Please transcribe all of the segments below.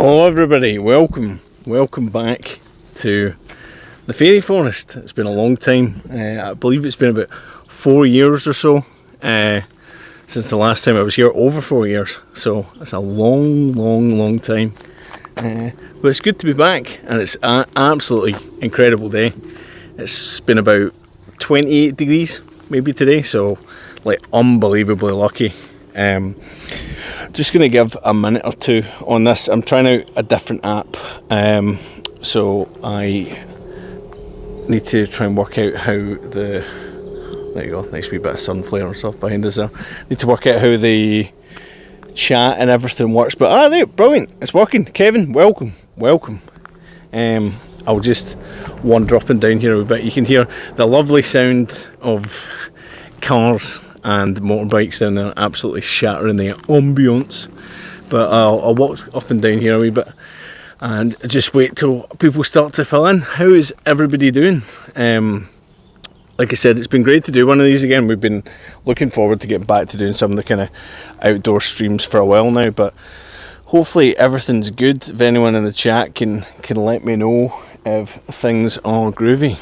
Hello everybody, welcome back to the Faerie Forest. It's been a long time, I believe it's been about 4 years or so since the last time I was here, over 4 years, so it's a long time, but it's good to be back, and it's an absolutely incredible day. It's been about 28 degrees maybe today, so like unbelievably lucky. Just going to give a minute or two on this. I'm trying out a different app, so I need to try and work out how the, there you go, nice wee bit of sun flare and stuff behind us there. Need to work out how the chat and everything works, but there, brilliant, it's working. Kevin, welcome. I'll just wander up and down here a wee bit. You can hear the lovely sound of cars and motorbikes down there, absolutely shattering the ambience. But I'll walk up and down here a wee bit and just wait till people start to fill in. How is everybody doing? Like I said, it's been great to do one of these again. We've been looking forward to getting back to doing some of the kind of outdoor streams for a while now, but hopefully everything's good. If anyone in the chat can let me know if things are groovy.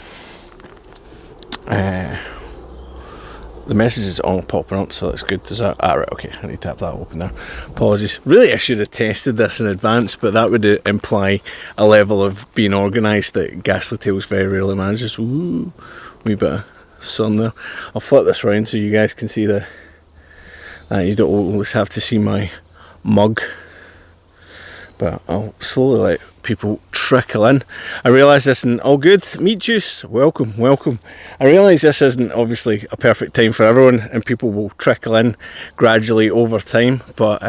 The message is all popping up, so that's good. Does that? Right, okay, I need to have that open there. Apologies. Really, I should have tested this in advance, but that would imply a level of being organised that Ghastly Tales very rarely manages. Ooh, wee bit of sun there. I'll flip this round so you guys can see the... you don't always have to see my mug, but I'll slowly let people trickle in. I realise this isn't all good. Meat Juice, welcome. I realise this isn't obviously a perfect time for everyone, and people will trickle in gradually over time, but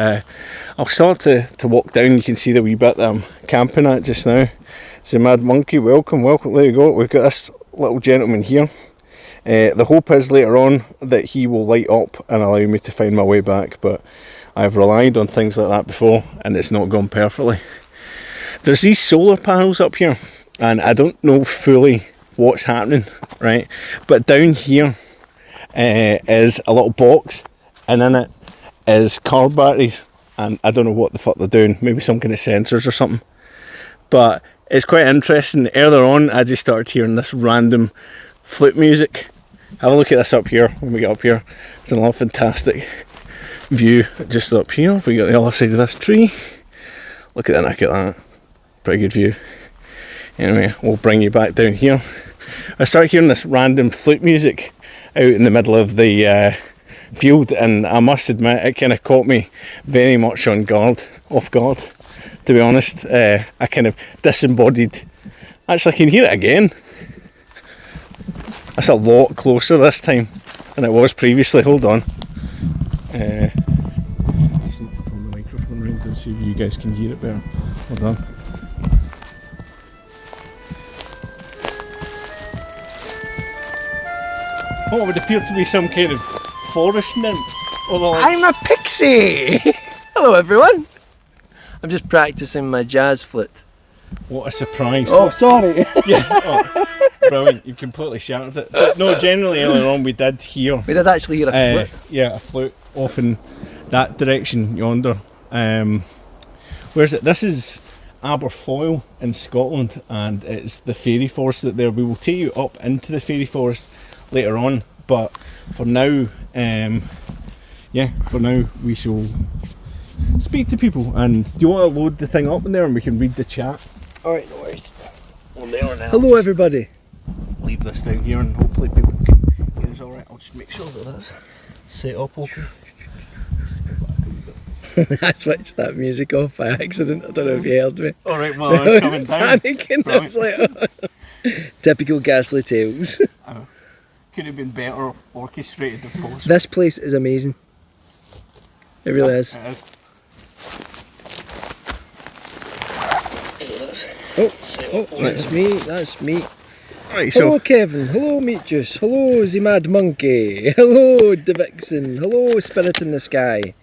I'll start to walk down. You can see the wee bit that I'm camping at just now. It's a Mad Monkey, welcome, there you go. We've got this little gentleman here. The hope is later on that he will light up and allow me to find my way back, but I've relied on things like that before and it's not gone perfectly. There's these solar panels up here, and I don't know fully what's happening, right? But down here is a little box, and in it is car batteries, and I don't know what the fuck they're doing. Maybe some kind of sensors or something. But it's quite interesting. Earlier on, I just started hearing this random flute music. Have a look at this up here. When we get up here, it's another fantastic view just up here. We got the other side of this tree. Look at the neck of that. Pretty good view. Anyway, we'll bring you back down here. I started hearing this random flute music out in the middle of the field, and I must admit it kind of caught me very much off guard, to be honest. I kind of disembodied. Actually, I can hear it again. That's a lot closer this time than it was previously. Hold on. I just need to turn the microphone around and see if you guys can hear it better. Hold on. What would appear to be some kind of forest nymph. I'm a pixie! Hello everyone! I'm just practising my jazz flute. What a surprise. Oh, sorry! Yeah, brilliant, you've completely shattered it. But no, generally earlier on we did actually hear a flute. Yeah, a flute off in that direction yonder. Where's it? This is Aberfoyle in Scotland, and it's the Faerie Forest that there. We will take you up into the Faerie Forest later on, but for now, we shall speak to people. And do you want to load the thing up in there and we can read the chat? Alright, no worries. On there now. Hello everybody. Leave this down here and hopefully people can hear us alright. I'll just make sure that that's set up okay. I switched that music off by accident. I don't know if you heard me. Alright, well I was coming down. Panicking. I was like, typical Ghastly Tales. Could have been better orchestrated, of course. This place is amazing. It really is. It is. That's me. Right, hello Kevin, hello Meat Juice, hello the Mad Monkey, hello the Vixen, hello Spirit in the Sky.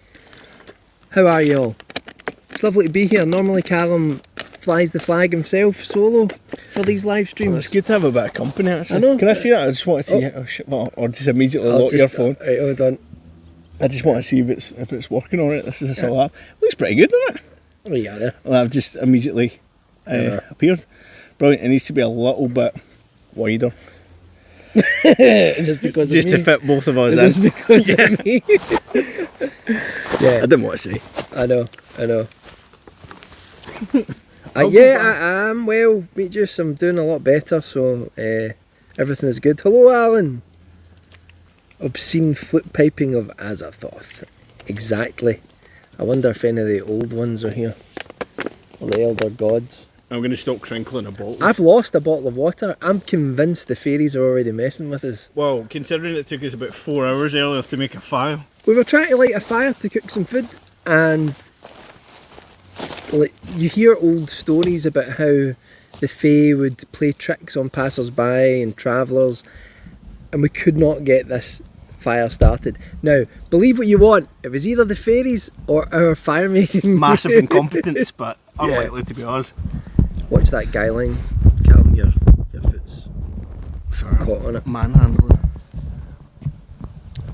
How are you all? It's lovely to be here. Normally Callum flies the flag himself solo for these live streams. Well, it's good to have a bit of company actually. I know. Can I see that? I just want to see it. Or just immediately lock your phone. Right, hold on. I just want to see if it's working alright. This is a sort of app. Looks pretty good, doesn't it? Oh, yeah, there. Well, I've just immediately appeared. Brilliant. It needs to be a little bit wider. Is this because Just of me? to fit both of us Is in. this because of me? I Yeah, didn't want to say. I know. I'll go Yeah, back. I am well, Meat Juice. I'm doing a lot better, so everything is good. Hello, Alan. Obscene flute piping of Azathoth. Exactly. I wonder if any of the old ones are here. Or the elder gods. I'm going to stop crinkling a bottle. I've lost a bottle of water. I'm convinced the fairies are already messing with us. Well, considering it took us about 4 hours earlier to make a fire. We were trying to light a fire to cook some food, and like, you hear old stories about how the Fae would play tricks on passers-by and travellers, and we could not get this fire started. Now, believe what you want, it was either the fairies or our fire making. Massive incompetence, but unlikely to be us. Watch that guy line, Calvin, your foot's Sorry, caught on it. manhandling.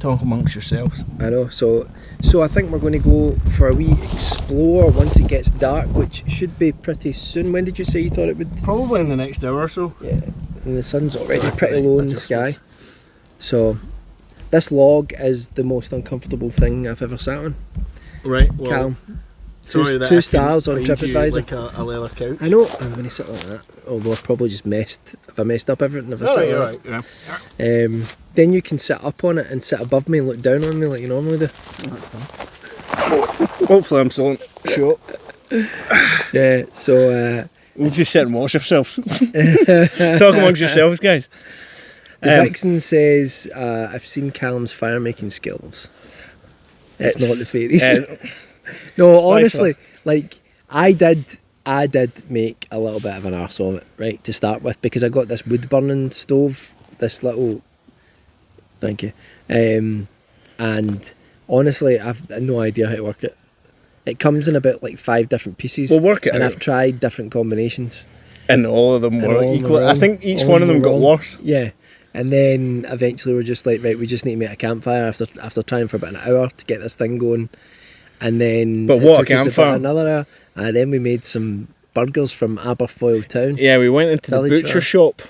Talk amongst yourselves. I know, so I think we're going to go for a wee explore once it gets dark, which should be pretty soon. When did you say you thought it would? Probably in the next hour or so. Yeah, and the sun's already Sorry, pretty low in the sky. So this log is the most uncomfortable thing I've ever sat on. Right, well, Calm. sorry that Two I stars on couldn't find you TripAdvisor. like a leather couch. I know, I'm going to sit like that. Although I've probably just messed up everything if I sit Alright, like alright, yeah. that. Then you can sit up on it and sit above me and look down on me like you normally do. Hopefully I'm still sure. Yeah, so We'll just sit and watch ourselves. Talk amongst yourselves, guys. the Vixen says, I've seen Callum's fire making skills. It's not the fairies. No, honestly, like I did make a little bit of an arse of it, right, to start with, because I got this wood burning stove, this little, thank you, and honestly I've no idea how to work it. It comes in about like 5 different pieces. We'll work it and out. I've tried different combinations. And all of them And were all of them equal. were I wrong. think each All one of of them them got were wrong. worse. Yeah, and then eventually we're just like, right, we just need to make a campfire after trying for about an hour to get this thing going, and then But it what a took us about campfire. another hour, and then we made some burgers from Aberfoyle town. Yeah, we went into the Village butcher fair. shop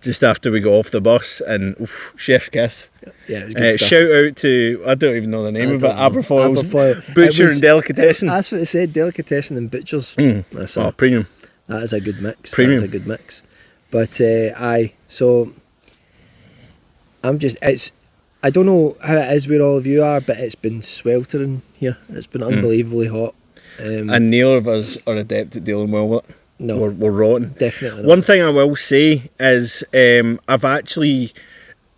just after we got off the bus, and chef's kiss. Yeah, it was good stuff. Shout out to, I don't even know the name I of it, don't know. Aberfoyle's Aberfoyle. Butcher It was- and Delicatessen. That's what it said, delicatessen and butchers. That's Oh, it. premium. That is a good mix. Premium. That is a good mix. But so I'm just, I don't know how it is where all of you are, but it's been sweltering here. It's been unbelievably hot. And neither of us are adept at dealing well with it. No, We're rotten. definitely not. One thing I will say is I've actually,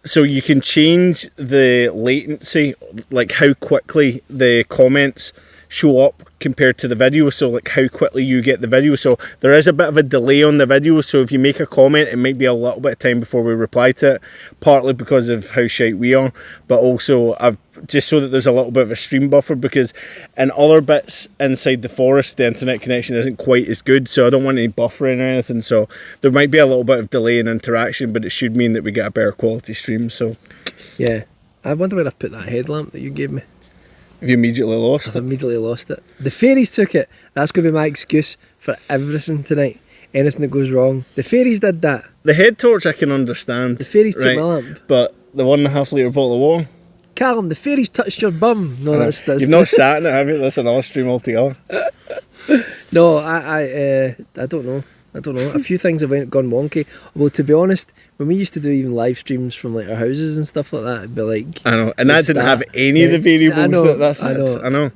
so you can change the latency, like how quickly the comments show up compared to the video, so like how quickly you get the video. So there is a bit of a delay on the video, so if you make a comment it might be a little bit of time before we reply to it, partly because of how shite we are, but also I've just so that there's a little bit of a stream buffer, because in other bits inside the forest the internet connection isn't quite as good, so I don't want any buffering or anything, so there might be a little bit of delay in interaction, but it should mean that we get a better quality stream. So Yeah, I wonder where I've put that headlamp that you gave me. have you immediately lost I've it? immediately lost it. The fairies took it. That's going to be my excuse for everything tonight. Anything that goes wrong. The fairies did that. The head torch I can understand, The fairies took right, my lamp. but the 1.5 litre bottle of water, Callum, the fairies touched your bum. No, that's you've not sat in it, have you? That's another stream altogether. No, I don't know. I don't know. A few things have gone wonky. Although to be honest, when we used to do even live streams from like our houses and stuff like that, it'd be like, I know, and that It's didn't that. have any of the variables. I know, That's I it. know. I know.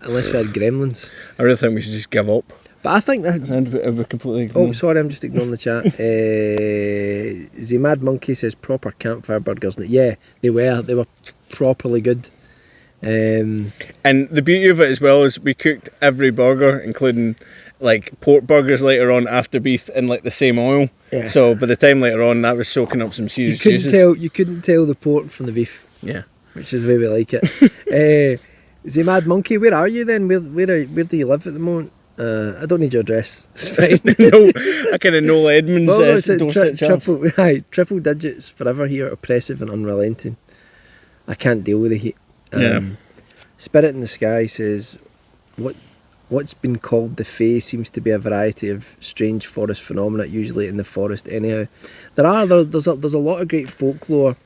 unless we had gremlins. I really think we should just give up. But I think that. And we're completely Oh, ignored. sorry, I'm just ignoring the chat. The Mad Monkey says proper campfire burgers. Yeah, they were properly good. And the beauty of it as well is we cooked every burger, including like pork burgers later on after beef, in like the same oil. Yeah. So by the time later on, that was soaking up some You serious couldn't juices. you couldn't tell the pork from the beef, Yeah. which is the way we like it. The Mad Monkey, where are you then? Where do you live at the moment? I don't need your address. It's fine. No, I kind of Noel Edmonds Oh, it's a doorstep chance. triple digits forever here, oppressive and unrelenting. I can't deal with the heat. Yeah. Spirit in the Sky says, what what's been called the Fae seems to be a variety of strange forest phenomena, usually in the forest anyhow. There's a lot of great folklore.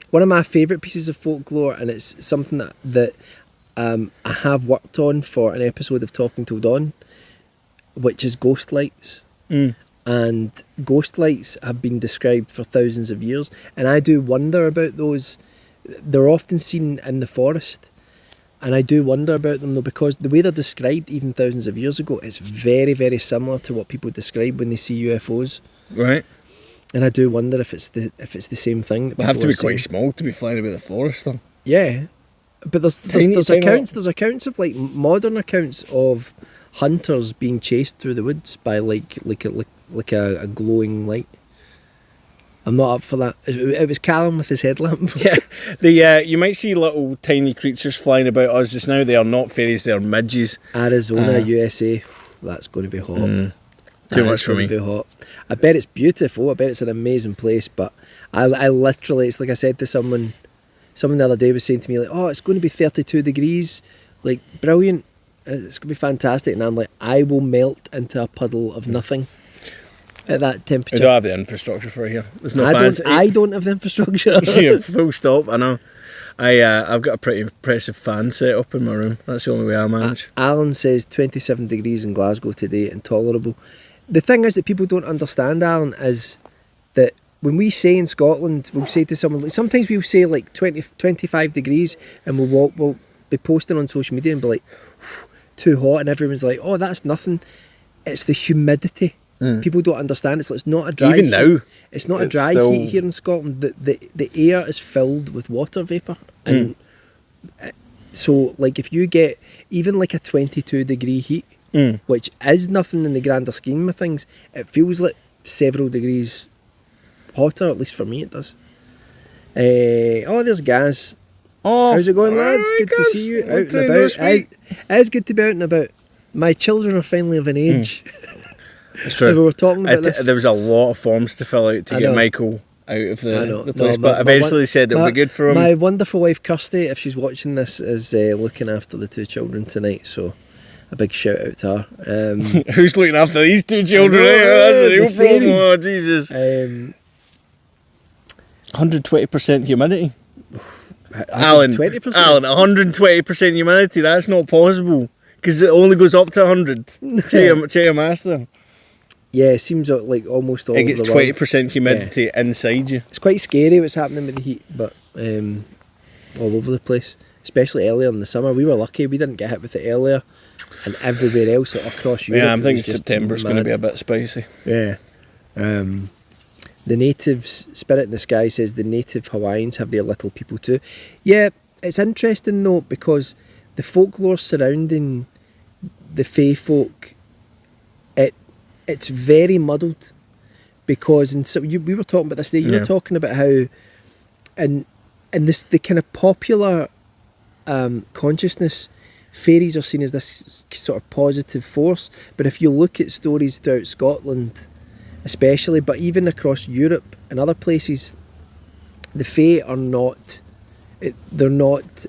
One of my favourite pieces of folklore, and it's something that I have worked on for an episode of Talking Till Dawn, which is ghost lights. And ghost lights have been described for thousands of years, and I do wonder about those. They're often seen in the forest, and I do wonder about them though, because the way they're described even thousands of years ago is very, very similar to what people describe when they see UFOs. Right. And I do wonder if it's the same thing. They have to be quite small to be flying about the forest, though. Yeah, but there's accounts of like modern accounts of hunters being chased through the woods by like a glowing light. I'm not up for that. It was Callum with his headlamp. Yeah, you might see little tiny creatures flying about us just now. They are not fairies, they are midges. Arizona, USA. That's going to be hot. Too much for me. Be hot. I bet it's beautiful. I bet it's an amazing place. But I literally, it's like I said to someone the other day was saying to me like, "Oh, it's going to be 32 degrees. Like, brilliant. It's going to be fantastic." And I'm like, I will melt into a puddle of nothing at that temperature. We don't have the infrastructure for it here. There's no fans. I don't have the infrastructure. Yeah, full stop. I know. I've got a pretty impressive fan set up in my room. That's the only way I manage. Alan says 27 degrees in Glasgow today, intolerable. The thing is that people don't understand, Alan, is that when we say in Scotland, we'll say to someone, like, sometimes we'll say like 25 degrees, and we'll be posting on social media and be like, too hot, and everyone's like, oh, that's nothing. It's the humidity. People don't understand. It's not a dry even heat. now. It's not a dry heat here in Scotland. The air is filled with water vapour, and so like if you get even like a 22 degree heat, which is nothing in the grander scheme of things, it feels like several degrees hotter. At least for me, it does. Oh, there's Gaz. Oh, how's it going, lads? Good to see you out and about. It is good to be out and about. My children are finally of an age. It's true. We were talking about this. There was a lot of forms to fill out to get Michael out of the place, but eventually said it would be good for him. My wonderful wife Kirsty, if she's watching this, is looking after the two children tonight, so a big shout out to her. Who's looking after these two children? That's a real problem. Oh, Jesus. 120% humidity. Alan, 120% humidity, that's not possible, because it only goes up to 100. Tell your master. Yeah, it seems like almost all it gets 20% humidity inside you. It's quite scary what's happening with the heat, but all over the place, especially earlier in the summer. We were lucky, we didn't get hit with it earlier, and everywhere else across Europe. Yeah, I'm thinking September's going to be a bit spicy. Yeah. The natives, Spirit in the Sky says the native Hawaiians have their little people too. Yeah, it's interesting though, because the folklore surrounding the Fae folk, it's very muddled, because we were talking about this today. You were talking about how, and this the kind of popular consciousness, fairies are seen as this sort of positive force. But if you look at stories throughout Scotland, especially, but even across Europe and other places, the Fae are not. They're not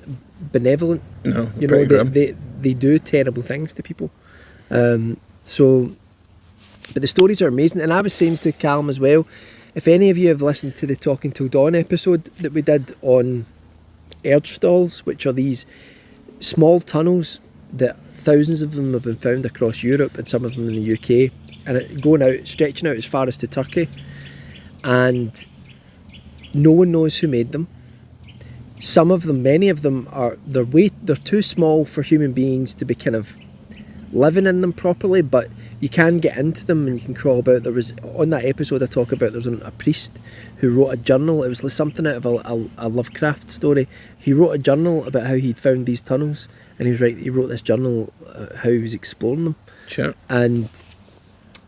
benevolent. No, you know, they do terrible things to people. But the stories are amazing, and I was saying to Callum as well, if any of you have listened to the Talking Till Dawn episode that we did on Erd stalls, which are these small tunnels that thousands of them have been found across Europe and some of them in the UK, and stretching out as far as to Turkey, and no one knows who made them. Some of them, many of them they're too small for human beings to be kind of living in them properly, but you can get into them and you can crawl about. There was, on that episode I talk about, there was a priest who wrote a journal. It was like something out of a Lovecraft story. He wrote a journal about how he'd found these tunnels, and he wrote this journal how he was exploring them. Sure. And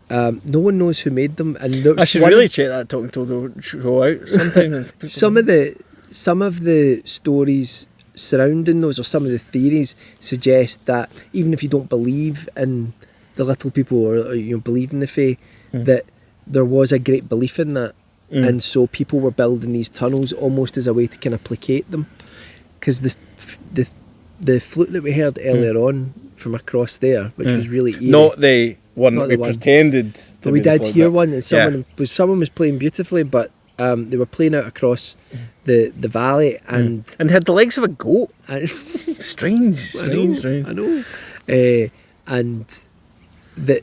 no one knows who made them. And I should really check that Talking Till Dawn show out sometime. Some of the stories surrounding those, or some of the theories, suggest that even if you don't believe in the little people, or you believe in the Fae, that there was a great belief in that, and so people were building these tunnels almost as a way to kind of placate them. Because the flute that we heard earlier on from across there, which was really eerie. Not the one Not that we the one. pretended to But we be the did flood hear bit. one, and someone was playing beautifully, but they were playing out across the valley, and And had the legs of a goat. I Strange. know. And that,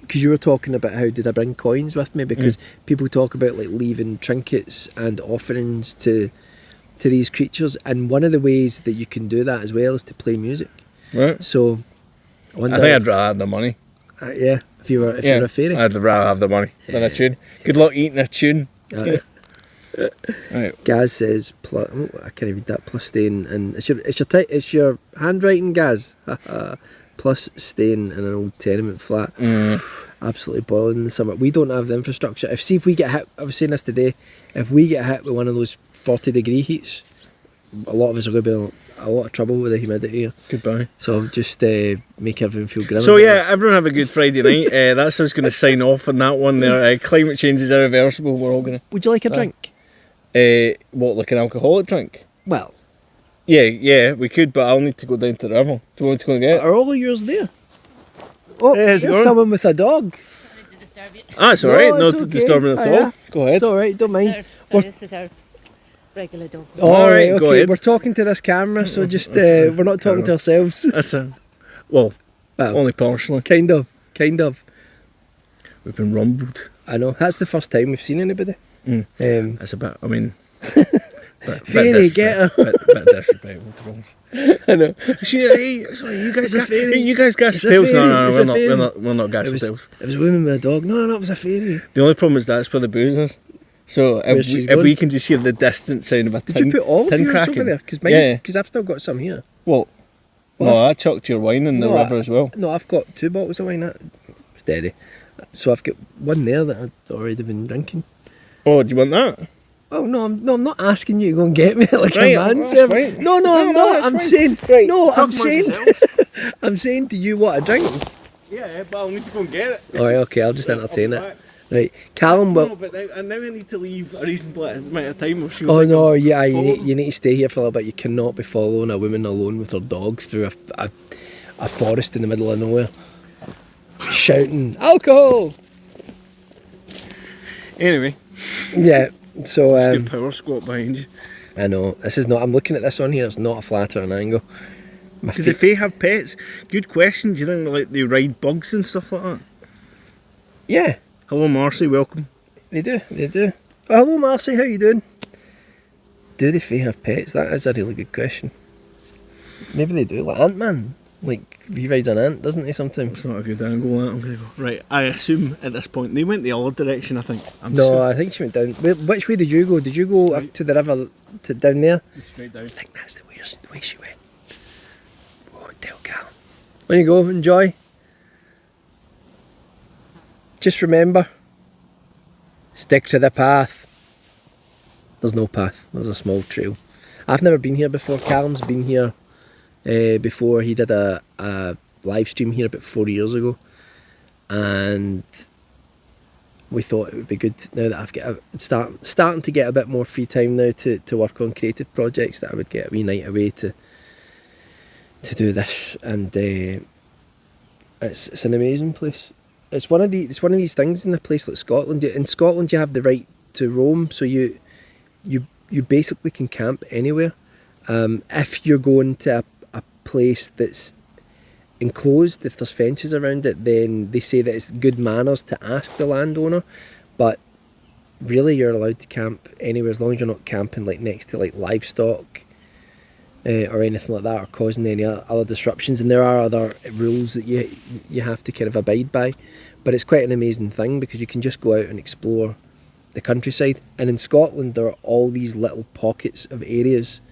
because you were talking about how did I bring coins with me, because people talk about like leaving trinkets and offerings to these creatures, and one of the ways that you can do that as well is to play music. Right. So I wonder I think I'd rather have the money. yeah, if you were a fairy. I'd rather have the money than a tune. Good luck eating a tune. Right. Gaz says, I can't read that, plus stain, and it's your handwriting, Gaz. Plus staying in an old tenement flat. Absolutely boiling in the summer. We don't have the infrastructure. If we get hit, I was saying this today, if we get hit with one of those 40-degree heats, a lot of us are going to be in a lot of trouble with the humidity here. Goodbye. So just make everyone feel grim. So yeah, everyone have a good Friday night. That's us going to sign off on that one there. Climate change is irreversible. We're all going to... Would you like a drink? What, like an alcoholic drink? Well, Yeah, we could, but I'll need to go down to the river. Do you want to go and get it? are all of yours there? Oh, Yeah, how's it there's going? someone with a dog. Ah, it's alright, No, not it's to okay. disturb it at Oh, all. yeah. Go ahead. It's alright, don't mind. Sorry, this is our regular dog. Oh, Alright, right, go okay. ahead. We're talking to this camera, so just we're not talking to ourselves. That's well, Well, only partially. kind of. We've been rumbled. I know. That's the first time we've seen anybody. That's a bit, I mean... Faerie, get her. Bit disrespectful, to be honest. I know. Sorry, you guys It's a fairy. Hey, you guys gas It's a tails? fairy. No, It's we're a not, fairy. we're not gas It tails. was a woman with a dog. No, it was a fairy. The only problem is that's where the booze is. So Where's she's if we going? can just hear the distant sound of a Did tin, you put all of tin yours cracking. over there? Because Yeah. I've still got some here. Well, Well, no, I chucked your wine in the No, river as well. No, I've got 2 bottles of wine. Steady. So I've got one there that I'd already been drinking. Oh, do you want that? Oh no, I'm not asking you to go and get me like Right, a man that's servant. fine. No, I'm not. that's I'm fine. saying Right, no. talk I'm amongst saying yourselves. I'm saying, do you want a drink? Yeah, but I'll need to go and get it. All right, okay, I'll just entertain I'll be it. Right, Callum No, will. but now I need to leave a reasonable amount of time. Or she Oh was like, no, yeah, follow you need to stay here for a little bit. You cannot be following a woman alone with her dog through a forest in the middle of nowhere, shouting alcohol. Anyway, Yeah, so it's good power squat behind you. I know this is not. I'm looking at this on here. It's not a flattering angle. My Do the feet. Fae have pets? Good question. Do you think like they ride bugs and stuff like that? Yeah, Hello, Marcy. Welcome. they do. Oh, hello, Marcy. How you doing? Do the Fae have pets? That is a really good question. Maybe they do. Like Ant-Man. Like, he rides an ant, doesn't he, sometimes? That's not a good angle. That I'm gonna go right. I assume at this point they went the other direction. I think. I'm No, I think she went down. Which way did you go? Did you go up to the river, to down there? straight down. I think that's the way she went. Won't tell Cal. There you go, enjoy. Just remember, stick to the path. There's no path, there's a small trail. I've never been here before. Callum's been here before. He did a live stream here about 4 years ago, and we thought it would be good now that I've got starting to get a bit more free time now to work on creative projects, that I would get a wee night away to do this. And it's an amazing place. It's one of these things in a place like Scotland. In Scotland, you have the right to roam, so you basically can camp anywhere. If you're going to a place that's enclosed, if there's fences around it, then they say that it's good manners to ask the landowner. But really, you're allowed to camp anywhere as long as you're not camping like next to like livestock or anything like that, or causing any other disruptions. And there are other rules that you have to kind of abide by. But it's quite an amazing thing because you can just go out and explore the countryside. And in Scotland, there are all these little pockets of areas.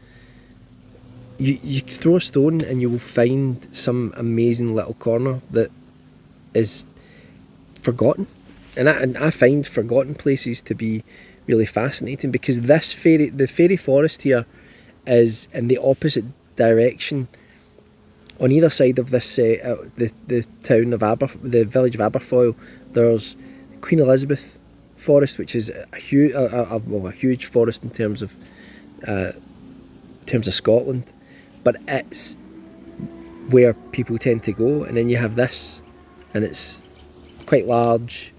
You throw a stone and you will find some amazing little corner that is forgotten. And I find forgotten places to be really fascinating, because the fairy forest here is in the opposite direction. On either side of this, the town of the village of Aberfoyle, there's Queen Elizabeth Forest, which is a huge forest in terms of Scotland, but it's where people tend to go, and then you have this, and it's quite large,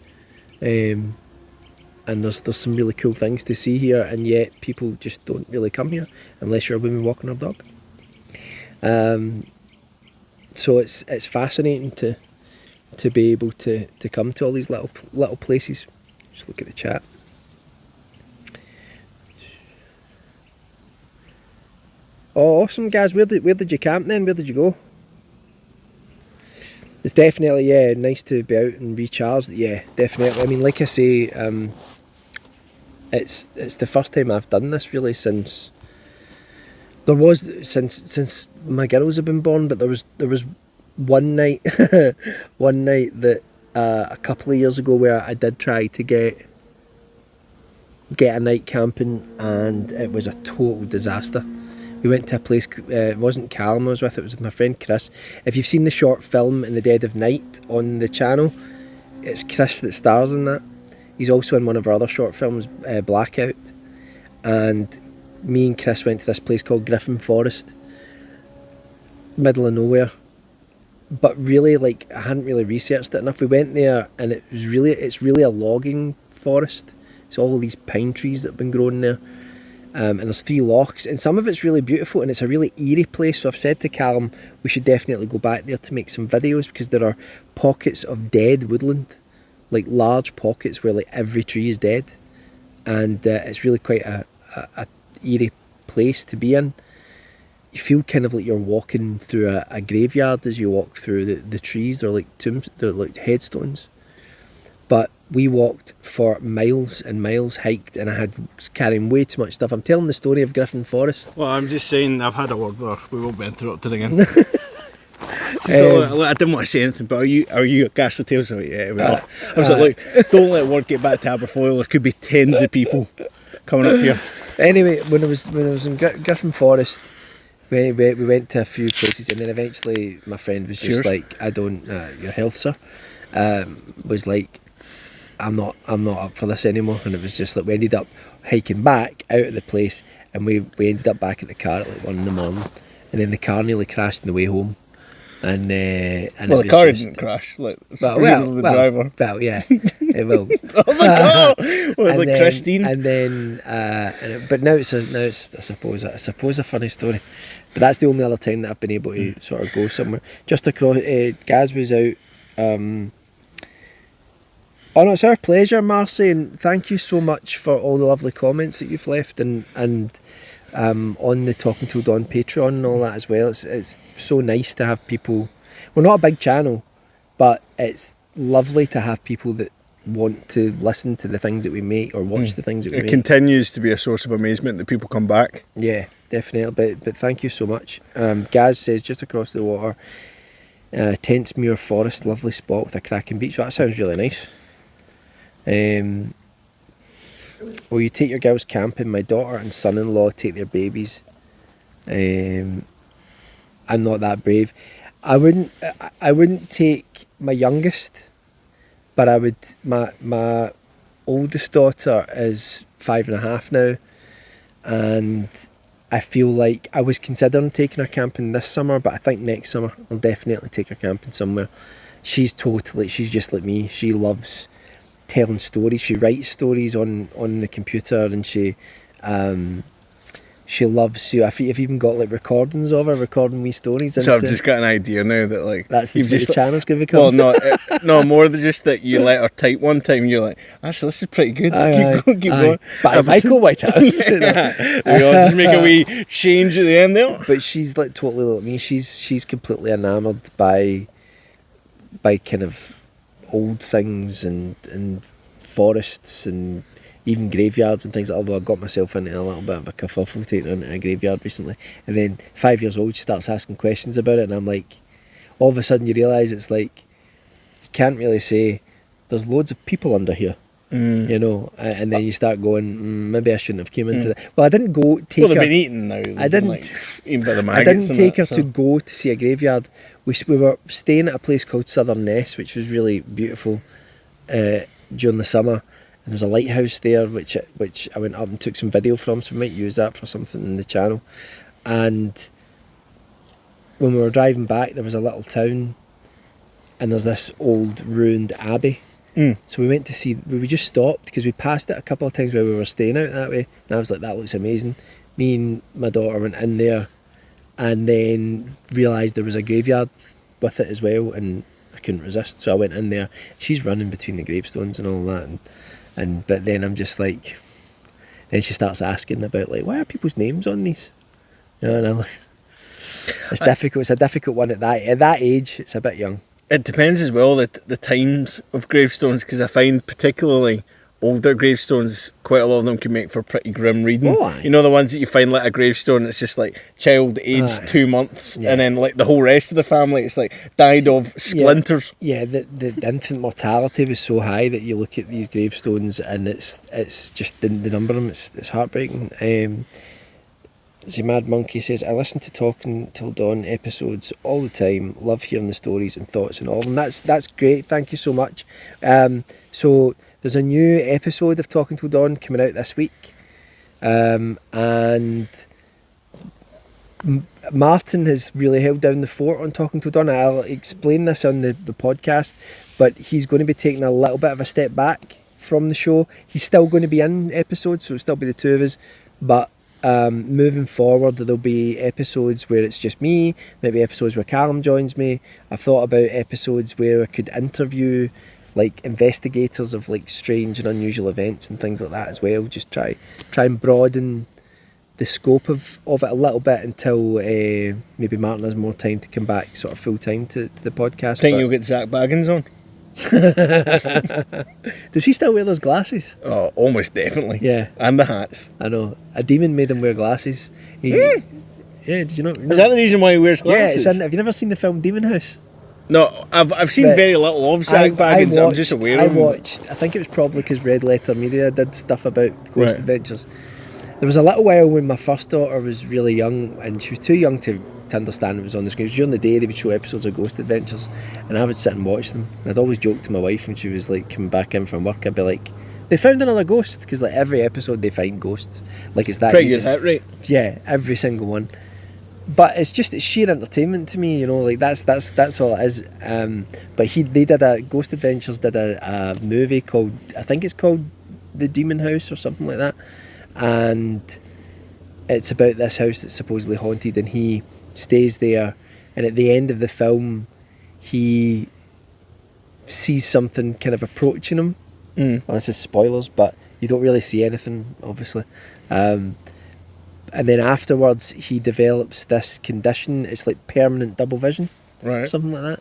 and there's some really cool things to see here, and yet people just don't really come here unless you're a woman walking her dog. So it's fascinating to be able to come to all these little places. Just look at the chat. Oh, awesome, guys! Where did you camp then? Where did you go? It's definitely nice to be out and recharge. Yeah, definitely. I mean, like I say, it's the first time I've done this really since since my girls have been born. But there was one night that a couple of years ago where I did try to get a night camping, and it was a total disaster. We went to a place, it wasn't Callum I was with, it was with my friend Chris. If you've seen the short film In the Dead of Night on the channel, it's Chris that stars in that. He's also in one of our other short films, Blackout. And me and Chris went to this place called Griffin Forest, middle of nowhere. But really, like, I hadn't really researched it enough. We went there, and it's really a logging forest. It's all these pine trees that have been growing there. And there's 3 lochs, and some of it's really beautiful, and it's a really eerie place. So I've said to Callum we should definitely go back there to make some videos, because there are pockets of dead woodland, like large pockets where like every tree is dead, and it's really quite a eerie place to be in. You feel kind of like you're walking through a graveyard as you walk through the trees. They're like tombs, they're like headstones. But we walked for miles and miles, hiked, and I was carrying way too much stuff. I'm telling the story of Griffin Forest. Well, I'm just saying, I've had a word with her. We won't be interrupted again. So I didn't want to say anything, but are you at Ghastly Tales? Oh, yeah, we are. I was like, look, don't let word get back to Aberfoyle. There could be tens of people coming up here. Anyway, when I was in Griffin Forest, we went to a few places, and then eventually my friend was just like, I don't, your health, sir, was like, I'm not up for this anymore. And it was just like we ended up hiking back out of the place, and we ended up back at the car at like 1 a.m, and then the car nearly crashed on the way home. And well, the car didn't crash, like the driver. Well, yeah, it will. Oh my god! Well, like Christine. And then, but now it's I suppose a funny story. But that's the only other time that I've been able to sort of go somewhere. Just across, Gaz was out. Oh no, it's our pleasure, Marcy, and thank you so much for all the lovely comments that you've left, and on the Talking Till Dawn Patreon and all that as well. It's so nice to have people. We're not a big channel, but it's lovely to have people that want to listen to the things that we make or watch the things that we make. It continues to be a source of amazement that people come back. Yeah, definitely. But thank you so much. Gaz says just across the water, Tentsmuir Forest, lovely spot with a cracking beach. Well, that sounds really nice. Will you take your girls camping? My daughter and son-in-law take their babies. I'm not that brave. I wouldn't take my youngest, but I would. My oldest daughter is 5.5 now, and I feel like I was considering taking her camping this summer, but I think next summer I'll definitely take her camping somewhere. She's just like me. She loves telling stories. She writes stories on the computer, and she loves you. I've even got like recordings of her recording me stories. So I've just got an idea now that like that's the channel's going to become. Well, no, more than just that you let her type one time. You're like, actually, this is pretty good. Keep going. By Michael Whitehouse. Yeah. We all just make a wee change at the end there. But she's like totally like me. She's completely enamoured by kind of old things and forests and even graveyards and things. Although I got myself into a little bit of a kerfuffle taking her into a graveyard recently, and then 5 years old she starts asking questions about it, and I'm like, all of a sudden you realise it's like you can't really say there's loads of people under here, you know, and then you start going, maybe I shouldn't have came into that. Well, I didn't go take well, they've her. been eaten now. I didn't. Like, eaten by the I maggots. didn't take her to go to see a graveyard. We were staying at a place called Southern Ness, which was really beautiful during the summer. And there's a lighthouse there, which I went up and took some video from, so we might use that for something in the channel. And when we were driving back, there was a little town, and there's this old ruined abbey. So we went to see. We just stopped because we passed it a couple of times where we were staying out that way, and I was like, "That looks amazing." Me and my daughter went in there, and then realised there was a graveyard with it as well, and I couldn't resist, so I went in there. She's running between the gravestones and all that, and but then I'm just like, then she starts asking about like, why are people's names on these? You know, and I'm like, it's difficult. It's a difficult one at that age. It's a bit young. It depends as well the times of gravestones, because I find particularly older gravestones, quite a lot of them can make for pretty grim reading. Oh, aye. You know, the ones that you find like a gravestone that's just like child aged 2 months, Yeah. and then like the whole rest of the family it's like died of splinters. Yeah, the infant mortality was so high that you look at these gravestones and it's just the number of them, it's heartbreaking. The Mad Monkey says, I listen to Talking Till Dawn episodes all the time, love hearing the stories and thoughts and all of them. That's great, thank you so much. So there's a new episode of Talking Till Dawn coming out this week, and Martin has really held down the fort on Talking Till Dawn. I'll explain this on the podcast, but he's going to be taking a little bit of a step back from the show. He's still going to be in episodes, so it'll still be the two of us, but moving forward there'll be episodes where it's just me, maybe episodes where Callum joins me. I've thought about episodes where I could interview like investigators of like strange and unusual events and things like that as well. Just try and broaden the scope of it a little bit until maybe Martin has more time to come back sort of full time to the podcast. Think you'll get Zach Baggins on? Does he still wear those glasses? Oh, almost definitely. Yeah. And the hats. I know. A demon made him wear glasses. Yeah, did you know? Is that the reason why he wears glasses? Yeah, have you never seen the film Demon House? No, I've seen very little of Zach Baggins. I'm just aware of him. I think it was probably because Red Letter Media did stuff about Ghost Right. Adventures. There was a little while when my first daughter was really young, and she was too young to understand it was on the screen. During the day they would show episodes of Ghost Adventures, and I would sit and watch them. And I'd always joke to my wife when she was like coming back in from work, I'd be like, they found another ghost, because like every episode they find ghosts. Like it's that Pretty easy. good hit rate. Yeah, every single one. But it's sheer entertainment to me, you know, like that's all it is. But they did Ghost Adventures did a movie called, I think it's called The Demon House or something like that, and it's about this house that's supposedly haunted, and he stays there, and at the end of the film he sees something kind of approaching him. Well, this is spoilers, but you don't really see anything obviously, and then afterwards he develops this condition. It's like permanent double vision, Right. something like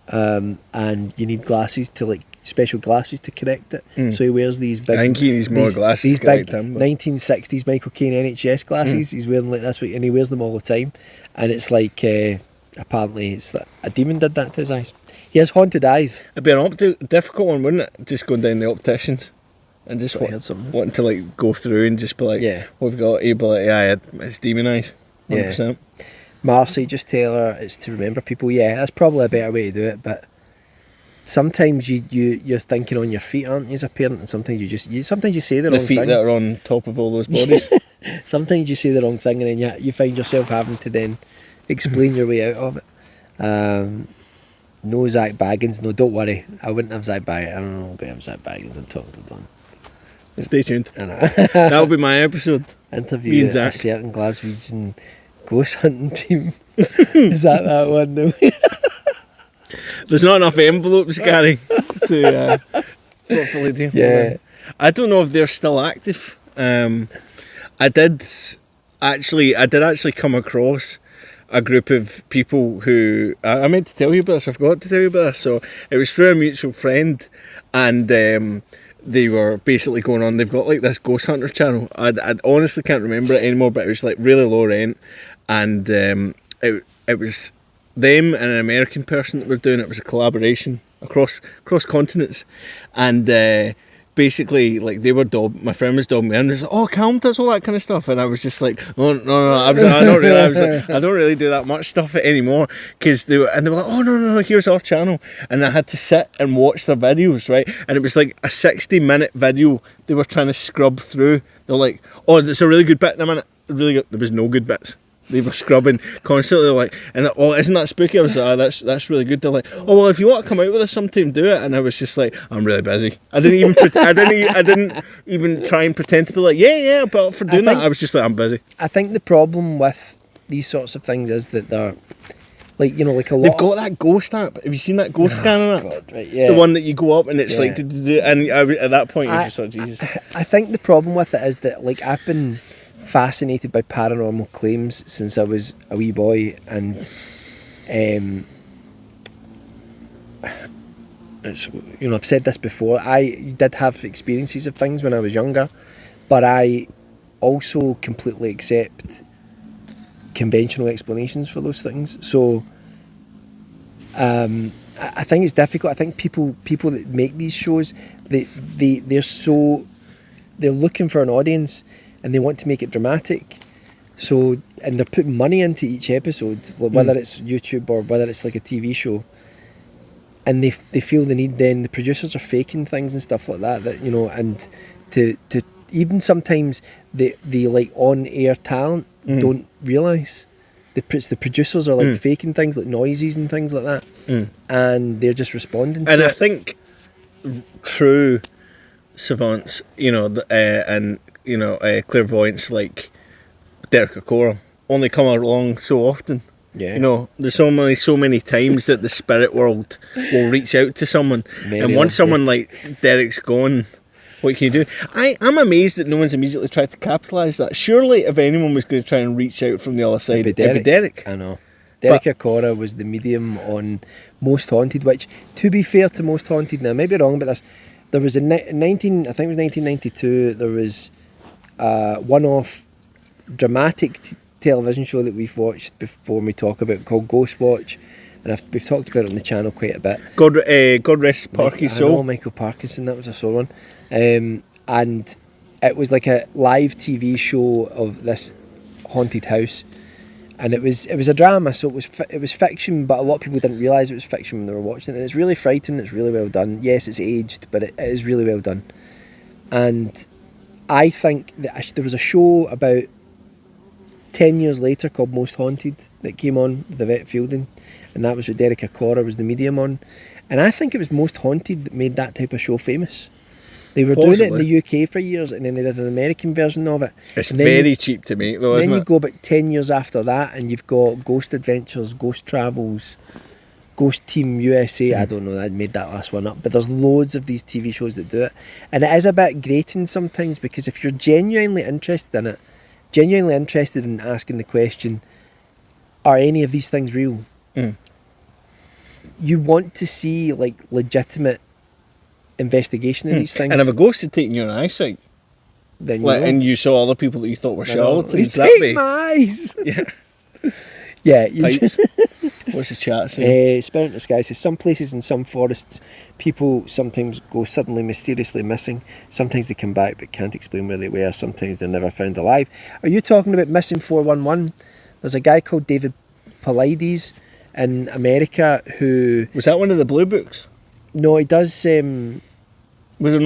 that, and you need glasses to like special glasses to connect it. So he wears these big, I think he needs more glasses these to big connect him, but- 1960s Michael Caine NHS glasses. He's wearing like this, and he wears them all the time, and it's like apparently it's like a demon did that to his eyes. He has haunted eyes. It'd be an difficult one, wouldn't it? Just going down the opticians and just I heard something. wanting to like go through and just be like, Yeah. we've got he'd be like, yeah, it's demon eyes. 100%. Marcy, just tell her it's to remember people. Yeah, that's probably a better way to do it, but sometimes you're thinking on your feet, aren't you, as a parent, and sometimes sometimes you say the The wrong feet thing. that are on top of all those bodies. Sometimes you say the wrong thing, and then you find yourself having to then explain your way out of it. No Zach Baggins. No, don't worry. I wouldn't have Zach Baggins. I don't know. I'm going to have Zach Baggins and talk to Don. Stay tuned. I know. That'll be my episode. Me Interview and a Zach. certain Glaswegian ghost hunting team. Is that one though? There's not enough envelopes, Gary, to properly deal with them. I don't know if they're still active. I did actually come across a group of people who I meant to tell you about this. I forgot to tell you about this. So it was through a mutual friend, and they were basically going on. They've got like this ghost hunter channel. I honestly can't remember it anymore, but it was like really low rent, and it was them and an American person that were doing it. It was a collaboration across continents, and basically like they were my friend was dobbing me in and was like, oh, Calm does all that kind of stuff, and I was just like, oh no, I don't really do that much stuff anymore, because they were like, oh no, here's our channel, and I had to sit and watch their videos, right, and it was like a 60-minute video they were trying to scrub through. They're like, oh, there's a really good bit in a minute, really good. There was no good bits. They were scrubbing constantly, like, and oh, isn't that spooky? I was like, that's really good. They're like, oh well, if you want to come out with us sometime, do it. And I was just like, I'm really busy. I didn't even I didn't even try and pretend to be like, yeah, but for doing that, I was just like, I'm busy. I think the problem with these sorts of things is that they're like, you know, like a lot. They've got that ghost app. Have you seen that ghost scanner app? God, right, yeah. The one that you go up and it's Yeah. like, and at that point, it's just like, Jesus. I think the problem with it is that, like, I've been fascinated by paranormal claims since I was a wee boy, and it's, you know, I've said this before. I did have experiences of things when I was younger, but I also completely accept conventional explanations for those things. So I think it's difficult. I think people that make these shows, they're looking for an audience and they want to make it dramatic. So, and they're putting money into each episode, whether it's YouTube or whether it's like a TV show. And they feel the need. Then the producers are faking things and stuff like that, you know, and to even sometimes the like on air talent don't realise. The producers are like faking things like noises and things like that, and they're just responding to and it. I think true savants, you know, and you know, clairvoyants like Derek Okora only come along so often. Yeah. You know, there's so many times that the spirit world will reach out to someone, and once someone like Derek's gone, what can you do? I'm amazed that no one's immediately tried to capitalise that. Surely, if anyone was going to try and reach out from the other side, it'd be Derek. I know. Derek Okora was the medium on Most Haunted, which, to be fair to Most Haunted, now I may be wrong about this, there was I think it was 1992, there was a one-off dramatic television show that we've watched before we talk about called Ghost Watch, and we've talked about it on the channel quite a bit. God rest Parky's soul. Michael Parkinson, that was a sore one. And it was like a live TV show of this haunted house, and it was a drama, so it was fiction, but a lot of people didn't realise it was fiction when they were watching it. And it's really frightening. It's really well done. Yes, it's aged, but it is really well done. And I think that there was a show about 10 years later called Most Haunted that came on with Yvette Fielding, and that was what Derek Okora was the medium on. And I think it was Most Haunted that made that type of show famous. They were doing it in the UK for years, and then they did an American version of it. It's very cheap to make, though, isn't it? Then you go about 10 years after that, and you've got Ghost Adventures, Ghost Travels, Ghost Team USA. I don't know, I made that last one up. But there's loads of these TV shows that do it. And it is a bit grating sometimes, because if you're genuinely interested in it, genuinely interested in asking the question, are any of these things real? You want to see like legitimate investigation of these things. And if a ghost had taken your eyesight, then and you saw other people that you thought were charlatans, take my eyes. Yeah. Yeah. Pipes. What's the chat saying? Spirit in the Sky says, some places in some forests, people sometimes go suddenly mysteriously missing. Sometimes they come back but can't explain where they were. Sometimes they're never found alive. Are you talking about Missing 411? There's a guy called David Paulides in America who... Was that one of the blue books? No, he does... Was there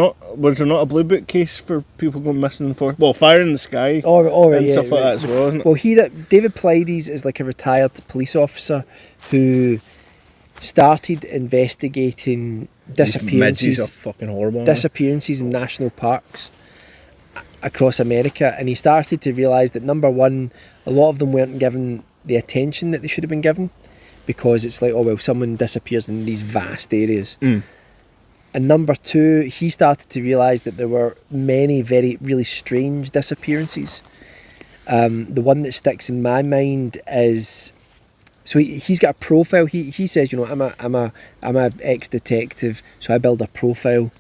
not a blue book case for people going missing for? Well, Fire in the Sky and stuff like that as well, isn't it? Well, David Paulides is like a retired police officer who started investigating disappearances. Are fucking horrible. Disappearances in national parks across America, and he started to realise that, number one, a lot of them weren't given the attention that they should have been given, because it's like, oh well, someone disappears in these vast areas. And number two, he started to realise that there were many really strange disappearances. The one that sticks in my mind is, so he's got a profile. He says, you know, I'm a ex-detective, so I build a profile,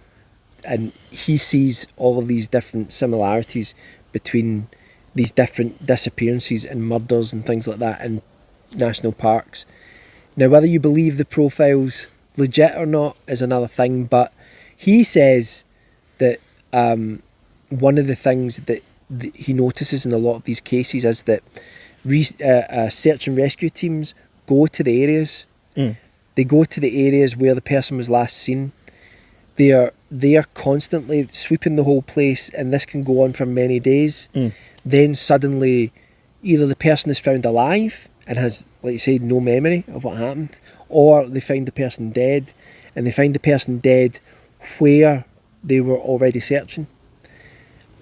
and he sees all of these different similarities between these different disappearances and murders and things like that in national parks. Now, whether you believe the profile's legit or not is another thing, but he says that one of the things that he notices in a lot of these cases is that search and rescue teams go to the areas. They go to the areas where the person was last seen. They are constantly sweeping the whole place, and this can go on for many days. Then suddenly, either the person is found alive and has, like you said, no memory of what happened, or they find the person dead, and they find the person dead where they were already searching.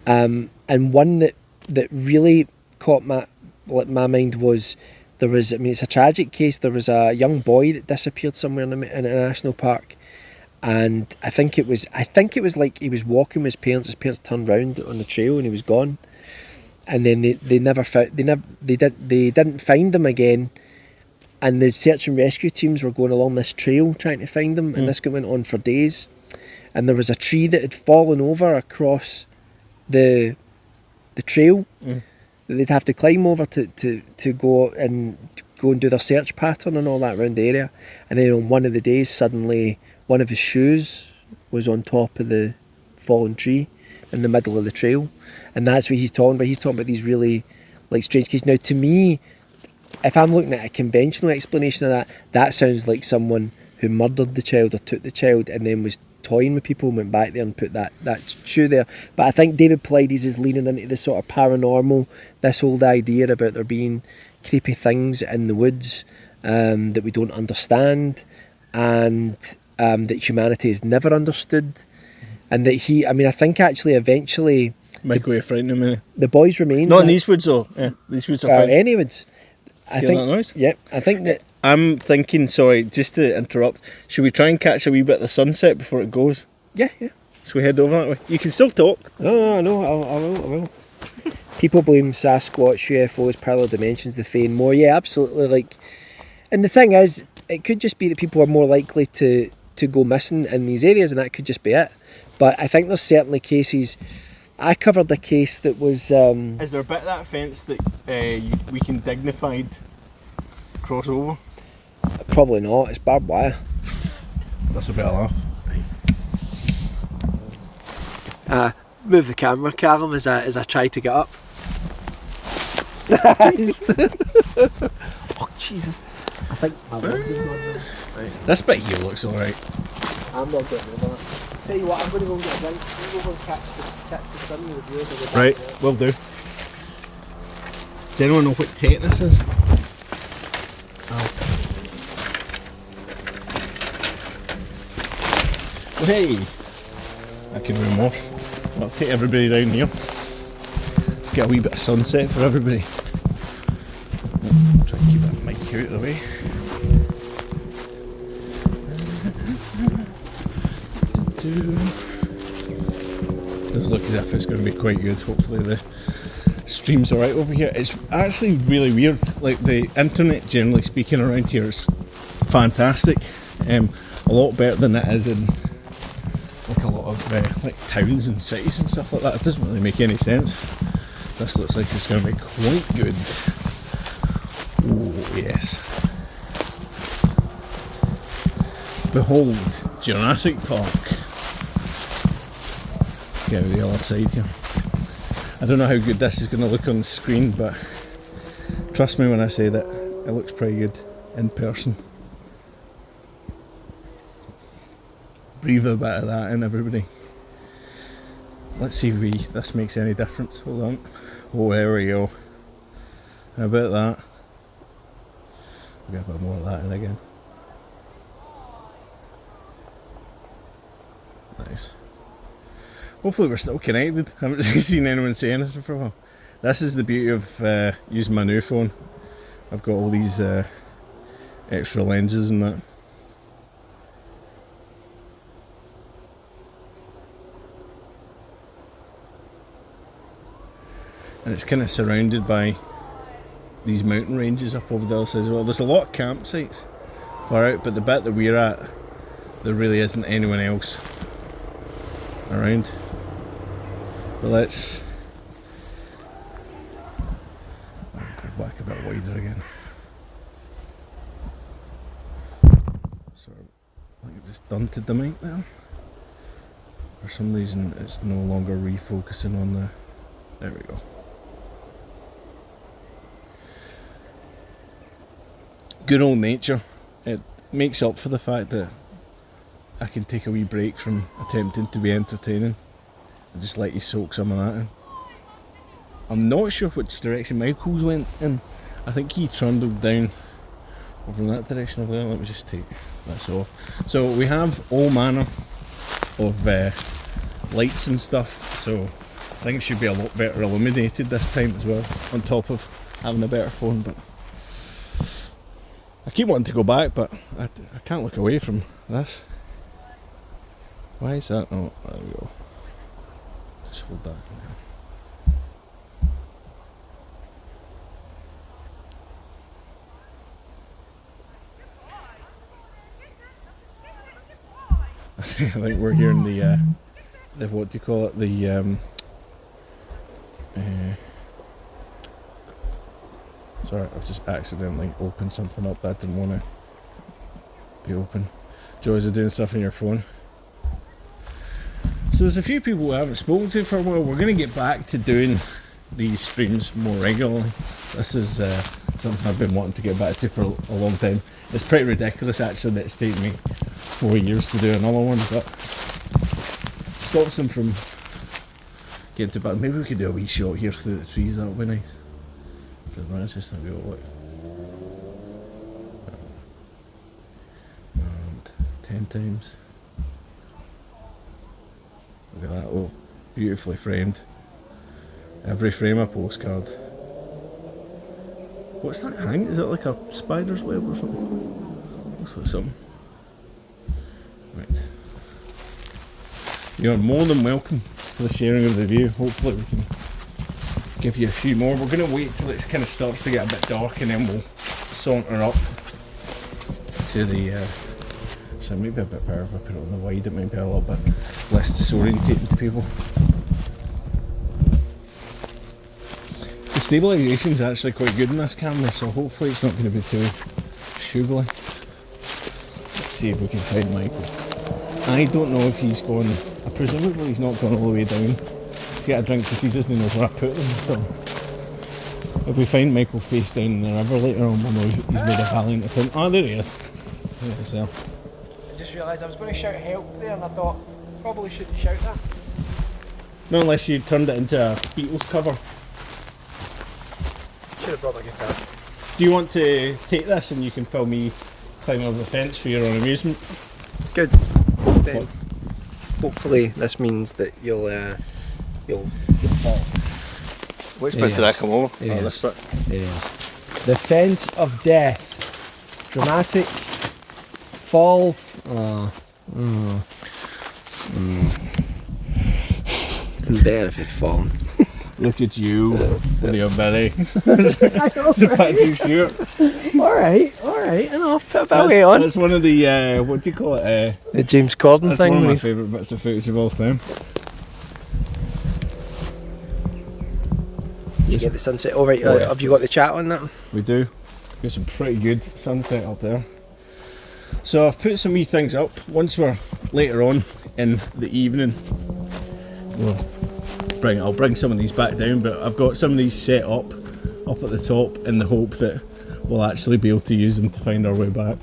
And one that really caught my mind was, there was, I mean, it's a tragic case. There was a young boy that disappeared somewhere in a national park, and I think it was like he was walking with his parents. His parents turned round on the trail and he was gone. And then they didn't find them again. And the search and rescue teams were going along this trail trying to find them, and this went on for days. And there was a tree that had fallen over across the trail that they'd have to climb over to go and do their search pattern and all that around the area. And then on one of the days, suddenly one of his shoes was on top of the fallen tree in the middle of the trail. And that's what he's talking about. He's talking about these really strange cases. Now, to me, if I'm looking at a conventional explanation of that sounds like someone who murdered the child or took the child and then was toying with people and went back there and put that shoe there. But I think David Paulides is leaning into this sort of paranormal, this old idea about there being creepy things in the woods that we don't understand, and that humanity has never understood. And that I think actually eventually Might go frighten a minute. the boy's remains... Not in these woods though. Yeah, these woods are fine. Any woods. I Hear think that noise? Yeah, I think that... I'm thinking, sorry, just to interrupt, should we try and catch a wee bit of the sunset before it goes? Yeah. So we head over that way. You can still talk. No, I will. People blame Sasquatch, UFOs, parallel dimensions, the Fae and more. Yeah, absolutely. And the thing is, it could just be that people are more likely to go missing in these areas, and that could just be it. But I think there's certainly cases. I covered a case that was... Is there a bit of that fence that we can dignified cross over? Probably not. It's barbed wire. That's a bit of laugh. Move the camera, Callum, as I try to get up. Oh, Jesus. I think my legs is gone now. Right. This bit here looks alright. I'm not getting over that. Tell you what, I'm going to go and get a drink. I'm going to go and catch the sun with the viewers. Right, will do. Does anyone know what tetanus is? Oh, hey! I can remorse. I'll take everybody down here. Let's get a wee bit of sunset for everybody. Try and keep that mic out of the way. Does look as if it's going to be quite good. Hopefully the stream's alright over here. It's actually really weird. Like, the internet, generally speaking, around here is fantastic. A lot better than it is in like a lot of like towns and cities and stuff like that. It doesn't really make any sense. This looks like it's going to be quite good. Oh yes. Behold Jurassic Park. Let's get to the other side here. I don't know how good this is going to look on the screen, but trust me when I say that it looks pretty good in person. Breathe a bit of that in, everybody. Let's see if this makes any difference. Hold on. Oh, there we go. How about that? We'll get a bit more of that in again. Nice. Hopefully we're still connected. I haven't seen anyone say anything for a while. This is the beauty of using my new phone. I've got all these extra lenses and that. And it's kind of surrounded by these mountain ranges up over the other side as well. There's a lot of campsites far out, but the bit that we're at, there really isn't anyone else around. But let's go back a bit wider again. Sort of, I think I've just dunted the mic there. For some reason, it's no longer refocusing on the. There we go. Good old nature. It makes up for the fact that I can take a wee break from attempting to be entertaining and just let you soak some of that in. I'm not sure which direction Michael's went in. I think he trundled down over in that direction over there. Let me just take this off. So we have all manner of lights and stuff, so I think it should be a lot better illuminated this time as well, on top of having a better phone. But I keep wanting to go back, but I can't look away from this. Why is that? Oh, there we go. Just hold that. I think we're hearing the what do you call it? Sorry, I've just accidentally opened something up that didn't want to be open. Joys of doing stuff on your phone. So there's a few people we haven't spoken to for a while. We're going to get back to doing these streams more regularly. This is something I've been wanting to get back to for a long time. It's pretty ridiculous actually that it's taken me 4 years to do another one, but stops them from getting too bad. Maybe we could do a wee shot here through the trees, that would be nice. For the branches just going to go, look. And 10 times. Look at that, oh, beautifully framed. Every frame a postcard. What's that hang? Is that like a spider's web or something? Looks like something. Right. You're more than welcome for the sharing of the view. Hopefully we can give you a few more. We're going to wait till it kind of starts to get a bit dark and then we'll saunter up to the... so it might be a bit better if I put it on the wide. It might be a little bit less disorientating to people. The stabilisation is actually quite good in this camera, so hopefully it's not going to be too shugly. Let's see if we can find Michael. I don't know if he's gone, presumably he's not gone all the way down to get a drink because he doesn't know where I put them, so if we find Michael face down in the river later on, we'll know he's made a valiant attempt. Oh, there he is. There he is there. I just realised I was going to shout help there and I thought, probably shouldn't shout that. Not unless you turned it into a Beatles cover. Should have brought my guitar. Do you want to take this and you can film me climbing over the fence for your own amusement? Good. Then hopefully this means that you'll fall. Which bit did I come over? It is. This bit. It is. The fence of death. Dramatic. Fall. There if it's fallen. Look at you with your belly. It's a Patrick Stewart. Alright, enough. Put a belly on. That's one of the, what do you call it? The James Corden That's thing. one of my favourite bits of footage of all time. Did you get the sunset? Oh, right, Oh, yeah. have you got the chat on that? We do. Got some pretty good sunset up there. So I've put some wee things up. Once we're later on in the evening, I'll bring some of these back down, but I've got some of these set up at the top in the hope that we'll actually be able to use them to find our way back.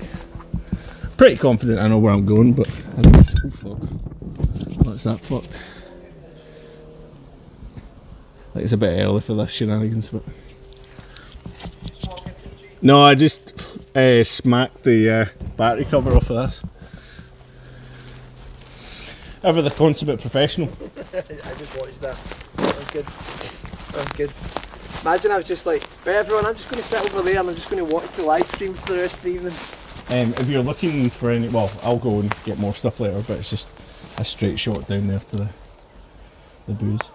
Pretty confident I know where I'm going, but I think it's... Oh fuck. What's that fucked? I think it's a bit early for this shenanigans, but... No, I just smacked the battery cover off of this. Ever the consummate professional. I just watched that. That was good. That was good. Imagine I was just like, right everyone, I'm just going to sit over there and I'm just going to watch the live stream for the rest of the evening. If you're looking for any, well, I'll go and get more stuff later, but it's just a straight shot down there to the booze.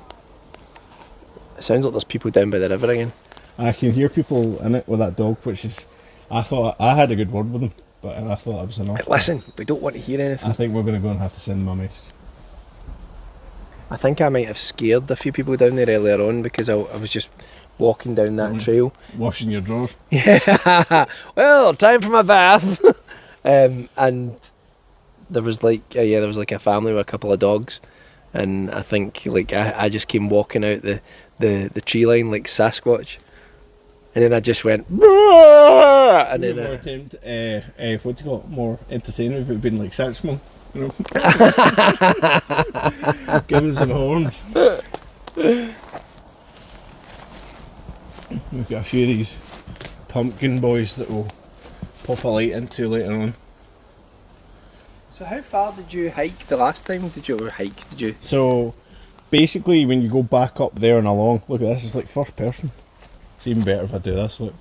It sounds like there's people down by the river again. I can hear people in it with that dog, which is, I thought I had a good word with them, but I thought that was enough. Right, listen, we don't want to hear anything. I think we're going to go and have to send them a message. I think I might have scared a few people down there earlier on because I was just walking down that trail. Washing your drawers. Yeah. Well, time for my bath. And there was like there was like a family with a couple of dogs, and I think like I just came walking out the tree line like Sasquatch, and then I just went. And then more attempt, what do you call it? More entertaining if it had been like Satchmo. You know? Give him some horns. We've got a few of these pumpkin boys that we'll pop a light into later on. So how far did you hike the last time? Did you So basically when you go back up there and along, look at this, it's like first person. It's even better if I do this, look.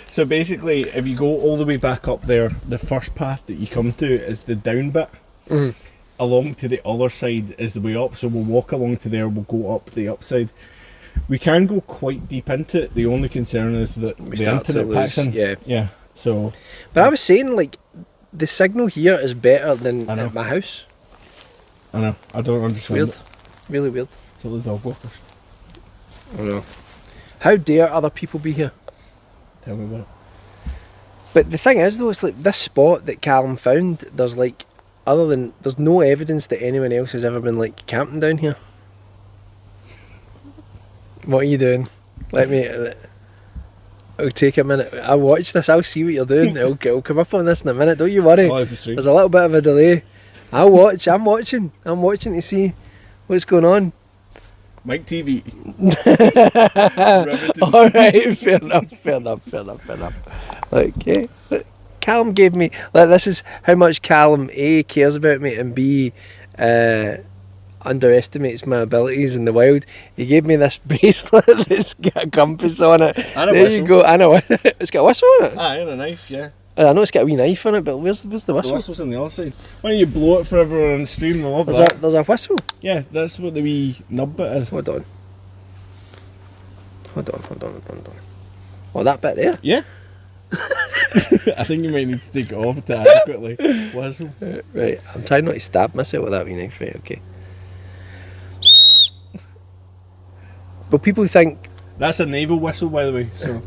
So basically if you go all the way back up there, the first path that you come to is the down bit. Along to the other side is the way up, so we'll walk along to there, we'll go up the upside. We can go quite deep into it. The only concern is that the internet packs in. Yeah. So. But I was saying, like, the signal here is better than at my house. I know. I don't understand. Weird. It. Really weird. So the dog walkers. I know. How dare other people be here? Tell me about it. But the thing is, though, it's like this spot that Callum found. There's there's no evidence that anyone else has ever been like camping down here. What are you doing? It'll take a minute. I'll watch this, I'll see what you're doing. It'll come up on this in a minute, don't you worry. There's a little bit of a delay. I'm watching to see what's going on. Mike TV. Alright, fair enough. Okay. Callum gave me, this is how much Callum A cares about me and B underestimates my abilities in the wild. He gave me this bracelet that's got a compass on it. And a there whistle. You go. I know. It's got a whistle on it. And a knife, yeah. I know it's got a wee knife on it, but where's the whistle? The whistle's on the other side. Why don't you blow it for everyone on the stream? They'll love that. There's a whistle? Yeah, that's what the wee nub bit is. Hold on. Oh, that bit there? Yeah. I think you might need to take it off to adequately whistle. Right, I'm trying not to stab myself with that wee knife, right, okay. But people think... That's a naval whistle, by the way, so...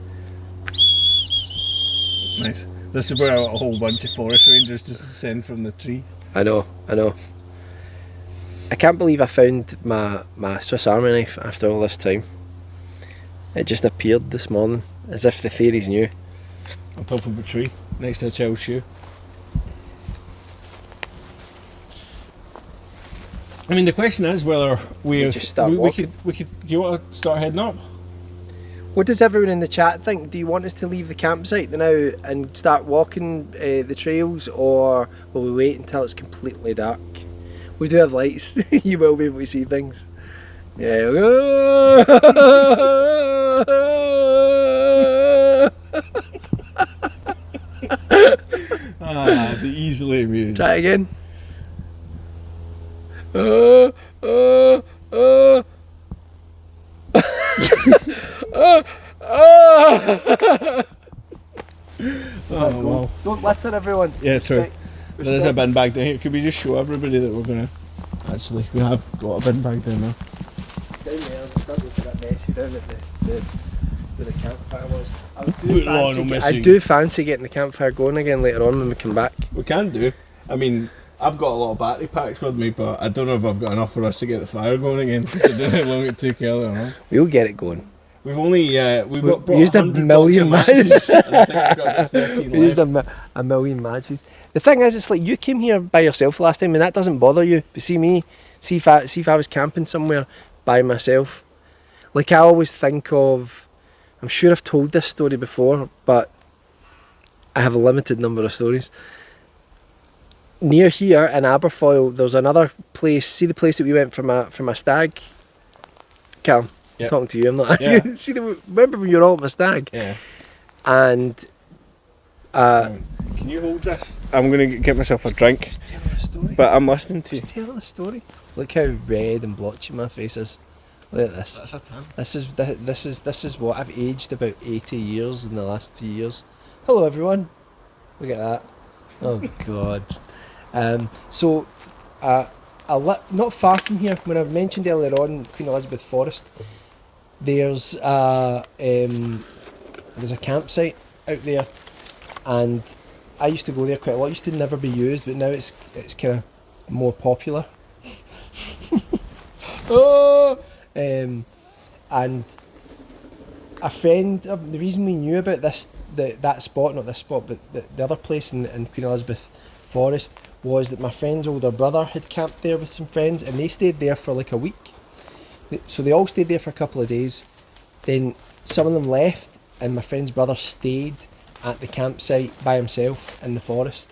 Nice. This is where a whole bunch of forest rangers just descend from the tree. I know. I can't believe I found my Swiss Army knife after all this time. It just appeared this morning, as if the fairies knew. On top of a tree, next to a child's shoe. I mean, the question is whether we just start walking. We could. Do you want to start heading up? What does everyone in the chat think? Do you want us to leave the campsite now and start walking the trails, or will we wait until it's completely dark? We do have lights. You will be able to see things. Yeah. The easily amused. Try it again. Well. Don't litter, everyone. Yeah, true. Respect. There is a bin bag down here. Could we just show everybody that we're gonna? Actually, we have got a bin bag down there. Down there, it does look a bit messy down at where the campfire was. I do fancy getting the campfire going again later on when we come back. We can do. I mean, I've got a lot of battery packs with me, but I don't know if I've got enough for us to get the fire going again. Because I don't know how long it took earlier on. We'll get it going. We've only we used a million matches. And I think we've got 13 We used left. a million matches. The thing is, it's like you came here by yourself last time, and that doesn't bother you. But see me, see if I was camping somewhere by myself. Like I always think of, I'm sure I've told this story before, but I have a limited number of stories. Near here in Aberfoyle, there's another place. See the place that we went from a stag? Cal, Yep. talking to you, I'm not asking. Yeah. See, remember when you were all at my stag? Yeah. And can you hold this? I'm gonna get myself a drink. just tell a story. But I'm listening to you. Just tell a story. Look how red and blotchy my face is. Look at this. That's a tan. This is what I've aged about 80 years in the last 2 years. Hello everyone. Look at that. Oh god. Not far from here, when I mentioned earlier on Queen Elizabeth Forest, there's a campsite out there, and I used to go there quite a lot. It used to never be used, but now it's kind of more popular. And a friend, the reason we knew about that spot, not this spot, but the other place in Queen Elizabeth Forest, was that my friend's older brother had camped there with some friends, and they stayed there for like a week. So they all stayed there for a couple of days. Then some of them left, and my friend's brother stayed at the campsite by himself in the forest.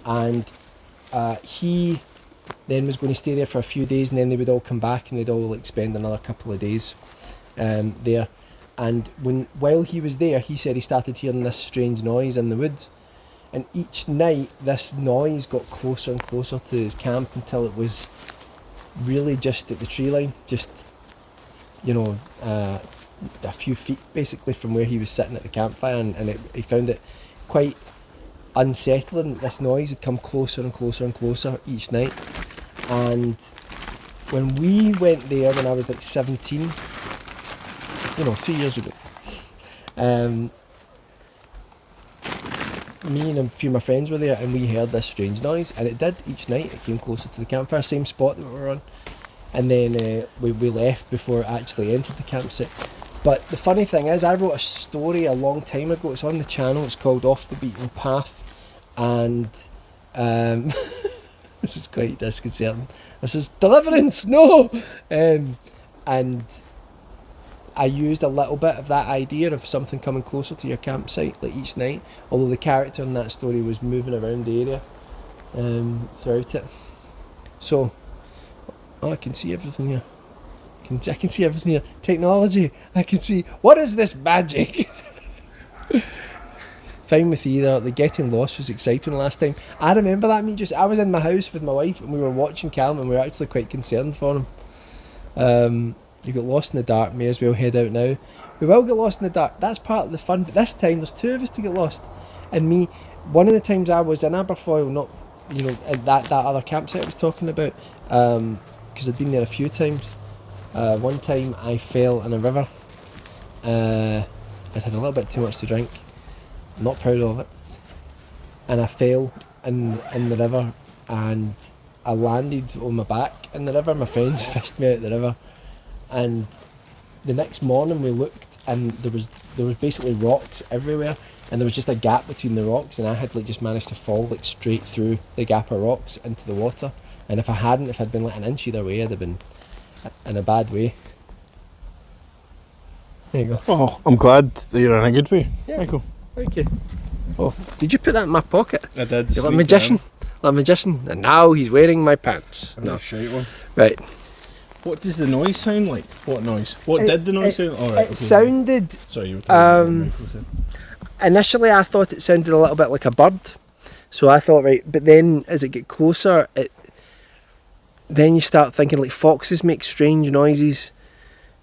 And he then was going to stay there for a few days, and then they would all come back and they'd all like spend another couple of days there. And while he was there, he said he started hearing this strange noise in the woods. And each night, this noise got closer and closer to his camp until it was really just at the tree line, just, a few feet basically from where he was sitting at the campfire. And he found it quite unsettling that this noise had come closer and closer and closer each night. And when we went there when I was like 17, 3 years ago, me and a few of my friends were there, and we heard this strange noise, and it did each night. It came closer to the campfire, same spot that we were on, and then we left before it actually entered the campsite. But the funny thing is, I wrote a story a long time ago. It's on the channel. It's called Off the Beaten Path, and this is quite disconcerting. This is Deliverance, no, and I used a little bit of that idea of something coming closer to your campsite like each night, although the character in that story was moving around the area throughout it. So, I can see everything here. I can see everything here. Technology, I can see. What is this magic? Fine with either. The getting lost was exciting last time. I remember that. I was in my house with my wife and we were watching Callum, and we were actually quite concerned for him. You got lost in the dark, may as well head out now. We will get lost in the dark, that's part of the fun, but this time there's two of us to get lost. And me, one of the times I was in Aberfoyle, not, at that other campsite I was talking about, because I'd been there a few times. One time I fell in a river. I'd had a little bit too much to drink, I'm not proud of it. And I fell in the river, and I landed on my back in the river. My friends fished me out the river. And the next morning we looked, and there was basically rocks everywhere, and there was just a gap between the rocks, and I had just managed to fall straight through the gap of rocks into the water. And if I'd been an inch either way, I'd have been in a bad way. There you go. Oh, I'm glad that you're in a good way, Yeah. Michael. Thank you. Oh, did you put that in my pocket? I did. You're like a magician. Like a magician. And now he's wearing my pants. No. Shite one. Right. What does the noise sound like? What noise? What did the noise sound like? All right, It sounded... Sorry, you were talking about Michael said. Initially I thought it sounded a little bit like a bird. So I thought, right, but then as it get closer, then you start thinking like foxes make strange noises.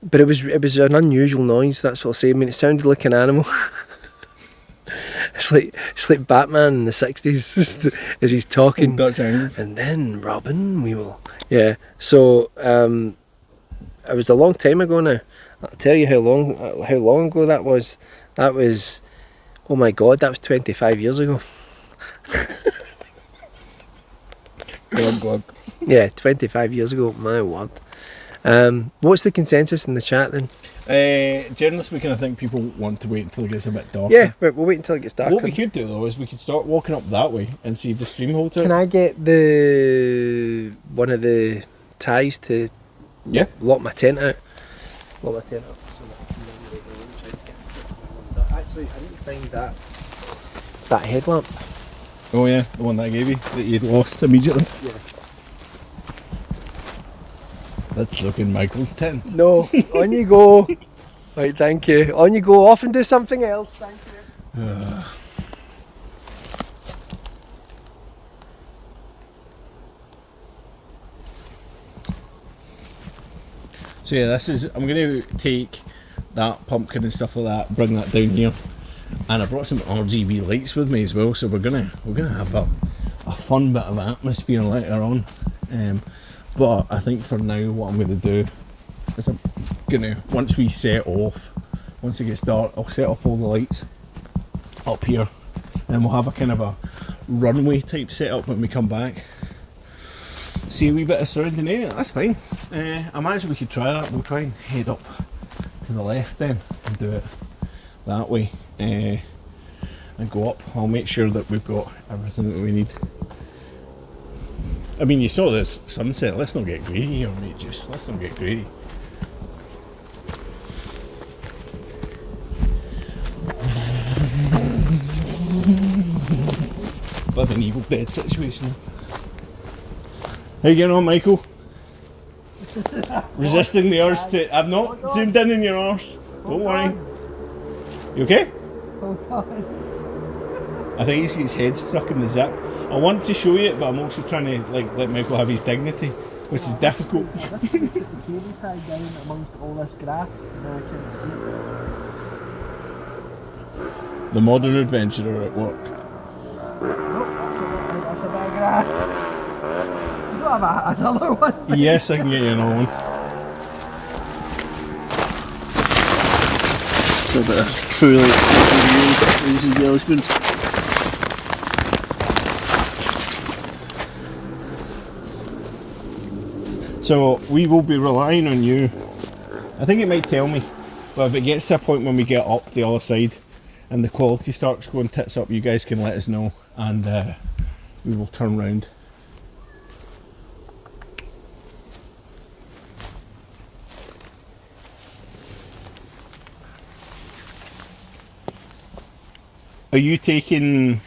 But it was an unusual noise, that's what I'll say. I mean, it sounded like an animal. It's like Batman in the 60s as he's talking. Dutch angles. And then, Robin, we will... Yeah, so it was a long time ago now. I'll tell you how long ago that was. That was... Oh my God, that was 25 years ago. Glug. Yeah, 25 years ago, my word. What's the consensus in the chat then? Generally speaking, I think people want to wait until it gets a bit darker. Yeah, right, we'll wait until it gets darker. What we could do though is we could start walking up that way and see if the stream holds out. Can I get one of the ties to lock my tent out? Lock my tent out. Actually, I need to find that headlamp. Oh yeah, the one that I gave you that you'd lost immediately. Yeah. Let's look in Michael's tent. No, on you go. Right, thank you. On you go, off and do something else. Thank you. So yeah, I'm going to take that pumpkin and stuff like that, bring that down here, and I brought some RGB lights with me as well. So we're gonna have a fun bit of atmosphere later on. But I think for now, what I'm going to do is once we set off, once it gets dark, I'll set up all the lights up here, and then we'll have a kind of a runway type setup when we come back. See a wee bit of surrounding area, that's fine. I imagine we could try that. We'll try and head up to the left then and do it that way, and go up. I'll make sure that we've got everything that we need I mean, you saw this sunset. Let's not get greedy here, mate. Just let's not get greedy. Bit of an Evil Dead situation. How you getting on, Michael? Resisting the urge to... I've not zoomed in your arse. Don't worry. You okay? I think he's got his head stuck in the zip. I want to show you it, but I'm also trying to let Michael have his dignity, which is difficult. The cable tied down amongst all this grass, and now I can't see it. The modern adventurer at work. Nope, that's a bit of grass. You don't have another one? Yes, I can get you another one. So a bit of truly exciting viewing, ladies and gentlemen. So we will be relying on you. I think it might tell me, but if it gets to a point when we get up the other side and the quality starts going tits up, you guys can let us know, and we will turn round. Are you taking...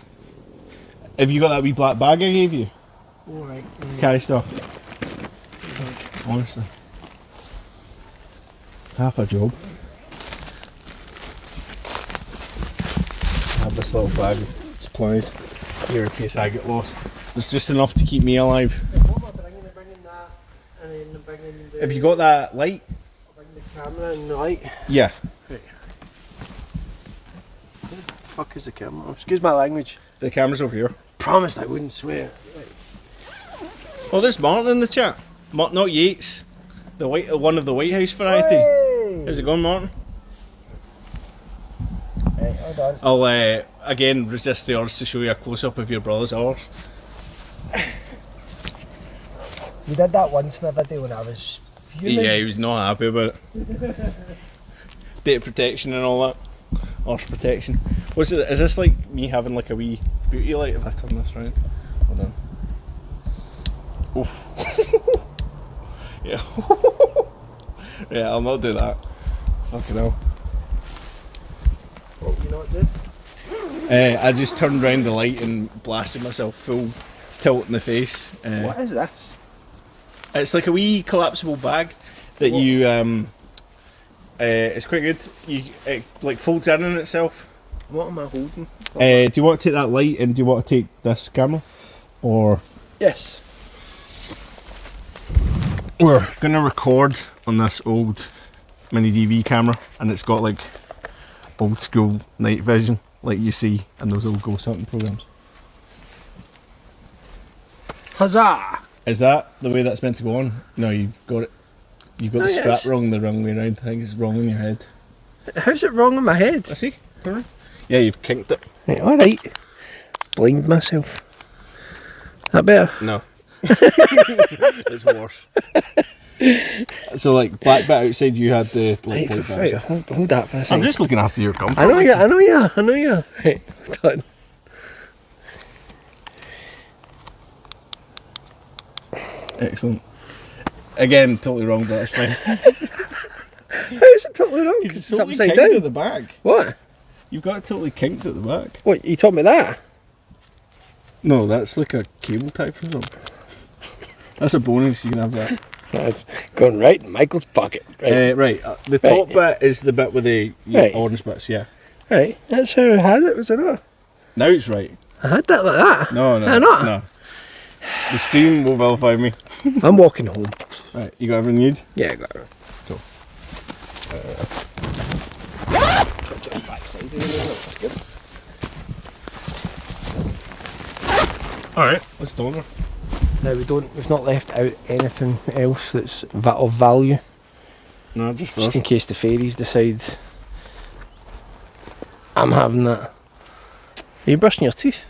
Have you got that wee black bag I gave you? Alright. To carry stuff? Honestly. Half a job. I have this little bag of supplies here in case I get lost. There's just enough to keep me alive. What am I bringing that, and then bringing the... Have you got that light? I'll bring the camera and the light. Yeah. Right. Where the fuck is the camera? Excuse my language. The camera's over here. Promised I wouldn't swear. Right. Oh, there's Martin in the chat. Not Yates. The one of the White House variety. Hey! How's it going, Martin? Right, hold on. I'll again resist the urge to show you a close-up of your brother's arse. We did that once in a video when I was fuming. Yeah, he was not happy about it. Data protection and all that. Arse protection. What's it? Is this like me having like a wee beauty light if I turn this round? Hold on. Oof. Yeah. Yeah, I'll not do that. Fucking hell. Oh, you know what, dude? I just turned round the light and blasted myself full tilt in the face. What is this? It's like a wee collapsible bag that you it's quite good. It like folds in on itself. What am I holding? Do you want to take that light and do you want to take this camera? Or Yes. we're gonna record on this old mini DV camera, and it's got like old school night vision like you see in those old ghost hunting programs. Huzzah! Is that the way that's meant to go on? No, you've got the strap yes. wrong the wrong way around. I think it's wrong in your head. How's it wrong in my head? I see. Yeah, you've kinked it. Right, alright. Blind myself. That better? No. It's worse. So like black bit outside, you had the like, Right, white bit outside. hold that for a second. I'm just looking after your comfort. I know you. Right, hold on. Excellent. Again, totally wrong, but that's fine. How is it totally wrong? Because It's it's totally upside kinked down. at the back. What? You've got it totally kinked at the back. What, you told me that? No, that's like a cable tie for something. That's a bonus, you can have that. It's going right in Michael's pocket. Right. The top bit is the bit with the Right. orange bits, yeah. Right, that's how I had it, was it not? Now it's right. I had that like that. No. I not? No. The stream will vilify me. I'm walking home. Right, you got everything you need? Yeah, I got it. Cool. Alright, let's do it. Now we've not left out anything else that's of value, No, just just in case the fairies decide I'm having that. Are you brushing your teeth?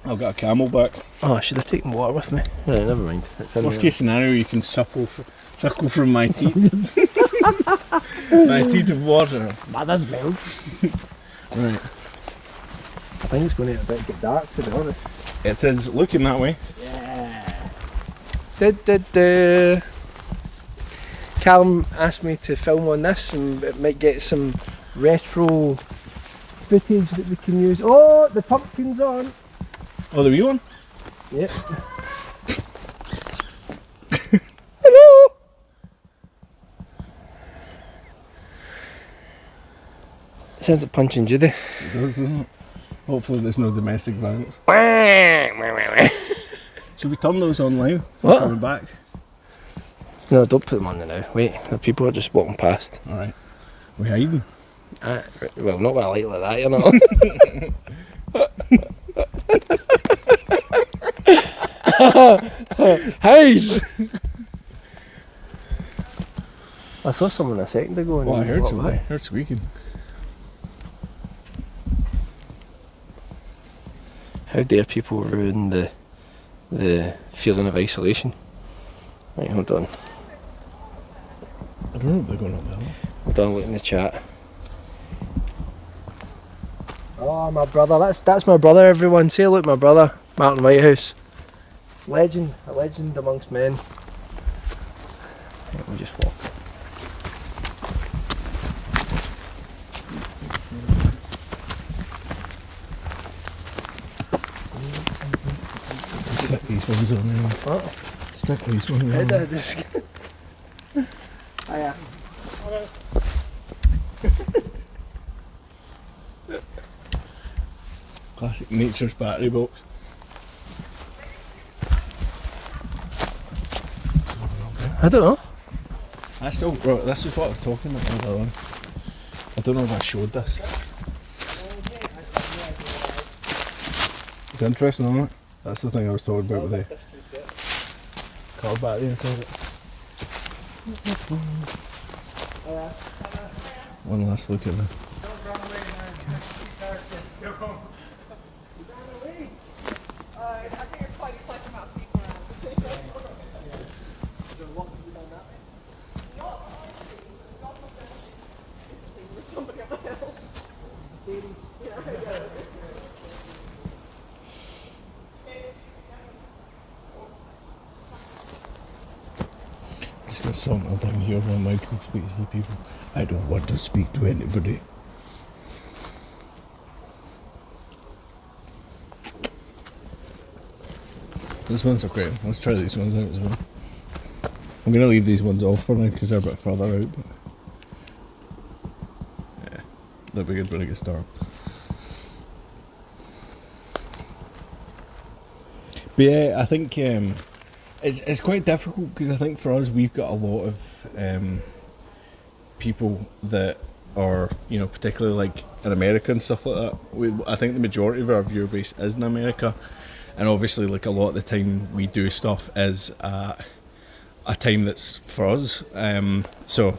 I've got a camel back. Oh, I should have taken water with me. No, never mind. It's in Worst there. case scenario, you can suckle from my teeth. My teeth of water. Mother's milk. Right. I think it's going to get dark, to be honest. It is looking that way. Yeah. Callum asked me to film on this and it might get some retro footage that we can use. Oh, the pumpkin's on! Oh, the wee one? Yep. Hello! Sounds like Punch and Judy. It does, doesn't it? Hopefully there's no domestic violence. Should we turn those on now? What? Coming back? No, don't put them on there now. Wait, the people are just walking past. Alright. We hiding? Well, not with a light like that, you know. Hide! I saw someone a second ago. And Well, I heard walked something. by. I heard squeaking. How dare people ruin the feeling of isolation? Right, hold on. I don't know if they're going up there. Hold on, look in the chat. Oh, my brother. That's my brother, everyone. Say look, my brother. Martin Whitehouse. Legend. A legend amongst men. Right, we'll just walk. Stick these ones on there. What? Stick these ones How on. did this? Hiya. Classic Nature's battery box. I don't know. I still, right, this is what I was talking about earlier on. I don't know if I showed this. It's interesting, isn't it? That's the thing I was talking about with the car battery inside it. One last look at the... It's got something down here where Michael speaks to people. I don't want to speak to anybody. These ones are great. Let's try these ones out as well. I'm going to leave these ones off for now because they're a bit further out. But yeah, they'll be good when it gets dark. But yeah, I think it's quite difficult because I think for us we've got a lot of people that are, you know, particularly like in America and stuff like that. I think the majority of our viewer base is in America, and obviously like a lot of the time we do stuff is a time that's for us. So,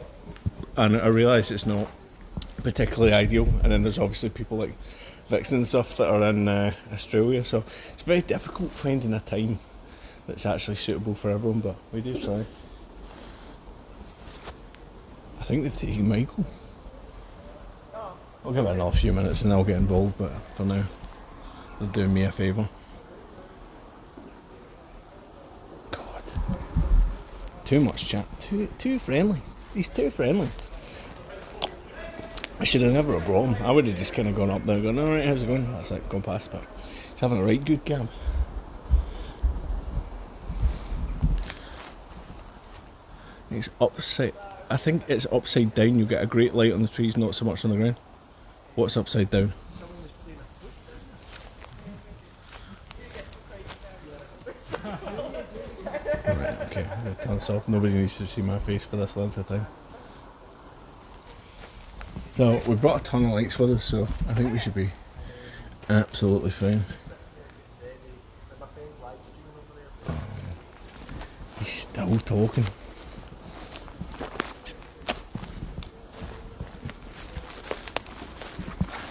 and I realise it's not particularly ideal, and then there's obviously people like Vixen and stuff that are in Australia, so it's very difficult finding a time that's actually suitable for everyone, but we do try. I think they've taken Michael. I'll give it another few minutes and I'll get involved, but for now they're doing me a favour. God, too much chat, too friendly. He's too friendly. I should have never brought him. I would have just kind of gone up there and gone, alright, how's it going? That's it, gone past, but he's having a right good gab. It's upside, I think it's upside down. You get a great light on the trees, not so much on the ground. What's upside down? Right, okay, I'm going to turn this off. Nobody needs to see my face for this length of time. So we brought a ton of lights with us, so I think we should be absolutely fine. He's still talking.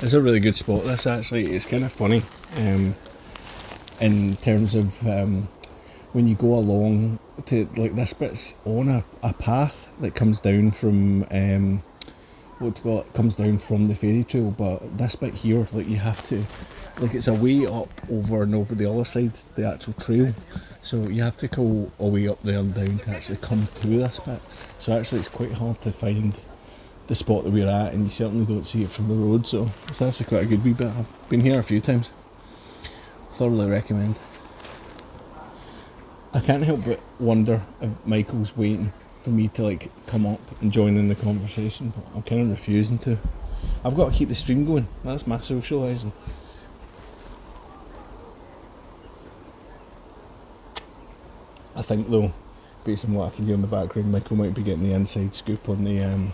It's a really good spot, this actually. It's kind of funny in terms of when you go along to, like, this bit's on a path that comes down from comes down from the Faerie trail, but this bit here, like, you have to like it's a way up over and over the other side, the actual trail. So you have to go a way up there and down to actually come to this bit. So actually it's quite hard to find the spot that we're at, and you certainly don't see it from the road, so it's actually quite a good wee bit. I've been here a few times. Thoroughly recommend. I can't help but wonder if Michael's waiting for me to like come up and join in the conversation, but I'm kind of refusing to. I've got to keep the stream going. That's my socialising. I think though, based on what I can hear in the background, Michael might be getting the inside scoop on the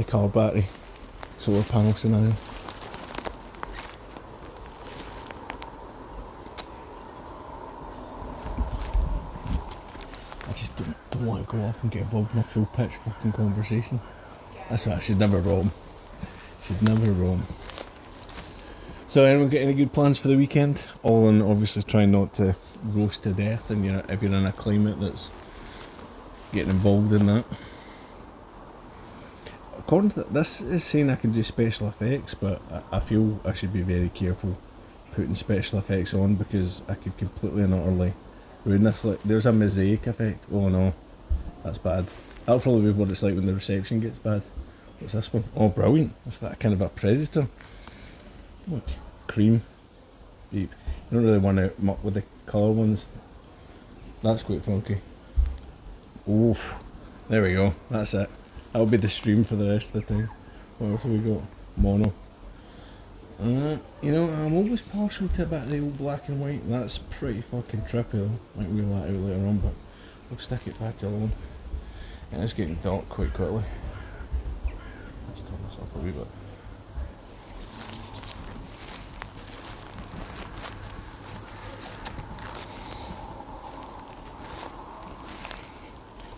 car battery solar panel scenario. I just don't want to go up and get involved in a full pitch fucking conversation. That's what I should never roam. Should never roam. So anyone got any good plans for the weekend? All in obviously trying not to roast to death, and if you're in a climate that's getting involved in that. According to this is saying I can do special effects, but I feel I should be very careful putting special effects on because I could completely and utterly ruin this. Like, there's a mosaic effect. Oh no, that's bad. That'll probably be what it's like when the reception gets bad. What's this one? Oh, brilliant. It's that kind of a predator. Look, cream. You don't really want to muck with the colour ones. That's quite funky. Oof. There we go. That's it. That'll be the stream for the rest of the time. What else have we got? Mono. I'm always partial to a bit of the old black and white. That's pretty fucking trippy though. Might wheel that out later on, but we'll stick it back to the other one. And it's getting dark quite quickly. Let's turn this up a wee bit.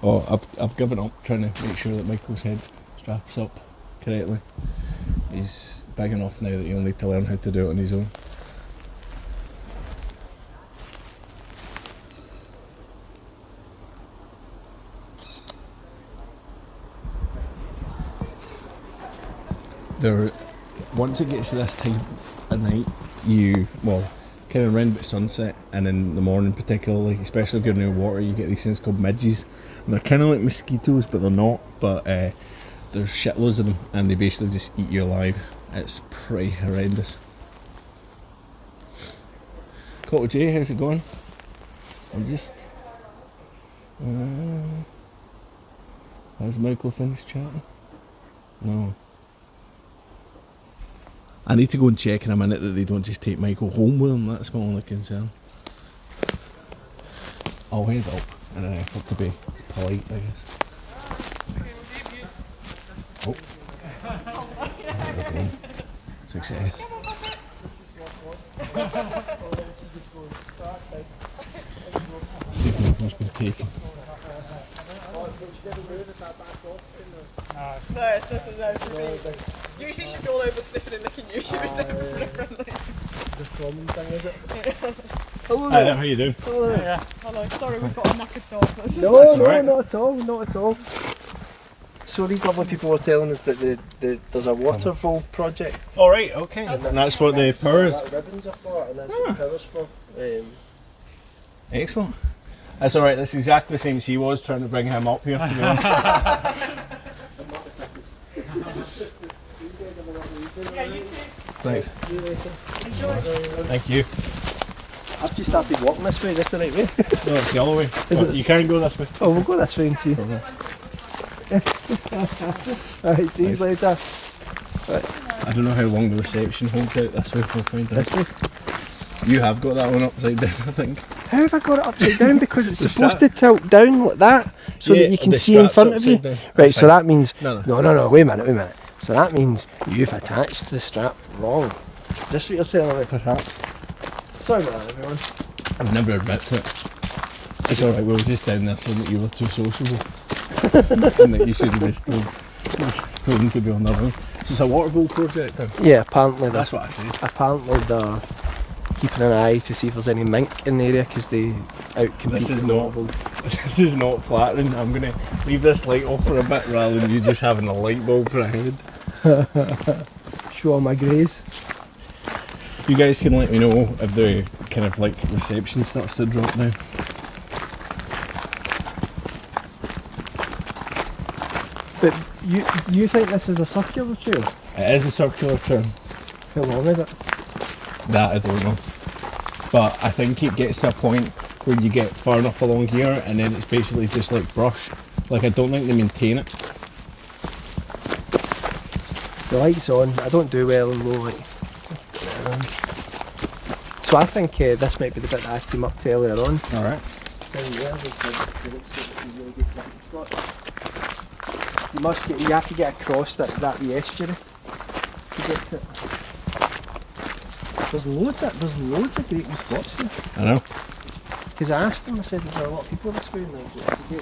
Oh, I've given up trying to make sure that Michael's head straps up correctly. He's big enough now that he'll need to learn how to do it on his own. Once it gets to this time at night, kind of around about sunset and in the morning particularly, especially if you're near water, you get these things called midges, and they're kind of like mosquitoes but they're not, but there's shitloads of them and they basically just eat you alive. It's pretty horrendous. Cotto J, how's it going? I'm just has Michael finished chatting? No. I need to go and check in a minute that they don't just take Michael home with them. That's my only concern. I'll head up in an effort to be polite, I guess. Oh. Okay. Success. See if Michael's been taken. No, it's nothing there for me. Usually she'd be all over sniffing and licking you. She'd be differently. This common thing, is it? Hello there. How you doing? Hello. Yeah. Hello. Sorry, we've got a knackered dog. No, right. not at all, not at all. So these lovely people were telling us that there's a waterfall project. All right, okay. And that's what the power is. That ribbons are for, and that's what the power's for. Excellent. That's all right. That's exactly the same as he was trying to bring him up here. To be honest. Yeah, you too. Thanks. Enjoy. Thank you. I've just started walking this way. This the right way? No, it's the other way. Oh, you can go this way. Oh, we'll go this way and see. Alright, see you later. Right. I don't know how long the reception holds out this way. We'll find out. This way? You have got that one upside down, I think. How have I got it upside down? Because it's supposed to tilt down like that so that you can see in front of you. Down. Right, That's so fine. that means... No. Wait a minute. So that means you've attached the strap wrong. Is this what you're telling me? Perhaps. Sorry about that, everyone. I've never admitted to it. It's alright, we were just down there saying that you were too sociable. And that you should have just told them to be on their own. So it's a waterfall project then? Yeah, apparently That's what I said. Apparently they're keeping an eye to see if there's any mink in the area because they outcompete This is not flattering. I'm going to leave this light off for a bit rather than you just having a light bulb for a head. Show all my greys. You guys can let me know if the kind of like reception starts to drop down. But you think this is a circular trail? It is a circular trail. How long is it? That I don't know. But I think it gets to a point where you get far enough along here and then it's basically just like brush. Like I don't think they maintain it. The light's on. I don't do well in low light. So I think this might be the bit that I came up to earlier on. Alright. You have to get across that wee estuary to get to it. There's loads of great wee spots here. I know. Because I asked them, I said, is there a lot of people this way? And they said, "Hey,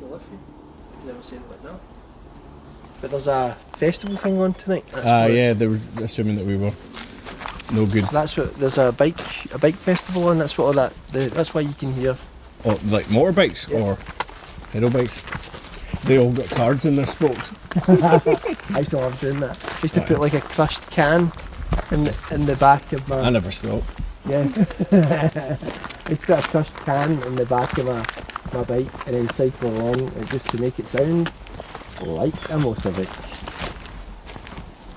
live here." They never said like no. But there's a festival thing on tonight. Yeah, they were assuming that we were no goods. That's what there's a bike festival on. That's what all that. That's why you can hear. Oh, like motorbikes or pedal bikes. They all got cards in their spokes. I used to love doing that. I used to put like a crushed can in the back of my. I never stopped. Yeah. I used to put a crushed can in the back of my bike and then cycle along just to make it sound like a motorbike.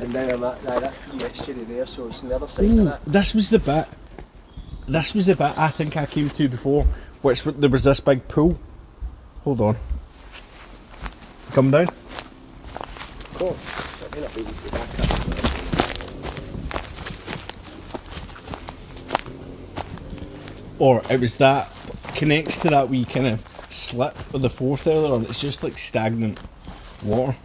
And now that's the estuary there, so it's on the other side of that. This was the bit I think I came to before, which there was this big pool. Hold on. Come down. Cool. I may not be able to back up. Or it was that connects to that wee kind of slip of the Forth earlier on. It's just like stagnant water.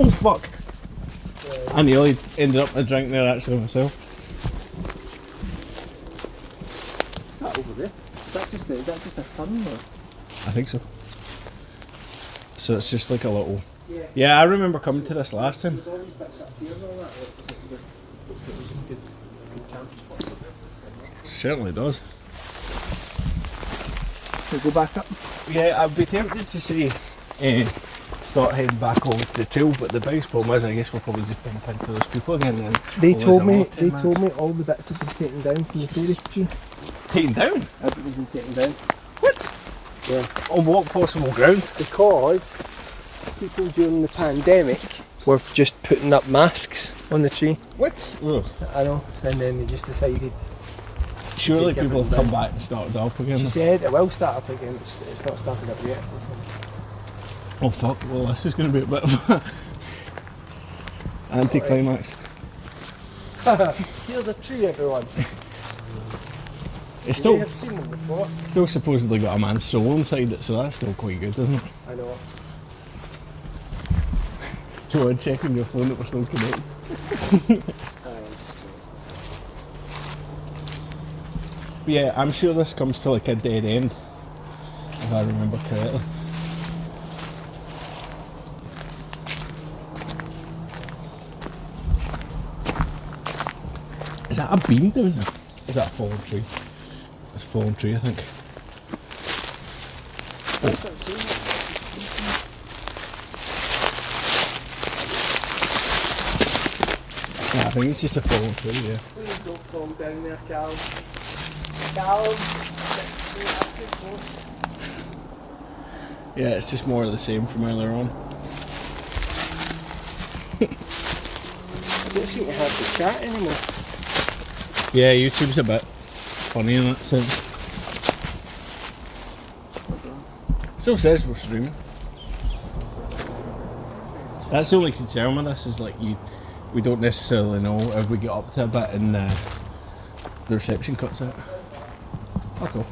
Oh fuck! I nearly ended up a drink there actually myself. Is that over there? Is that just a fun or? I think so. So it's just like a little. Yeah, I remember coming to this last time. There's all these bits up here and all that. Looks like there's good camp spots up there. Certainly does. We'll go back up. Yeah, I'd be tempted to say start heading back over to the trail, but the biggest problem is I guess we'll probably just bump into those people again. Then They told me all the bits have been taken down from the Faerie tree. Taken down? Everything's been taken down. What? Yeah. On what possible ground? Because people during the pandemic were just putting up masks on the tree. What? Ugh. I know. And then they just decided. Surely Take people have everything come back and started up again. She said it will start up again. It's not started up yet. Oh fuck, well this is going to be a bit of an anticlimax. Here's a tree, everyone. It's You may have seen them before. still supposedly got a man's soul inside it, so that's still quite good, isn't it? I know. So I'd check on your phone that we're still connected. But yeah, I'm sure this comes to like a dead end, if I remember correctly. Is that a beam down there? Is that a fallen tree? It's a fallen tree, I think. Yeah, I think it's just a fallen tree, yeah. Please don't fall down there, Cal. Cal. Yeah, it's just more of the same from earlier on. I don't seem to have the chat anymore. Yeah, YouTube's a bit funny in that sense. Still says we're streaming. That's the only concern with this, is like we don't necessarily know if we get up to a bit and the reception cuts out. Oh cool.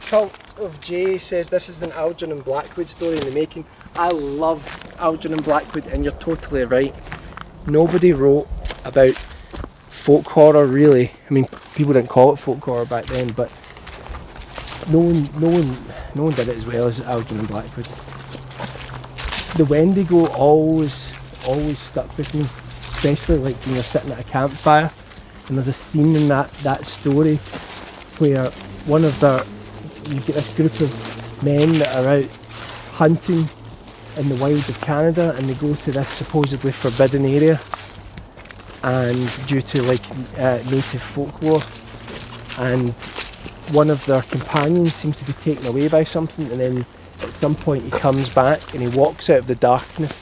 Cult of Jay says this is an Algernon Blackwood story in the making. I love Algernon Blackwood, and you're totally right. Nobody wrote about folk horror really. I mean, people didn't call it folk horror back then, but no one did it as well as Algernon Blackwood. The Wendigo always stuck with me, especially like when you're sitting at a campfire and there's a scene in that story where you get this group of men that are out hunting in the wilds of Canada, and they go to this supposedly forbidden area, and due to like native folklore, and one of their companions seems to be taken away by something, and then at some point he comes back and he walks out of the darkness,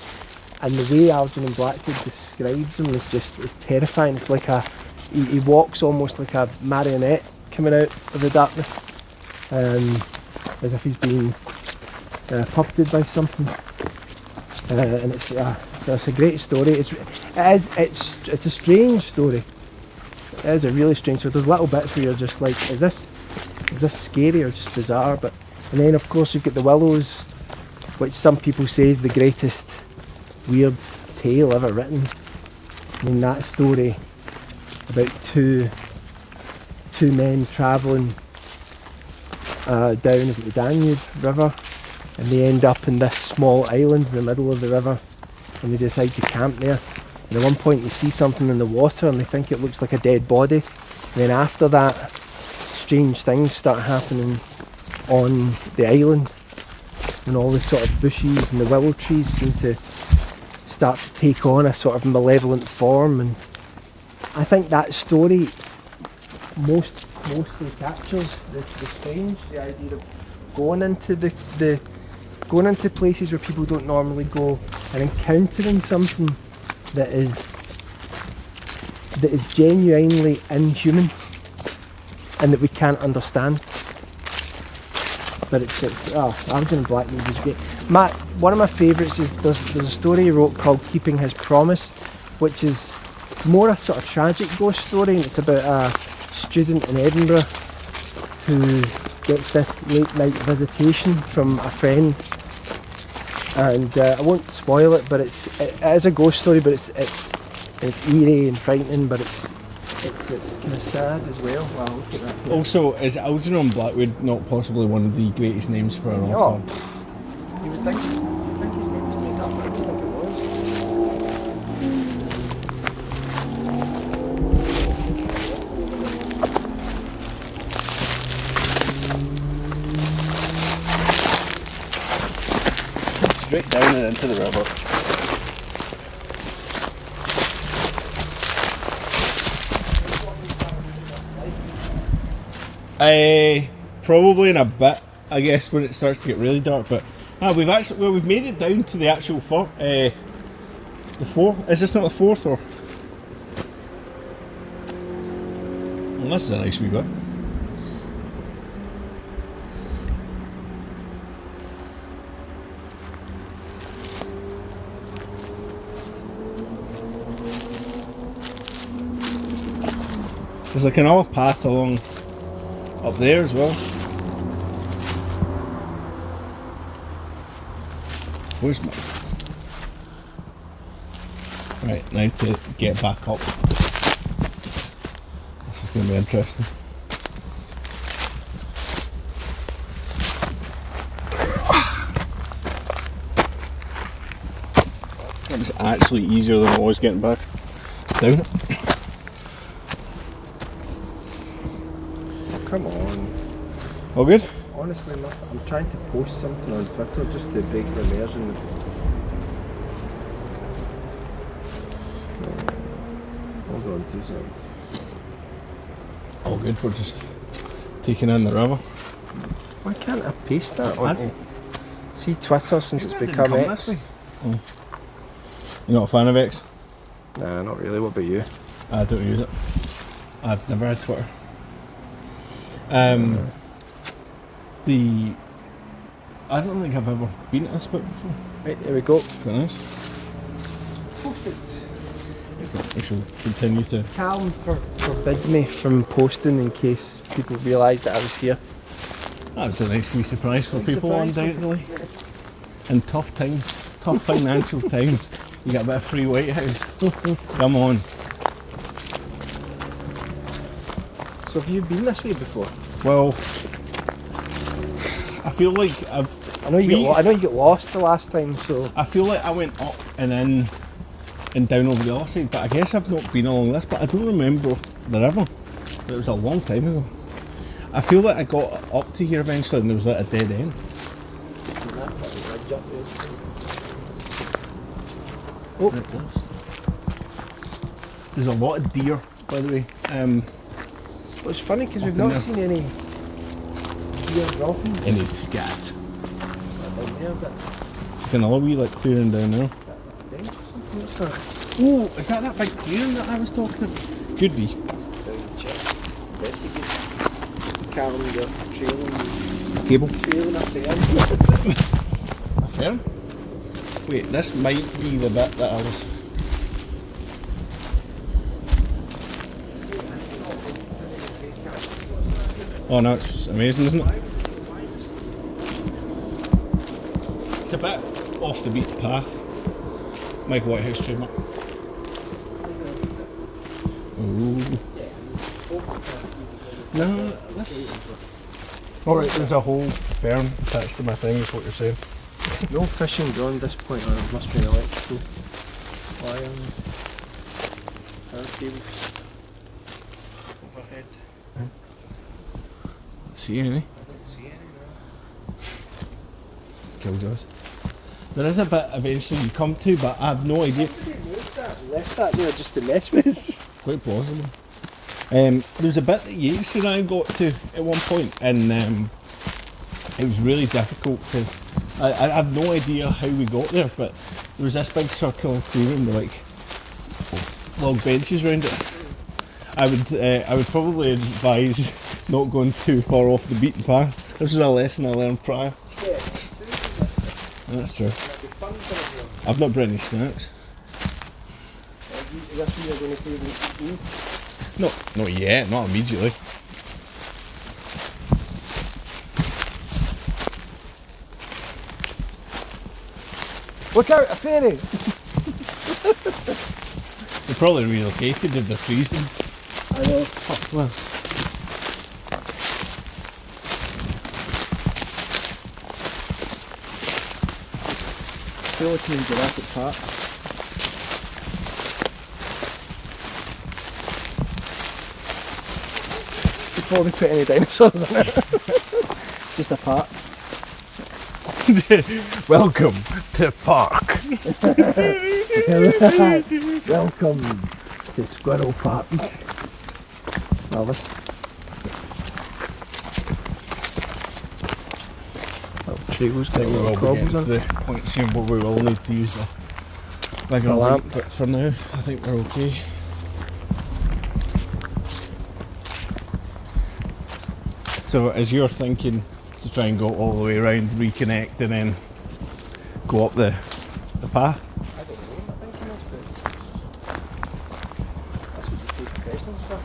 and the way Algernon Blackwood describes him is terrifying. It's like he walks almost like a marionette coming out of the darkness, as if he's being puppeted by something. And it's a great story. It's a strange story. It is a really strange story. There's little bits where you're just like, is this scary or just bizarre? And then of course you've got the Willows, which some people say is the greatest weird tale ever written. I mean, that story about two men travelling down the Danube River, and they end up in this small island in the middle of the river, and they decide to camp there. And at one point they see something in the water and they think it looks like a dead body. And then after that, strange things start happening on the island, and all the sort of bushes and the willow trees seem to start to take on a sort of malevolent form. And I think that story mostly captures the strange, the idea of going into places where people don't normally go, and encountering something that is genuinely inhuman and that we can't understand. But Algernon Blackwood was great. One of my favourites is there's a story he wrote called Keeping His Promise, which is more a sort of tragic ghost story, and it's about a student in Edinburgh who gets this late night visitation from a friend, and I won't spoil it, but it is a ghost story, but it's eerie and frightening, but it's kind of sad as well. Wow, look at that. Also, is Algernon Blackwood not possibly one of the greatest names for an author? You would think his name was made up, but I don't think it was. Straight down and into the river. Probably in a bit, I guess, when it starts to get really dark. But we've made it down to the actual the fourth. Is this not the fourth, or? Well, this is a nice wee bit. There's like another path along up there as well. Where's my... Right, now to get back up. This is going to be interesting. It was actually easier than it was getting back down it. Come on. All good? Honestly, I'm trying to post something on Twitter just to break the immersion. Hold on, 2 seconds. All good, we're just taking in the river. Why can't I paste that on? See Twitter since it's become X? You're not a fan of X? Nah, not really. What about you? I don't use it. I've never had Twitter. I don't think I've ever been at this bit before. Right, there we go. Quite nice. Post it. Excellent. We shall continue to... Callum forbid me from posting in case people realise that I was here. That was a nice wee surprise for people, undoubtedly. In tough times, tough financial times, you get a bit of free White House. Come on. So have you been this way before? Well, I feel like I know you get lost the last time, so I feel like I went up and in and down over the other side, but I guess I've not been along this, but I don't remember the river. It was a long time ago. I feel like I got up to here eventually and there was like a dead end. Oh. There's a lot of deer, by the way. Well, it's funny because we've not seen any deer dropping. Any scat. Is that down there? Is that It's another wee like clearing down there. a bench or something? What's that? Oh, is that big clearing that I was talking about? Could be. Down the check. Investigate. Callum, you're Cable. trailing up the end. A fern? Wait, this might be the bit that I was... Oh no, it's amazing, isn't it? It's a bit off the beaten path. Michael Whitehouse trademark. Ooh. No, this... Alright, there's a whole fern attached to my thing, is what you're saying. No fishing drawn at this point, or it must be an electrical wire. Power cables. Overhead. See any? I don't see any now. Killjoys. There is a bit eventually you come to, but I have no idea. Left that there just to mess with us. Quite possible. There was a bit that Yates and I got to at one point, and it was really difficult to. I have no idea how we got there, but there was this big circular clearing with like log benches around it. I would probably advise not going too far off the beaten path. This is a lesson I learned prior. Yeah, That's true. I've not brought any snacks. That's what you're going to say. No, not yet, not immediately. Look out, a fairy! They probably relocated if they're freezing. I know. Oh, well. Feel like in Jurassic Park. Before they put any dinosaurs in it. Just a park. Welcome to Park. Welcome to Squirrel Park. Marvellous. Little trails getting We'll little be cobbles getting on. to the point soon where we will need to use the bigger The lamp. lamp, but for now I think we're okay. So as you're thinking to try and go all the way around, reconnect and then go up the path? I don't know what I'm thinking is, but that's what you take professionals for.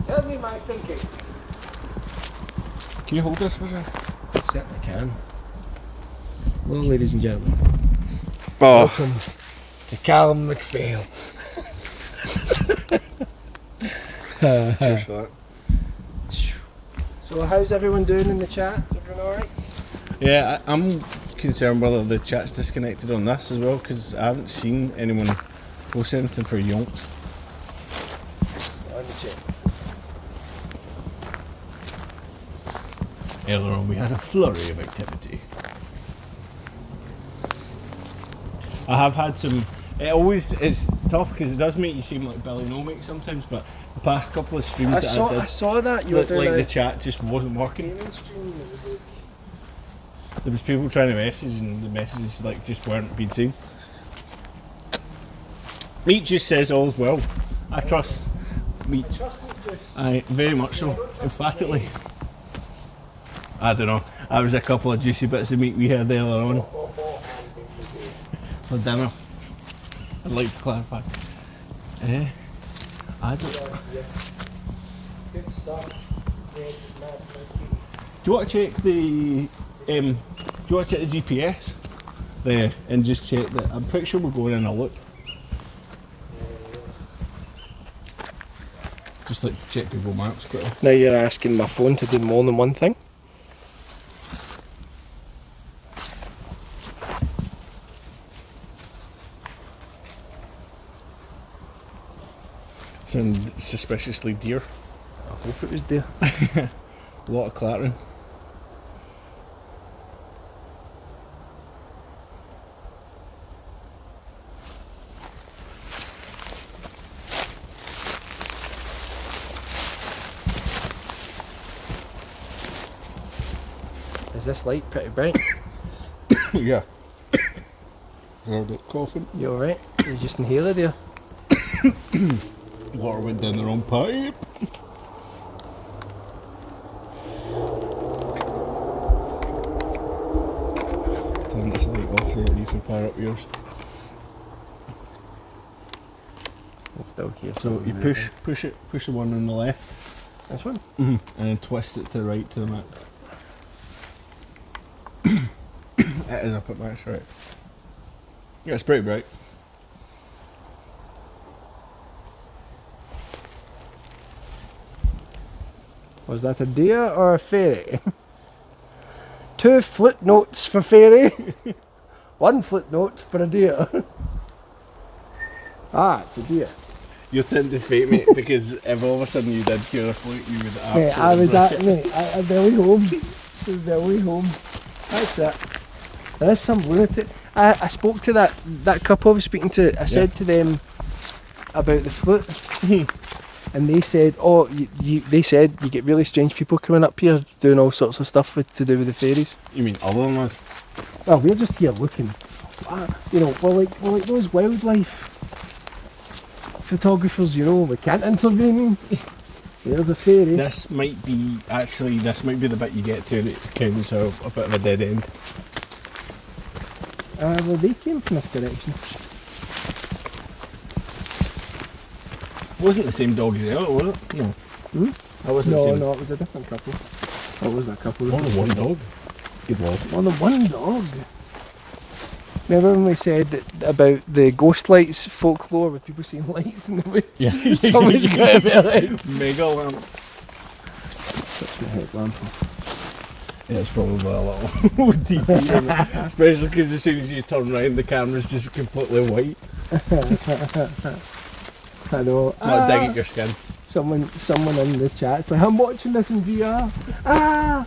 Tell me my thinking. Can you hold this for a second? Certainly can. Well, ladies and gentlemen, Oh, welcome to Callum McPhail. cheers for that. So how's everyone doing in the chat? Is everyone alright? Yeah, I'm concerned whether the chat's disconnected on this as well, because I haven't seen anyone post anything for yonks. On the chat. Earlier on we had a flurry of activity. I have had some. It's tough because it does make you seem like Billy No-Make sometimes, but the past couple of streams I that I did, saw that you were doing like a the chat just wasn't working. gaming stream. It was like, There was people trying to message and the messages like just weren't being seen. Meat just says all's well. I trust Meat. trust me, Juice. I very much so, emphatically. I don't know. That was a couple of juicy bits of meat we had earlier on for dinner. I'd like to clarify. I don't. Good stuff. Do you want to check the? Do you want to check the GPS there and just check that? I'm pretty sure we're going in a loop. Just like check Google Maps quickly. Now you're asking my phone to do more than one thing? Sound suspiciously dear. I hope it was there. A lot of clattering. Is this light pretty bright? Yeah. Coughing. You alright? You just inhale it there. Water went down the wrong pipe. Turn this light off so that you can fire up yours. It's still here. So you push the one on the left. This one? Mm-hmm. And then twist it to the right to the max. It is up at max, right? Yeah, it's pretty bright. Was that a deer or a fairy? 2 flute notes for fairy. 1 flute note for a deer. Ah, it's a deer. You're tend to fate, mate, because if all of a sudden you did hear a flute, you would absolutely I would brick that, it. mate. I'd be way home. I'd be way home. That's it. There is some lunatic. I spoke to that couple I was speaking to. I said to them about the flute, and they said, "Oh, they said you get really strange people coming up here doing all sorts of stuff to do with the fairies." You mean other than us? Well, we're just here looking. You know, we're like those wildlife photographers. You know, we can't intervene. There's a fairy. This might be the bit you get to that counts a bit of a dead end. Well, they came from this direction. Wasn't the same dog as the other, was it? No. That wasn't the No, same. no, it was a different couple. It was a couple. Only one dog. Good lord. On the one dog. Remember when we said that about the ghost lights folklore with people seeing lights in the woods? Yeah. Someone's got a bit like Mega lamp. such a headlamp. Yeah, it's probably a little DP in it. Especially because as soon as you turn round, the camera's just completely white. I know. It's not digging your skin. Someone in the chat's like, I'm watching this in VR. Ah!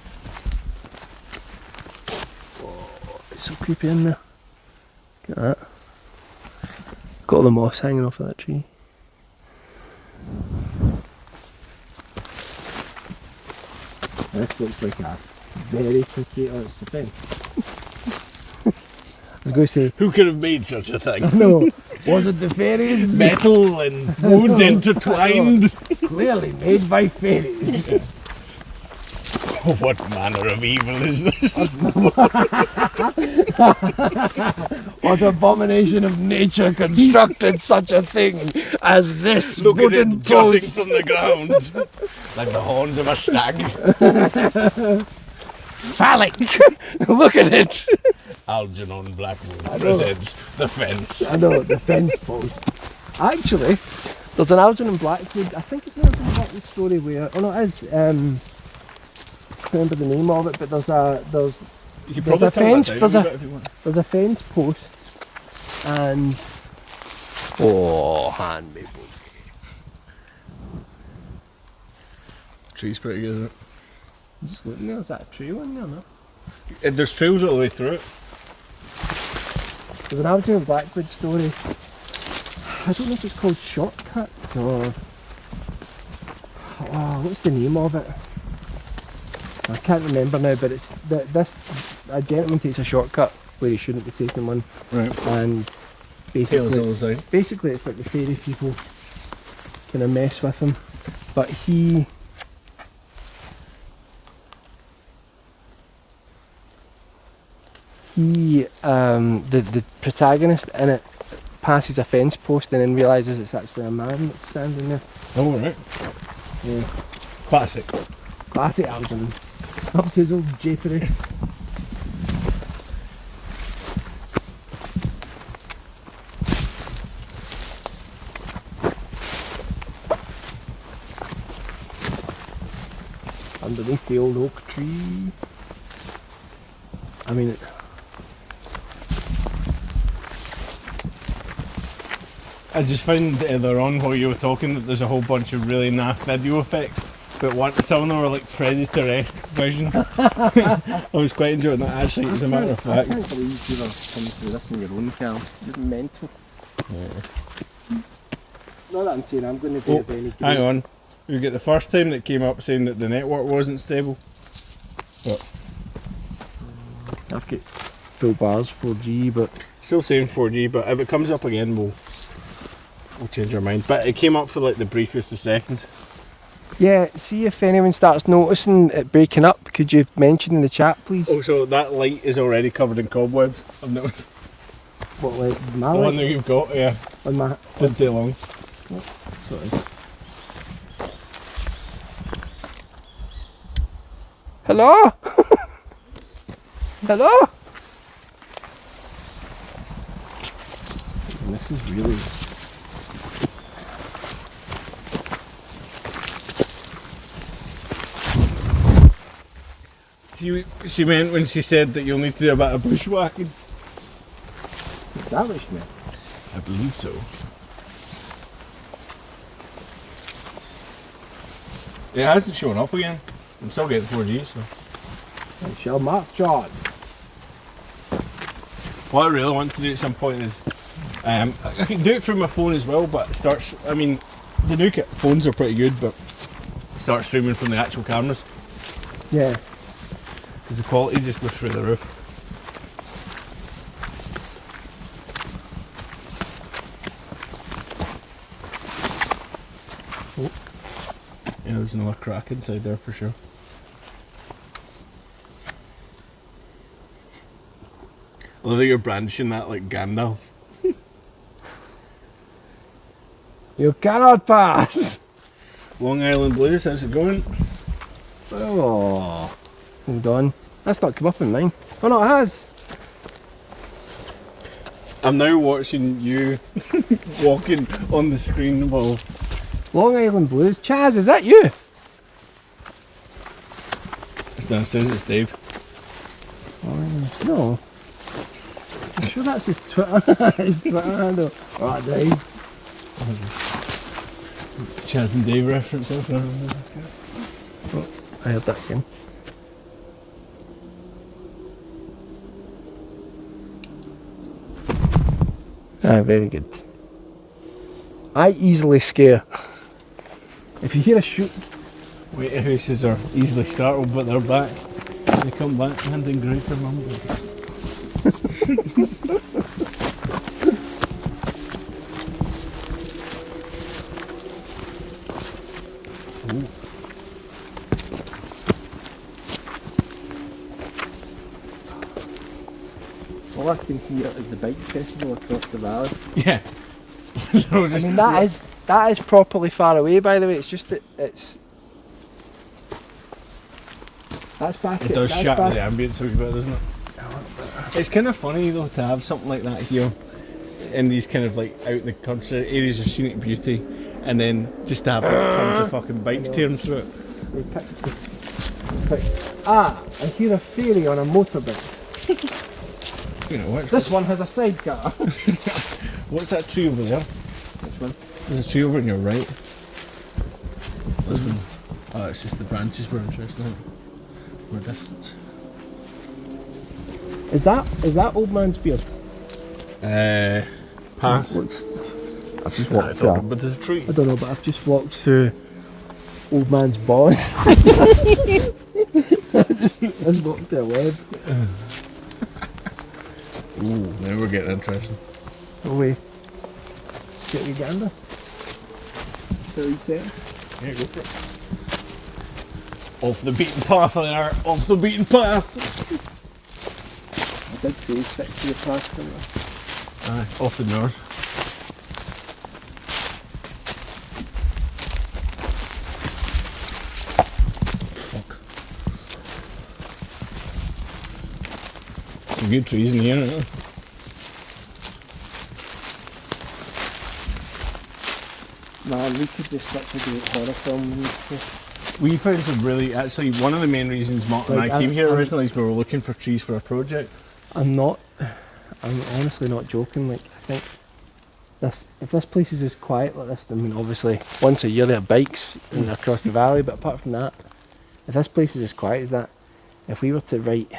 Oh, it's so creepy in there. Look at that. Got all the moss hanging off of that tree. This looks like a very tricky. Oh, it's the fence. I was going to say, Who could have made such a thing? no, was it the fairies? Metal and wood intertwined. Clearly made by fairies. What manner of evil is this? What abomination of nature constructed such a thing as this Look at wooden it jutting post? from the ground. Like the horns of a stag. Phallic! Look at it! Algernon Blackwood presents the fence. I know, the fence post. Actually, there's an Algernon Blackwood, I think it's an Algernon Blackwood story where, oh no it is, I can't remember the name of it, but there's You could There's probably a turn fence, that down there's a a- bit if you want. fence post and oh, hand me boogie. Tree's pretty good, isn't it? I'm just looking there, is that a trail in there? No? There's trails all the way through it. There's an Algernon Blackwood story. I don't know if it's called Shortcut or what's the name of it? I can't remember now, but it's a gentleman takes a shortcut where he shouldn't be taking one, Right. and Tails all basically, the same. basically it's like the fairy people kind of mess with him, but he the protagonist in it passes a fence post and then realises it's actually a man that's standing there. Oh, right. Yeah. Classic. Classic Algernon. Up to his old japery. Underneath the old oak tree. I mean, I just found earlier on while you were talking that there's a whole bunch of really naff video effects, but some of them were like Predator-esque vision. I was quite enjoying that actually, as a matter of fact. I can't believe you've come through this on your own, Cal. You're mental. Yeah. Not that I'm saying I'm going to be Oh, of any good. hang on. We get the first time that came up saying that the network wasn't stable. But I've got full bars 4G, but still saying 4G, but if it comes up again we'll change our mind. But it came up for like the briefest of seconds. yeah, see if anyone starts noticing it breaking up, could you mention in the chat, please? Also, that light is already covered in cobwebs, I've noticed. What, like my The one light? that you've got, yeah. On my... Didn't take long. Sorry. Hello? Hello? This is really... She meant when she said that you'll need to do a bit of bushwhacking. Is that what she meant? I believe so. It hasn't shown up again. I'm still getting 4G, so. I shall march on. What I really want to do at some point is, I can do it through my phone as well, but I mean, the new phones are pretty good, but start streaming from the actual cameras, Yeah. because the quality just goes through the roof. Yeah, there's another crack inside there for sure. I love that you're brandishing that like Gandalf. You cannot pass! Long Island Blues, how's it going? Oh. Hold on. That's not come up in mine. Oh no, it has. I'm now watching you walking on the screen while... Long Island Blues. Chaz, is that you? It's done, it says it's Dave. No. I'm sure that's his Twitter. His Twitter handle. Alright, Dave. Chaz and Dave reference. Oh, I heard that again. Ah, very good. I easily scare. If you hear a shoot, Waiterhouses are easily startled, but they're back. They come back and in greater numbers. all I can hear is the bike festival across the valley. Yeah. I mean, that is properly far away, by the way. It's just that it's... That's back It does shatter the ambience a wee bit, doesn't it? It's kind of funny though to have something like that here in these kind of like out in the country areas of scenic beauty, and then just to have like tons of fucking bikes tearing through it. It's like, I hear a fairy on a motorbike. You know, This one has a sidecar. what's that tree over there? Which one? There's a tree over on your right. This one. Oh, it's just the branches we're interested in. From a distance. Is that old man's beard? Pass. I've just I walked thought, through. but there's a tree. I don't know, but I've just walked through old man's boss. I just walked to a web. Ooh, now we're getting interesting. No way. Get me gander. So he said. Yeah, go for it. Off the beaten path there, off the beaten path. I did say stick to the path, didn't I? Aye, off the north. Fuck. Some good trees in here, isn't there? Man, we could do such a great horror film. We found some really, actually, one of the main reasons Mark and Like, I came here I'm- originally is we were looking for trees for a project. I'm honestly not joking, like, I think if this place is as quiet like this, I mean, obviously once a year there are bikes across the valley, but apart from that, if this place is as quiet as that, if we were to write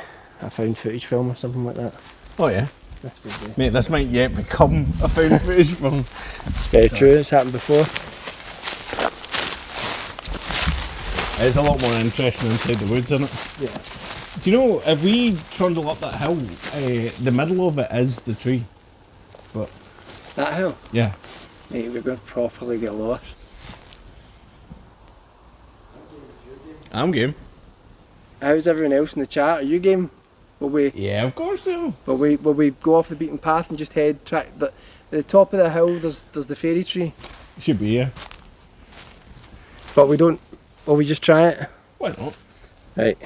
a found footage film or something like that, Oh yeah. this would be. Mate, this might yet become a found footage film. Very true, it's happened before. It's a lot more interesting inside the woods, isn't it? Yeah. Do you know, if we trundle up that hill, the middle of it is the tree. But That hill? yeah. Mate, we're going to properly get lost. I'm game. How's everyone else in the chat? Are you game? Will we Yeah, of course so. will we go off the beaten path and just head track at the top of the hill there's the fairy tree? Should be, yeah. But we don't. Will we just try it? Why not? Right.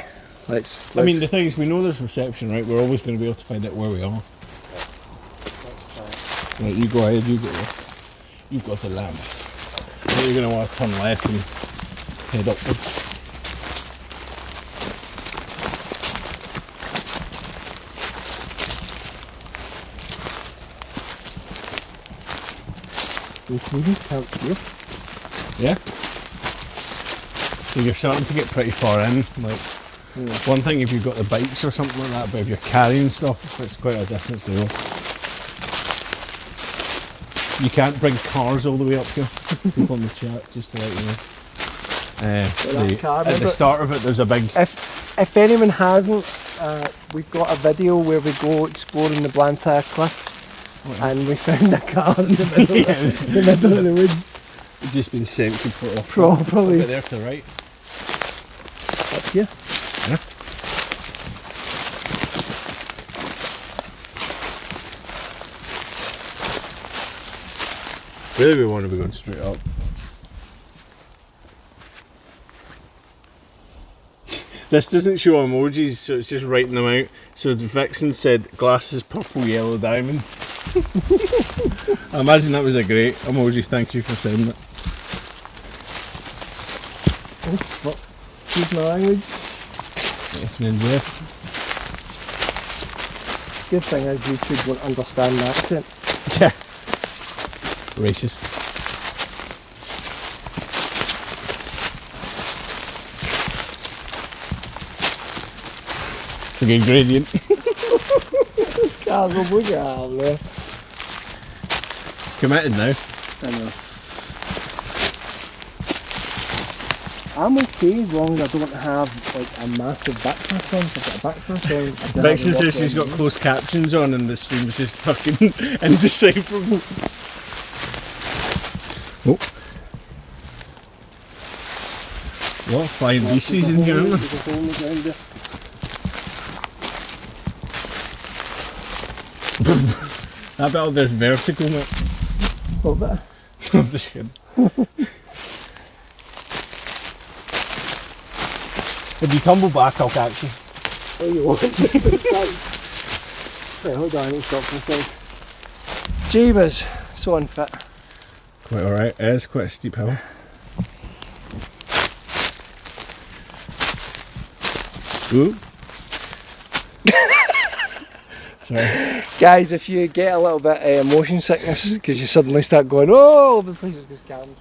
Let's I mean, the thing is, we know there's reception, right? We're always going to be able to find out where we are. let's try it. Right, you go ahead, you've got the lamp. Now you're going to want to turn left and head upwards. We can't here. Yeah? So you're starting to get pretty far in. Like, one thing if you've got the bikes or something like that, but if you're carrying stuff, it's quite a distance to go. You can't bring cars all the way up here. People in the chat, just to let you know. At the start of it, there's a big... If anyone hasn't, we've got a video where we go exploring the Blantyre Cliff, and we found a car in the middle, the middle of the woods. It's just been sent completely off. Probably. Up there to the right. Up here. Yeah. Really, we want to be going straight up. This doesn't show emojis, so it's just writing them out. So Vixen said glasses, purple, yellow, diamond. I imagine that was a great emoji. Thank you for sending it. Excuse my language. Yeah. Good thing is YouTube won't understand the accent. Yeah. Racist. It's a good gradient. Committed now. I know. I'm okay as long as I don't have like a massive backpack on. If I've got a backpack on. Vixen says she's got closed captions on and the stream's just fucking indecipherable. Oh. A lot of flying beasties in here, aren't there? I bet there's vertical, mate. What bit? I'm just kidding. If you tumble back, I'll catch you. Oh, you want? Right, hold on, I need to stop for a second. Jeebus, so unfit. Quite alright, it is quite a steep hill. Ooh. Sorry. Guys, if you get a little bit motion sickness because you suddenly start going, oh, the place is just calm.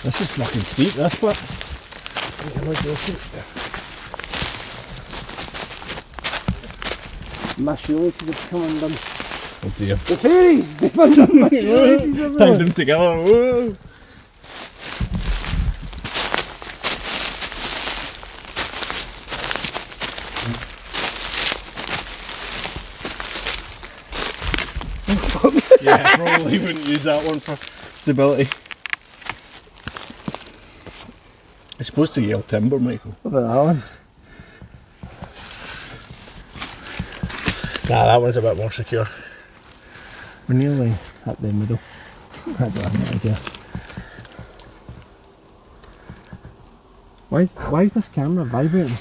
This is fucking steep, this bit. My shoelaces have come undone. Oh dear. The fairies! They've undone my shoelaces. Tied them together. Whoa. Yeah, probably wouldn't use that one for stability. It's supposed to yell timber, Michael. What about that one? Nah, that one's a bit more secure. We're nearly at the middle. I don't have no idea. Why is this camera vibrating?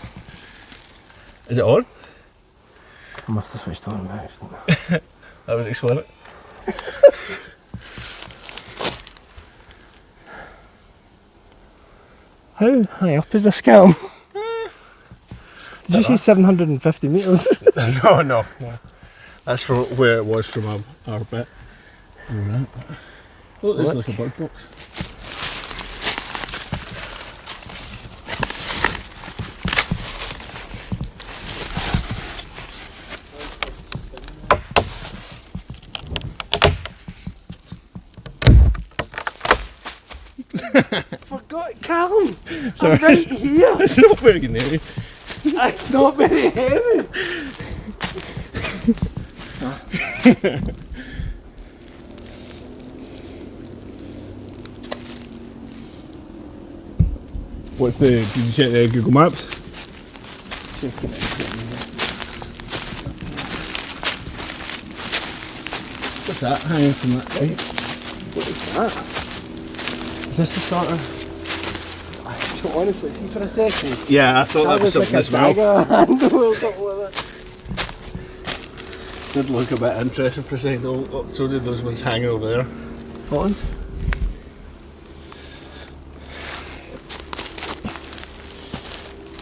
Is it on? I must have switched on now. That would explain it. How high up is this Callum? Did you say 750 metres? No. That's from where it was from our bit. Alright. Oh, there's like a bird box. Forgot Callum! Sorry, I'm right here! It's not very good near you. It's not very heavy! What's the? Did you check the Google Maps? Checking it. What's that hanging from that tree? What is that? Is this the starter? I don't honestly see for a second. Yeah, I thought that was something as well. Dagger handle or something like that. Did look a bit interesting for a second. Oh, so did those ones hanging over there. Hold on.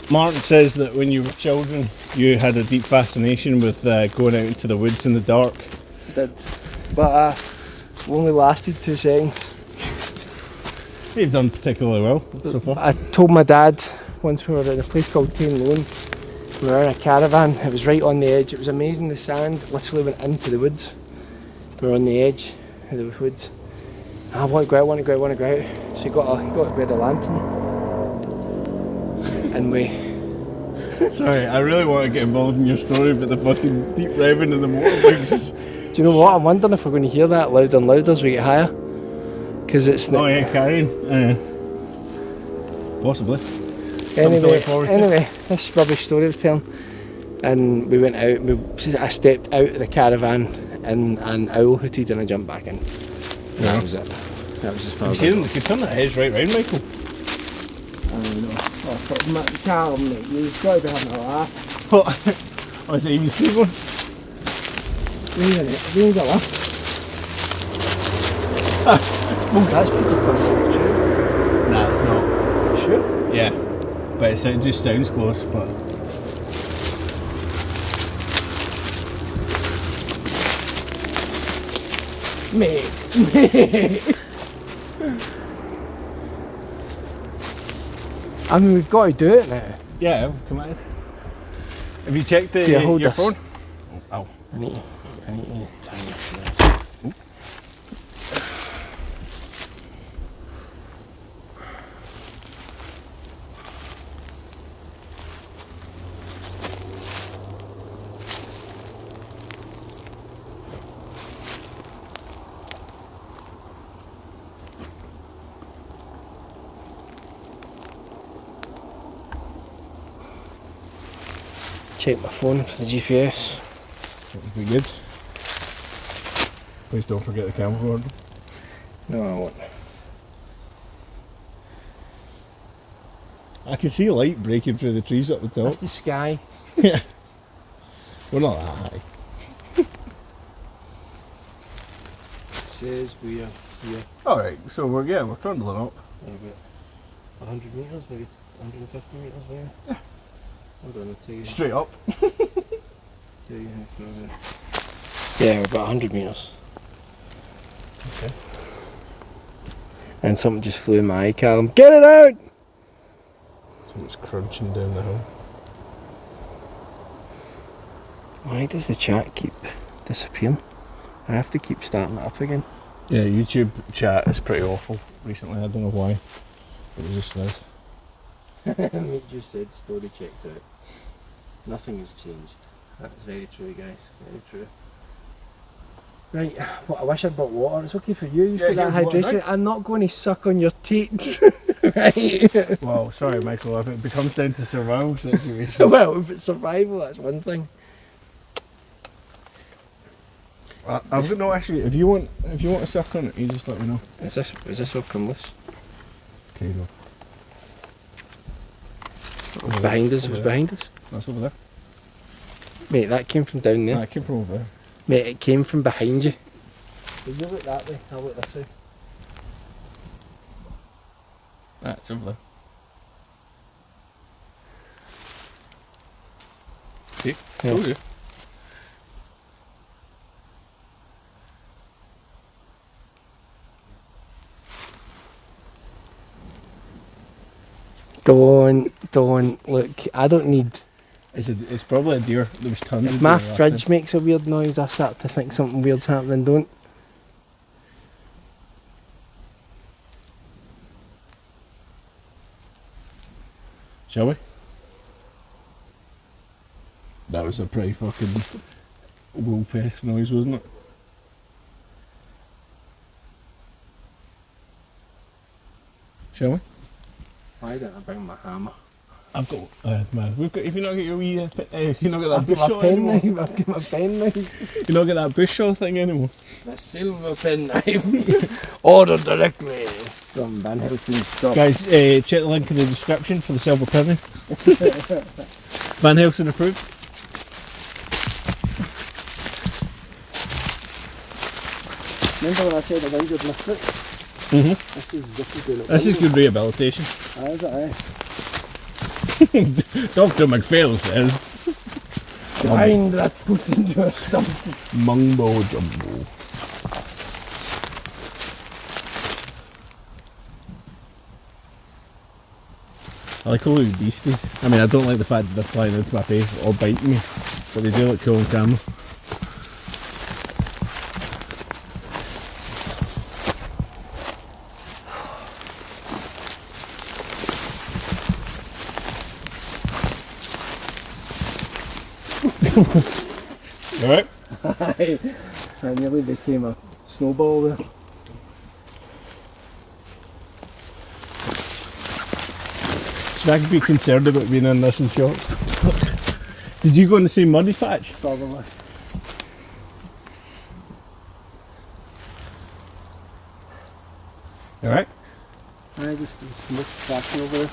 Martin says that when you were children, you had a deep fascination with going out into the woods in the dark. I did. But only lasted 2 seconds. You've done particularly well so far. I told my dad once we were at a place called Tainloan. We were in a caravan. It was right on the edge. It was amazing. The sand literally went into the woods. We were on the edge of the woods. I want to go out, want to go out, want to go out. So he got a lantern. And we... Sorry, I really want to get involved in your story, but the fucking deep revving of the motorbikes is... Do you know what? I'm wondering if we're going to hear that louder and louder as we get higher. Because it's not... Oh yeah, carrying. Possibly. Anyway, this rubbish story I was telling. And we went out, I stepped out of the caravan and an owl hooted and I jumped back in. And that was it. That was as far You as see I them? got. They could turn the heads right round, Michael. I don't know. Oh, but Callum, mate, you've got to be having a laugh. What? Oh, is it even stable? We need a laugh. Oh, that's people coming from the tree. Nah, it's not. Sure. Yeah. But it just sounds close, but... Mate. I mean, we've got to do it now. Yeah, we've committed. Have you checked Hold your this. phone? Oh. I need to turn it. Check my phone for the GPS. That would be good. Please don't forget the camera cord. No, I won't. I can see light breaking through the trees up the top. That's the sky. Yeah. We're not that high. It says we are here. Alright, so we're trundling up. About 100 metres, maybe 150 metres away. Yeah. Hold on, I'll tell you. Straight up. Tell you how far we are. Yeah, we're about 100 metres. Okay. And something just flew in my eye, Callum. Get it out! Something's crunching down the hill. Why does the chat keep disappearing? I have to keep starting it up again. Yeah, YouTube chat is pretty awful recently. I don't know why. It just is. Mate just said story checked out. Nothing has changed. That's very true, guys. Very true. Right, well, I wish I'd brought water. It's okay for you. You've Yeah, got that here's water, hydration. right? I'm not going to suck on your teat. Right? Well, sorry, Michael. If it becomes down to survival situation. Well, if it's survival, that's one thing. I've got no issue. If you want to suck on it, you just let me know. Is this all come loose? Okay, go. It's behind us. It was behind us. That's over there. Mate, that came from down there. Nah, it came from over there. Mate, it came from behind you. If you look that way, I'll look this way. Ah, it's over there. See? Told you. Don't look. I don't need. It's probably a deer. There was tons If of my deer last fridge time. makes a weird noise, I start to think something weird's happening. Don't. Shall we? That was a pretty fucking Wolfest noise, wasn't it? Shall we? Why didn't I bring my hammer? I've got man. We've got. If you not get your wee, you not get that I've bush got saw my pen anymore. knife. I've got my pen knife. You not get that bush saw thing anymore. The silver pen knife. Order directly from Van Helsing's shop. Guys, check the link in the description for the silver penny. Van Helsing approved. Remember when I said I injured my foot? This is good rehabilitation. Aye, is it, aye? Dr. McPhail says. Grind that foot into a stump. Mumbo jumbo. I like all these beasties. I mean, I don't like the fact that they're flying into my face or biting me, but they do look cool on camera. Alright? Aye. I nearly became a snowball there. Should I be concerned about being in this in shorts? Did you go in the same muddy patch? Probably. Alright? Aye, just smoke cracking over there.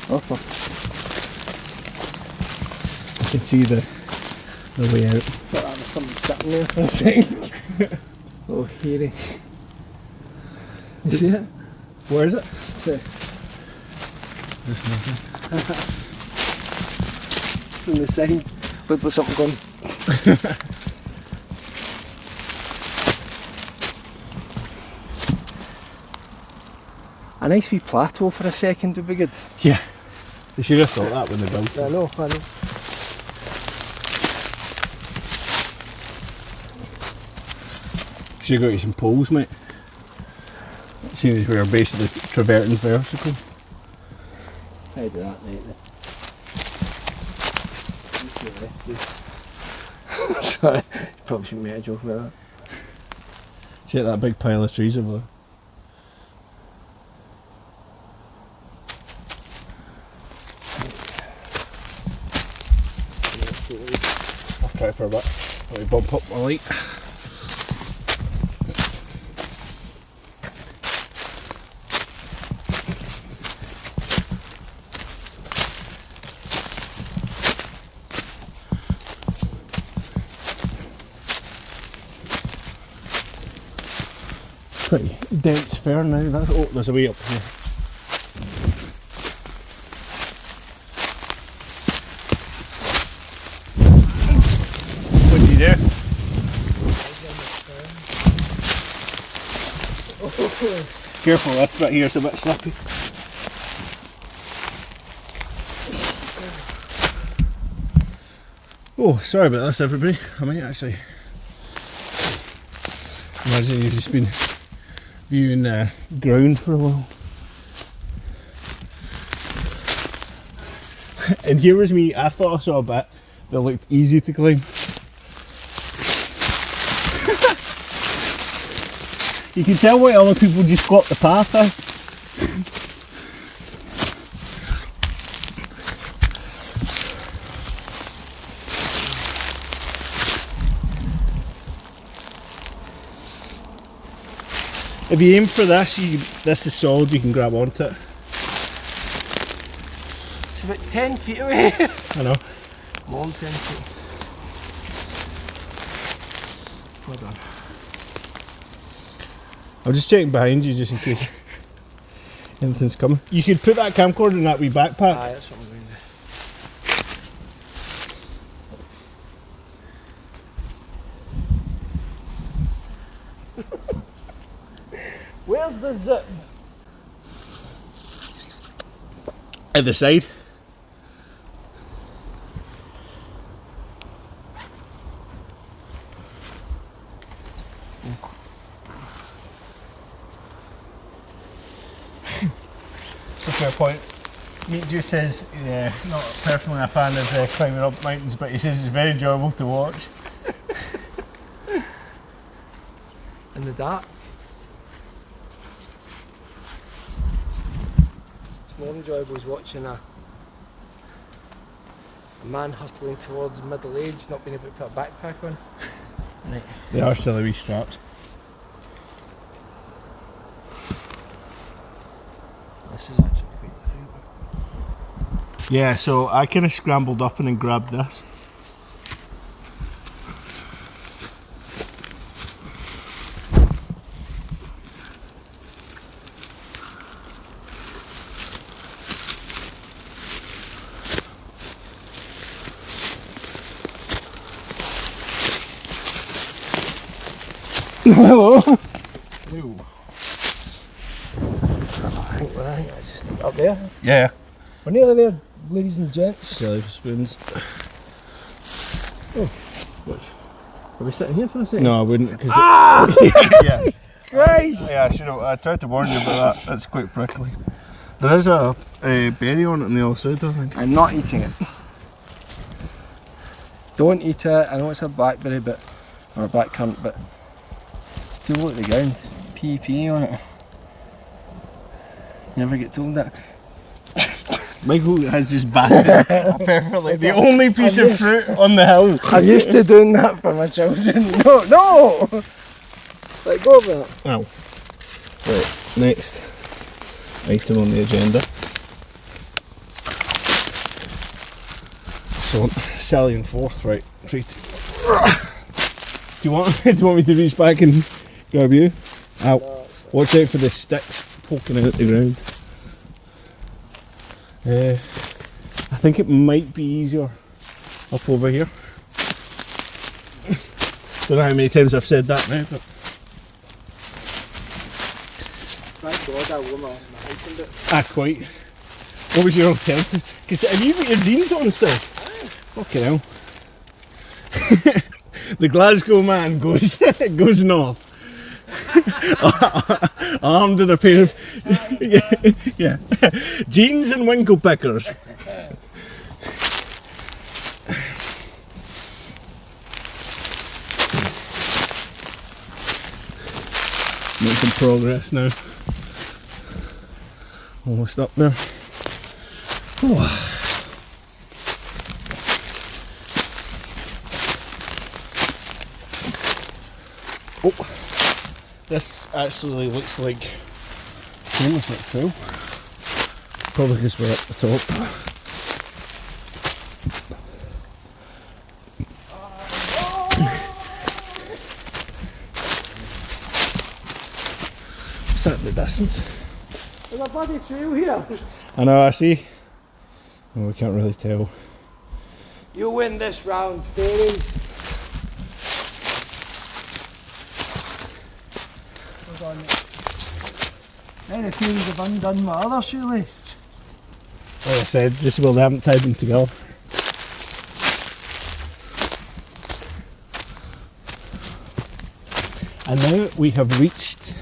Oh, fuck. I can see the way out. Thought that was something sitting there for a second. Oh, hairy. You see it? Where is it? Just Just nothing. from the side. Looked like something gone. A nice wee plateau for a second would be good. Yeah. They should have thought that when they built I it. know, I know. Should have got you some poles, mate. Seeing as we were basically traversing vertical. I do that lately. Sorry, probably shouldn't make a joke about that. Check that big pile of trees over there. I'll try for a bit. Let me bump up my light. Pretty dense fir now. That's, oh, there's a way up here. What did you do? Careful, this bit here's a bit slippy. Oh, sorry about this, everybody. I might actually imagine you've just been viewing ground for a while. And here was me, I thought I saw a bit that looked easy to climb. You can tell why other people just got the path in. If you aim for this, this is solid, you can grab onto it. about 10 feet away. I know. Long 10 feet. Hold on. I'm just checking behind you just in case anything's coming. You could put that camcorder in that wee backpack. Aye, that's what I'm going to do. Where's the zip? At the side. It's a fair point. Meat Juice says, not personally a fan of climbing up mountains, but he says it's very enjoyable to watch. In the dark. It's more enjoyable as watching a man hustling towards middle age, not being able to put a backpack on. Right. They are silly wee straps. This is actually quite different. Yeah, so I kind of scrambled up and then grabbed this. Hello. Ew. I think it's just up there. Yeah. We're nearly there, ladies and gents. Jelly spoons. Are we sitting here for a second? No, I wouldn't. Cause yeah. Christ! Yeah, I tried to warn you about that. That's quite prickly. There is a berry on it on the other side, I think. I'm not eating it. Don't eat it. I know it's a blackberry, or a blackcurrant, but it's too low to the ground. PEP on it. Never get told that. Michael has just bagged it perfectly. The only piece of fruit on the hill. I'm used to doing that for my children. No! Let go of that. Ow. Right, next item on the agenda. So, Sally and Forth, right. Treat. Do you want me to reach back and grab you? Ow. Watch out for the sticks poking out the ground. I think it might be easier up over here. Don't know how many times I've said that now, but Thank God I wore my hiking boots. quite. What was your alternative? Because have you got your jeans on still? Fucking hell. The Glasgow man goes goes north. Armed in a pair of yeah, jeans and winkle pickers. Make some progress now. Almost up there. Oh, this actually looks like almost like trail. Probably because we're up the top. What's that in the distance? There's a bloody trail here. I know, I see. Well, we can't really tell. You win this round, Faerie. Hold on. Now the Fairies have undone my other shoelace. Like I said, just well they haven't tied them together. And now we have reached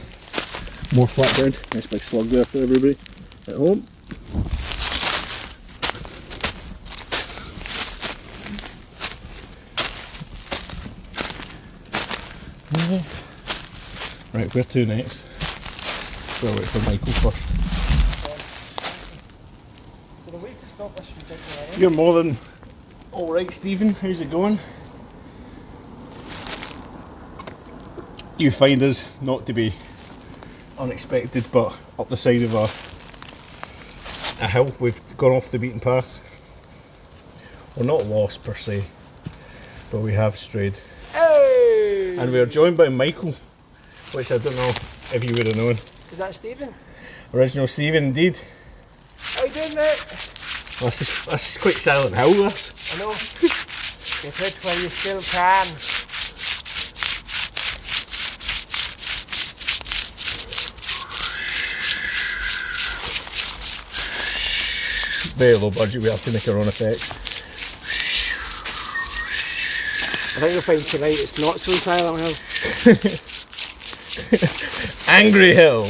more flatbread. Nice big slug there for everybody at home. Right, where to next? We'll wait for Michael first. So the way to stop this from taking away. You're more than alright, Stephen. How's it going? You find us not to be unexpected, but up the side of a a hill. We've gone off the beaten path. We're not lost per se, but we have strayed. Hey! And we are joined by Michael, which I don't know if you would have known. Is that Stephen? Original Stephen, indeed. How you doing, mate? Well, this is quite Silent Hill, this. I know. Get it while you still can. Very low budget, we have to make our own effects. I think you'll find tonight it's not so Silent Hill. Angry Hill!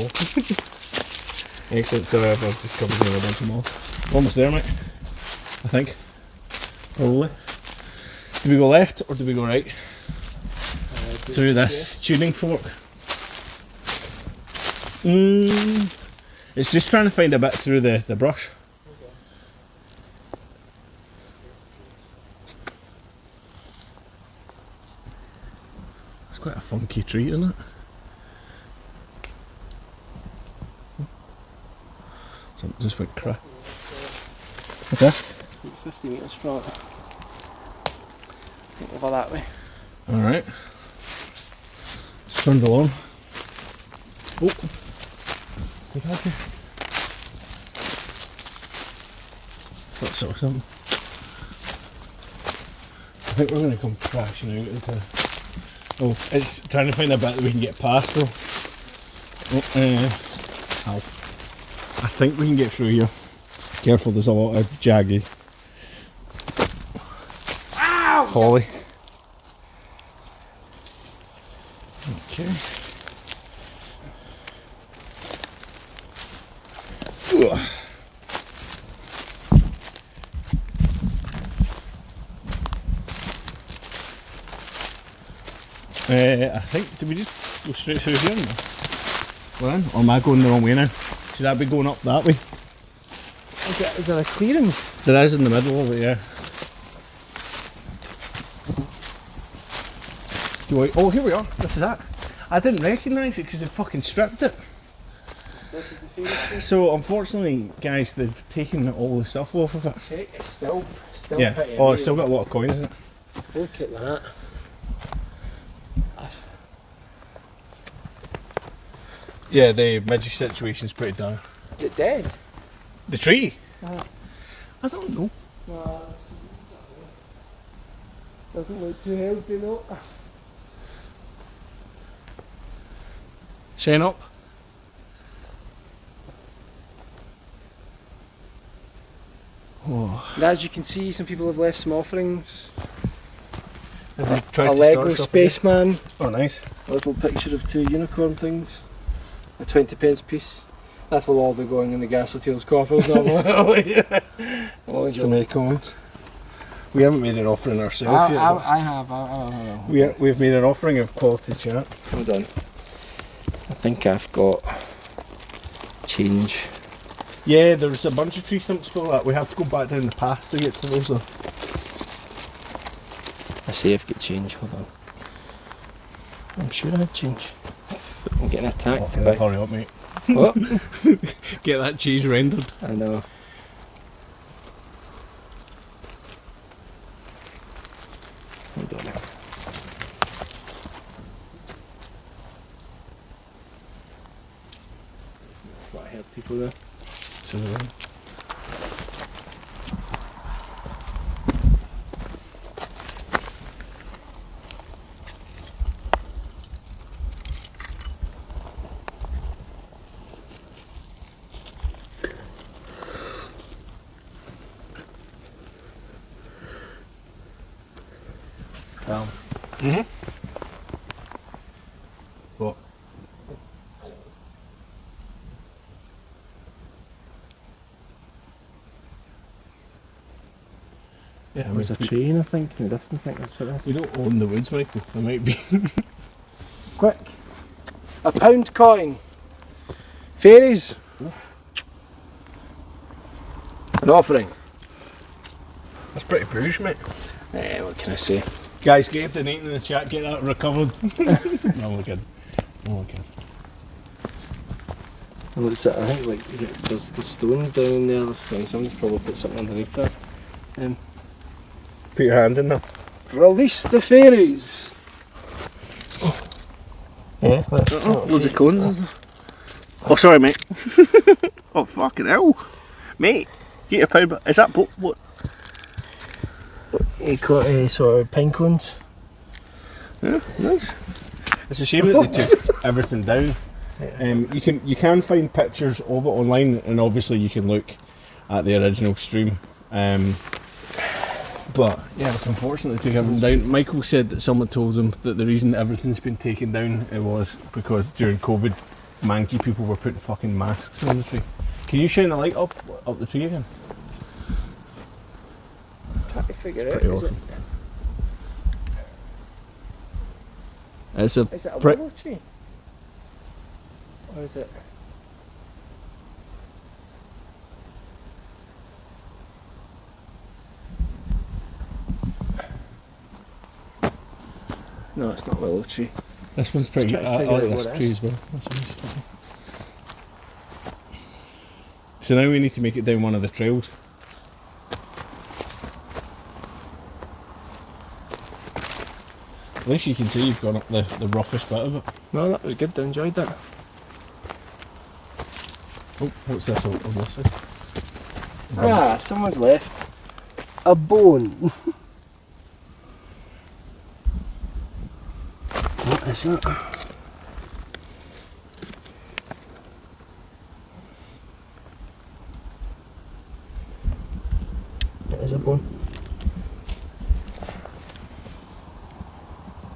Excellent, sorry, I've just covered in a bunch of more. Almost there, mate. I think. Probably. Do we go left or do we go right? Through this tuning fork. It's just trying to find a bit through the brush. It's quite a funky tree, isn't it? Something just went crack. Okay. 50 metres from it. I think over that way. Alright. It's turned along. Oh! Good had you. That sort of something. I think we're going to come crashing out into... Oh, it's trying to find a bit that we can get past though. Oh, ow. I think we can get through here. Careful, there's a lot of jaggy. Ow! Holly. Okay. Ugh. I think, did we just go straight through here now? Well, or am I going the wrong way now? Should I be going up that way? Is there a clearing? There is in the middle of it, yeah. Oh, here we are. This is that. I didn't recognise it because they fucking stripped it. This is the Faerie. So, unfortunately, guys, they've taken all the stuff off of it. Check, it's still Yeah. pretty Oh, it's amazing. still got a lot of coins in it. Look at that. Yeah, the magic situation's pretty dire. Is it dead? The tree? Uh-huh. I don't know. No, doesn't look too healthy though. Shane up. Oh. And as you can see, some people have left some offerings. Have they tried A to Lego start stuff again? spaceman, Oh, nice. a little picture of two unicorn things, a 20p piece. That will all be going in the Ghastly Tales coffers normally. So many coins. We haven't made an offering ourselves yet. but I have. we've made an offering of quality chat. Hold on. I think I've got change. Yeah, there's a bunch of tree stumps full of that. We have to go back down the path to get to those. I say I've got change. Hold on. I'm sure I have change. I'm getting attacked by. Hurry up, mate. What? Get that cheese rendered. I know. Hold on. That's what I help people there. So, What? Yeah, There's a train, I think, in the distance. I think that's what it is. we don't own the woods, Michael. There might be. Quick! A £1 coin! Fairies! An offering. That's pretty bouge, mate. What can I say? Guys, get donating in the chat, get that recovered. No, we're good. No, we're good. And it's, I think like there's the stones down in there. This thing, someone's probably put something underneath that. Put your hand in there. Release the fairies. Yeah, that's Loads of cones. Isn't there? Oh, sorry, mate. Oh, fucking hell, mate. Get your powder. Is that what? Sort of pine cones. Yeah, nice. It's a shame that they took everything down. You can find pictures of it online, and obviously you can look at the original stream. But yeah, it's unfortunate they took everything down. Michael said that someone told him that the reason everything's been taken down it was because during COVID, manky people were putting fucking masks on the tree. Can you shine the light up the tree again? Trying to figure out. Awesome. Is it a willow tree? Or is it? No, it's not willow tree. This one's pretty. Just I trying to like figure out this what it tree is. as well. This one's fucking. So now we need to make it down one of the trails. At least you can see you've gone up the roughest bit of it. No, that was good. I enjoyed that. Oh, what's this on this side? Ah, someone's left a bone. What is that? It is a bone.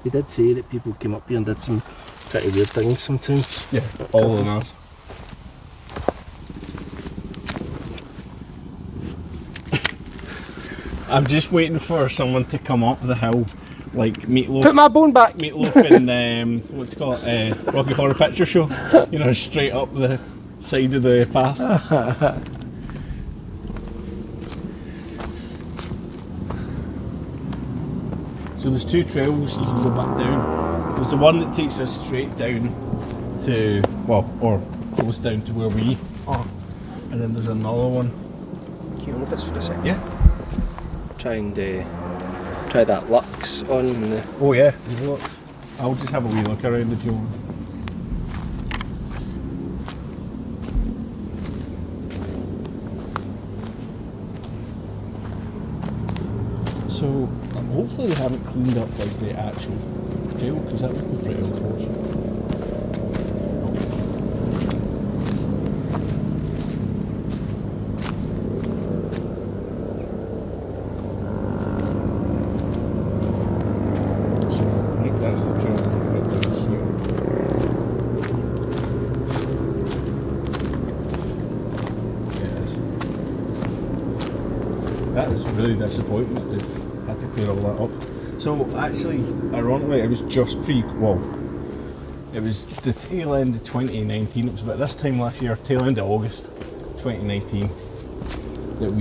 They did say that people came up here and did some pretty weird things sometimes. Yeah, all of them are. I'm just waiting for someone to come up the hill, like Meatloaf. Put my bone back! Meatloaf in what's it called, Rocky Horror Picture Show. You know, straight up the side of the path. So there's two trails you can go back down. There's the one that takes us straight down to, well, or close down to where we are. And then there's another one. Can you hold this for a second? Yeah. Try and try that Lux on the... Oh yeah, look. I'll just have a wee look around if you want. So hopefully they haven't cleaned up like the actual trail, because that would be pretty unfortunate. So I think that's the trail right down here. Yeah, it is. That is really disappointing that they've had to clear all that up. So actually, ironically, it was just it was the tail end of 2019, it was about this time last year, tail end of August 2019, that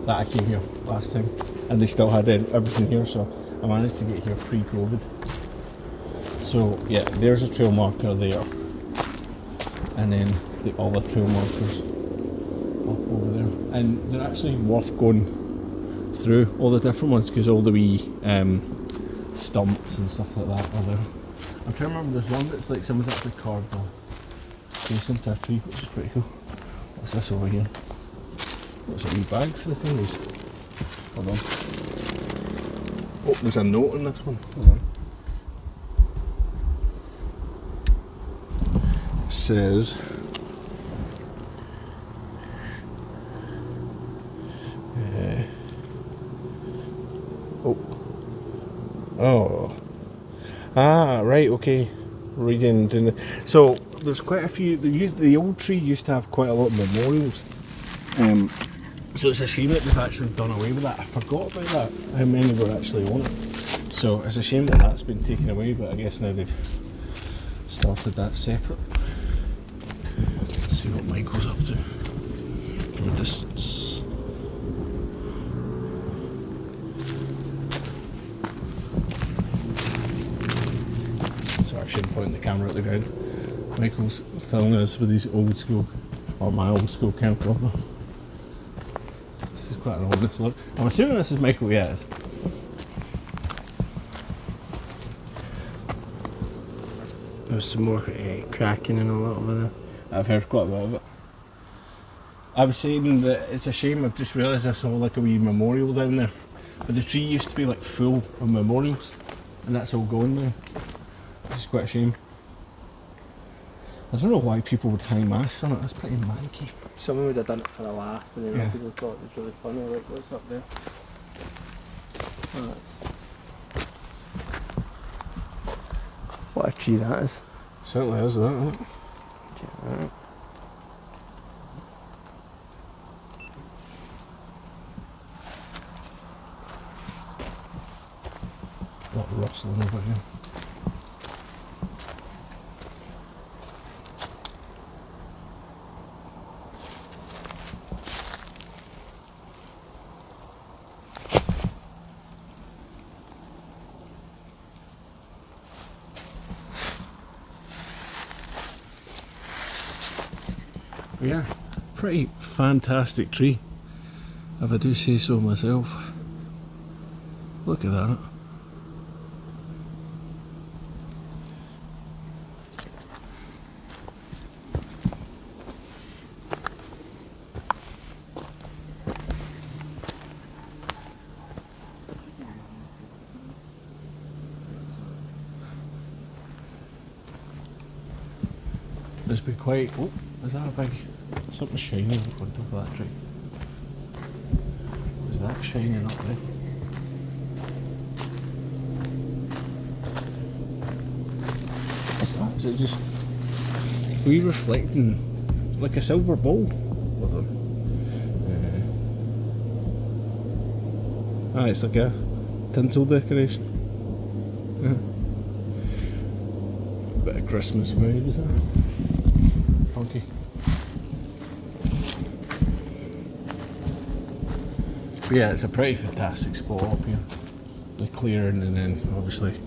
that I came here last time, and they still had everything here, so I managed to get here pre-COVID. So yeah, there's a trail marker there, and then the other trail markers up over there, and they're actually worth going through all the different ones, because all the wee stumps and stuff like that are there. I'm trying to remember, there's one that's like someone's actually carved a face into a tree, which is pretty cool. What's this over here? What's a wee bag for the thingies? Hold on. Oh, there's a note on this one. Hold on. It says, oh. Ah, right, okay. Reading. So, there's quite a few. The old tree used to have quite a lot of memorials. So it's a shame that they've actually done away with that. I forgot about that, how many were actually on it. So it's a shame that that's been taken away, but I guess now they've started that separate. Let's see what Michael's up to from a distance. I shouldn't point the camera at the ground. Michael's filming us with his old school, or my old school camcorder. This is quite an honest look. I'm assuming this is Michael, yeah, it is. There's some more cracking and all that over there. I've heard quite a bit of it. I was saying that it's a shame, I've just realised I saw like a wee memorial down there. But the tree used to be like full of memorials, and that's all gone now. Which is quite a shame. I don't know why people would hang masks on it, that's pretty manky. Someone would have done it for a laugh, and then Yeah. people thought it was really funny. Like, what's up there? Alright. What a tree that is. Certainly is, that, isn't it? Yeah. A lot of rustling over here. But yeah, pretty fantastic tree, if I do say so myself. Look at that. There's been quite. Oh, is that a big. Something shining on top of that tree? Is that shining up there? Is that? Is it just. We reflecting. Like a silver bowl? With them. It's like a tinsel decoration. Bit of Christmas vibes there. Funky. But yeah, it's a pretty fantastic spot up here. The clearing and then obviously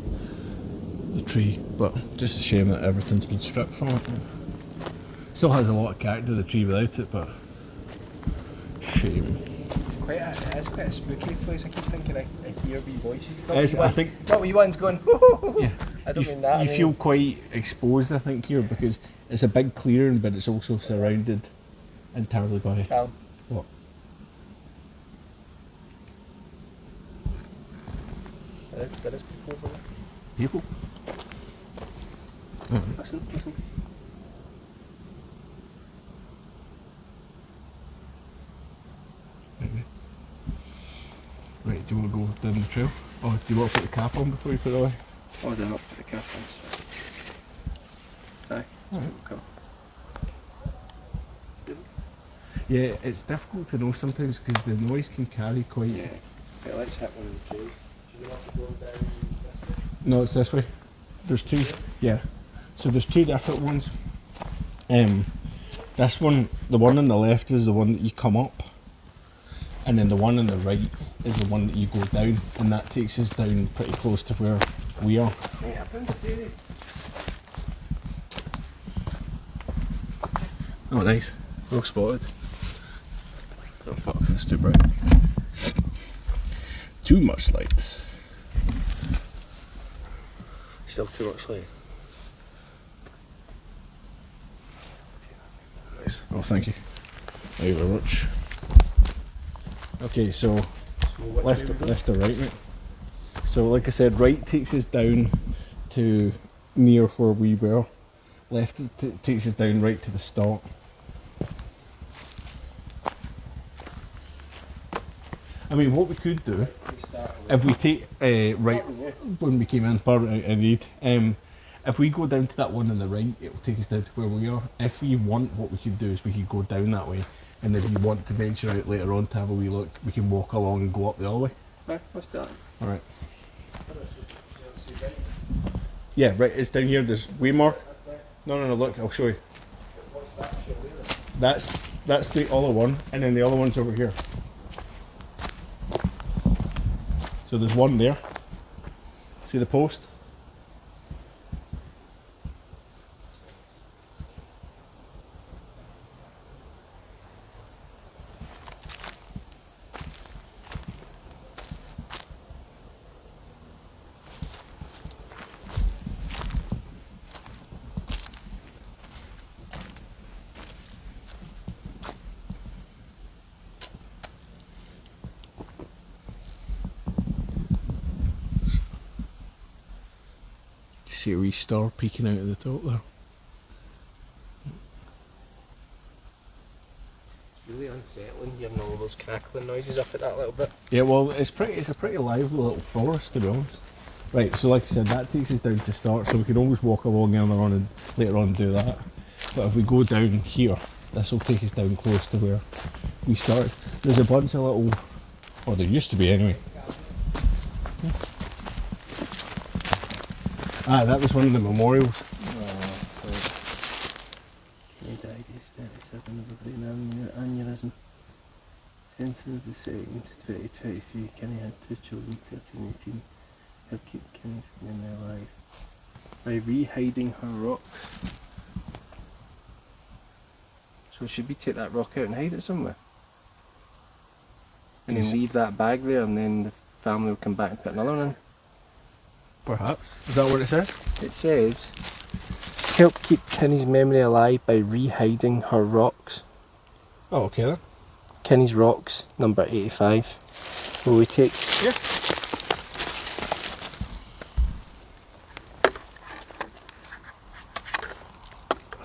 the tree. But just a shame that everything's been stripped from it. Still has a lot of character, the tree, without it, but shame. It's quite a spooky place. I keep thinking I hear wee voices. I think. Not wee ones going. Yeah. I don't mean that. You feel quite exposed, I think, here because it's a big clearing, but it's also surrounded entirely by. What? There is people over there. People? Listen. Maybe. Right, do you want to go down the trail? Or do you want to put the cap on before you put it away? Oh, they're not the cap on. Aye. Alright. Cool. Yeah, it's difficult to know sometimes because the noise can carry quite. Yeah. Okay, let's hit one of the trees. Do you want to go down? No, it's this way. There's two. Yeah. So there's two different ones. This one, the one on the left is the one that you come up, and then the one on the right is the one that you go down, and that takes us down pretty close to where we are. Yeah, I found the Faerie. Oh, nice. Well spotted. Oh fuck, that's too bright. Too much light. Still too much light. Nice. Oh, thank you. Thank you very much. Okay, so left or right, mate? So like I said, right takes us down to near where we were. Left takes us down right to the start. I mean, what we could do, if we take right when we came in, indeed, if we go down to that one on the right, it will take us down to where we are. If we want, what we could do is we could go down that way, and if you want to venture out later on to have a wee look, we can walk along and go up the other way. Right, what's that? All right. Yeah, right. It's down here. There's way more. No. Look, I'll show you. That's the other one, and then the other one's over here. So there's one there. See the post? see a wee star peeking out of the top there. It's really unsettling hearing all those crackling noises up at that little bit. Yeah, well, it's a pretty lively little forest, to be honest. Right, so like I said, that takes us down to start, so we can always walk along later on and do that. But if we go down here, this will take us down close to where we started. There's a bunch of little, or there used to be anyway. Ah, that was one of the memorials. He died aged 37 of a brain aneurysm. 10th of the 2nd, 2023, Kenny had 2 children, 13 and 18. Help keep Kenny's memory alive by re-hiding her rocks. So should we take that rock out and hide it somewhere? And then leave that bag there, and then the family will come back and put another one in? Perhaps. Is that what it says? It says, help keep Kenny's memory alive by re-hiding her rocks. Oh, okay then. Kenny's rocks, number 85. Will we take... Yeah.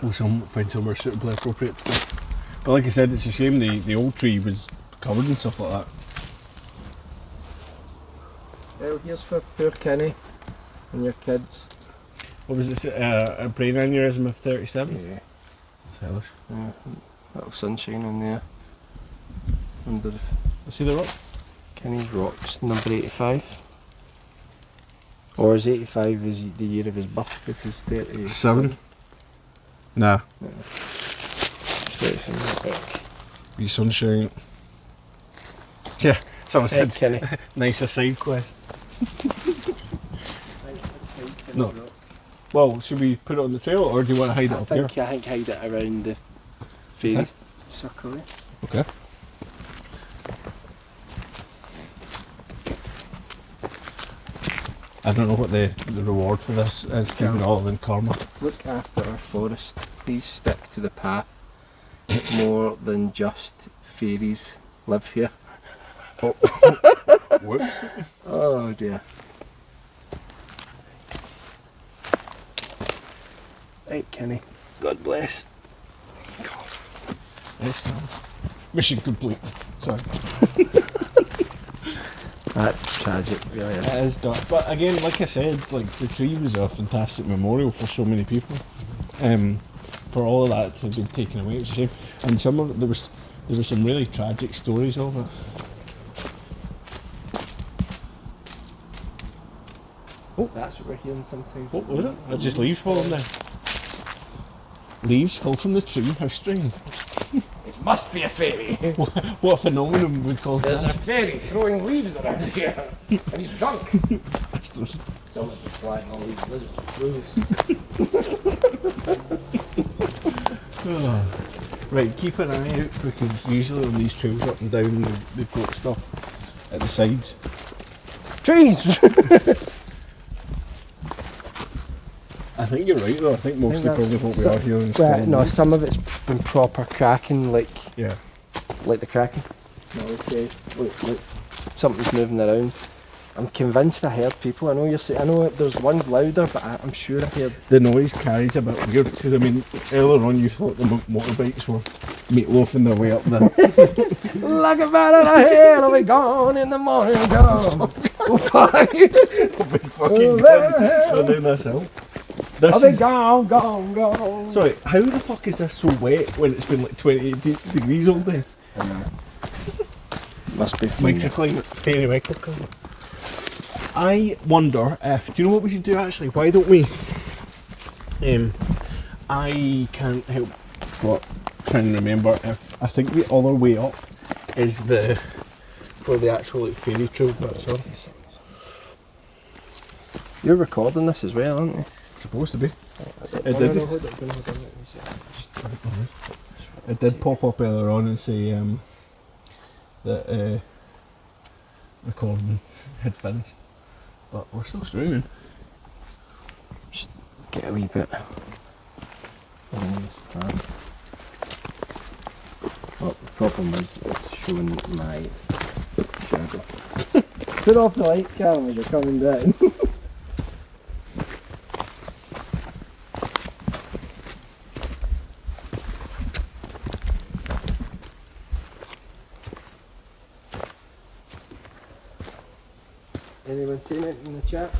We'll find somewhere suitably appropriate to go. But like I said, it's a shame the old tree was covered and stuff like that. Well, here's for poor Kenny and your kids. What was it? A brain aneurysm of 37? Yeah. That's hellish. Yeah. Little sunshine in there. Under Let's see the rock. Kenny's rocks, number 85. Or is 85 is the year of his birth if he's 37? Nah. Yeah. 37. Wee sunshine. Yeah, someone Hey, said Kenny. nicer side quest. No. Well, should we put it on the trail or do you want to hide it up here? I think hide it around the Faerie circle there. Okay. I don't know what the reward for this is, Stephen, other than karma. Look after our forest. Please stick to the path. More than just fairies live here. Oh. Whoops. Oh dear. Right, Kenny. God bless. Excellent. Mission complete. Sorry. That's tragic, really. It is dark. But again, like I said, like the tree was a fantastic memorial for so many people. For all of that to have been taken away, it's a shame. And some of it, there were some really tragic stories of it. Oh, that's what we're hearing sometimes. What was it? It's just leaves falling down. Leaves fall from the tree. How strange. It must be a fairy. What a phenomenon we call There's a this. fairy throwing leaves around here, and he's drunk. Bastards. Someone's flying all these lizards. Right, keep an eye out because usually on these trails up and down they've got stuff at the sides. Trees! I think you're right though. I think mostly probably what we are here in Well, Scotland. no, some of it's been proper cracking, like Yeah. the cracking. No, okay. Look, something's moving around. I'm convinced I heard people. I know you're saying. I know there's one's louder, but I'm sure I heard. The noise carries a bit weird because I mean earlier on you thought the motorbikes were meatloafing their way up there. Like a man on a hill, I'll be gone in the morning. Go, go fight. Big fucking gun down this hill. I'll This be is, gone, gone, gone. sorry, how the fuck is this so wet when it's been like 28 degrees all day? Must be fun. Microclimate, Faerie microclimate. I wonder if, do you know what we should do actually? Why don't we, I can't help but try and remember if, I think the other way up is where the actual like fairy trail bits are. You're recording this as well, aren't you? It's supposed to be. It did. Hold it. It did pop up earlier on and say that recording had finished. But we're still streaming. Just get a wee bit. Well, the problem is it's showing my shadow. Put off the light, Callum, as you're coming down. Anyone seen it in the chat?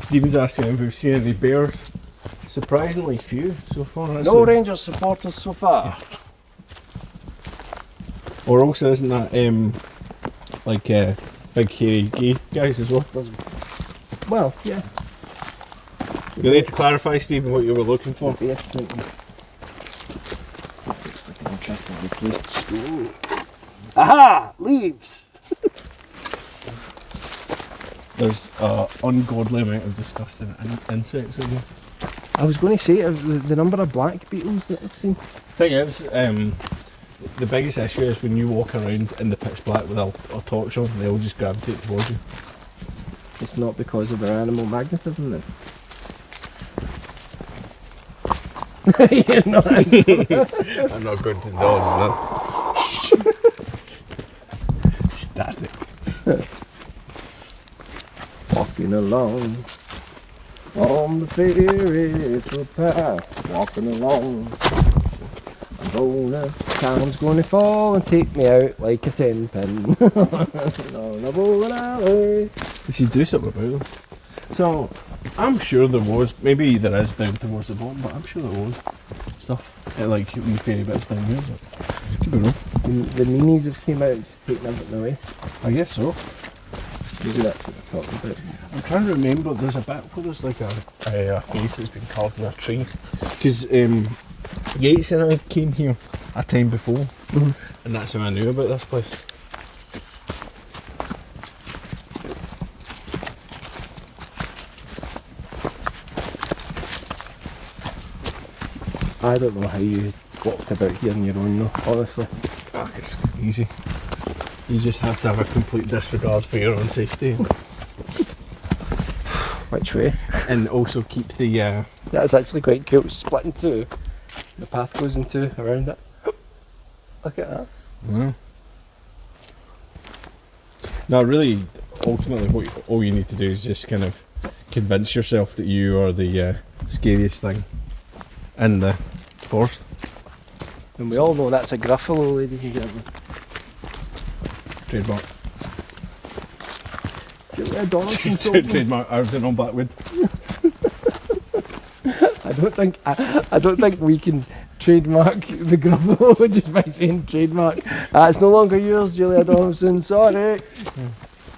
Stephen's asking if we've seen any bears. Surprisingly few so far. No Rangers supporters so far. Or also isn't that big hairy gay guys as well? Well, yeah. You need to clarify, Stephen, what you were looking for. Yeah, interesting. Aha! Leaves! There's an ungodly amount of disgusting insects in here. I was going to say the number of black beetles that I've seen. Thing is, the biggest issue is when you walk around in the pitch black with a torch on, they all just gravitate towards you. It's not because of their animal magnetism then. You're not. I'm not going to indulge in that. Static. Walking along on the Faerie path, walking along. Time's gonna fall and take me out like a 10 pin. On a bowling alley. You should do something about them. So, I'm sure there was, maybe there is down towards the bottom, but I'm sure there was stuff like wee fairy bits down here. But could be wrong. The meanies have came out and just taken everything away. I guess so. Maybe that's what they're talking about. I'm trying to remember, there's a bit where there's like a face that's been carved in a tree. Because Yates and I came here a time before, and that's how I knew about this place. I don't know how you walked about here on your own though, honestly. It's easy. You just have to have a complete disregard for your own safety. Which way? And also keep the... That's actually quite cool, it's split in two. The path goes in two around it. Look at that. Yeah. No, really, ultimately, all you need to do is just kind of convince yourself that you are the scariest thing in the forest. And we all know that's a Gruffalo, ladies and gentlemen. Trademark. Julia Donaldson told me. Trademark ours on Blackwood. I don't think we can trademark the Gruffalo just by saying trademark. It's no longer yours, Julia Donaldson, sorry.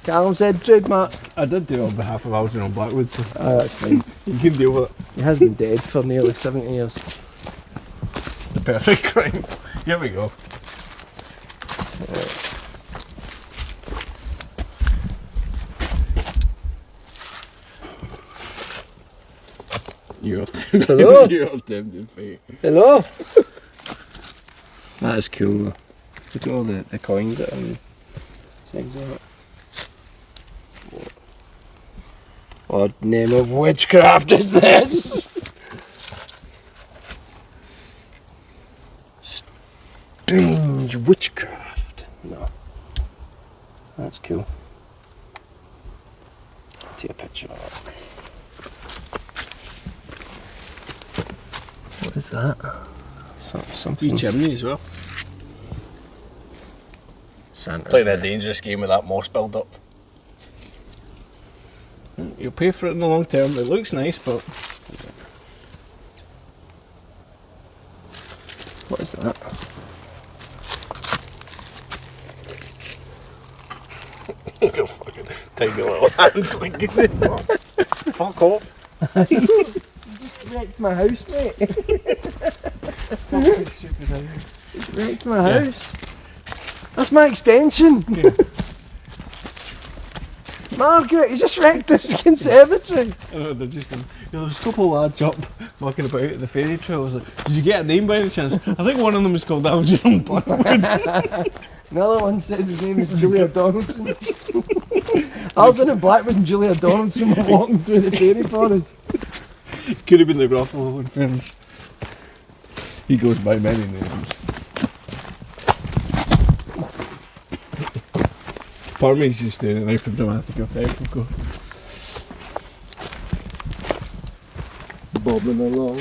Callum said trademark. I did do it on behalf of Algernon Blackwood, so That's fine. you can deal with it. He has been dead for nearly 70 years. The perfect crime. Here we go. You're tempted. Hello? You're tempted, fate. Hello? That is cool though. Look at all the coins that are in things on it. What name of witchcraft is this? Strange witchcraft. No. That's cool. Take a picture of it. What is that? Something. Wee chimney as well. Santa. Playing a dangerous game with that moss build up. You'll pay for it in the long term. It looks nice, but What is that? Your fucking tiny little hands like fuck off. You just wrecked my house, mate. Fucking stupid idea. Just wrecked my house. That's my extension. Yeah. Margaret, you just wrecked this conservatory. I know, they're just there was a couple of lads up walking about at the ferry trail. I was like, did you get a name by any chance? I think one of them was called Algernon Blackwood. Another one said his name is Julia Donaldson. Algernon Blackwood and Julia Donaldson were walking through the fairy forest. Could have been the Gruffalo in fairness. He goes by many names. Part of me's just doing it now for dramatic effect, of course. Bobbing along.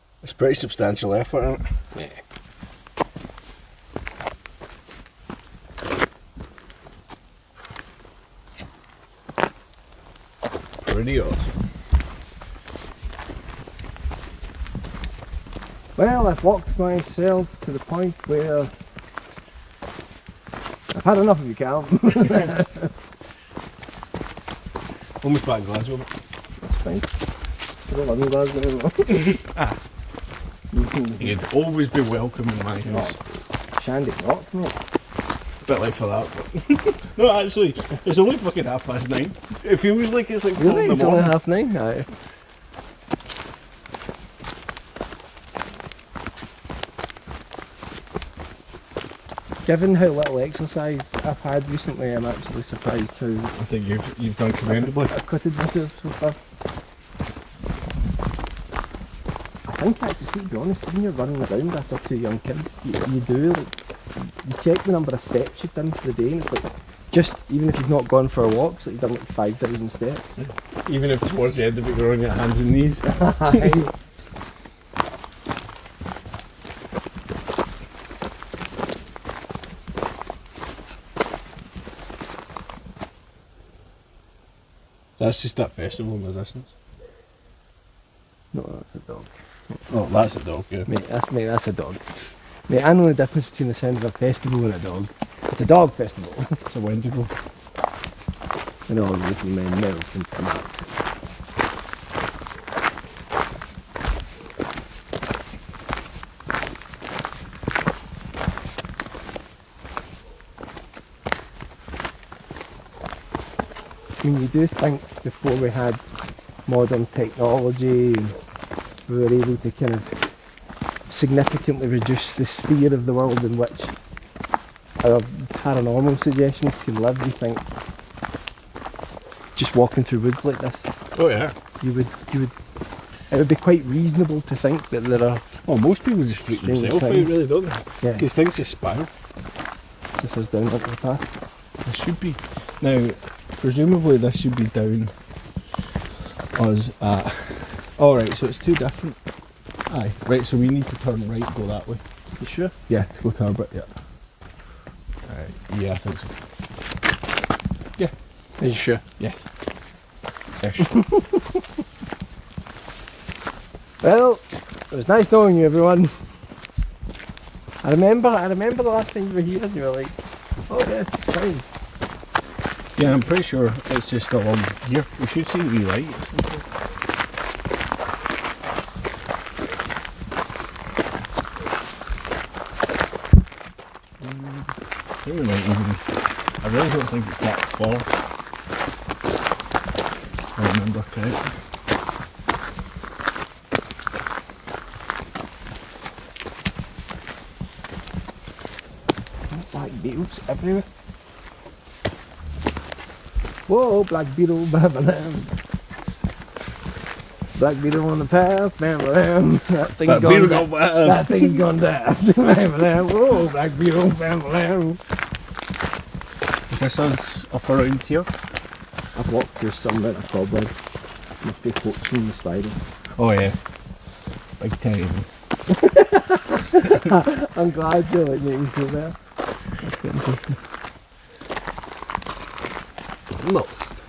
It's pretty substantial effort, isn't it? Yeah. Pretty awesome. Well, I've walked myself to the point where I've had enough of you, Cal. Almost back in Glasgow, mate. Fine. I don't live in Glasgow anymore. You'd always be welcome in my house. Shandy Rock, mate. Bit late for that, but no, actually, it's only fucking 9:30. It feels like it's like 4 Really? in the It's only morning. 9:30? Aye. Given how little exercise I've had recently, I'm actually surprised how I think you've done commendably. I've quitted myself so far. I think actually, to be honest, when you're running around after 2 young kids, you do, like, you check the number of steps you've done for the day, and it's like, just, even if you've not gone for a walk, it's like you've done like 5,000 steps. Even if towards the end of it you're on your hands and knees. Aye. That's just that festival in the distance. No, that's a dog. Oh, that's a dog, yeah. Mate, that's a dog. Mate, I know the difference between the sound of a festival and a dog. It's a dog festival. It's a Wendigo. And all the little men melt and come out. I mean, you do think before we had modern technology, we were able to kind of significantly reduce the sphere of the world in which our paranormal suggestions can live. You think just walking through woods like this, Oh yeah. you would, it would be quite reasonable to think that there are. Well, most people just freak Strange themselves out, things. really, don't they? Yeah, Because things just spiral. this is down onto the path. It should be. Now, presumably this should be down us at... Alright, so it's two different. Aye, right, so we need to turn right, go that way. You sure? Yeah, to go to our bit, yeah. Yeah, I think so. Yeah. Are you sure? Yes. Ish. Well, it was nice knowing you, everyone. I remember the last time you were here and you were like, oh yes, it's fine. Yeah, I'm pretty sure it's just along here. We should see the wee light at some point. I think we might even... I really don't think it's that far. If I remember correctly. Black beetles everywhere. Whoa, black beetle, bam, bam. Black beetle on the path, bam, bam. That thing's That gone beetle down. got bad. That thing's gone down. Bam, bam. Whoa, black beetle, bam, bam. Is this us up around here? I've walked through some bit of cobweb. Must be poaching the spider. Oh yeah. Big time. I'm glad you like making me feel better. Lost.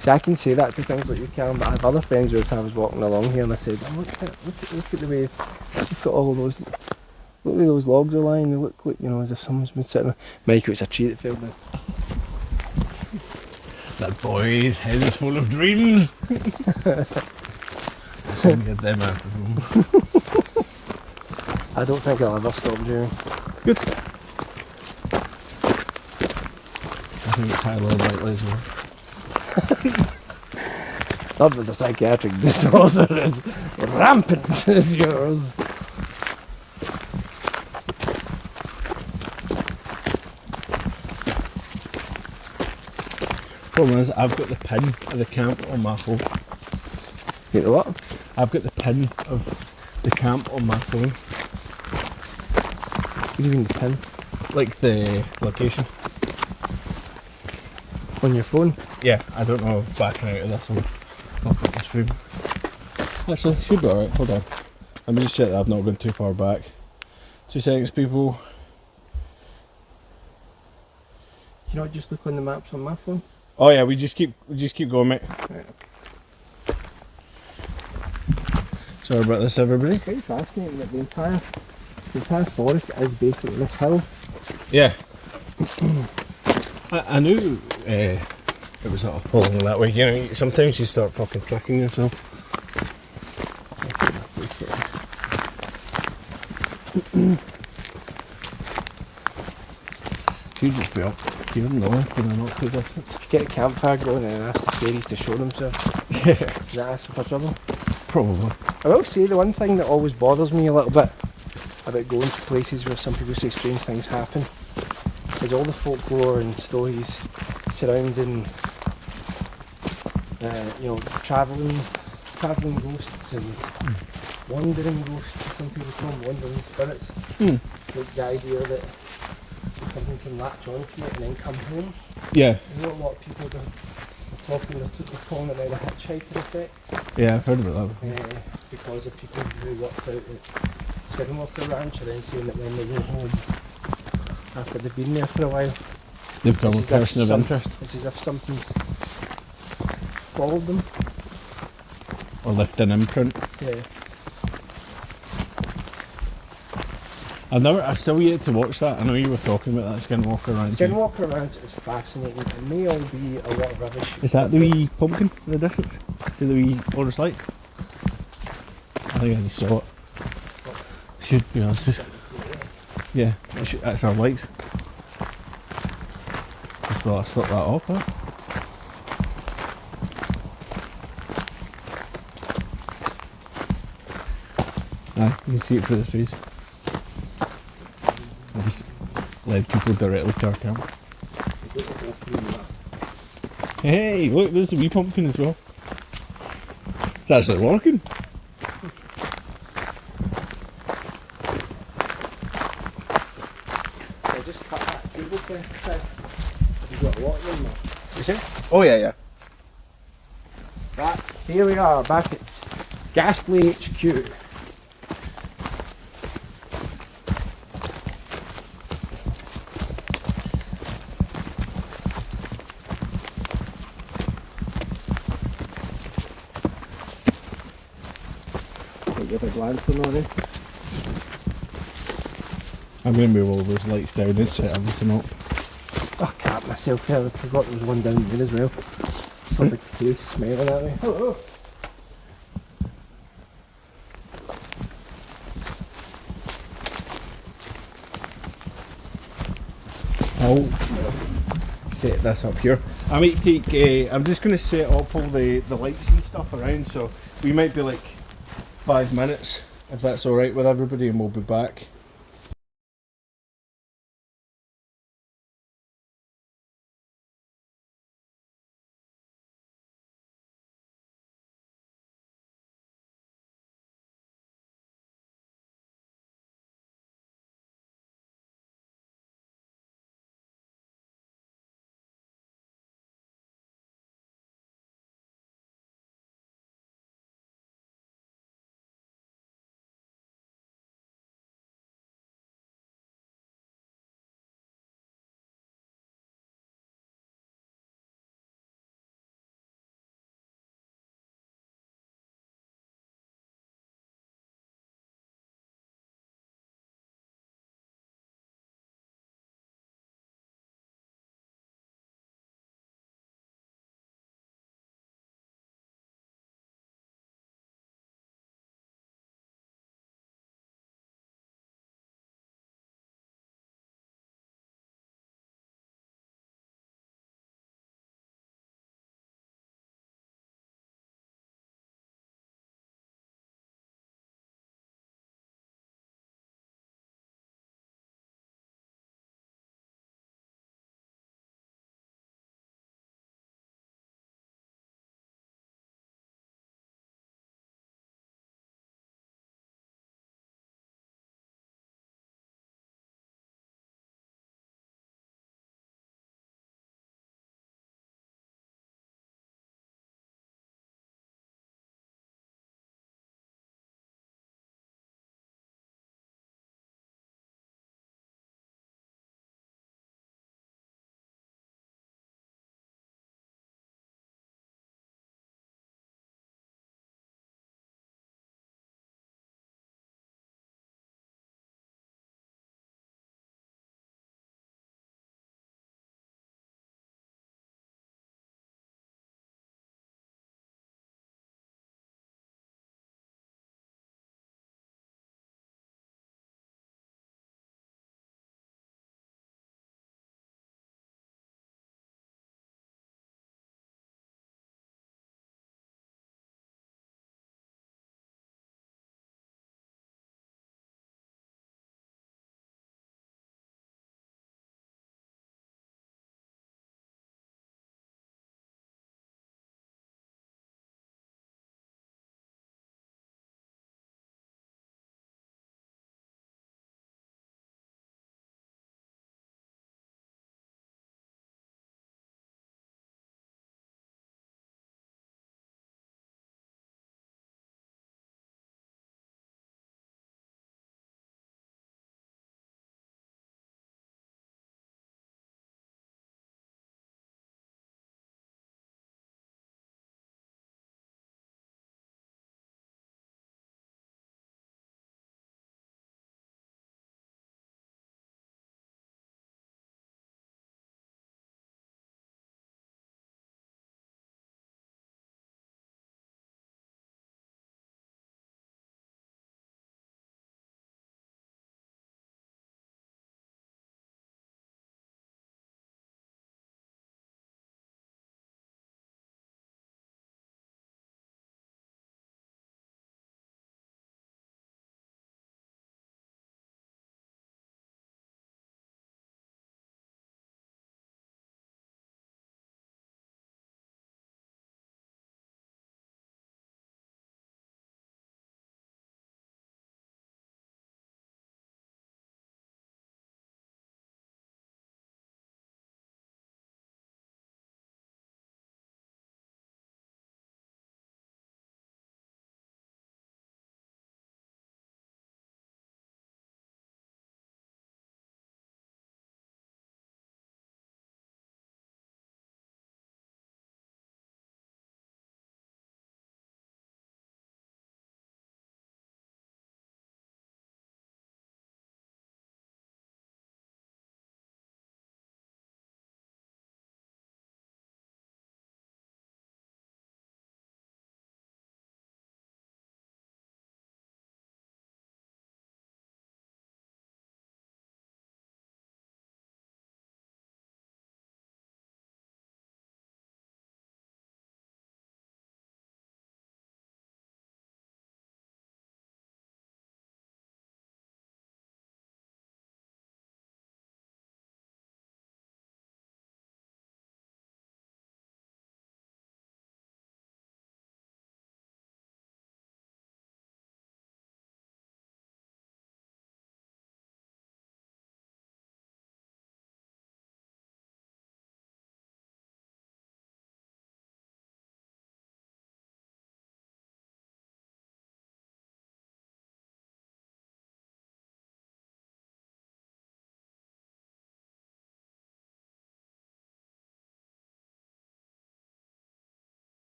See, I can say that to things like you can, but I have other friends who I was walking along here and I said, oh, look at the way you've got all those, look at those logs are lying, they look like, you know, as if someone's been sitting on. Mike, it's a tree that fell down. That boy's head is full of dreams. I'll get them out of room. I don't think I'll ever stop dreaming. Good. I think it's high low lightly as well. Not that the psychiatric disorder is rampant as yours. Problem is, I've got the pin of the camp on my phone. You know what? I've got the pin of the camp on my phone. What do you mean the pin? Like the location. On your phone? Yeah, I don't know if backing out of this one. I'll put this frame. Actually, should be alright. Hold on. Let me just check that I've not gone too far back. 2 seconds, people. You not just look on the maps on my phone? Oh yeah, we just keep going, mate. Right. Sorry about this, everybody. It's quite fascinating that the entire forest is basically this hill. Yeah. I knew it was all along that way. You know, sometimes you start fucking tricking yourself. You just be up here in the left and not too distant. Get a campfire going and ask the fairies to show themselves. Yeah. Is that asking for trouble? Probably. I will say the one thing that always bothers me a little bit about going to places where some people say strange things happen is all the folklore and stories surrounding travelling ghosts and wandering ghosts. Some people call them wandering spirits. Like the idea that something can latch onto it and then come home. Yeah. You know, a lot of people they're calling it now the hitchhiker effect. Yeah, I've heard about that before. Because of people who worked out at Skinwalker Ranch are then saying that when they go home after they've been there for a while, They become a it's as if person of interest. It's as if something's followed them. Or left an imprint. Yeah. I've still yet to watch that. I know you were talking about that Skinwalker Ranch. Skinwalker Ranch is fascinating. It may all be a lot of rubbish. Is that the wee pumpkin in the distance? See the wee orange light? I think I just saw it. Should be honest. Yeah, that's our lights. Just thought I'd stop that off, huh? Aye, you can see it through the trees. I just led people directly to our camp. Hey, look, there's a wee pumpkin as well. It's actually working. I just cut that table for Have you got a lot of them there? You see? Oh yeah. Right, here we are back at Ghastly HQ. Get a lantern on it. I'm going to move all those lights down and set everything up. Oh, I can't myself there. I forgot there was one down there as well. Some big face smiling at me. Hello. I'll set this up here. I might take, I'm just going to set up all the lights and stuff around, so we might be like 5 minutes, if that's alright with everybody, and we'll be back.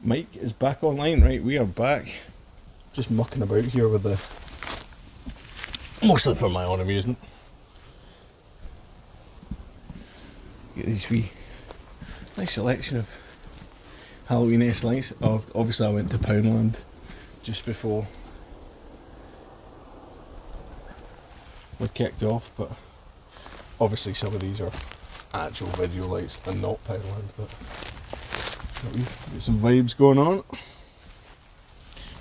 Mike is back online. Right, we are back. Just mucking about here with the... mostly for my own amusement. Get these wee... nice selection of Halloween-esque lights. Obviously I went to Poundland just before we kicked off, but obviously some of these are actual video lights and not Poundland, but got some vibes going on.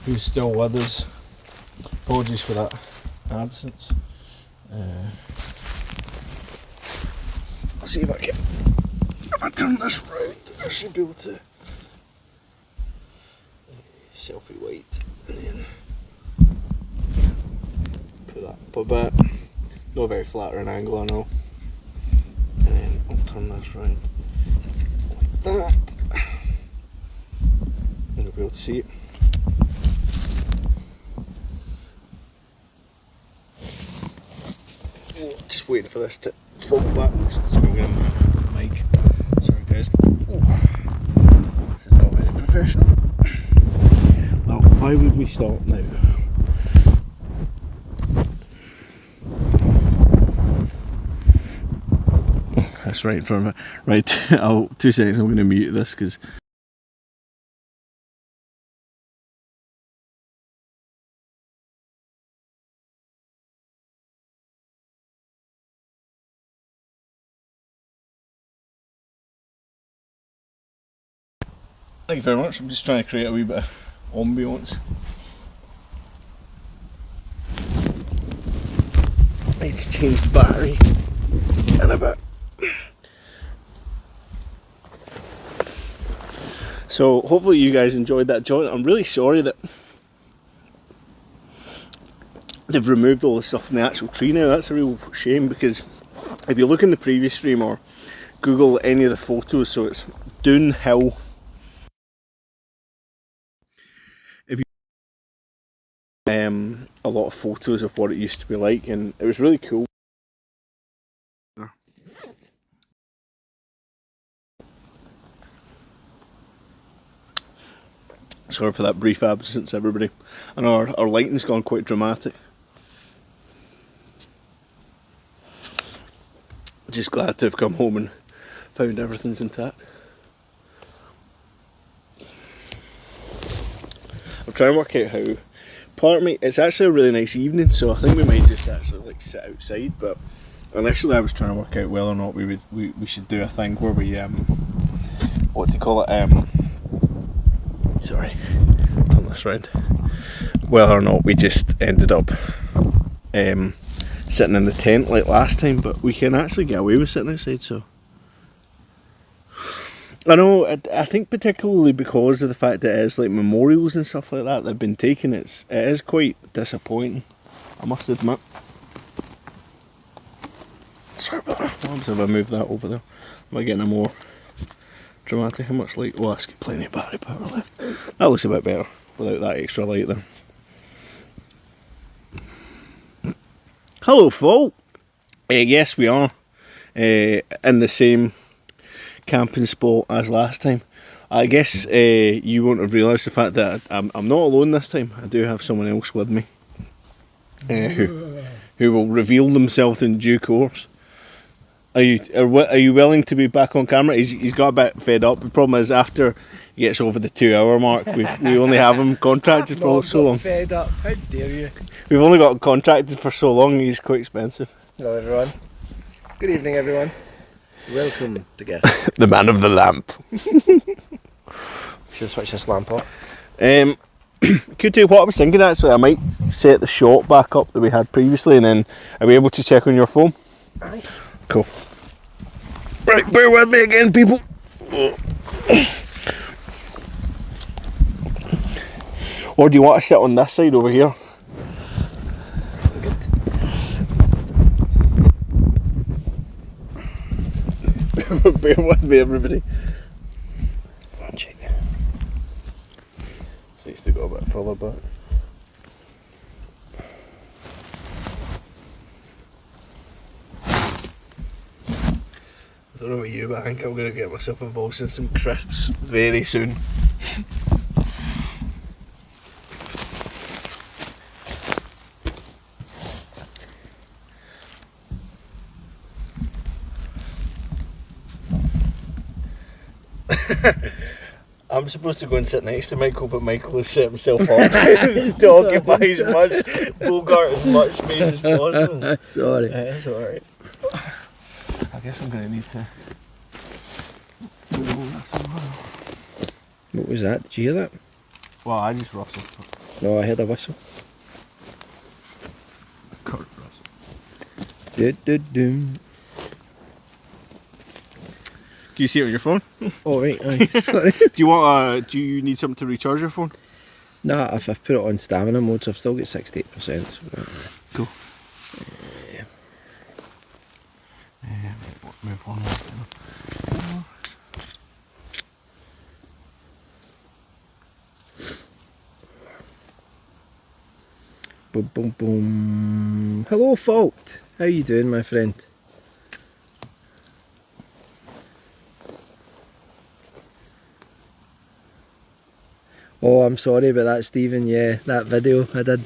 Who's still with us? Apologies for that absence. I'll see if I turn this round, I should be able to selfie white and then put that up a bit. Not a very flattering angle, I know. And then I'll turn this round like that. And you'll be able to see it. Just waiting for this to fall backwards, so I'm going to man the mic. Sorry guys. This is not very professional. Now, why would we stop now? That's right in front of me. Right, 2 seconds, I'm going to mute this because... Thank you very much. I'm just trying to create a wee bit of ambience. Let's change battery in a bit. So hopefully you guys enjoyed that joint. I'm really sorry that they've removed all the stuff from the actual tree now. That's a real shame, because if you look in the previous stream or Google any of the photos, so it's Doon Hill. If you a lot of photos of what it used to be like, and it was really cool. Sorry for that brief absence, everybody. I know our lighting's gone quite dramatic. Just glad to have come home and found everything's intact. I'm trying to work out how. Part of me, it's actually a really nice evening, so I think we might just actually like sit outside. But initially, I was trying to work out whether or not we should do a thing where we what do you call it? Sorry, turn this round. Whether or not we just ended up sitting in the tent like last time, but we can actually get away with sitting outside, so I know, I think particularly because of the fact that it is like memorials and stuff like that have been taken, it is quite disappointing, I must admit. Sorry about that. What happens if I move that over there? Am I getting a more dramatic? How much light? Oh, that's got plenty of battery power left. That looks a bit better without that extra light there. Hello folk! Yes, we are in the same camping spot as last time. I guess you won't have realised the fact that I'm not alone this time. I do have someone else with me who will reveal themselves in due course. Are you willing to be back on camera? He's got a bit fed up. The problem is after he gets over the 2 hour mark, we only have him contracted for so long. Fed up. How dare you? We've only got him contracted for so long. He's quite expensive. Hello everyone. Good evening everyone. Welcome to Ghastly. The man of the lamp. Should switch this lamp off. Could do. What I was thinking actually, I might set the shot back up that we had previously, and then are we able to check on your phone? Aye. Cool. Right, bear with me again, people. Or do you want to sit on this side over here? Good. Bear with me, everybody. Check. This needs to go a bit further back. I don't know about you, but I think I'm going to get myself involved in some crisps very soon. I'm supposed to go and sit next to Michael, but Michael has set himself up to occupy as much, bogart as much space as possible. Sorry. It's alright. I guess I'm going to need to... What was that? Did you hear that? Well, I just rustled. No, I heard a whistle. Kurt Russell. Do. Can you see it on your phone? Oh, right, aye. Sorry. Do you need something to recharge your phone? Nah, I've put it on stamina mode, so I've still got 68%. So Cool. Move on. boom, boom, boom. Hello, Fault. How you doing, my friend? Oh, I'm sorry about that, Stephen. Yeah, that video I did.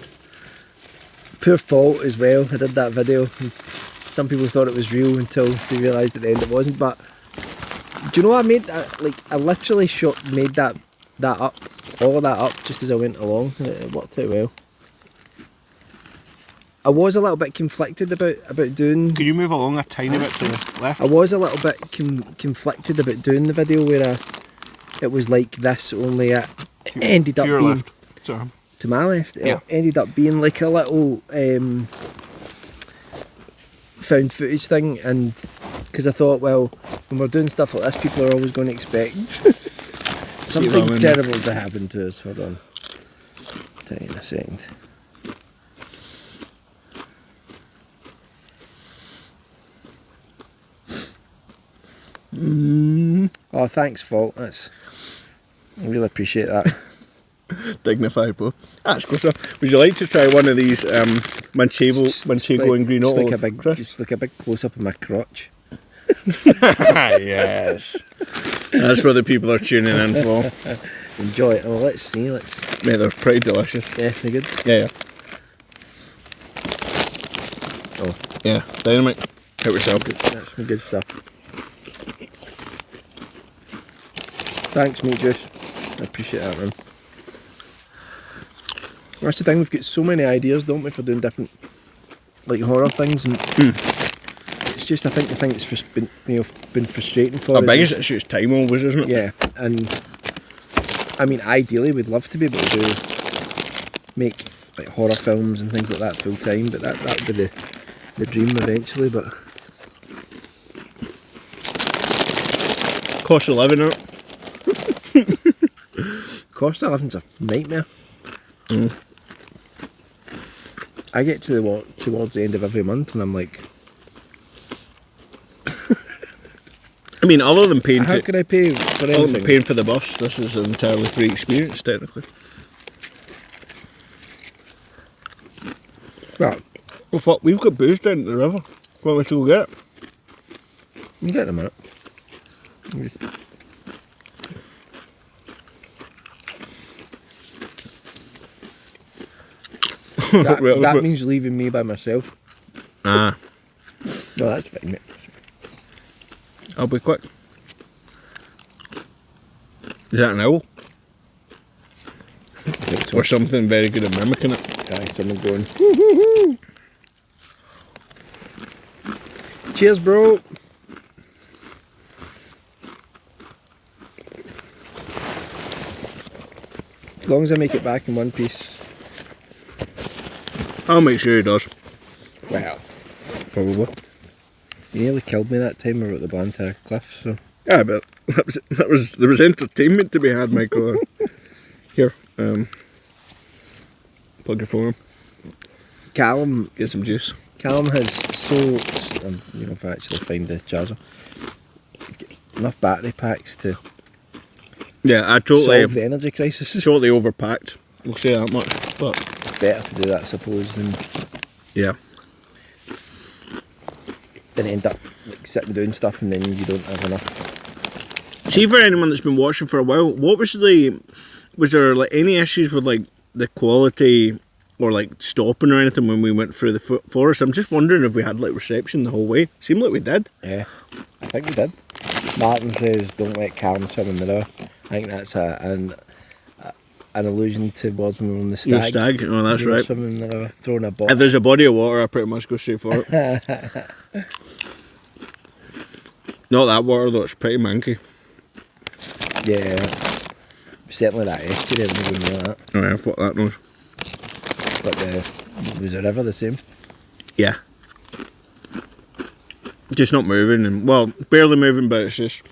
Poor Fault as well. I did that video. Some people thought it was real until they realised at the end it wasn't. But do you know what I made? I literally made that up, all of that up, just as I went along. It worked out well. I was a little bit conflicted about doing. Could you move along a tiny bit to the left? I was a little bit conflicted about doing the video where it was like this, only it ended up being left. Sorry. To my left. Yeah. It ended up being like a little found footage thing, and because I thought, well, when we're doing stuff like this, people are always going to expect something terrible to happen to us. Hold on. Tell you in a second. Oh, thanks, Fault. I really appreciate that. Dignified, bro. That's closer. Would you like to try one of these Manchego and green olive? Just like a big close up of my crotch. Yes. That's where the people are tuning in for. Enjoy it. Oh, let's see. Mate, they're pretty delicious. Yeah, they're good. Yeah. Oh. Yeah, dynamite. Help yourself. That's some good stuff. Thanks, mate, Juice. I appreciate that, man. That's the thing, we've got so many ideas, don't we, for doing different, like, horror things, and it's just, I think the thing that's been frustrating for us. The biggest issue is time always, isn't it? Yeah, and I mean, ideally, we'd love to be able to make like horror films and things like that full time, but that would be the dream eventually. But Cost of living, it. Cost of living's a nightmare. I get towards the end of every month and I'm like, I mean, other than paying how can I pay for anything? Other than paying for the bus, this is an entirely free experience, technically. Well, fuck, we've got booze down at the river. Want me to go get it? You get it in a minute. That means leaving me by myself. Ah. No, that's fine, mate. I'll be quick. Is that an owl? I think so. Or something very good at mimicking it? Aye, someone going, woo-hoo-hoo. Cheers, bro. As long as I make it back in one piece. I'll make sure he does. Well, Probably. you nearly killed me that time we were at the Blantyre Cliff, so. Yeah, but there was entertainment to be had, Michael. Here, plug your phone in. Callum Get some juice. has you know, if I actually find the charger, enough battery packs to Yeah, I totally solve the energy crisis. totally overpacked. We'll say that much. But Better to do that, I suppose, than yeah. end up like sitting doing stuff and then you don't have enough. See, for anyone that's been watching for a while, was there like any issues with like the quality or like stopping or anything when we went through the forest? I'm just wondering if we had like reception the whole way. Seemed like we did. Yeah, I think we did. Martin says, "Don't let Callum swim in the river." I think that's an allusion to words when we were on the Stag. The Stag, oh, that's We were right. swimming in the river, throwing a ball. If there's a body of water, I pretty much go straight for it. Not that water though, it's pretty manky. Yeah, certainly that estuary, I wouldn't know that. Oh yeah, fuck that noise. But was the river the same? Yeah. Just not moving, and well, barely moving, but it's just,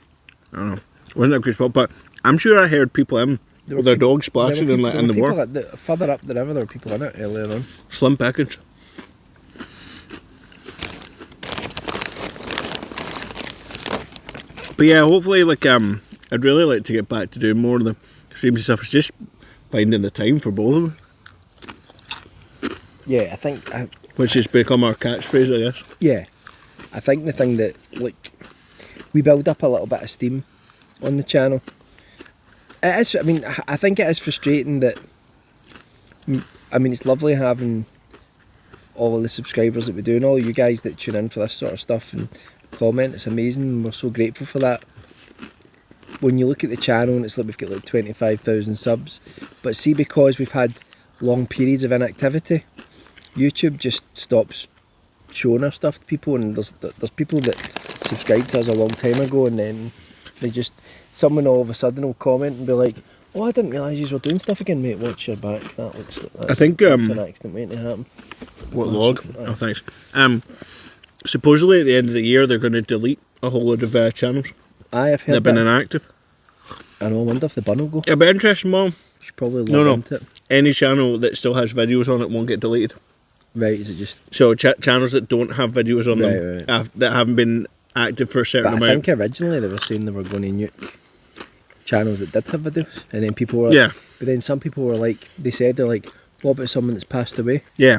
I don't know. Wasn't a good spot, but I'm sure I heard people in with their dogs splashing in the water. Further up the river, there were people in it earlier on. Slim package. But yeah, hopefully, like, I'd really like to get back to doing more of the streams and stuff. It's just finding the time for both of us, Yeah, I think. which has become our catchphrase, I guess. Yeah, I think the thing that, like, we build up a little bit of steam on the channel. It is. I mean, I think it is frustrating that. I mean, it's lovely having all of the subscribers that we do and all you guys that tune in for this sort of stuff and comment. It's amazing, and we're so grateful for that. When you look at the channel and it's like we've got like 25,000 subs, but see, because we've had long periods of inactivity, YouTube just stops showing our stuff to people, and there's people that subscribed to us a long time ago, and then they just, someone all of a sudden will comment and be like, "Oh, I didn't realise you were doing stuff again, mate. Watch your back. That looks like that's, I think that's an accident waiting to happen." What log? Oh, thanks. Supposedly at the end of the year they're going to delete a whole load of channels. I've heard They've been that. inactive. I know. I wonder if the bun will go. It'll be interesting, Mom. Should probably No. log into it. Any channel that still has videos on it won't get deleted. Right? Is it just? So channels that don't have videos on them, Right. that haven't been active for a certain But I amount. think originally they were saying they were going to nuke channels that did have videos, and then people were. Yeah. But then some people were like, they're like, "What about someone that's passed away?" Yeah.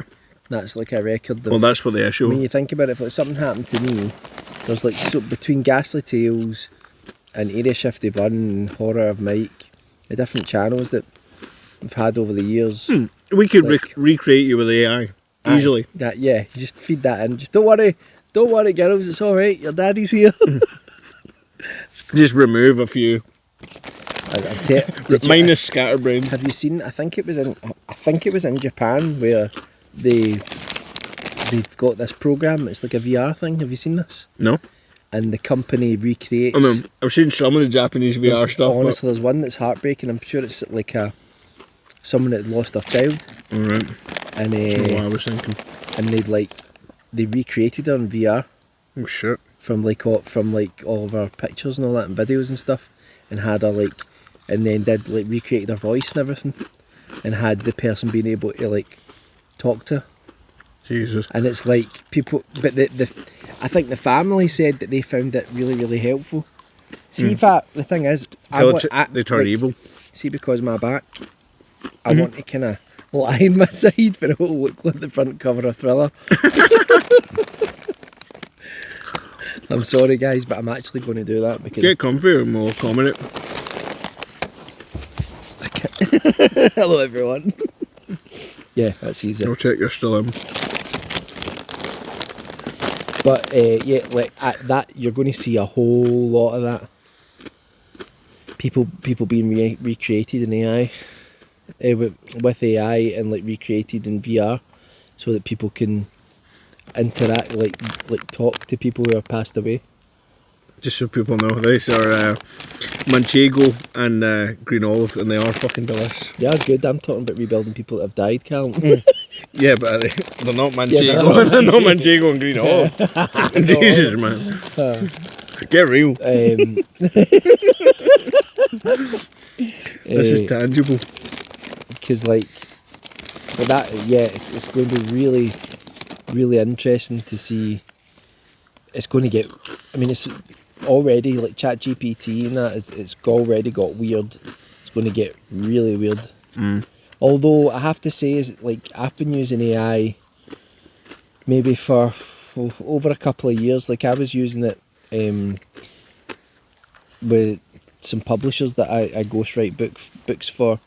That's like a record. Of, Well, that's what the issue. when you think about it, if like something happened to me, there's like, so between Ghastly Tales and Area Shifty Bun and Horror of Mike, the different channels that we've had over the years. We could like- recreate you with AI easily. That, yeah, you just feed that in. Just don't worry, girls, it's all right. Your daddy's here. Just remove a few. Did you- Minus scatterbrain. Have you seen? I think it was in Japan where they've got this program. It's like a VR thing. Have you seen this? No. And the company recreates. I mean, I've seen some of the Japanese VR there's- stuff. Honestly, there's one that's heartbreaking. I'm sure it's like someone that lost their child, All right. and What I was thinking. and they recreated her in VR Oh shit. from all of our pictures and all that and videos and stuff, and had her and then did recreated her voice and everything, and had the person being able to talk to her. Jesus. And it's like people, but I think the family said that they found it really, really helpful. See, the thing is, They turn evil. See, because my back, I want to kind of lie on my side, but it will look like the front cover of Thriller. I'm sorry, guys, but I'm actually going to do that because. Get comfy and we'll comment it. Hello, everyone. Yeah, that's easy. I'll check you're still in. But yeah, at that, you're going to see a whole lot of that. People being recreated in AI, with AI and recreated in VR, so that people can interact, like talk to people who are passed away. Just so people know, these are Manchego and Green Olive, and they are fucking delicious. Yeah, good. I'm talking about rebuilding people that have died, Callum. Yeah, but they're not Manchego. Yeah, they're not they're not Manchego and Green Olive. Jesus, man. Get real. This is tangible. Because but that, yeah, it's going to be really, really interesting to see. It's going to get. I mean, it's already ChatGPT and that. It's already got weird. It's going to get really weird. Although I have to say, I've been using AI maybe for over a couple of years. I was using it with some publishers that I ghostwrite books for.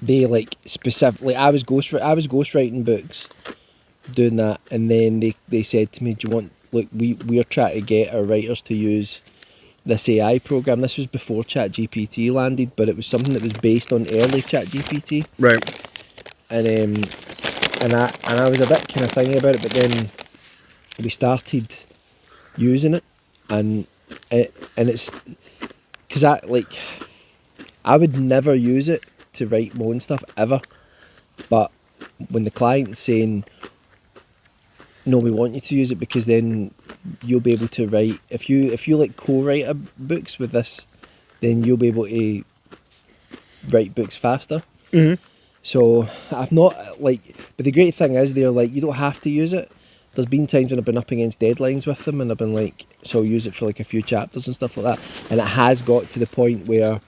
They specifically, I was ghostwriting books, doing that, and then they said to me, "Do you want look, we're trying to get our writers to use this AI program. This was before ChatGPT landed, but it was something that was based on early ChatGPT. Right. And I was a bit kind of thingy about it, but then we started using it, and it's because I would never use it to write my own stuff ever, but when the client's saying no, we want you to use it because then you'll be able to write, if you like co-write books with this, then you'll be able to write books faster. Mm-hmm. So I've not but the great thing is they're like, you don't have to use it. There's been times when I've been up against deadlines with them and I've been like, so I'll use it for like a few chapters and stuff like that, and it has got to the point where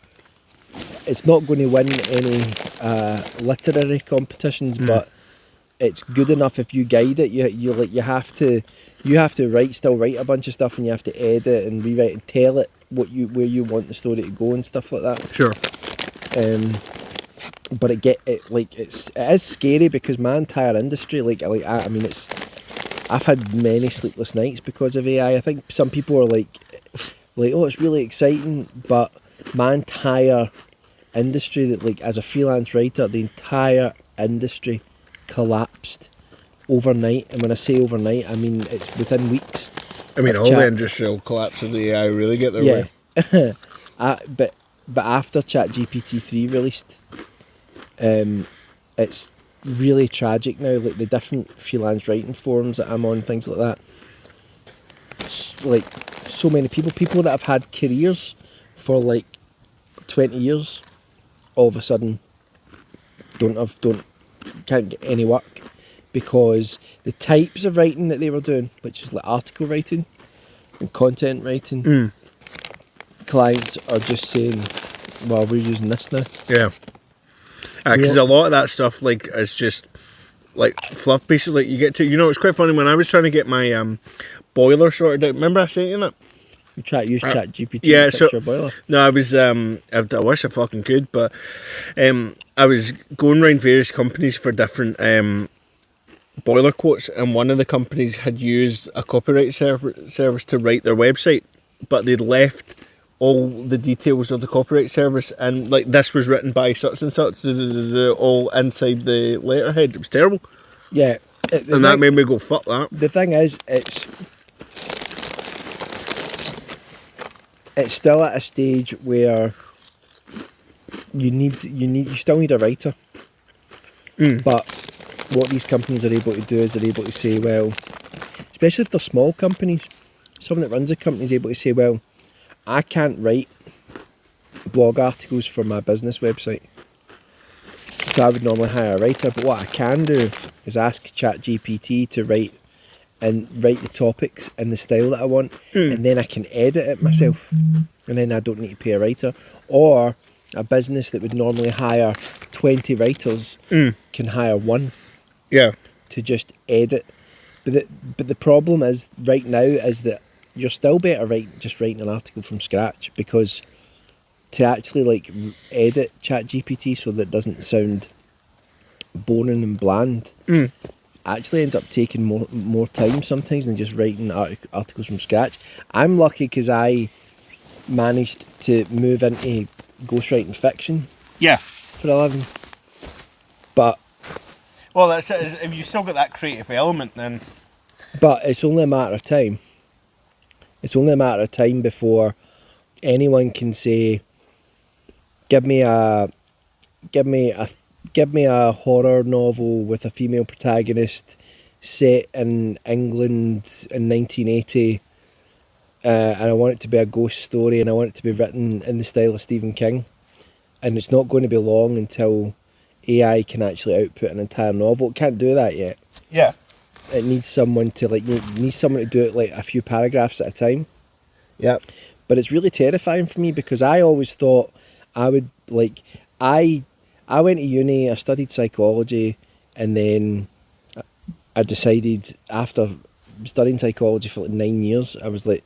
it's not going to win any literary competitions, but it's good enough if you guide it. You have to write a bunch of stuff, and you have to edit and rewrite and tell it where you want the story to go and stuff like that. Sure. But it is scary because my entire industry, I mean, I've had many sleepless nights because of AI. I think some people are like, oh, it's really exciting, but my entire industry, that like as a freelance writer, the entire industry collapsed overnight. And when I say overnight, I mean it's within weeks. I mean, all the industrial collapse of the AI really get their way. But after ChatGPT 3 released, it's really tragic now. Like the different freelance writing forums that I'm on, things like that. Like so many people that have had careers for like 20 years, all of a sudden can't get any work because the types of writing that they were doing, which is like article writing and content writing, clients are just saying, well, we're using this now. Yeah. Because a lot of that stuff, like, is just like fluff pieces. Like, you get to, it's quite funny when I was trying to get my boiler sorted out. Remember I sent you that? You try to use ChatGPT to fix your boiler? No, I was, I wish I fucking could, but I was going around various companies for different boiler quotes, and one of the companies had used a copyright service to write their website, but they'd left all the details of the copyright service, and like this was written by such and such, all inside the letterhead. It was terrible. Yeah. And that made me go, fuck that. The thing is, it's still at a stage where you still need a writer. But what these companies are able to do is they're able to say, well, especially if they're small companies, someone that runs a company is able to say, well, I can't write blog articles for my business website, so I would normally hire a writer, but what I can do is ask ChatGPT to write the topics in the style that I want, and then I can edit it myself, and then I don't need to pay a writer. Or a business that would normally hire 20 writers can hire one to just edit. But the problem is right now is that you're still better just writing an article from scratch, because to actually like edit ChatGPT so that it doesn't sound boring and bland actually ends up taking more time sometimes than just writing articles from scratch. I'm lucky because I managed to move into ghostwriting fiction for a living. But well, that's it. If you still got that creative element, then. But it's only a matter of time. It's only a matter of time before anyone can say, give me a horror novel with a female protagonist set in England in 1980, and I want it to be a ghost story, and I want it to be written in the style of Stephen King, and it's not going to be long until AI can actually output an entire novel. It can't do that yet. Yeah. It needs someone to do it like a few paragraphs at a time. Yeah. But it's really terrifying for me because I always thought I would like I went to uni, I studied psychology, and then I decided after studying psychology for like 9 years, I was like,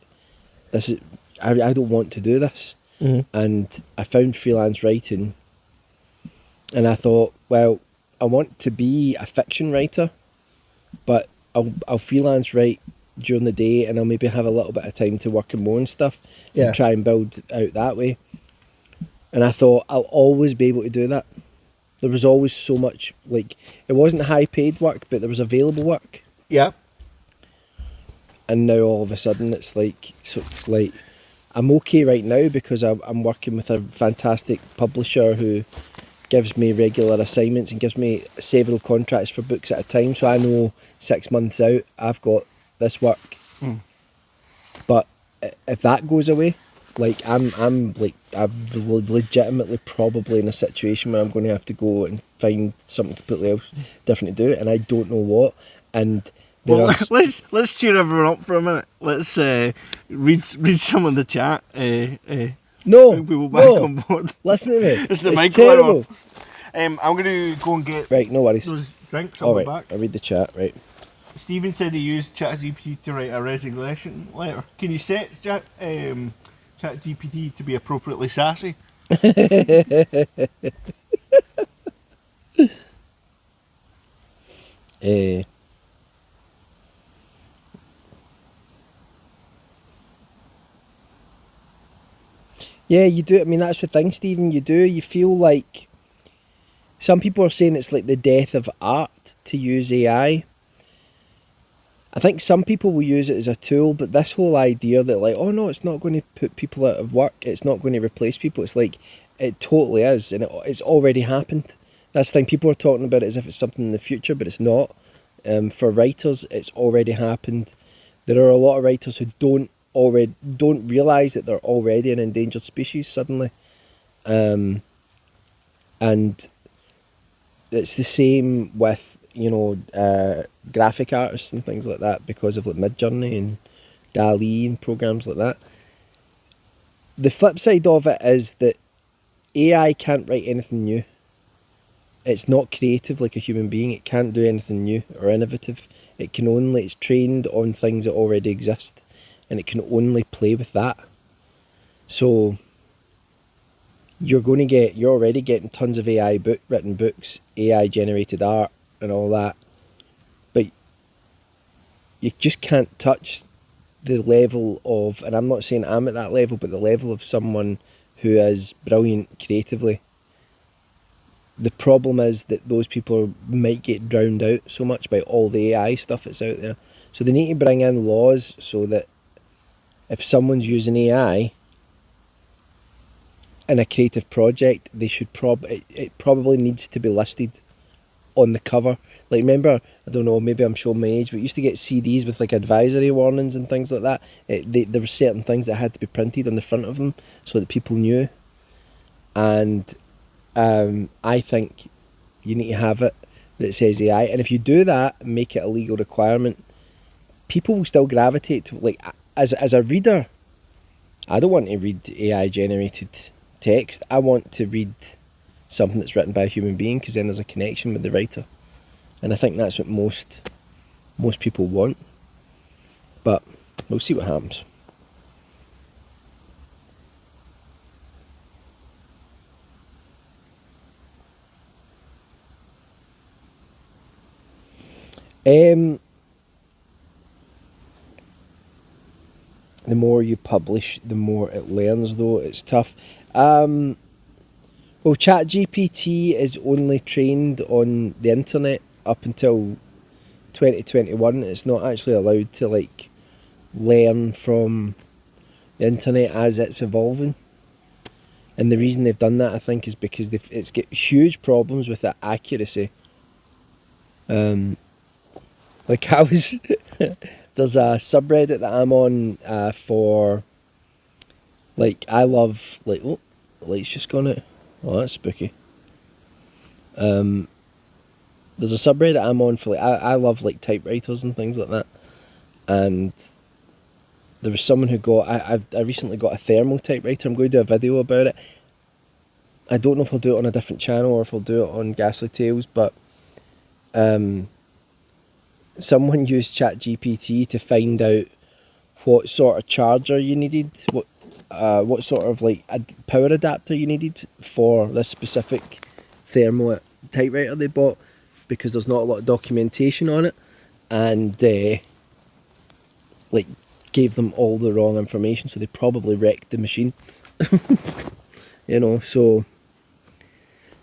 I don't want to do this. And I found freelance writing, and I thought, well, I want to be a fiction writer, but I'll freelance write during the day, and I'll maybe have a little bit of time to work on my own stuff Yeah. and try and build out that way. And I thought I'll always be able to do that. There was always so much, like, it wasn't high paid work, but there was available work. Yeah. And now all of a sudden it's like, so like, I'm okay right now because I'm working with a fantastic publisher who gives me regular assignments and gives me several contracts for books at a time. So I know 6 months out I've got this work. But if that goes away, like I'm legitimately probably in a situation where I'm going to have to go and find something completely else different to do, and I don't know what. And Well, let's cheer everyone up for a minute. Let's read some of the chat. no, Bring people back no. on board. Listen to me. It's the it's mic terrible. I'm going to go and get Right, no worries. those drinks. All I'll right, be back. I'll read the chat. Right. Stephen said he used ChatGPT to write a resignation letter. Can you set ChatGPT to be appropriately sassy? Yeah, you do. I mean, that's the thing, Stephen. You do. You feel like some people are saying it's like the death of art to use AI. I think some people will use it as a tool, but this whole idea that like, oh no, it's not going to put people out of work, it's not going to replace people, it's like, it totally is, and it's already happened. That's the thing, people are talking about it as if it's something in the future, but it's not. For writers, it's already happened. There are a lot of writers who don't realise that they're already an endangered species suddenly. And it's the same with, graphic artists and things like that, because of like Midjourney and DALL-E and programs like that. The flip side of it is that AI can't write anything new. It's not creative like a human being. It can't do anything new or innovative. It's trained on things that already exist, and it can only play with that. So you're already getting tons of AI written books, AI generated art and all that, but you just can't touch the level of, and I'm not saying I'm at that level, but the level of someone who is brilliant creatively. The problem is that those people might get drowned out so much by all the AI stuff that's out there. So they need to bring in laws so that if someone's using AI in a creative project, they should it probably needs to be listed on the cover. Like, remember, I don't know, maybe I'm showing my age, but we used to get CDs with like advisory warnings and things like that. There were certain things that had to be printed on the front of them so that people knew. And I think you need to have it that says AI, and if you do that, make it a legal requirement, people will still gravitate to, like, as a reader, I don't want to read AI generated text. I want to read something that's written by a human being, because then there's a connection with the writer, and I think that's what most people want. But we'll see what happens. The more you publish, the more it learns, though. It's tough. Well, ChatGPT is only trained on the internet up until 2021. It's not actually allowed to, like, learn from the internet as it's evolving. And the reason they've done that, I think, is because it's got huge problems with the accuracy. Like, there's a subreddit that I'm on for, like, I love, like, oh, the light's just gone out. Oh, that's spooky. There's a subreddit I'm on for, like, I love, like, typewriters and things like that. And there was someone who I recently got a thermal typewriter. I'm going to do a video about it. I don't know if I'll do it on a different channel or if I'll do it on Ghastly Tales, but someone used ChatGPT to find out what sort of charger you needed, what sort of, like, a power adapter you needed for this specific thermal typewriter they bought, because there's not a lot of documentation on it. And like gave them all the wrong information, so they probably wrecked the machine. You know, so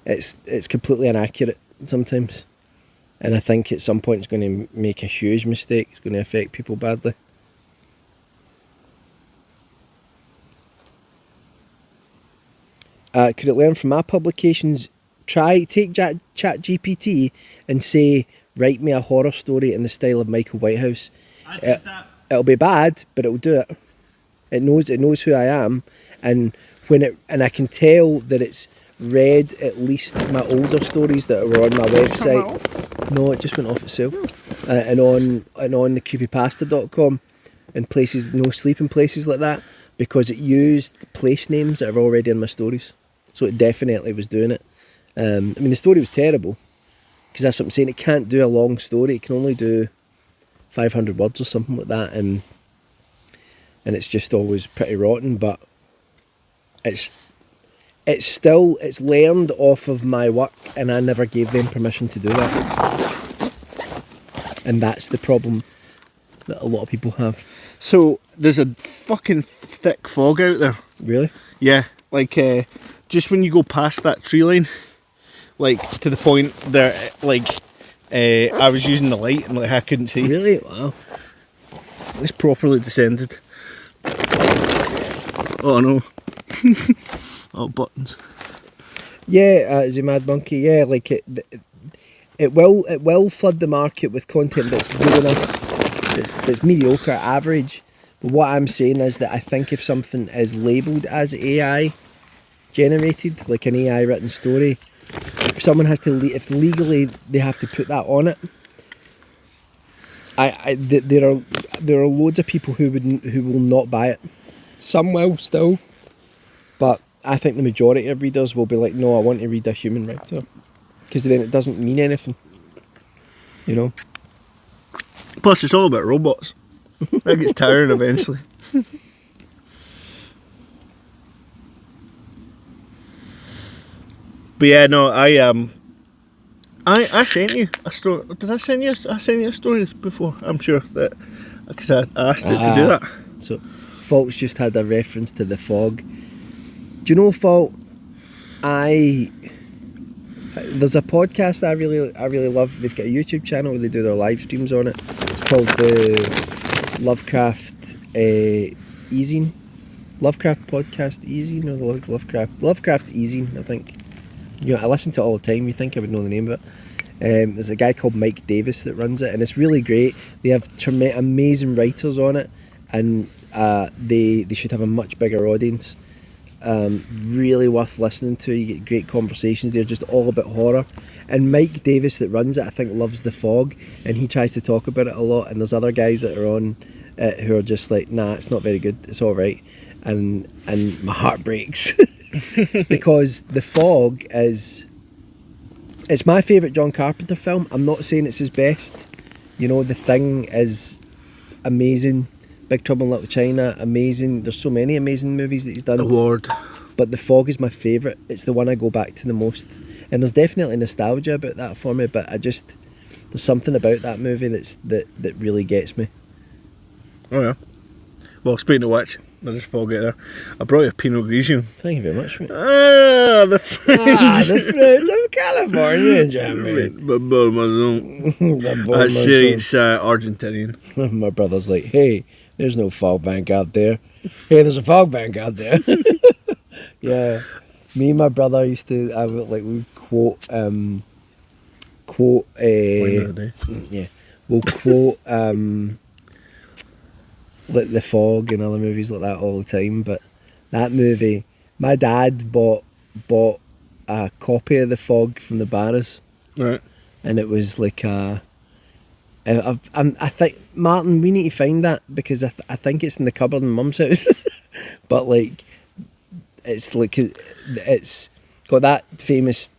it's completely inaccurate sometimes, and I think at some point it's going to make a huge mistake. It's going to affect people badly. Could it learn from my publications? Take Chat GPT and say, write me a horror story in the style of Michael Whitehouse. I did that. It'll be bad, but it'll do it. It knows who I am, and I can tell that it's read at least my older stories that were on my website. No, it just went off itself. And on the creepypasta.com and places, no sleep in places like that, because it used place names that are already in my stories. So it definitely was doing it. I mean, the story was terrible, because that's what I'm saying. It can't do a long story. It can only do 500 words or something like that, and it's just always pretty rotten. But it's learned off of my work, and I never gave them permission to do that. And that's the problem that a lot of people have. So there's a fucking thick fog out there. Really? Yeah, like just when you go past that tree line, like to the point there, like I was using the light and like I couldn't see. Really? Wow. It's properly descended. Oh no. Oh, buttons. Yeah, as a mad monkey. Yeah, like it will flood the market with content that's good enough, that's mediocre, average. But what I'm saying is that I think if something is labelled as AI generated, like an AI written story, if someone has to, if legally they have to put that on it, there are loads of people who will not buy it. Some will still, but I think the majority of readers will be like, no, I want to read a human writer, because then it doesn't mean anything, you know. Plus, it's all about robots. That gets tiring eventually. But yeah, no, I sent you a story. Did I send you? I sent you a story before. I'm sure that because I asked it to do that. So, Fault's just had a reference to the fog. Do you know, Fault? There's a podcast I really love. They've got a YouTube channel where they do their live streams on it. It's called the Lovecraft Easing. Lovecraft Podcast Easing, or the Lovecraft Easing, I think. You know, I listen to it all the time. You think I would know the name of it. There's a guy called Mike Davis that runs it, and it's really great. They have amazing writers on it, and they should have a much bigger audience. Really worth listening to. You get great conversations. They're just all about horror. And Mike Davis that runs it, I think, loves The Fog, and he tries to talk about it a lot. And there's other guys that are on it who are just like, nah, it's not very good. It's all right. And my heart breaks because The Fog it's my favourite John Carpenter film. I'm not saying it's his best. You know, The Thing is amazing. Big Trouble in Little China, amazing. There's so many amazing movies that he's done. Award. But The Fog is my favourite. It's the one I go back to the most. And there's definitely nostalgia about that for me, but there's something about that movie that really gets me. Oh yeah. Well, speaking of which, there's just fog out there. I brought you a Pinot Grigio. Thank you very much, mate. The fruits. The fruits of California, Jamie. I say it's Argentinian. My brother's like, hey, there's no fog bank out there. Hey, there's a fog bank out there. Yeah. Me and my brother used to, we would quote, yeah, we'll quote, like The Fog and other movies like that all the time. But that movie, my dad bought a copy of The Fog from the Barras. Right. And it was like I think, Martin, we need to find that, because I think it's in the cupboard in Mum's house. But like, it's like, it's got that famous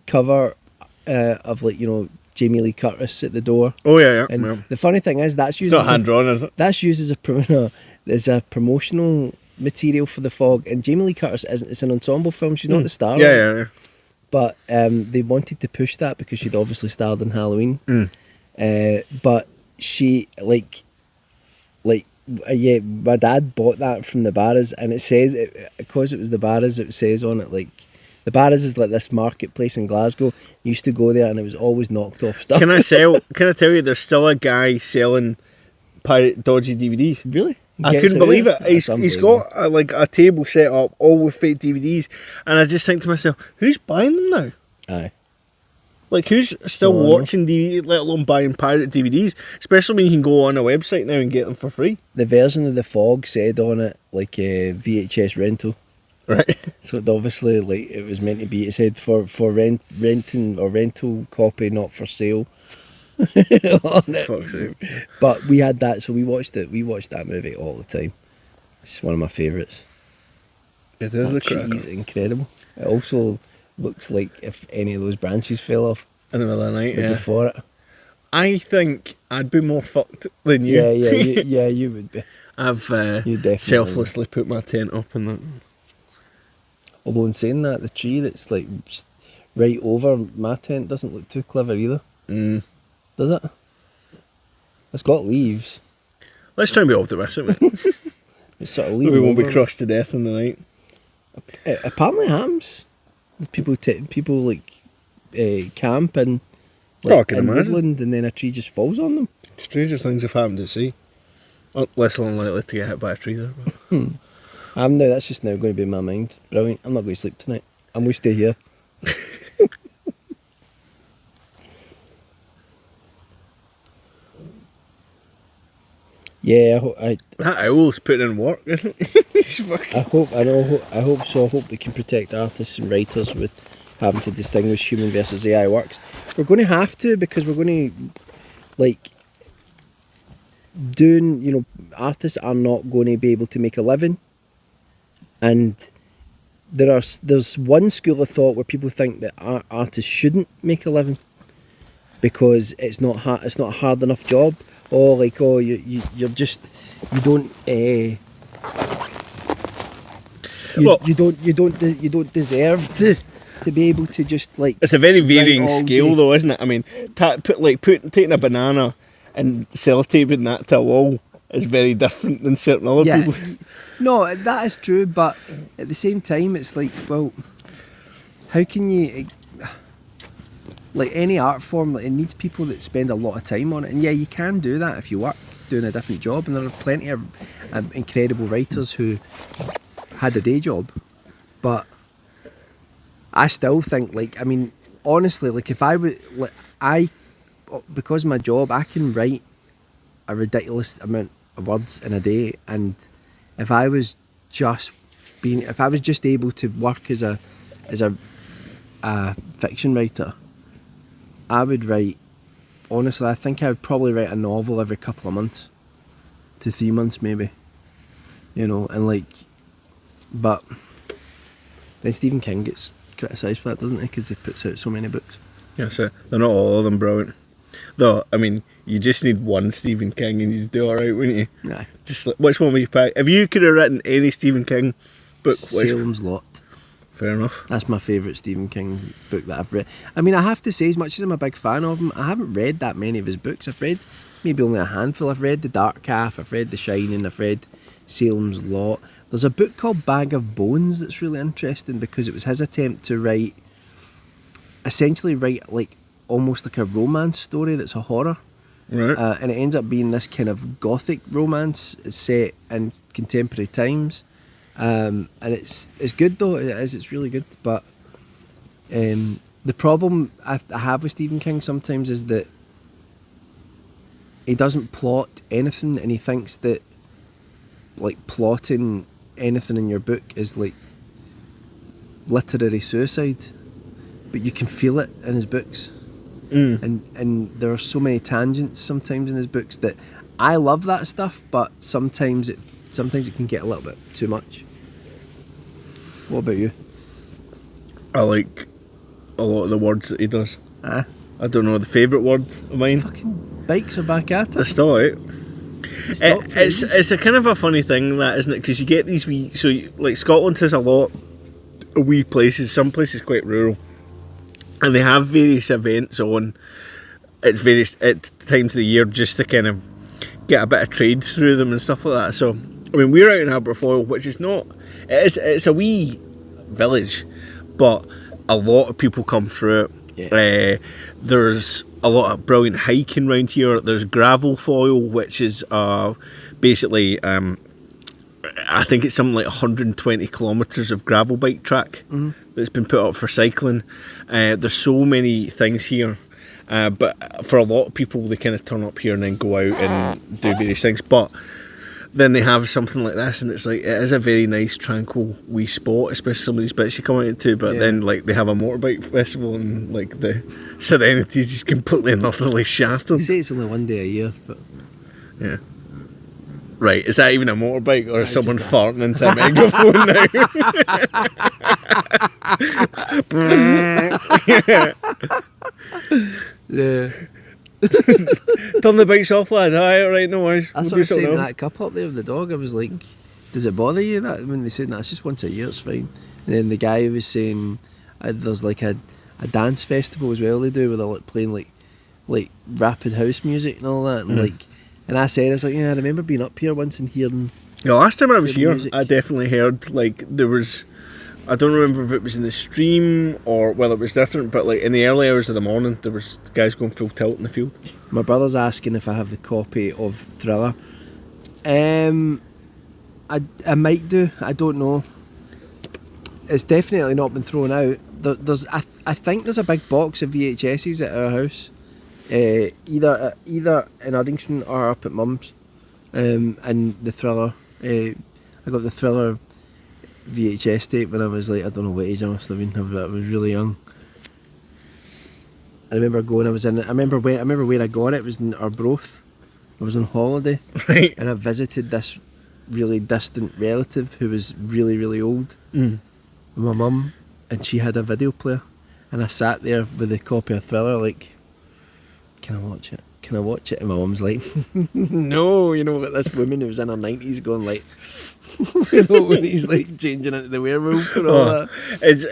cover of, like, you know, Jamie Lee Curtis at the door. Oh yeah. And yeah. the funny thing is, that's used It's not hand drawn, is it? That's used as a promotional material for The Fog. And Jamie Lee Curtis isn't. It's an ensemble film. She's not the star. Yeah. But they wanted to push that because she'd obviously starred in Halloween. But she, like, like, yeah, my dad bought that from the Barras, and it says, because it was the Barras, it says on it, like, the Barras is like this marketplace in Glasgow. You used to go there and it was always knocked off stuff. Can I tell you, there's still a guy selling pirate dodgy DVDs. Really? I couldn't believe it. He's got a table set up all with fake DVDs, and I just think to myself, who's buying them now? Aye. Like, who's still watching DVD, let alone buying pirate DVDs? Especially when you can go on a website now and get them for free. The version of The Fog said on it, like, VHS rental. Right. So it obviously, like, it was meant to be, it said for renting or rental copy, not for sale. On it. Fuck's sake. But we had that, so we watched it. We watched that movie all the time. It's one of my favourites. It is a cracker. Cheese, incredible. It also looks like if any of those branches fell off In the middle of the night, yeah. before it. I think I'd be more fucked than you. Yeah, you would be. I've You definitely selflessly put my tent up and that. Although in saying that, the tree that's like right over my tent doesn't look too clever either. Does it? It's got leaves. Let's try and be optimistic, mate. It's sort of We won't be crushed to death in the night. It apparently happens. People like camp and I can in imagine. woodland, and then a tree just falls on them. Stranger things have happened at sea. Less unlikely to get hit by a tree there. That's just now going to be in my mind. Brilliant. I'm not going to sleep tonight. I'm going to stay here. Yeah, That owl's putting in work, isn't it? I hope so. I hope we can protect artists and writers with having to distinguish human versus AI works. We're going to have to, because we're going to, like, artists are not going to be able to make a living, and there's one school of thought where people think that artists shouldn't make a living because it's not a hard enough job. You don't deserve to be able to just, like, It's a very varying all scale, day. though, isn't it? I mean, taking a banana and sellotaping that to a wall is very different than certain other people. No, that is true, but at the same time, it's like, well, how can you, like, any art form, like, it needs people that spend a lot of time on it, and yeah, you can do that if you work doing a different job, and there are plenty of incredible writers who had a day job, but I still think, like, I mean, honestly, like, if I would, like, because of my job, I can write a ridiculous amount of words in a day, and if I was just able to work as a fiction writer, I would write, honestly, I think I would probably write a novel every couple of months to 3 months maybe, and, like, but then Stephen King gets criticised for that, doesn't he, because he puts out so many books. Yeah, so they're not all of them brilliant. Though, I mean, you just need one Stephen King and you'd do alright, wouldn't you? Yeah. Just which one would you pick? If you could have written any Stephen King book, Salem's Lot. Fair enough. That's my favourite Stephen King book that I've read. I mean, I have to say, as much as I'm a big fan of him, I haven't read that many of his books. I've read maybe only a handful. I've read The Dark Calf, I've read The Shining, I've read Salem's Lot. There's a book called Bag of Bones that's really interesting because it was his attempt to essentially write like almost like a romance story that's a horror. Right. And it ends up being this kind of gothic romance set in contemporary times. And it's good though, it's really good, but the problem I have with Stephen King sometimes is that he doesn't plot anything, and he thinks that, like, plotting anything in your book is like literary suicide, but you can feel it in his books. And there are so many tangents sometimes in his books that I love that stuff, but sometimes it can get a little bit too much. What about you? I like a lot of the words that he does. Ah, I don't know the favourite word of mine. fucking bikes are back at They're it. still out. Stop It's a kind of a funny thing, that, isn't it? Because you get these wee... So, like, Scotland has a lot of wee places. Some places quite rural. And they have various events on at various times of the year just to kind of get a bit of trade through them and stuff like that. So, I mean, we're out in Aberfoyle, which is not, it's a wee village, but a lot of people come through it. Yeah. There's a lot of brilliant hiking around here. There's Aberfoyle, which is basically, I think it's something like 120 kilometres of gravel bike track that's been put up for cycling. There's so many things here. But for a lot of people, they kind of turn up here and then go out and do various things. But then they have something like this, and it's like, it is a very nice, tranquil wee spot, especially some of these bits you come out to. But then, like, they have a motorbike festival, and like the serenity is just completely and utterly shattered. They say it's only one day a year, but Yeah. Right, is that even a motorbike, or is someone farting into a megaphone now? yeah. Turn the bikes off, lad. Aye, alright, no worries. That's We'll what do I was saying something to else. that couple up there with the dog. I was like, does it bother you that when they said that's just once a year, it's fine. And then the guy was saying there's like a dance festival as well they do where they're like playing like rapid house music and all that. And like, and I said, I was like, yeah, I remember being up here once and hearing. The last time I was the here, music. I definitely heard, like, there was, I don't remember if it was in the stream or whether it was different, but like in the early hours of the morning, there was guys going full tilt in the field. My brother's asking if I have the copy of Thriller. I might do. I don't know. It's definitely not been thrown out. I think there's a big box of VHSs at our house, either in Uddingston or up at Mum's, and the Thriller. I got the Thriller VHS tape when I was like, I don't know what age I must have been. I was really young. I remember going. I remember where I got it. It was in Arbroath. I was on holiday, Right. and I visited this really distant relative who was really, really old. My mum, and she had a video player, and I sat there with a copy of Thriller, like, can I watch it? Can I watch it? And my mum's like, no, you know, like this woman who was in her 90s going like, you know, when he's like changing into the werewolf and all that. It's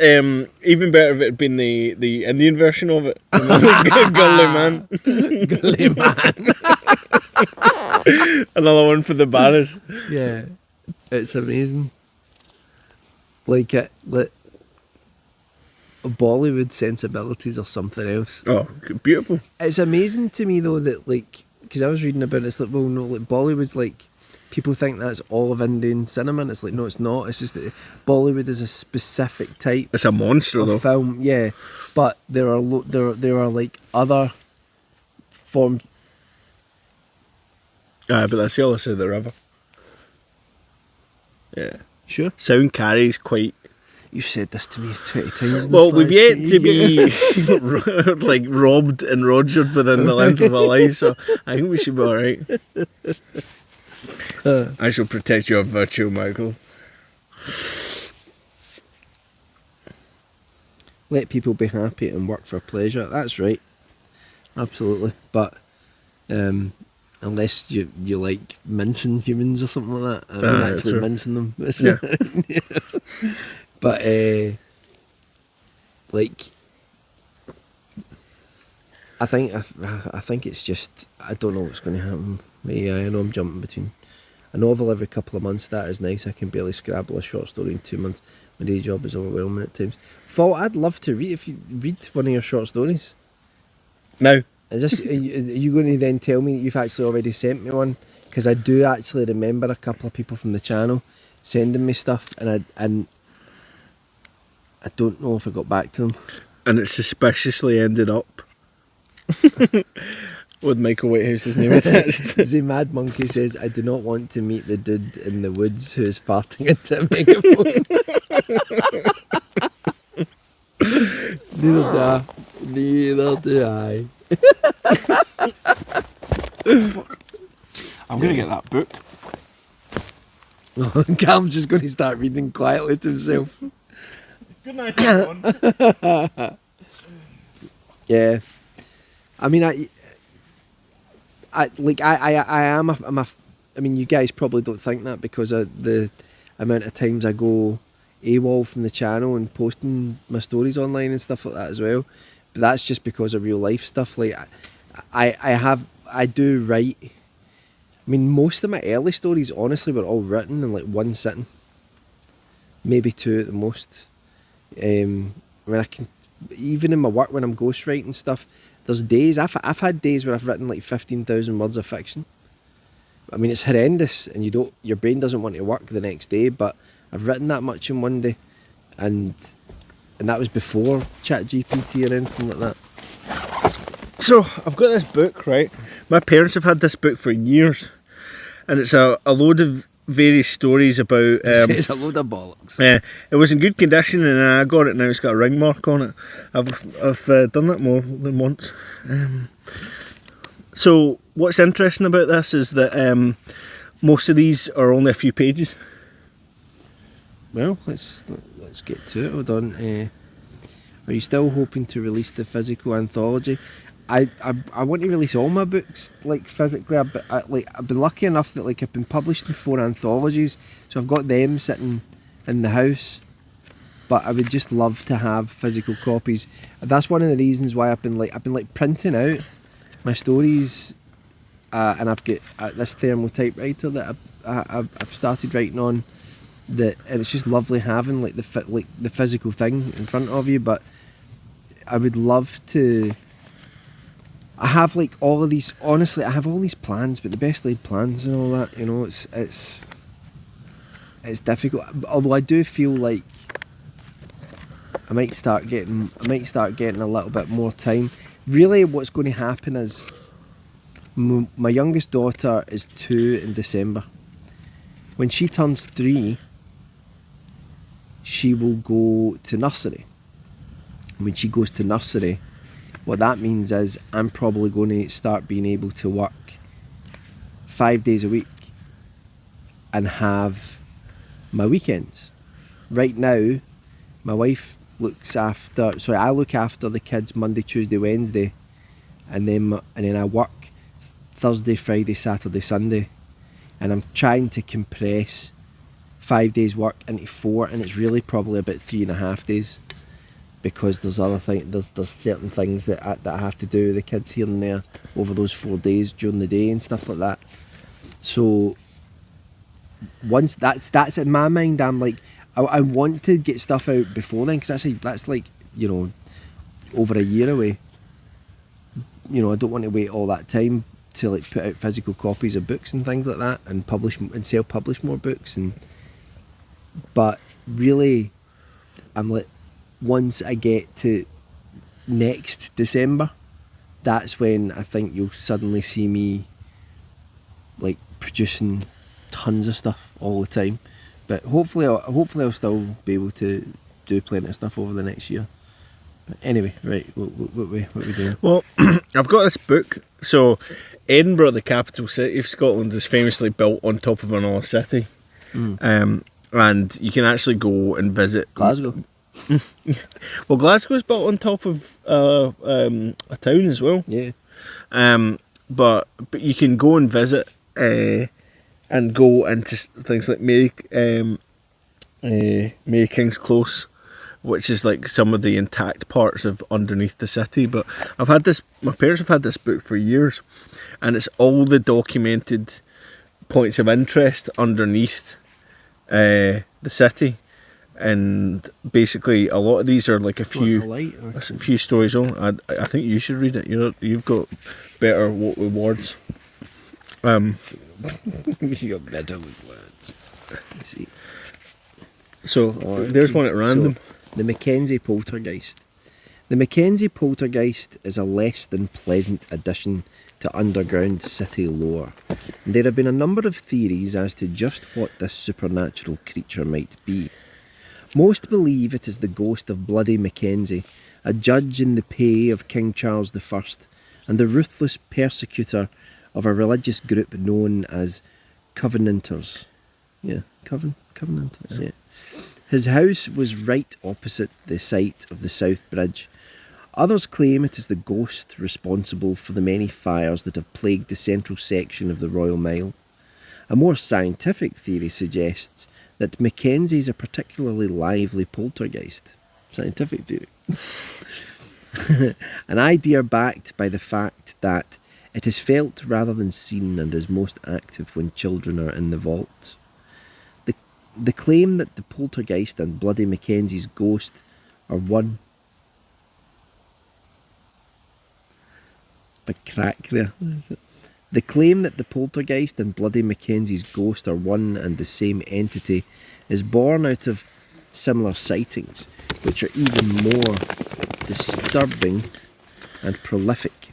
even better if it had been the Indian version of it. Gully man. Gully man. Another one for the barras. Yeah, it's amazing. Like Bollywood sensibilities or something else. Oh, beautiful. It's amazing to me though that, like, because I was reading about it, it's like, well, no, like Bollywood's like, people think that's all of Indian cinema, and it's like, no, it's not. It's just that Bollywood is a specific type It's a monster, of though. film, yeah. But there are there are like other forms. But that's the other side of the river. Yeah. Sure, Sound carries quite. you've said this to me 20 times. in Well, this we've yet live to be like robbed and rogered within the length of our lives, so I think we should be alright. I shall protect your virtue, Michael. Let people be happy and work for pleasure. That's right, absolutely. But unless you like mincing humans or something like that, I mean, actually true. mincing them. Yeah. But like, I think it's just, I don't know what's going to happen. Yeah, I know I'm jumping between a novel every couple of months. That is nice. I can barely scrabble a short story in 2 months. My day job is overwhelming at times. Fall, I'd love to read, if you read one of your short stories. Now, Is this? Are you going to then tell me that you've actually already sent me one? Because I do actually remember a couple of people from the channel sending me stuff, and I don't know if I got back to them. and it suspiciously ended up with Michael Whitehouse's name attached. The Mad Monkey says, I do not want to meet the dude in the woods who is farting into a megaphone. Neither do I. I'm going to get that book. Cal's just going to start reading quietly to himself. Good night, everyone. Yeah, I mean, I mean, you guys probably don't think that because of the amount of times I go AWOL from the channel and posting my stories online and stuff like that as well. But that's just because of real life stuff. Like, I do write mean, most of my early stories, honestly, were all written in like one sitting, maybe two at the most. I mean, I can, even in my work when I'm ghostwriting stuff, there's days I've had days where I've written like 15,000 words of fiction. I mean, it's horrendous, and your brain doesn't want to work the next day. But I've written that much in one day, and that was before ChatGPT or anything like that. So I've got this book, right? My parents have had this book for years, and it's a load of various stories about. It's a load of bollocks. It was in good condition, and I got it now. It's got a ring mark on it. I've done that more than once. So what's interesting about this is that most of these are only a few pages. Well, let's get to it. Hold on. Are you still hoping to release the physical anthology? I want to release all my books like physically. I've been lucky enough that like I've been published in 4 anthologies, so I've got them sitting in the house. But I would just love to have physical copies. That's one of the reasons why I've been printing out my stories, and I've got this thermal typewriter that I've started writing on. And it's just lovely having like the physical thing in front of you. But I would love to. I have like all of these. Honestly, I have all these plans, but the best laid plans and all that. You know, it's difficult. Although I do feel like I might start getting a little bit more time. Really, what's going to happen is my youngest daughter is 2 in December. When she turns 3, she will go to nursery. When she goes to nursery, what that means is I'm probably going to start being able to work 5 days a week and have my weekends. Right now, my wife I look after the kids Monday, Tuesday, Wednesday, and then I work Thursday, Friday, Saturday, Sunday, and I'm trying to compress 5 days work into 4, and it's really probably about 3.5 days, because there's certain things that I have to do with the kids here and there over those 4 days during the day and stuff like that. So once that's in my mind, I'm like, I want to get stuff out before then, because that's like, you know, over a year away. You know, I don't want to wait all that time to like put out physical copies of books and things like that, and publish and self-publish more books. But really, I'm like, once I get to next December, that's when I think you'll suddenly see me like producing tons of stuff all the time. But hopefully I'll still be able to do plenty of stuff over the next year. But anyway, right, what we doing? Well, I've got this book. So Edinburgh, the capital city of Scotland, is famously built on top of another city. And you can actually go and visit Glasgow. Well, Glasgow's built on top of a town as well. Yeah. But you can go and visit and go into things like Mary King's Close, which is like some of the intact parts of underneath the city. But my parents have had this book for years, and it's all the documented points of interest underneath the city. And basically, a lot of these are like a few stories on. I think you should read it. You've got better words. You got better with words. Let's see. So there's one at random. So, the Mackenzie Poltergeist. The Mackenzie Poltergeist is a less than pleasant addition to underground city lore. There have been a number of theories as to just what this supernatural creature might be. Most believe it is the ghost of Bloody Mackenzie, a judge in the pay of King Charles I, and the ruthless persecutor of a religious group known as Covenanters. Yeah, Covenanters, yeah. His house was right opposite the site of the South Bridge. Others claim it is the ghost responsible for the many fires that have plagued the central section of the Royal Mile. A more scientific theory suggests that Mackenzie is a particularly lively poltergeist. Scientific theory. An idea backed by the fact that It is felt rather than seen and is most active when children are in the vault. The claim that the poltergeist and Bloody Mackenzie's ghost are one... Big crack there. The claim that the poltergeist and Bloody Mackenzie's ghost are one and the same entity is born out of similar sightings, which are even more disturbing and prolific.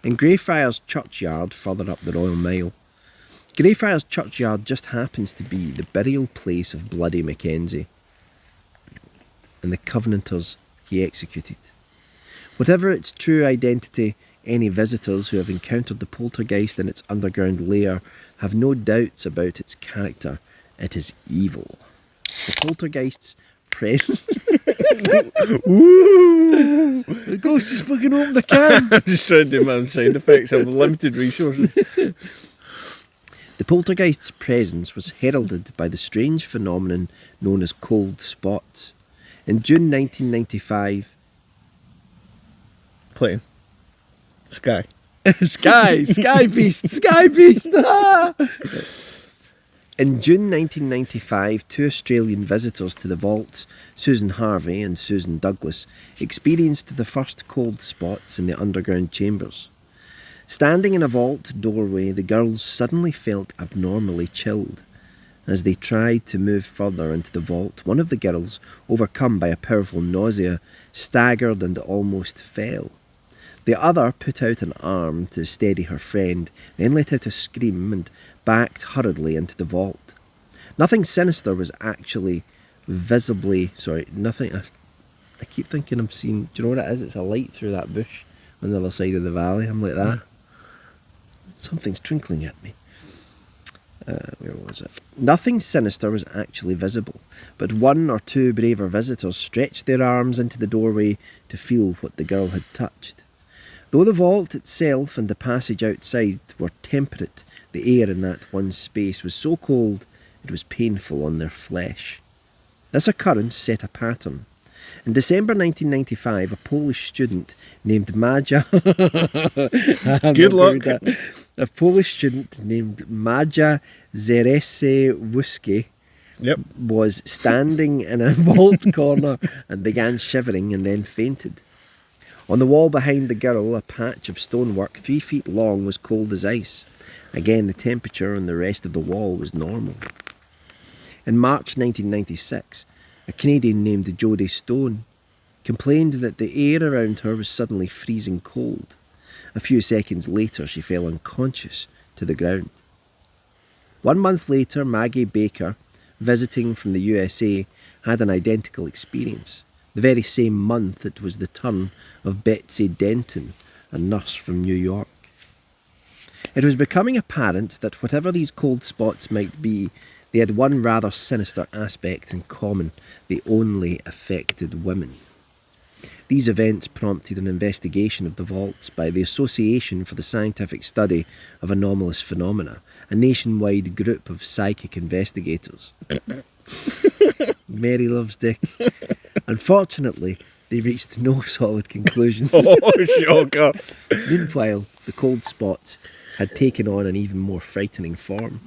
In Greyfriars Churchyard, further up the Royal Mile, Greyfriars Churchyard just happens to be the burial place of Bloody Mackenzie and the Covenanters he executed. Whatever its true identity, any visitors who have encountered the poltergeist in its underground lair have no doubts about its character. It is evil. The poltergeist's presence... The ghost just fucking opened the can. I'm just trying to do my own sound effects. I have limited resources. The poltergeist's presence was heralded by the strange phenomenon known as cold spots. In June 1995... Playing. Sky. Sky Beast! Sky Beast! In June 1995, two Australian visitors to the vaults, Susan Harvey and Susan Douglas, experienced the first cold spots in the underground chambers. Standing in a vault doorway, the girls suddenly felt abnormally chilled. As they tried to move further into the vault, one of the girls, overcome by a powerful nausea, staggered and almost fell. The other put out an arm to steady her friend, then let out a scream and backed hurriedly into the vault. Nothing sinister was actually visibly... nothing... I keep thinking I'm seeing... Do you know what it is? It's a light through that bush on the other side of the valley. I'm like that. Something's twinkling at me. Where was it? Nothing sinister was actually visible, but one or two braver visitors stretched their arms into the doorway to feel what the girl had touched. Though the vault itself and the passage outside were temperate, the air in that one space was so cold it was painful on their flesh. This occurrence set a pattern. In December 1995, a Polish student named Maja... Good luck. A Polish student named Maja Zeresiewski was standing in a vault corner and began shivering and then fainted. On the wall behind the girl, a patch of stonework 3 feet long was cold as ice. Again, the temperature on the rest of the wall was normal. In March 1996, a Canadian named Jodie Stone complained that the air around her was suddenly freezing cold. A few seconds later, she fell unconscious to the ground. 1 month later, Maggie Baker, visiting from the USA, had an identical experience. The very same month, it was the turn of Betsy Denton, a nurse from New York. It was becoming apparent that whatever these cold spots might be, they had one rather sinister aspect in common: they only affected women. These events prompted an investigation of the vaults by the Association for the Scientific Study of Anomalous Phenomena, a nationwide group of psychic investigators. Mary loves Dick. Unfortunately, they reached no solid conclusions. Oh, shocker. Meanwhile, the cold spots had taken on an even more frightening form.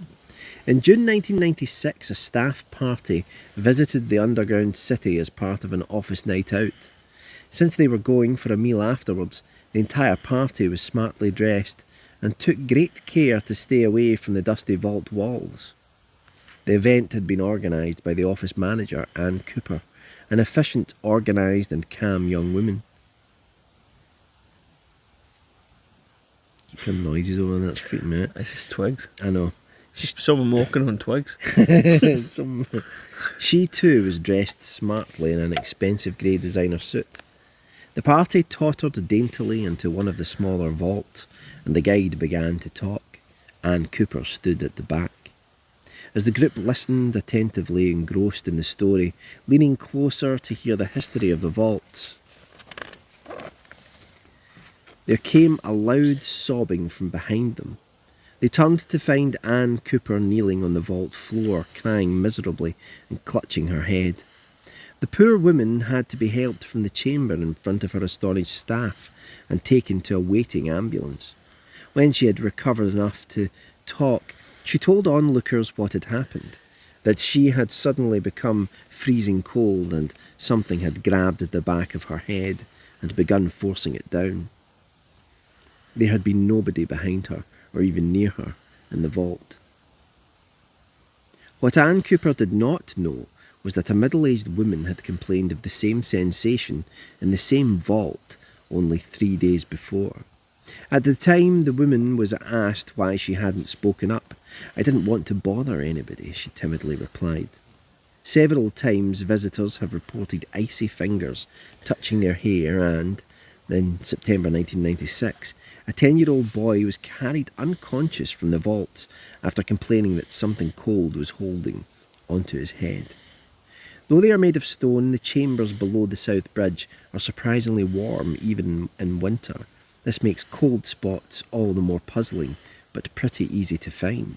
In June 1996, a staff party visited the underground city as part of an office night out. Since they were going for a meal afterwards, the entire party was smartly dressed and took great care to stay away from the dusty vault walls. The event had been organised by the office manager, Anne Cooper, an efficient, organised and calm young woman. Keep some noises over on that street, mate. This is twigs. I know. Someone walking on twigs. She too was dressed smartly in an expensive grey designer suit. The party tottered daintily into one of the smaller vaults, and the guide began to talk. Anne Cooper stood at the back. As the group listened attentively, engrossed in the story, leaning closer to hear the history of the vaults, there came a loud sobbing from behind them. They turned to find Anne Cooper kneeling on the vault floor, crying miserably and clutching her head. The poor woman had to be helped from the chamber in front of her astonished staff and taken to a waiting ambulance. When she had recovered enough to talk, she told onlookers what had happened, that she had suddenly become freezing cold and something had grabbed at the back of her head and begun forcing it down. There had been nobody behind her or even near her in the vault. What Anne Cooper did not know was that a middle-aged woman had complained of the same sensation in the same vault only 3 days before. At the time the woman was asked why she hadn't spoken up. "I didn't want to bother anybody," she timidly replied. Several times visitors have reported icy fingers touching their hair, and in September 1996, a 10-year-old boy was carried unconscious from the vaults after complaining that something cold was holding onto his head. Though they are made of stone, the chambers below the South Bridge are surprisingly warm even in winter. This makes cold spots all the more puzzling, but pretty easy to find.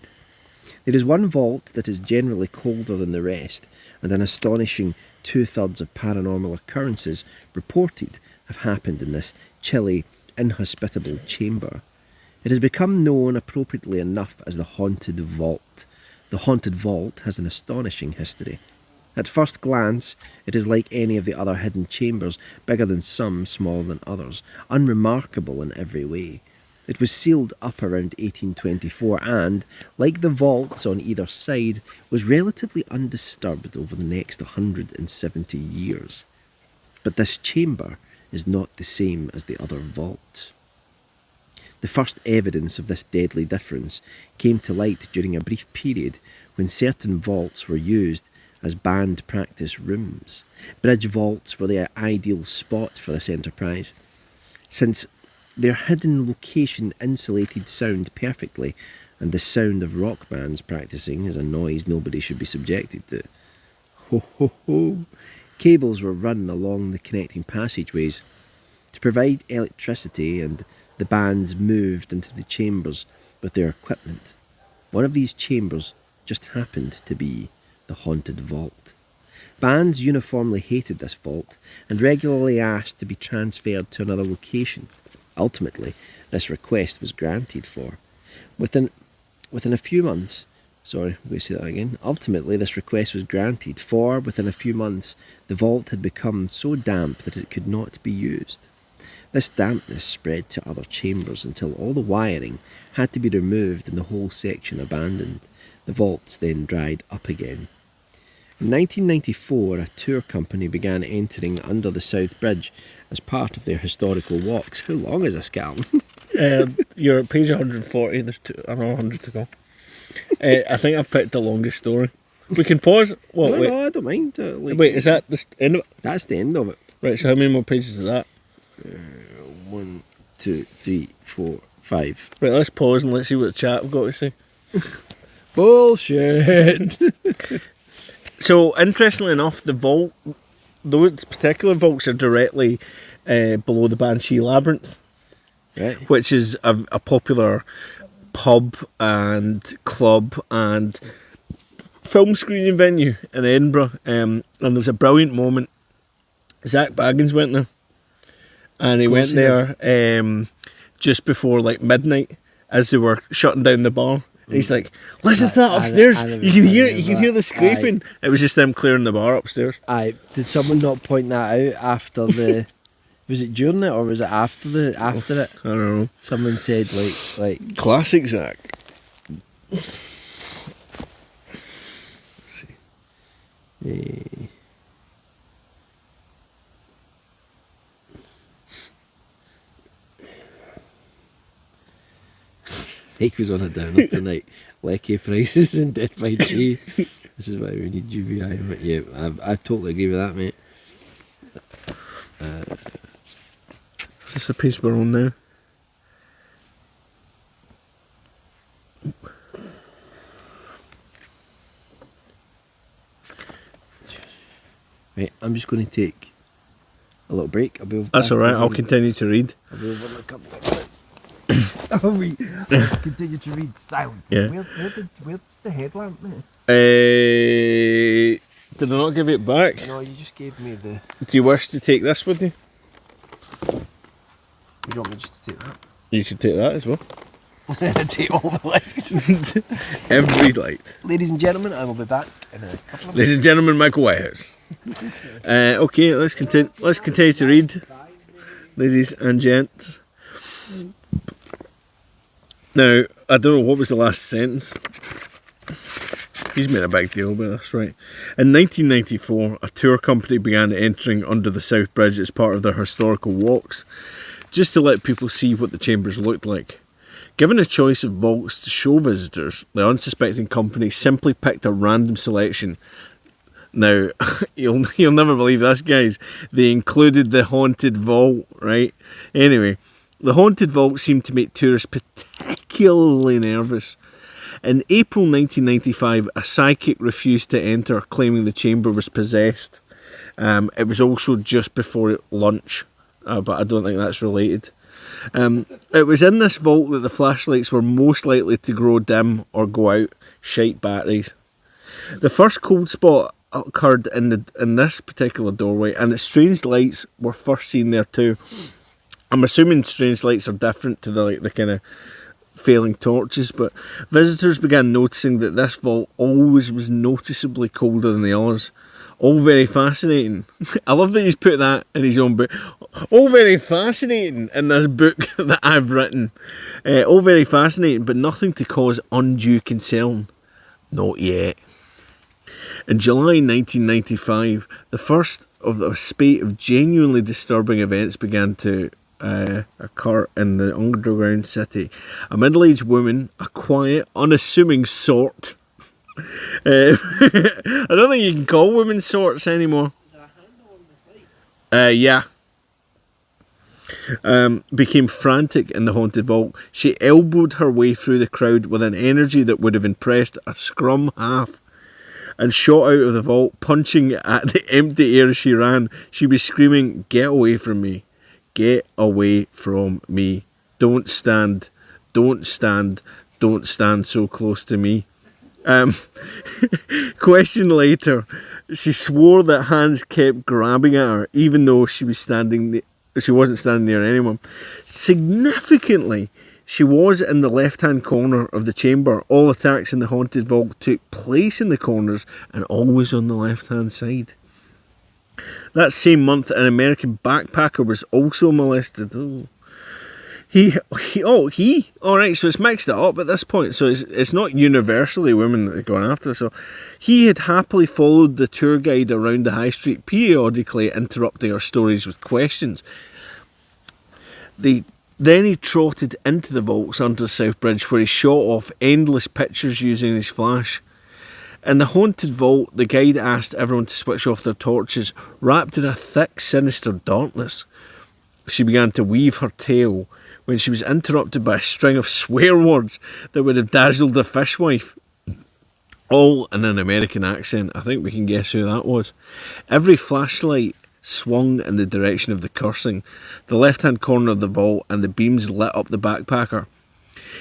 There is one vault that is generally colder than the rest, and an astonishing 2/3 of paranormal occurrences reported have happened in this chilly, inhospitable chamber. It has become known appropriately enough as the Haunted Vault. The Haunted Vault has an astonishing history. At first glance, it is like any of the other hidden chambers, bigger than some, smaller than others, unremarkable in every way. It was sealed up around 1824 and, like the vaults on either side, was relatively undisturbed over the next 170 years. But this chamber is not the same as the other vaults. The first evidence of this deadly difference came to light during a brief period when certain vaults were used as band practice rooms. Bridge vaults were the ideal spot for this enterprise, since their hidden location insulated sound perfectly, and the sound of rock bands practicing is a noise nobody should be subjected to. Ho ho ho! Cables were run along the connecting passageways to provide electricity, and the bands moved into the chambers with their equipment. One of these chambers just happened to be the Haunted Vault. Bands uniformly hated this vault and regularly asked to be transferred to another location. Ultimately, this request was granted for. Within a few months, Ultimately, this request was granted, for within a few months, the vault had become so damp that it could not be used. This dampness spread to other chambers until all the wiring had to be removed and the whole section abandoned. The vaults then dried up again. In 1994, a tour company began entering under the South Bridge as part of their historical walks. How long is this, Calum? You're at page 140, there's another 100 to go. I think I've picked the longest story. We can pause. What, No, I don't mind. Wait, is that the end of it? That's the end of it. Right, so how many more pages is that? 1, 2, 3, 4, 5. Right, let's pause and let's see what the chat have got to say. Bullshit! So, interestingly enough, the vault, those particular vaults are directly below the Banshee Labyrinth, Right. which is a popular pub and club and film screening venue in Edinburgh. And there's a brilliant moment. Zach Baggins went there, and he went there just before like midnight as they were shutting down the bar. And he's like, "Listen to that upstairs! You can hear it. You can hear the scraping." It was just them clearing the bar upstairs. Did someone not point that out after the? Was it during it or was it after it? I don't know. Someone said like Classic Zach. Let's see. Take was on a downer tonight. Lecky prices and dead by tree. This is why we need UVI. But yeah, I totally agree with that, mate. Is this the piece we're on now? Right, I'm just going to take a little break. I'll be over. That's alright, I'll continue to read. I'll be over in a couple of minutes. I'll continue to read silent. Yeah. Where's the headlamp, man? Did I not give it back? No, you just gave me the. Do you wish to take this with you? You want me just to take that? You could take that as well. Take all the lights. Every light. Ladies and gentlemen, I will be back in a couple of Ladies and gentlemen, Michael Whitehouse. Okay, let's continue to read, ladies and gents. Now, I don't know what was the last sentence. He's made a big deal about this, right? In 1994, a tour company began entering under the South Bridge as part of their historical walks, just to let people see what the chambers looked like. Given a choice of vaults to show visitors, the unsuspecting company simply picked a random selection. Now, you'll never believe this, guys. They included the haunted vault, right? Anyway, the haunted vault seemed to make tourists particularly nervous. In April 1995, a psychic refused to enter, claiming the chamber was possessed. It was also just before lunch, but I don't think that's related. It was in this vault that the flashlights were most likely to grow dim or go out, shite batteries. The first cold spot occurred in this particular doorway, and the strange lights were first seen there too. I'm assuming strange lights are different to the kind of failing torches, but visitors began noticing that this vault always was noticeably colder than the others. All very fascinating. I love that he's put that in his own book. All very fascinating in this book that I've written. All very fascinating, but nothing to cause undue concern. Not yet. In July 1995, the first of a spate of genuinely disturbing events began to occur in the underground city. A middle-aged woman, a quiet, unassuming sort. I don't think you can call women sorts anymore. Is there a handle on this light? Yeah. Became frantic in the haunted vault. She elbowed her way through the crowd with an energy that would have impressed a scrum half, and shot out of the vault, punching at the empty air as she ran. She was screaming, "Get away from me. Get away from me. Don't stand. Don't stand. Don't stand so close to me." Question later, she swore that hands kept grabbing at her, even though she wasn't standing near anyone. Significantly, she was in the left-hand corner of the chamber. All attacks in the haunted vault took place in the corners and always on the left-hand side. That same month, an American backpacker was also molested. Alright, so it's mixed it up at this point. So it's not universally women that are going after. So he had happily followed the tour guide around the high street, periodically interrupting her stories with questions. Then he trotted into the vaults under the South Bridge, where he shot off endless pictures using his flash. In the haunted vault, the guide asked everyone to switch off their torches, wrapped in a thick, sinister darkness. She began to weave her tale when she was interrupted by a string of swear words that would have dazzled a fishwife. All in an American accent. I think we can guess who that was. Every flashlight swung in the direction of the cursing. The left-hand corner of the vault, and the beams lit up the backpacker.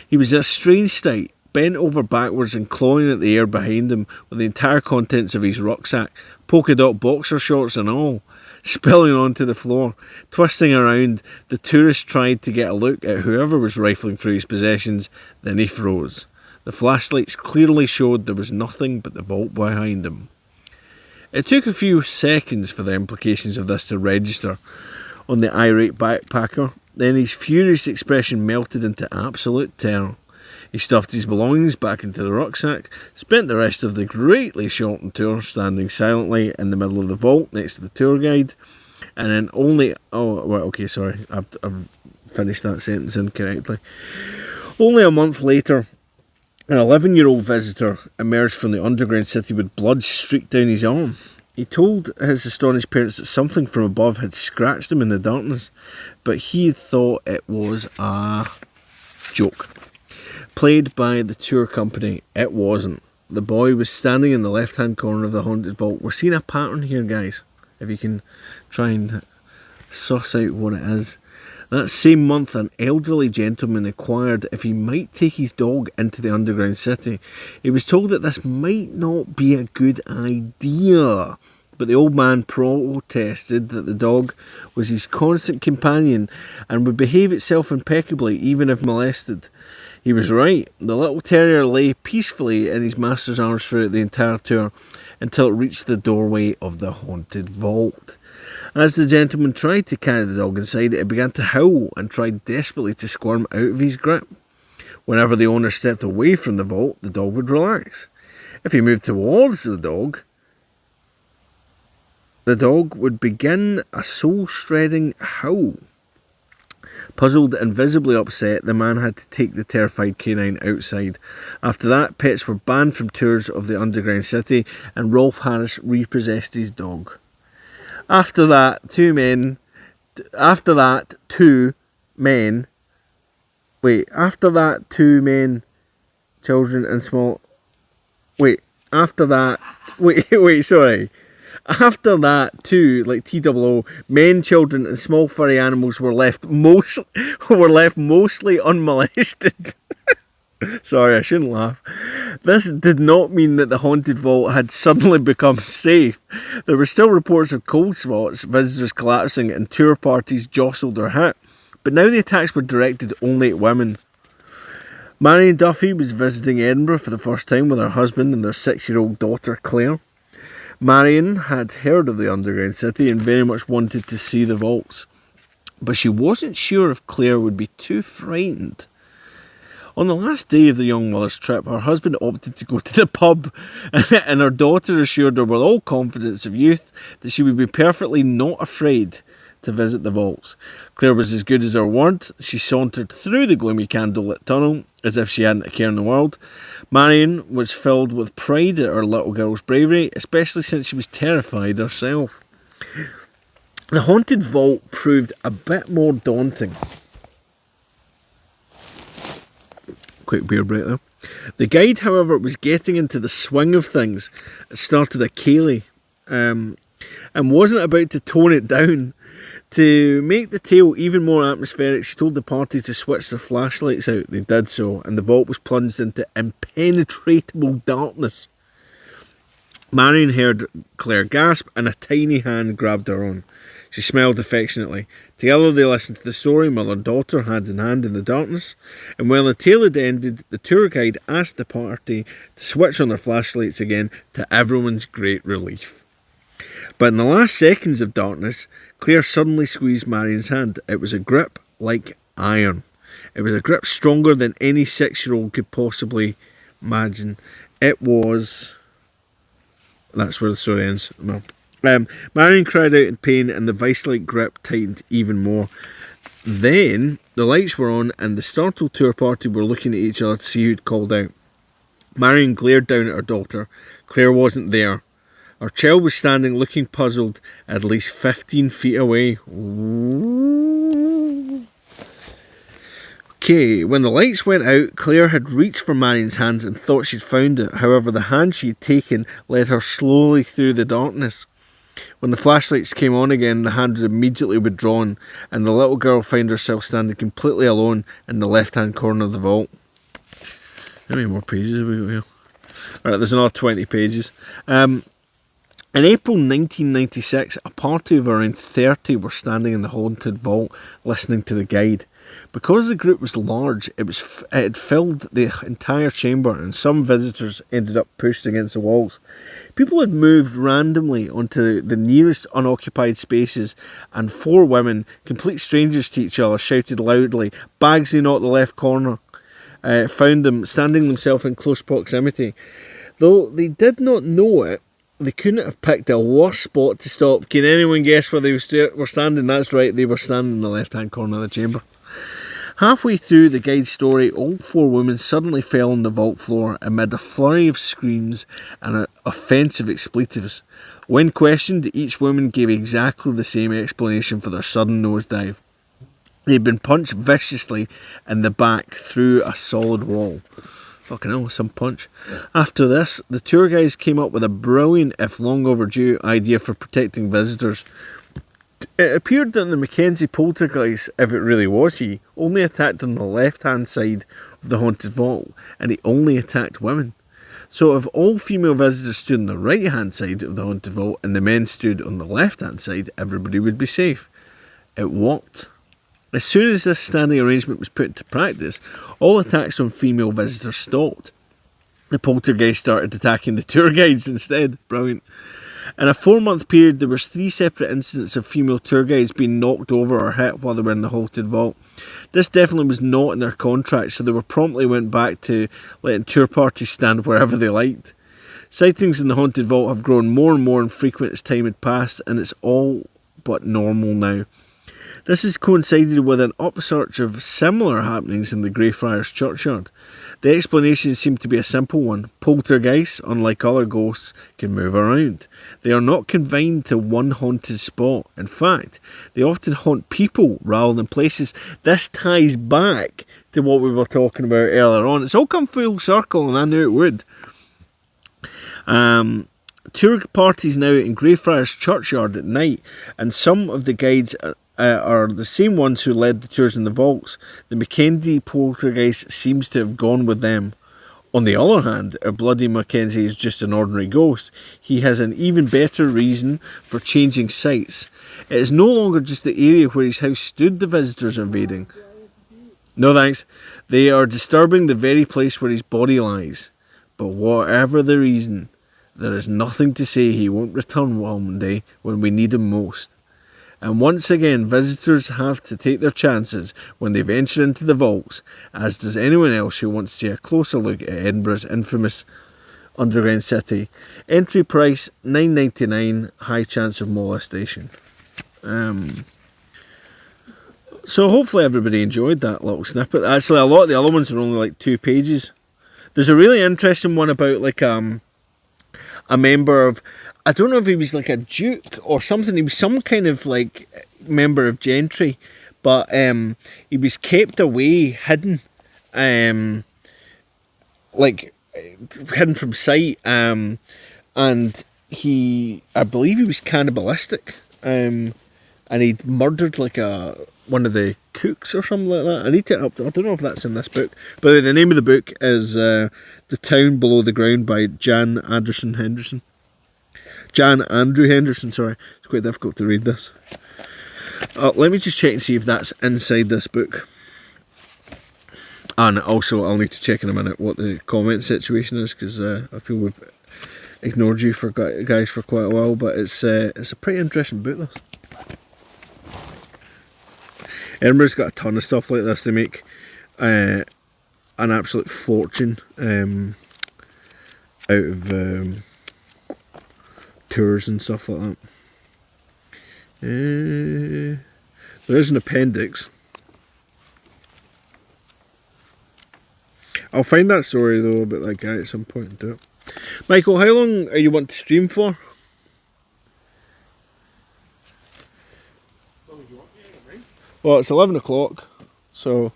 He was a strange sight, bent over backwards and clawing at the air behind him with the entire contents of his rucksack, polka dot boxer shorts and all, spilling onto the floor. Twisting around, the tourist tried to get a look at whoever was rifling through his possessions, then he froze. The flashlights clearly showed there was nothing but the vault behind him. It took a few seconds for the implications of this to register on the irate backpacker. Then his furious expression melted into absolute terror. He stuffed his belongings back into the rucksack, spent the rest of the greatly shortened tour standing silently in the middle of the vault next to the tour guide, and then I've finished that sentence incorrectly. Only a month later, an 11-year-old visitor emerged from the underground city with blood streaked down his arm. He told his astonished parents that something from above had scratched him in the darkness, but he thought it was a joke. Played by the tour company, it wasn't. The boy was standing in the left-hand corner of the haunted vault. We're seeing a pattern here, guys, if you can try and suss out what it is. That same month, an elderly gentleman inquired if he might take his dog into the underground city. He was told that this might not be a good idea, but the old man protested that the dog was his constant companion and would behave itself impeccably even if molested. He was right. The little terrier lay peacefully in his master's arms throughout the entire tour until it reached the doorway of the haunted vault. As the gentleman tried to carry the dog inside, it began to howl and tried desperately to squirm out of his grip. Whenever the owner stepped away from the vault, the dog would relax. If he moved towards the dog would begin a soul-shredding howl. Puzzled and visibly upset, the man had to take the terrified canine outside. After that, pets were banned from tours of the underground city, and Rolf Harris repossessed his dog. After that, two men, children and small, After that, too, like TWO, men, children, and small furry animals were left mostly unmolested. Sorry, I shouldn't laugh. This did not mean that the haunted vault had suddenly become safe. There were still reports of cold spots, visitors collapsing, and tour parties jostled or hit. But now the attacks were directed only at women. Marion Duffy was visiting Edinburgh for the first time with her husband and their 6-year-old daughter, Claire. Marion had heard of the underground city and very much wanted to see the vaults, but she wasn't sure if Claire would be too frightened. On the last day of the young mother's trip, her husband opted to go to the pub, and her daughter assured her with all confidence of youth that she would be perfectly not afraid to visit the vaults. Claire was as good as her word. She sauntered through the gloomy candlelit tunnel as if she hadn't a care in the world. Marion was filled with pride at her little girl's bravery, especially since she was terrified herself. The haunted vault proved a bit more daunting. Quick beer break there. The guide, however, was getting into the swing of things. It started a Kaylee, and wasn't about to tone it down. To make the tale even more atmospheric, she told the parties to switch their flashlights out. They did so, and the vault was plunged into impenetrable darkness. Marion heard Claire gasp, and a tiny hand grabbed her own. She smiled affectionately. Together they listened to the story, mother and daughter, hand in hand in the darkness. And when the tale had ended, the tour guide asked the party to switch on their flashlights again, to everyone's great relief. But in the last seconds of darkness, Claire suddenly squeezed Marion's hand. It was a grip like iron. It was a grip stronger than any 6-year-old could possibly imagine. It was... That's where the story ends. No. Marion cried out in pain, and the vice-like grip tightened even more. Then the lights were on, and the startled tour party were looking at each other to see who'd called out. Marion glared down at her daughter. Claire wasn't there. Her child was standing looking puzzled at least 15 feet away. Okay, when the lights went out, Claire had reached for Marion's hands and thought she'd found it. However, the hand she'd taken led her slowly through the darkness. When the flashlights came on again, the hand was immediately withdrawn, and the little girl found herself standing completely alone in the left-hand corner of the vault. How many more pages have we got here? Alright, there's another 20 pages. In April 1996, a party of around 30 were standing in the haunted vault listening to the guide. Because the group was large, it had filled the entire chamber, and some visitors ended up pushed against the walls. People had moved randomly onto the nearest unoccupied spaces, and 4 women, complete strangers to each other, shouted loudly, "Bagsy not the left corner," found them standing themselves in close proximity. Though they did not know it, they couldn't have picked a worse spot to stop. Can anyone guess where they were standing? That's right, they were standing in the left-hand corner of the chamber. Halfway through the guide's story, all 4 women suddenly fell on the vault floor amid a flurry of screams and offensive expletives. When questioned, each woman gave exactly the same explanation for their sudden nosedive. They'd been punched viciously in the back through a solid wall. Fucking hell, some punch. After this, the tour guides came up with a brilliant, if long overdue, idea for protecting visitors. It appeared that the Mackenzie poltergeist, if it really was he, only attacked on the left-hand side of the haunted vault, and he only attacked women. So if all female visitors stood on the right-hand side of the haunted vault and the men stood on the left-hand side, everybody would be safe. It worked. As soon as this standing arrangement was put into practice, all attacks on female visitors stopped. The poltergeist started attacking the tour guides instead. Brilliant. In a 4-month period, there was 3 separate incidents of female tour guides being knocked over or hit while they were in the haunted vault. This definitely was not in their contract, so they were promptly went back to letting tour parties stand wherever they liked. Sightings in the haunted vault have grown more and more infrequent as time had passed, and it's all but normal now. This has coincided with an upsurge of similar happenings in the Greyfriars churchyard. The explanation seemed to be a simple one. Poltergeists, unlike other ghosts, can move around. They are not confined to one haunted spot. In fact, they often haunt people rather than places. This ties back to what we were talking about earlier on. It's all come full circle, and I knew it would. Tour parties now in Greyfriars churchyard at night, and some of the guides are the same ones who led the tours in the vaults. The Mackenzie poltergeist seems to have gone with them. On the other hand, if Bloody Mackenzie is just an ordinary ghost, he has an even better reason for changing sites. It is no longer just the area where his house stood the visitors invading. No thanks. They are disturbing the very place where his body lies. But whatever the reason, there is nothing to say he won't return one day when we need him most. And once again, visitors have to take their chances when they venture into the vaults, as does anyone else who wants to see a closer look at Edinburgh's infamous underground city. Entry price $9.99, high chance of molestation. So hopefully everybody enjoyed that little snippet. Actually, a lot of the other ones are only like 2 pages. There's a really interesting one about like a member of, I don't know if he was like a duke or something. He was some kind of like member of gentry, but he was kept away, hidden, like hidden from sight, and I believe he was cannibalistic, and he'd murdered like one of the cooks or something like that. I need to. I don't know if that's in this book, but the name of the book is "The Town Below the Ground" by Jan Andrew Henderson, sorry. It's quite difficult to read this. Let me just check and see if that's inside this book. And also, I'll need to check in a minute what the comment situation is, because I feel we've ignored you guys for quite a while, but it's a pretty interesting book, this. Edinburgh's got a ton of stuff like this. They make an absolute fortune out of tours and stuff like that. There is an appendix. I'll find that story though about that guy at some point and do it. Michael, how long are you want to stream for? Well, it's 11 o'clock, so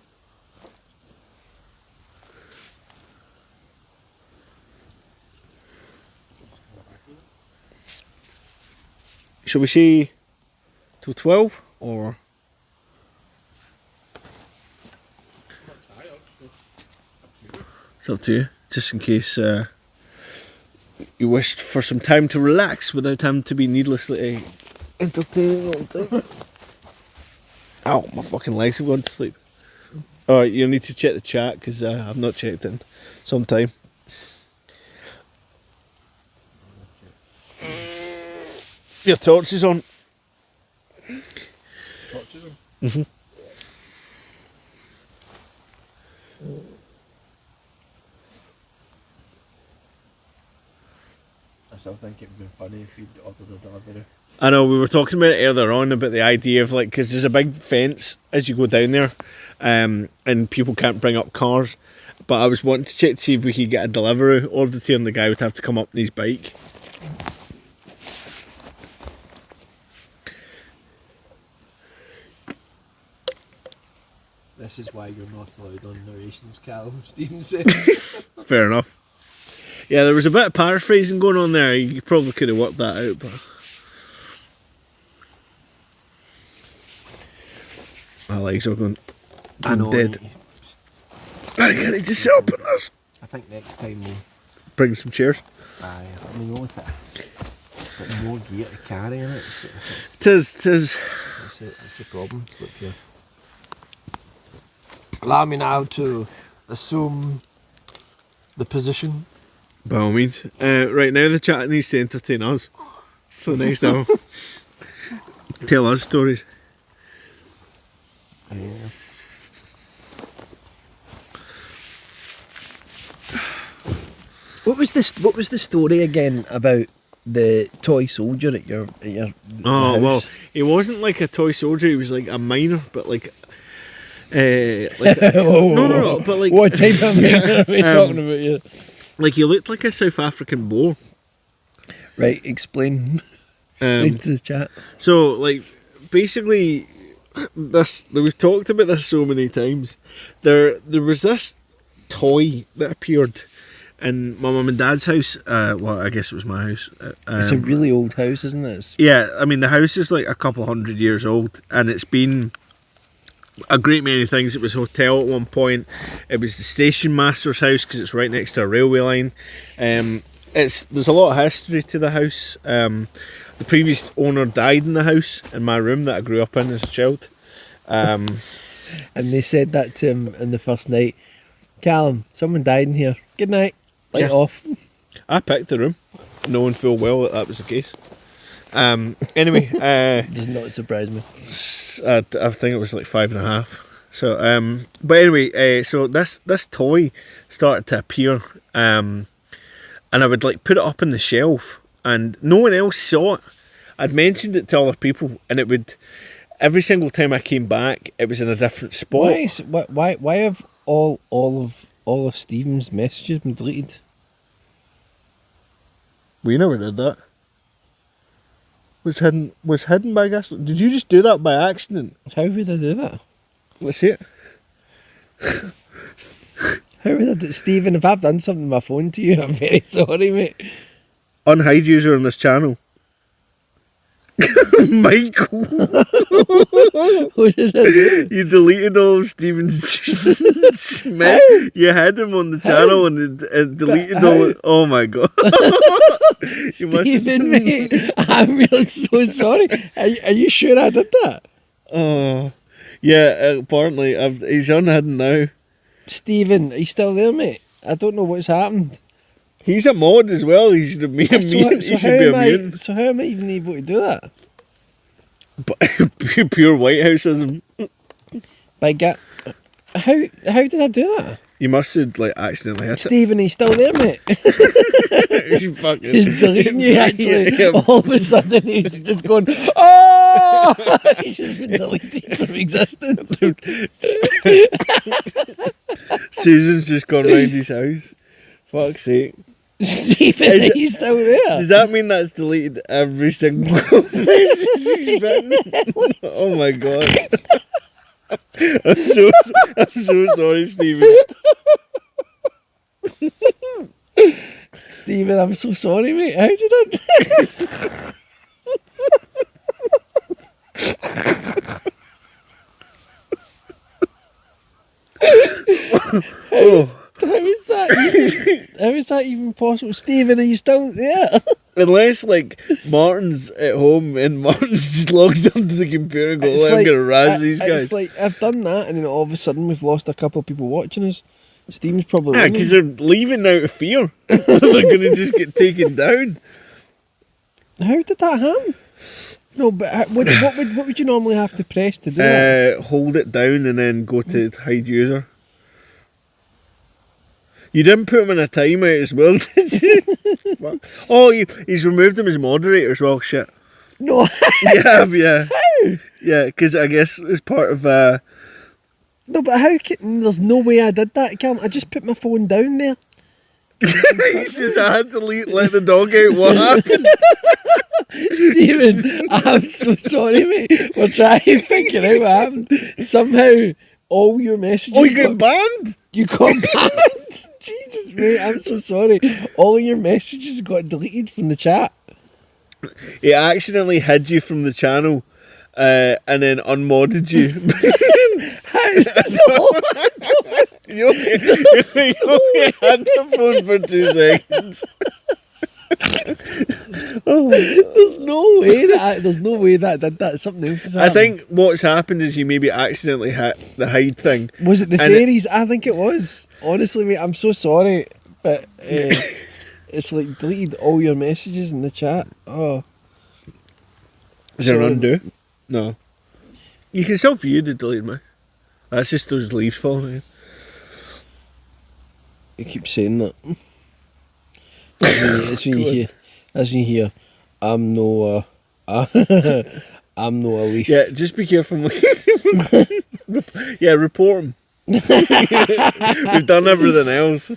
shall we say till 12 or? It's up to you, just in case you wished for some time to relax without having to be needlessly entertaining all the time. Ow, my fucking legs have gone to sleep. Alright, you need to check the chat because I've not checked in some time. Your torch is on. Torches on? Mm-hmm. I still think it would be funny if you'd ordered a delivery. I know, we were talking about it earlier on about the idea of like, because there's a big fence as you go down there, and people can't bring up cars. But I was wanting to check to see if we could get a delivery order to, and the guy would have to come up on his bike. This is why you're not allowed on narrations, Callum Stevenson. Fair enough. Yeah, there was a bit of paraphrasing going on there. You probably could have worked that out, but my legs are going. I know. Dead. I need to sit up in this. I think next time we'll Bring some chairs. I mean, the only thing, it's like more gear to carry in it. Tis. That's the problem. Look here. Allow me now to assume the position. By all means. Right now, the chat needs to entertain us for the next hour. Tell us stories. Yeah. What was the story again about the toy soldier at your Oh, house? well, he wasn't like a toy soldier, he was like a miner, but like. No, but like. What type of miner are we talking about here? Like, he looked like a South African boar. Right, explain. Explain to the chat. So, like, basically, we've talked about this so many times. There was this toy that appeared in my mum and dad's house. Well, I guess it was my house. It's a really old house, isn't it? Yeah, I mean, the house is like a couple 100 years old, and it's been a great many things. It was a hotel at one point. It was the station master's house because it's right next to a railway line. There's a lot of history to the house. The previous owner died in the house in my room that I grew up in as a child. And they said that to him in the first night. Callum, someone died in here. Good night. Light off. I picked the room, knowing full well that was the case. Anyway, Does not surprise me. I think it was like 5.5. So, but anyway, so this toy started to appear, and I would like put it up on the shelf, and no one else saw it. I'd mentioned it to other people, and it would every single time I came back, it was in a different spot. Why have all of Stephen's messages been deleted? We never did that. Was hidden by Ghastly. Did you just do that by accident? How would I do that? Let's see it. How would I do Stephen, if I've done something on my phone to you, I'm very sorry, mate. Unhide user on this channel. Michael. What did I do? You deleted all of Stephen's Smith. You had him on the channel and deleted all. Oh my god. Stephen, mate, I'm really so sorry. Are you sure I did that? Oh, yeah. Apparently, he's unhidden now. Stephen, are you still there, mate? I don't know what's happened. He's a mod as well. He should be immune. So how am I even able to do that? But pure White Houseism. How did I do that? You must have like accidentally hit Stephen, he's still there, mate. it. He's deleting you actually. Yeah. All of a sudden he's just going, oh! He's just been deleted from existence. Susan's just gone round his house. Fuck's sake. Stephen, he's still there. Does that mean that's deleted every single message he's written? Oh my god. I'm so sorry, Stephen. Stephen, I'm so sorry, mate. How did I do How is that even possible? Stephen, are you still there? Unless like Martin's at home and Martin's just logged onto the computer and go, I'm gonna razz these guys. It's like I've done that and then all of a sudden we've lost a couple of people watching us. Stephen's probably because they're leaving out of fear. They're gonna just get taken down. How did that happen? No, but what would you normally have to press to do that? Hold it down and then go to hide user. You didn't put him in a timeout as well, did you? Fuck. Oh, he's removed him as moderator as well. Shit. No. Yeah. How? Yeah, because I guess it's part of. No, but how? There's no way I did that, Cam. I just put my phone down there. He says I had to let the dog out. What happened? Stephen, I'm so sorry, mate. We're trying to figure out what happened. Somehow, all your messages. Oh, you got banned? You got banned? Jesus, mate, I'm so sorry. All your messages got deleted from the chat. He accidentally hid you from the channel and then unmodded you. You only had the phone for 2 seconds. There's no way that did that. Something else has I happened. think what's happened is you maybe accidentally hit the hide thing. Was it the and fairies? I think it was. Honestly, mate, I'm so sorry, but it's like deleted all your messages in the chat. Oh, Is there an sorry. undo? No. You can still view the deleted one. That's just those leaves falling in. You keep saying that. That's when you hear. That's when you hear. I'm no. I'm no a leaf. Yeah, just be careful. Yeah, report him. We've done everything else.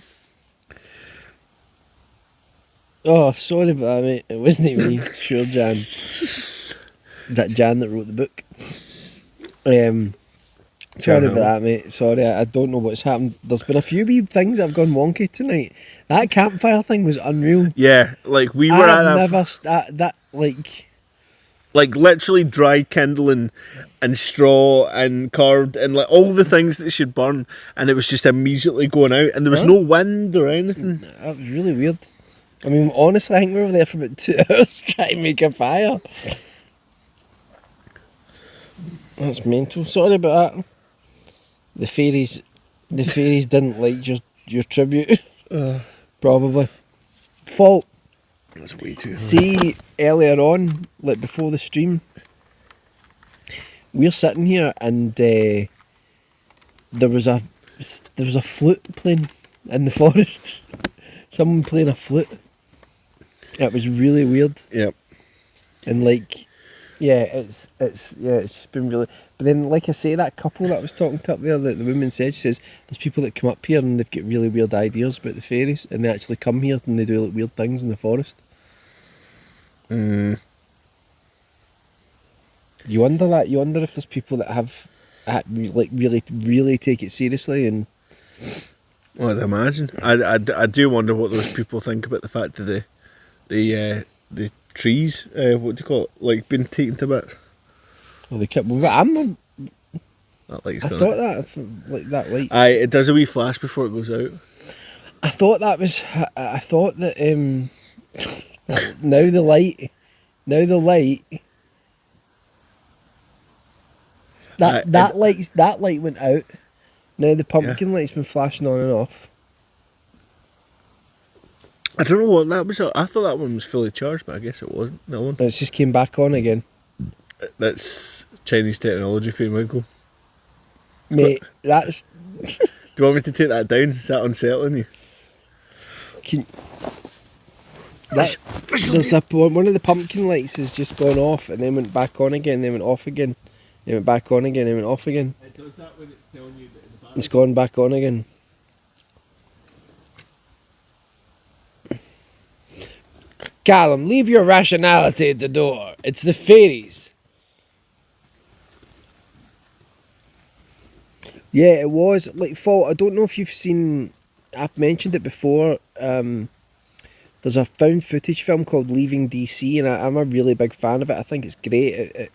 Oh, sorry about that, mate. It wasn't me. Sure, Jan. That Jan that wrote the book. Sorry about that, mate. Sorry, I don't know what's happened. There's been a few wee things that have gone wonky tonight. That campfire thing was unreal. Yeah, like we were at I've that, never that like literally dry kindling and straw and carved and like all the things that should burn, and it was just immediately going out, and there was no wind or anything. that was really weird. I mean, honestly, I think we were there for about 2 hours trying to make a fire. That's mental. Sorry about that. The fairies didn't like your tribute. Probably. Fault. That's way too. See, earlier on, like before the stream, we're sitting here and there was a flute playing in the forest. Someone playing a flute. It was really weird. Yep. And like, yeah, it's been really. But then, like I say, that couple that I was talking to up there, that the woman said, she says there's people that come up here and they've got really weird ideas about the fairies, and they actually come here and they do like weird things in the forest. Mm. You wonder that. You wonder if there's people that have like really take it seriously and. Well, I'd imagine. I do wonder what those people think about the fact that the trees, what do you call it, like being taken to bits. Well, they kept. Well, I'm not. That light's I gone thought out. that like that light. Aye, it does a wee flash before it goes out. I thought that was. I thought that. Now the light. That light went out. Now the pumpkin light's been flashing on and off. I don't know what that was. I thought that one was fully charged, but I guess it wasn't. No one. And it's just came back on again. That's Chinese technology for you, Michael. Mate, that's. Do you want me to take that down? Is that unsettling you? There's one of the pumpkin lights has just gone off and then went back on again, then went off again, then went back on again, then went off again. It does that when it's telling you that the battery. It's gone back on again. Callum, leave your rationality at the door. It's the fairies. Yeah, it was like fault. I don't know if you've seen. I've mentioned it before. There's a found footage film called Leaving DC, and I'm a really big fan of it. I think it's great. It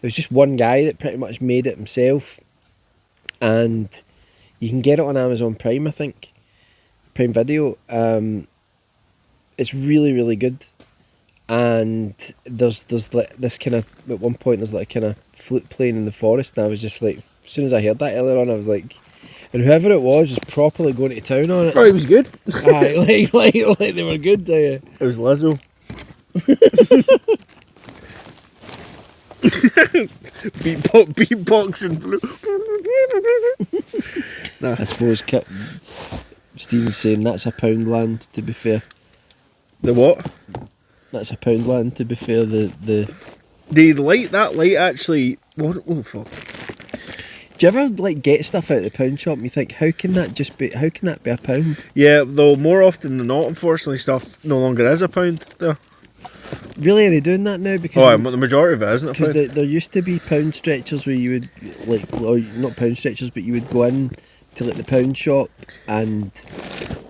was just one guy that pretty much made it himself, and you can get it on Amazon Prime, I think, Prime Video. It's really, really good, and there's like this kind of, at one point there's like a kind of flute playing in the forest, and I was just like, as soon as I heard that earlier on, I was like, and whoever it was properly going to town on it. Oh, it was good. Aye, like they were good. It was Lizzo. Beatboxing. Nah. I suppose Stephen's saying that's a pound land, to be fair. The what? That's a pound land, to be fair. The light, that light actually. What? Oh fuck. Do you ever like get stuff out of the pound shop and you think, how can that be a pound? Yeah, though more often than not, unfortunately, stuff no longer is a pound there. Really, are they doing that now? Because the majority of it isn't a because pound. there used to be pound stretchers where you would like, well, not pound stretchers, but you would go in to like the pound shop and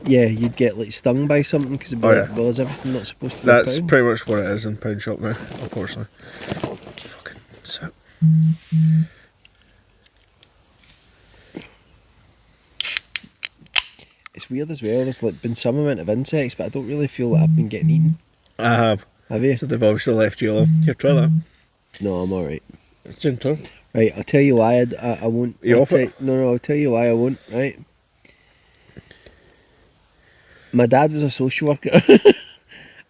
yeah, you'd get like stung by something because it'd be like, well, is everything not supposed to be a That's pound? pretty much what it is in pound shop now, unfortunately. Fucking so. It's weird as well. There's like been some amount of insects, but I don't really feel that I've been getting eaten. I have. Have you? So they've obviously left you alone. Here, try that. No, I'm alright. It's in turn. Right, I'll tell you why I won't. You off it? No, I'll tell you why I won't, right? My dad was a social worker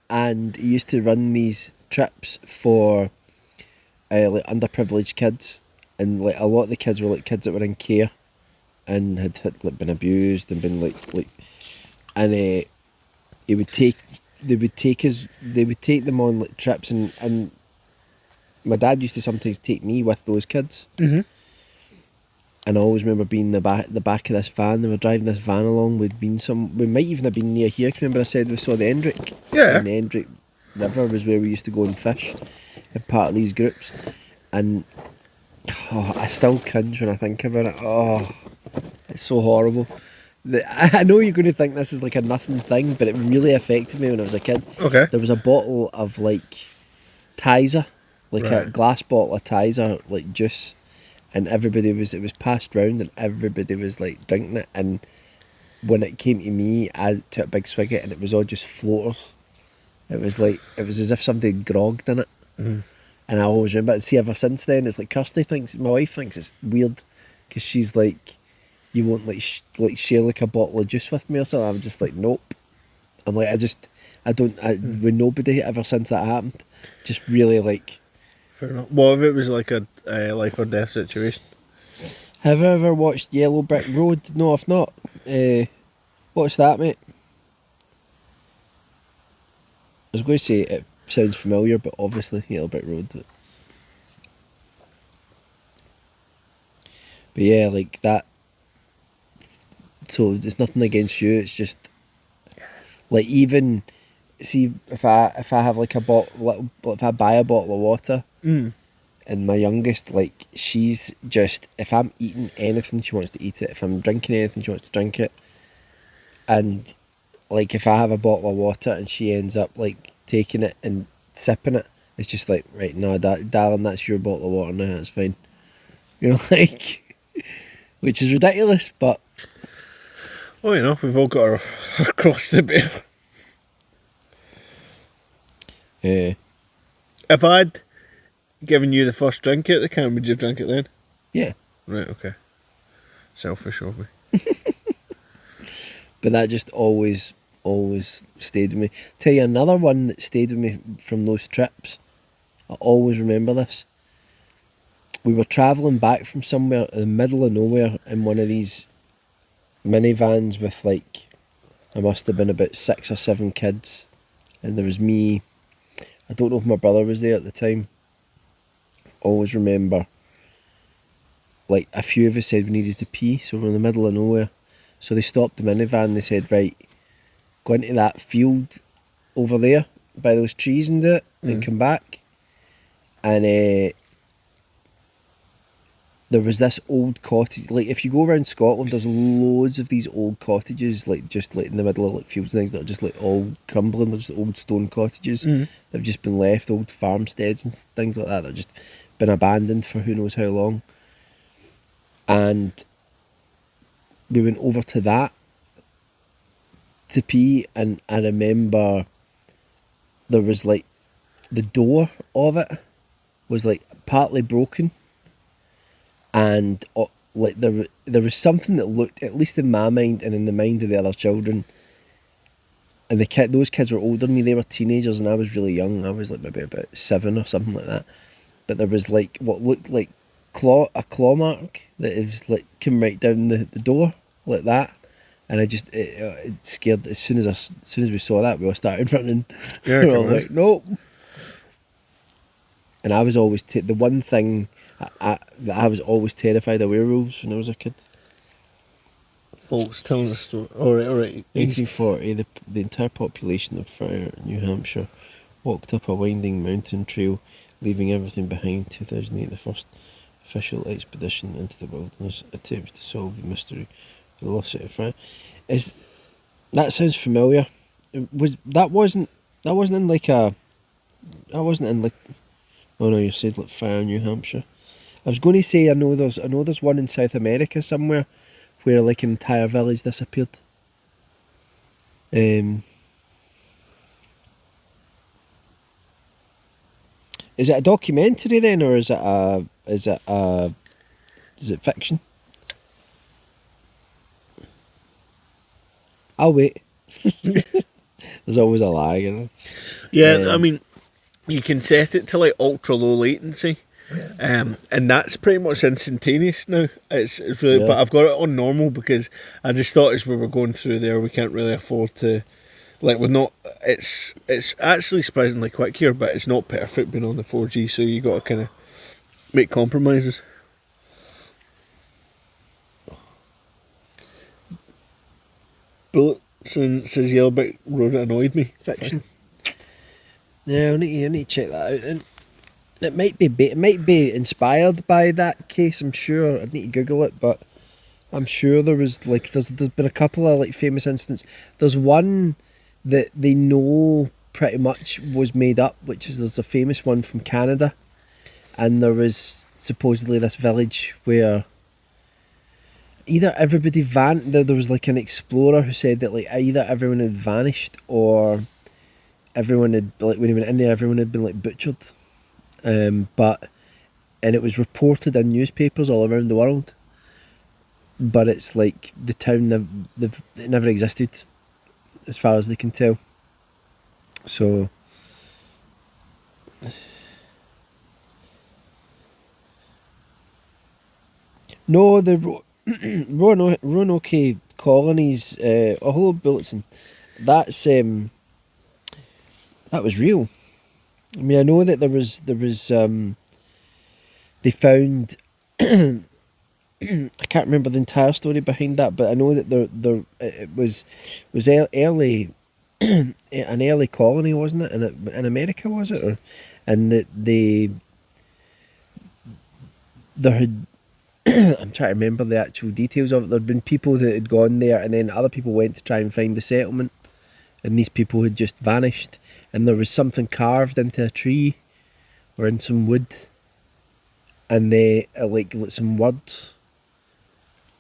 and he used to run these trips for like underprivileged kids, and like a lot of the kids were like kids that were in care and had like been abused and been like and he would take they would take them on like trips, and my dad used to sometimes take me with those kids. Mm-hmm. And I always remember being in the back of this van. They were driving this van along. We might even have been near here. Remember I said we saw the Endrick? Yeah. And the Endrick River was where we used to go and fish as part of these groups. And I still cringe when I think about it. Oh, it's so horrible. I know you're going to think this is like a nothing thing, but it really affected me when I was a kid. Okay. There was a bottle of like Tizer, like a Right. glass bottle of Tizer, like juice. And it was passed round and everybody was like drinking it, and when it came to me I took a big swig of it and it was all just floaters. It was as if somebody had grogged in it. Mm. And I always remember it. See, ever since then it's like my wife thinks it's weird because she's like, you won't like share like a bottle of juice with me or something. I'm just like, nope. I'm like, with nobody ever since that happened, just really like. Fair enough. What if it was like a life or death situation? Have you ever watched Yellow Brick Road? No, if not, watch that, mate. I was going to say it sounds familiar, but obviously Yellow Brick Road. But yeah, like that. So there's nothing against you. It's just like, even see if I have like a bottle, if I buy a bottle of water. Mm. And my youngest, like, she's just, if I'm eating anything, she wants to eat it. If I'm drinking anything, she wants to drink it. And, like, if I have a bottle of water and she ends up, like, taking it and sipping it, it's just like, right, no, darling, that's your bottle of water now, that's fine. You know, like, which is ridiculous, but... Well, you know, we've all got our cross to bear. If I'd given you the first drink at the can, would you have drank it then? Yeah. Right, okay. Selfish of me. But that just always stayed with me. Tell you another one that stayed with me from those trips. I always remember this. We were travelling back from somewhere in the middle of nowhere in one of these minivans with like, I must have been about 6 or 7 kids. And there was me. I don't know if my brother was there at the time. Always remember, like, a few of us said we needed to pee, so we're in the middle of nowhere. So they stopped the minivan. They said, right, go into that field over there by those trees and do it, and come back. And there was this old cottage. Like, if you go around Scotland, there's loads of these old cottages, like just like in the middle of like fields and things that are just like all crumbling. They're just old stone cottages that have just been left, old farmsteads and things like that that have just been abandoned for who knows how long. And we went over to that to pee, and I remember there was like the door of it was like partly broken, and like there was something that looked, at least in my mind and in the mind of the other children, and those kids were older than me, they were teenagers and I was really young. I was like maybe about 7 or something like that. But there was like what looked like a claw mark that is like came right down the door like that, and I just it scared. As soon as we saw that, we all started running. Yeah, We were all like, nope. And I was always the one thing that I was always terrified of werewolves when I was a kid. Folks telling the story. Alright. 1840, the entire population of Faerie, New Hampshire, walked up a winding mountain trail, leaving everything behind. 2008, the first official expedition into the wilderness attempts to solve the mystery of the lost city of Faerie. That sounds familiar. That wasn't in like a. That wasn't in like. Oh no, you said like Faerie, New Hampshire. I was going to say I know there's one in South America somewhere, where like an entire village disappeared. Is it a documentary then, or is it fiction? I'll wait. There's always a lag in it. Yeah, I mean, you can set it to like ultra low latency, and that's pretty much instantaneous now. It's really, Yeah. but I've got it on normal because I just thought as we were going through there, we can't really afford to, like, we're not. It's actually surprisingly quick here, but it's not perfect being on the 4G, so you got to kind of make compromises. Bullet says Yellowback Road annoyed me. Fiction. Yeah, I need to check that out then. It might be inspired by that case. I'm sure. I'd need to Google it, but I'm sure there's been a couple of like famous incidents. There's one that they know pretty much was made up, which is there's a famous one from Canada, and there was supposedly this village where either everybody there was like an explorer who said that like either everyone had vanished or everyone had, like, when he went in there, everyone had been like butchered. And it was reported in newspapers all around the world. But it's like the town it never existed, as far as they can tell. So no, the Roanoke colonies. Oh, hello, Bulletin. That was real. I mean, I know that there was they found I can't remember the entire story behind that, but I know that it was early an early colony, wasn't it? In America, was it? And that there had I'm trying to remember the actual details of it. There'd been people that had gone there, and then other people went to try and find the settlement, and these people had just vanished. And there was something carved into a tree or in some wood, and they like some words.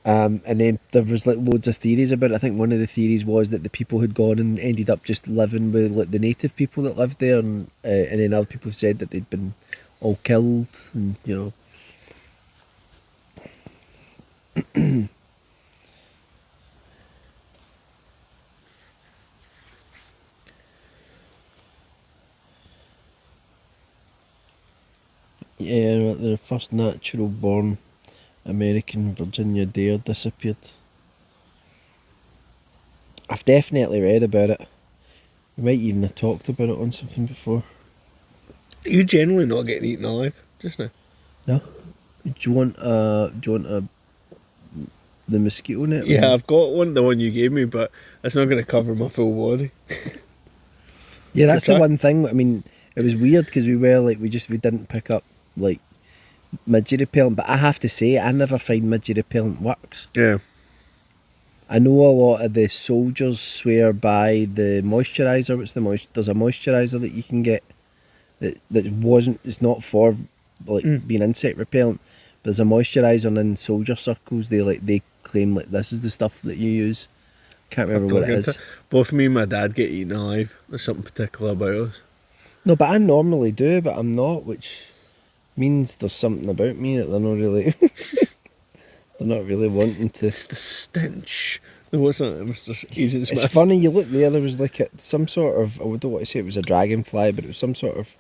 And then there was like loads of theories about it. I think one of the theories was that the people had gone and ended up just living with like the native people that lived there, and then other people said that they'd been all killed, and you know. Yeah, the first natural born American Virginia Dare disappeared. I've definitely read about it. We might even have talked about it on something before. You generally not getting eaten alive just now. No? Do you want the mosquito net? Yeah, I've got one, the one you gave me, but it's not going to cover my full body. Yeah, that's the one thing. I mean, it was weird because we didn't pick up like midget repellent, but I have to say I never find midget repellent works. Yeah. I know a lot of the soldiers swear by the moisturiser. There's a moisturiser that you can get it's not for like being insect repellent. But there's a moisturiser in soldier circles. They claim like this is the stuff that you use. Can't remember what it is. Both me and my dad get eaten alive. There's something particular about us. No, but I normally do, but I'm not, which means there's something about me that they're not really they're not really wanting to. It's the stench. There wasn't Mr. Agent Smith. It's funny, you look there was like some sort of, I don't want to say it was a dragonfly, but it was some sort of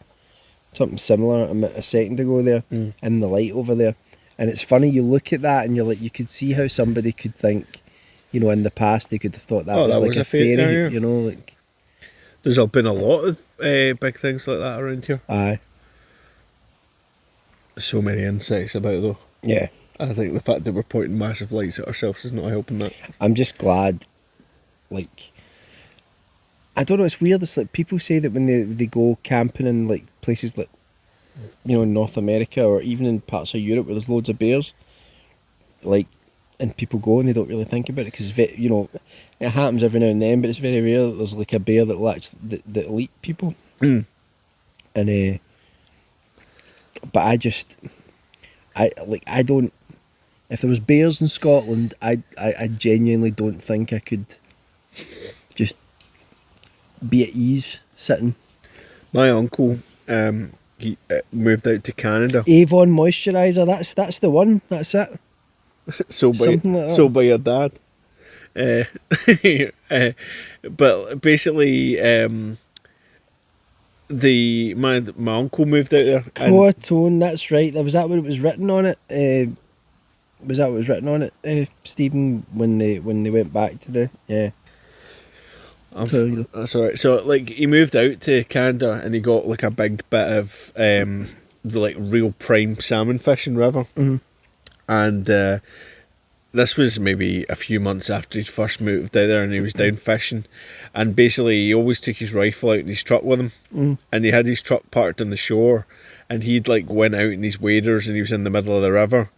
something similar a second ago there in the light over there. And it's funny, you look at that and you're like, you could see how somebody could think, you know, in the past they could have thought that was like a fairy, yeah. you know, like. There's been a lot of big things like that around here. Aye. So many insects about though. Yeah. I think the fact that we're pointing massive lights at ourselves is not helping that. I'm just glad, like, I don't know, it's weird, it's like people say that when they go camping in like places like, you know, in North America or even in parts of Europe where there's loads of bears, like, and people go and they don't really think about it because, you know, it happens every now and then, but it's very rare that there's like a bear that will eat people. And but I don't. If there was bears in Scotland, I genuinely don't think I could just be at ease sitting. My uncle he moved out to Canada. Avon moisturiser. That's the one. That's it. Something like that. Sold by your dad. But basically, my uncle moved out there. Coatone. That's right. Was that what it was written on it? Was that what was written on it, Stephen? When they went back to the That's alright. So like he moved out to Canada and he got like a big bit of the like real prime salmon fishing river, and this was maybe a few months after he first moved out there, and he was down fishing, and basically he always took his rifle out in his truck with him, and he had his truck parked on the shore, and he'd like went out in his waders and he was in the middle of the river.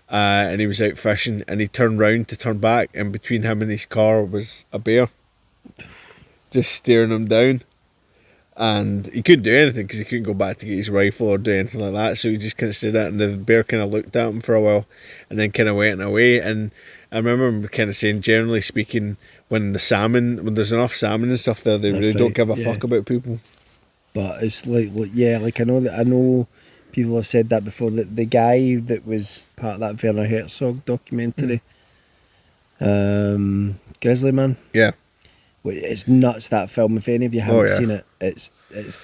And he was out fishing, and he turned round to turn back, and between him and his car was a bear, just staring him down. And he couldn't do anything because he couldn't go back to get his rifle or do anything like that. So he just kind of stood there, and the bear kind of looked at him for a while, and then kind of went away. And I remember him kind of saying, generally speaking, when there's enough salmon and stuff there, they really don't give a fuck about people. But it's like I know. People have said that before. That the guy that was part of that Werner Herzog documentary, Grizzly Man. Yeah. It's nuts, that film. If any of you haven't seen it, it's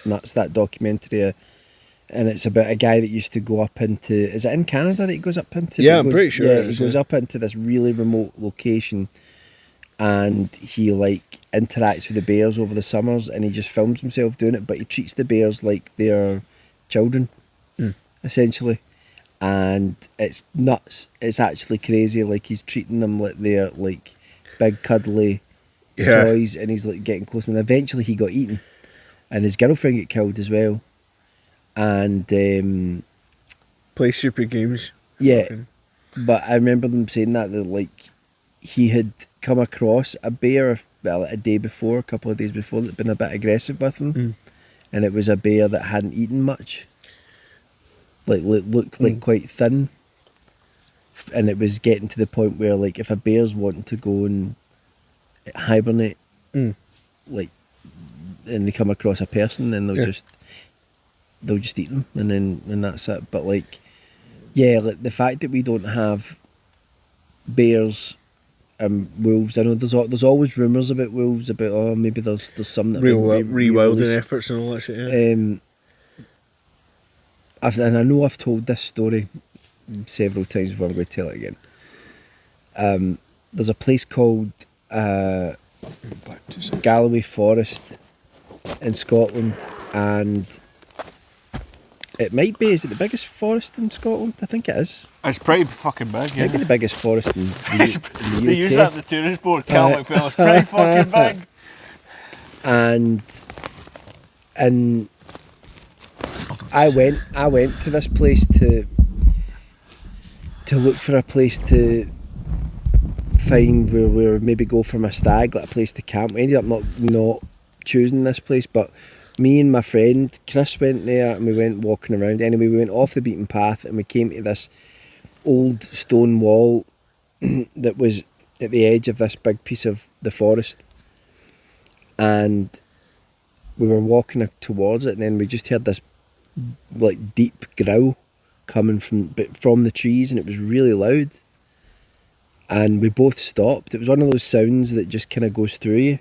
nuts, that documentary. And it's about a guy that used to go up into... Is it in Canada that he goes up into? Yeah, I'm pretty sure it is, he goes up into this really remote location, and he like interacts with the bears over the summers, and he just films himself doing it, but he treats the bears like they're children. Essentially, and it's nuts. It's actually crazy. Like he's treating them like they're like big cuddly toys, and he's like getting close. And eventually, he got eaten, and his girlfriend got killed as well. And play super games. Yeah, but I remember them saying that like he had come across a bear a day before, a couple of days before, that'd been a bit aggressive with him, and it was a bear that hadn't eaten much. Like looked like quite thin, and it was getting to the point where like if a bear's wanting to go and hibernate, like, and they come across a person, then they'll just eat them, and that's it. But like, like the fact that we don't have bears and wolves. I know there's always rumours about wolves, about maybe there's some that rewilding efforts and all that shit. Yeah. And I know I've told this story several times before. I'm going to tell it again. There's a place called Galloway Forest in Scotland, and it might be. Is it the biggest forest in Scotland? I think it is. It's pretty fucking big. Yeah. Maybe the biggest forest in the UK. They use that in the tourist board. Calmac fell. It's pretty fucking big. And I went to this place to look for a place to find where we would maybe go for my stag, like a place to camp. We ended up not choosing this place, but me and my friend Chris went there, and we went walking around. Anyway, we went off the beaten path, and we came to this old stone wall that was at the edge of this big piece of the forest, and we were walking towards it, and then we just heard this like deep growl coming from the trees, and it was really loud, and we both stopped. It was one of those sounds that just kind of goes through you,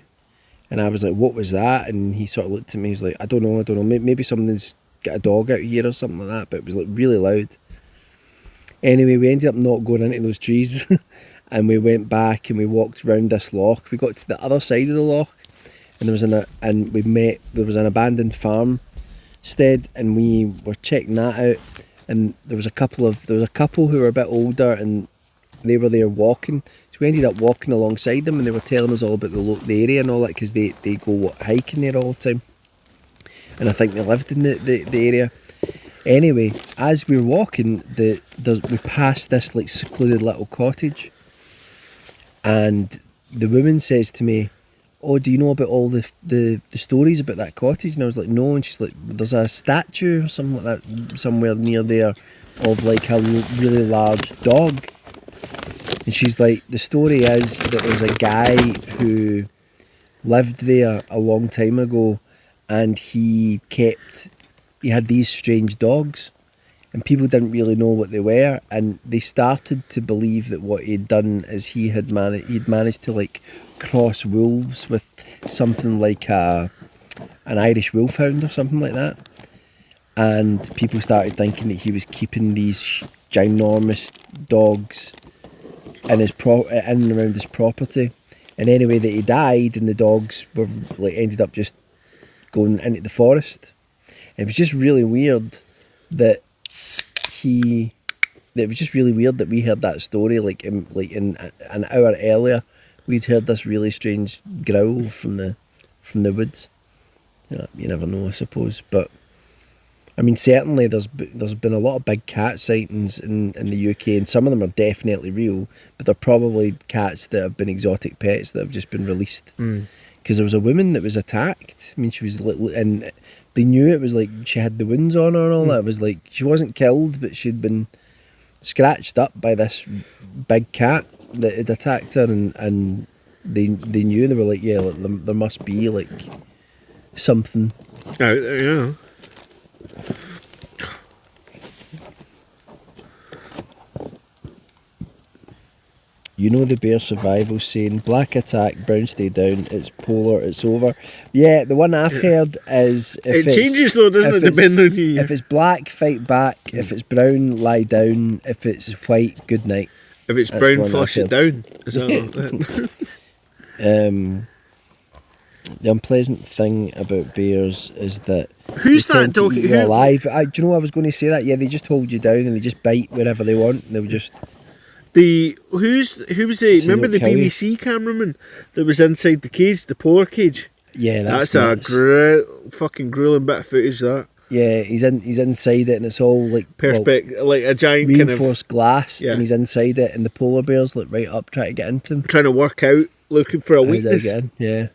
and I was like, what was that? And he sort of looked at me, he was like, I don't know, maybe somebody's got a dog out here or something like that, but it was like really loud. Anyway, we ended up not going into those trees and we went back and we walked round this loch. We got to the other side of the loch, and there was an abandoned farmstead, and we were checking that out, and there was a couple who were a bit older, and they were there walking, so we ended up walking alongside them, and they were telling us all about the area and all that, because they go hiking there all the time, and I think they lived in the area. Anyway, as we were walking, we passed this like secluded little cottage, and the woman says to me, oh, do you know about all the stories about that cottage? And I was like, no. And she's like, there's a statue or something like that somewhere near there of like a really large dog. And she's like, the story is that there was a guy who lived there a long time ago, and he kept he had these strange dogs, and people didn't really know what they were, and they started to believe that what he'd done is he'd managed to like cross wolves with something like an Irish wolfhound or something like that, and people started thinking that he was keeping these ginormous dogs in and around his property, and anyway that he died, and the dogs were like ended up just going into the forest. It was just really weird that we heard that story like in an hour earlier. We'd heard this really strange growl from the woods. You never know, I suppose. But I mean, certainly there's been a lot of big cat sightings in the UK, and some of them are definitely real. But they're probably cats that have been exotic pets that have just been released. Because there was a woman that was attacked. I mean, she was and they knew it was like she had the wounds on her and all that. It was like she wasn't killed, but she'd been scratched up by this big cat that had attacked her, and they knew. They were like, yeah, like, there must be like something out there, yeah. You know the bear survival saying, black attack, brown stay down, it's polar, it's over. Yeah, the one I've heard is... It changes though, doesn't it, depending on you. If it's black, fight back. If it's brown, lie down. If it's white, good night. If it's That's brown, flush it down. Is that the unpleasant thing about bears is that... Who's that dog? Do you know I was going to say that? Yeah, they just hold you down and they just bite wherever they want. And they'll just... Who was the remember the BBC cameraman that was inside the cage, the polar cage? Yeah, that's nuts. fucking grueling bit of footage. That yeah, he's inside it, and it's all like like a giant reinforced glass, yeah. And he's inside it, and the polar bear's like right up trying to get into him, trying to work out, looking for a weakness. Yeah,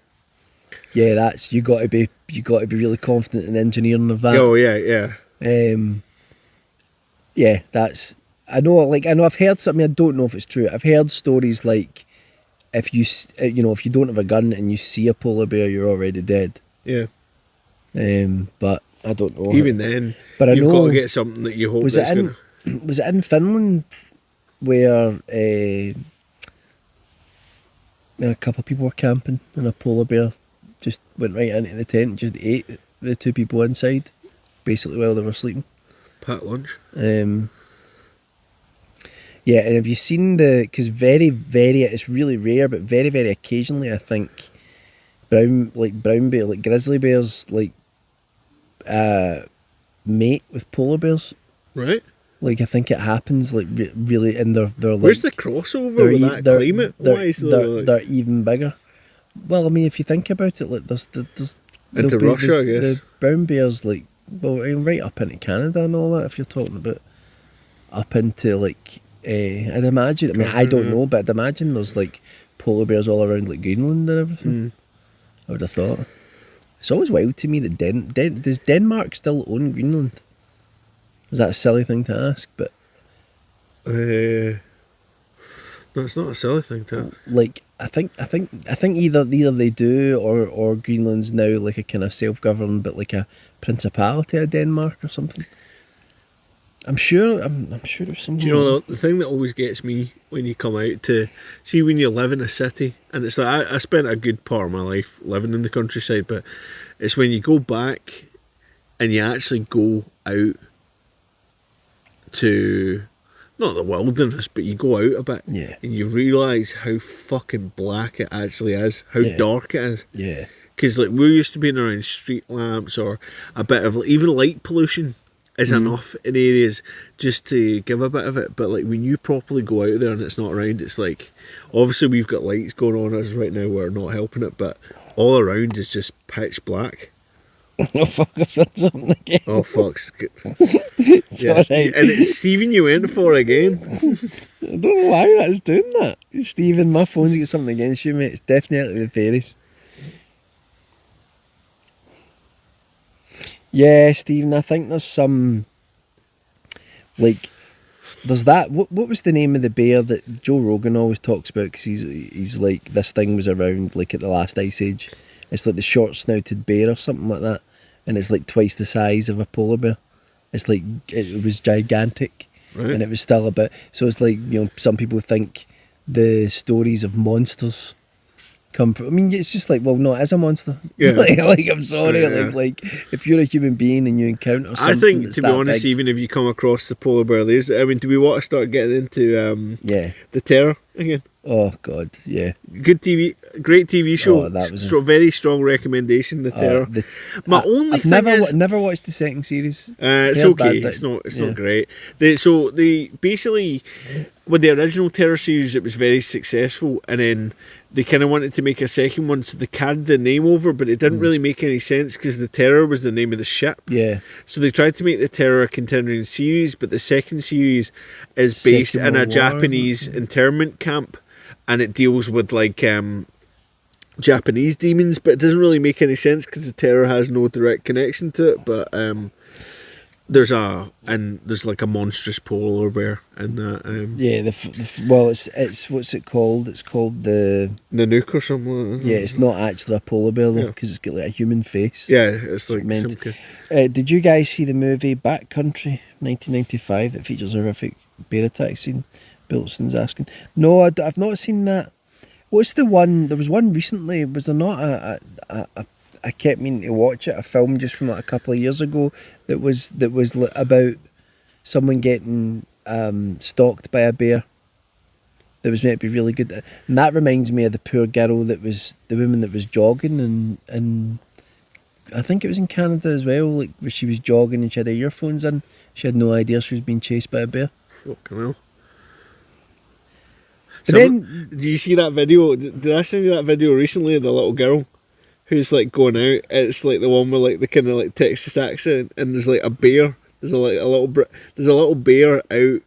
that's you got to be really confident in engineering of that. Oh yeah. Yeah, that's. I know I've heard something. I don't know if it's true. I've heard stories like if you don't have a gun and you see a polar bear, you're already dead. Yeah. But I don't know. Even then, but you've got to get something that you hope was it in Finland where a couple of people were camping and a polar bear just went right into the tent and just ate the two people inside, basically while they were sleeping. Packed lunch. Yeah, and have you seen because very, very, it's really rare, but very, very occasionally I think brown bear, like grizzly bears, like mate with polar bears. Right. Like I think it happens like really, and they're like. Where's the crossover with that climate? They're even bigger. Well, I mean, if you think about it, like there's into Russia, I guess. The brown bears, like, well, right up into Canada and all that. If you're talking about up into like. I'd imagine. I mean, I don't know, but I'd imagine there's like polar bears all around like Greenland and everything. I would have thought. It's always wild to me that does Denmark still own Greenland? Is that a silly thing to ask? But no, it's not a silly thing to ask. Like, I think either they do or Greenland's now like a kind of self-governed, but like a principality of Denmark or something. I'm sure there's some. Do you know the thing that always gets me when you come out to see when you live in a city, and it's like I spent a good part of my life living in the countryside, but it's when you go back and you actually go out to not the wilderness, but you go out a bit, yeah, and you realise how fucking black it actually is, how dark it is, yeah. Because like we're used to being around street lamps or a bit of even light pollution. Is enough in areas just to give a bit of it, but like when you properly go out there and it's not around, it's like obviously we've got lights going on us right now, we're not helping it, but all around is just pitch black. Oh fuck! I've done something again. Oh fuck! Yeah, right. And it's Stephen you went for again. I don't know why that's doing that. Stephen, my phone's got something against you, mate. It's definitely the fairies. Yeah, Stephen, I think there's some, like, there's that, what was the name of the bear that Joe Rogan always talks about, because he's like, this thing was around, like, at the last ice age. It's like the short-snouted bear or something like that. and it's like twice the size of a polar bear. It's like it was gigantic, Right. and it was still a bit. So it's like, you know, some people think the stories of monsters come from. I mean, it's just like, well, no, it is a monster. Yeah. like I'm sorry, Yeah. like if you're a human being and you encounter something, I think, that's to be that honest, big, even if you come across the polar bear, do we want to start getting into yeah. the terror again? Oh God, yeah. Good TV, great TV show. Oh, that was Very strong recommendation. The terror. I've never watched the second series. It's Heard okay. bad It's not. It's yeah. not great. They basically, with the original terror series, it was very successful, and then they kind of wanted to make a second one, so they carried the name over, but it didn't really make any sense because the terror was the name of the ship. Yeah. So they tried to make the terror a continuing series, but the second series is based Second in a World War, Japanese internment camp, and it deals with like Japanese demons, but it doesn't really make any sense because the terror has no direct connection to it. But there's like a monstrous polar bear in that. Yeah, well, it's what's it called? It's called the Nanook or something like that. yeah. It's not actually a polar bear though, Yeah. because it's got like a human face. Yeah, it's like meant. some Did you guys see the movie Backcountry 1995 that features a horrific bear attack scene? Bilson's asking. No, I've not seen that. What's the one? There was one recently. Was there not I kept meaning to watch it. A film just from like a couple of years ago that was about someone getting stalked by a bear. That was meant to be really good. And that reminds me of the poor girl that was the woman that was jogging and I think it was in Canada as well. Like where she was jogging and she had her earphones in. She had no idea she was being chased by a bear. fucking hell. But then, Do you see that video? Did I send you that video recently of the little girl who's like going out? It's like the one with like the kind of like Texas accent, and there's like a bear. There's there's a little bear out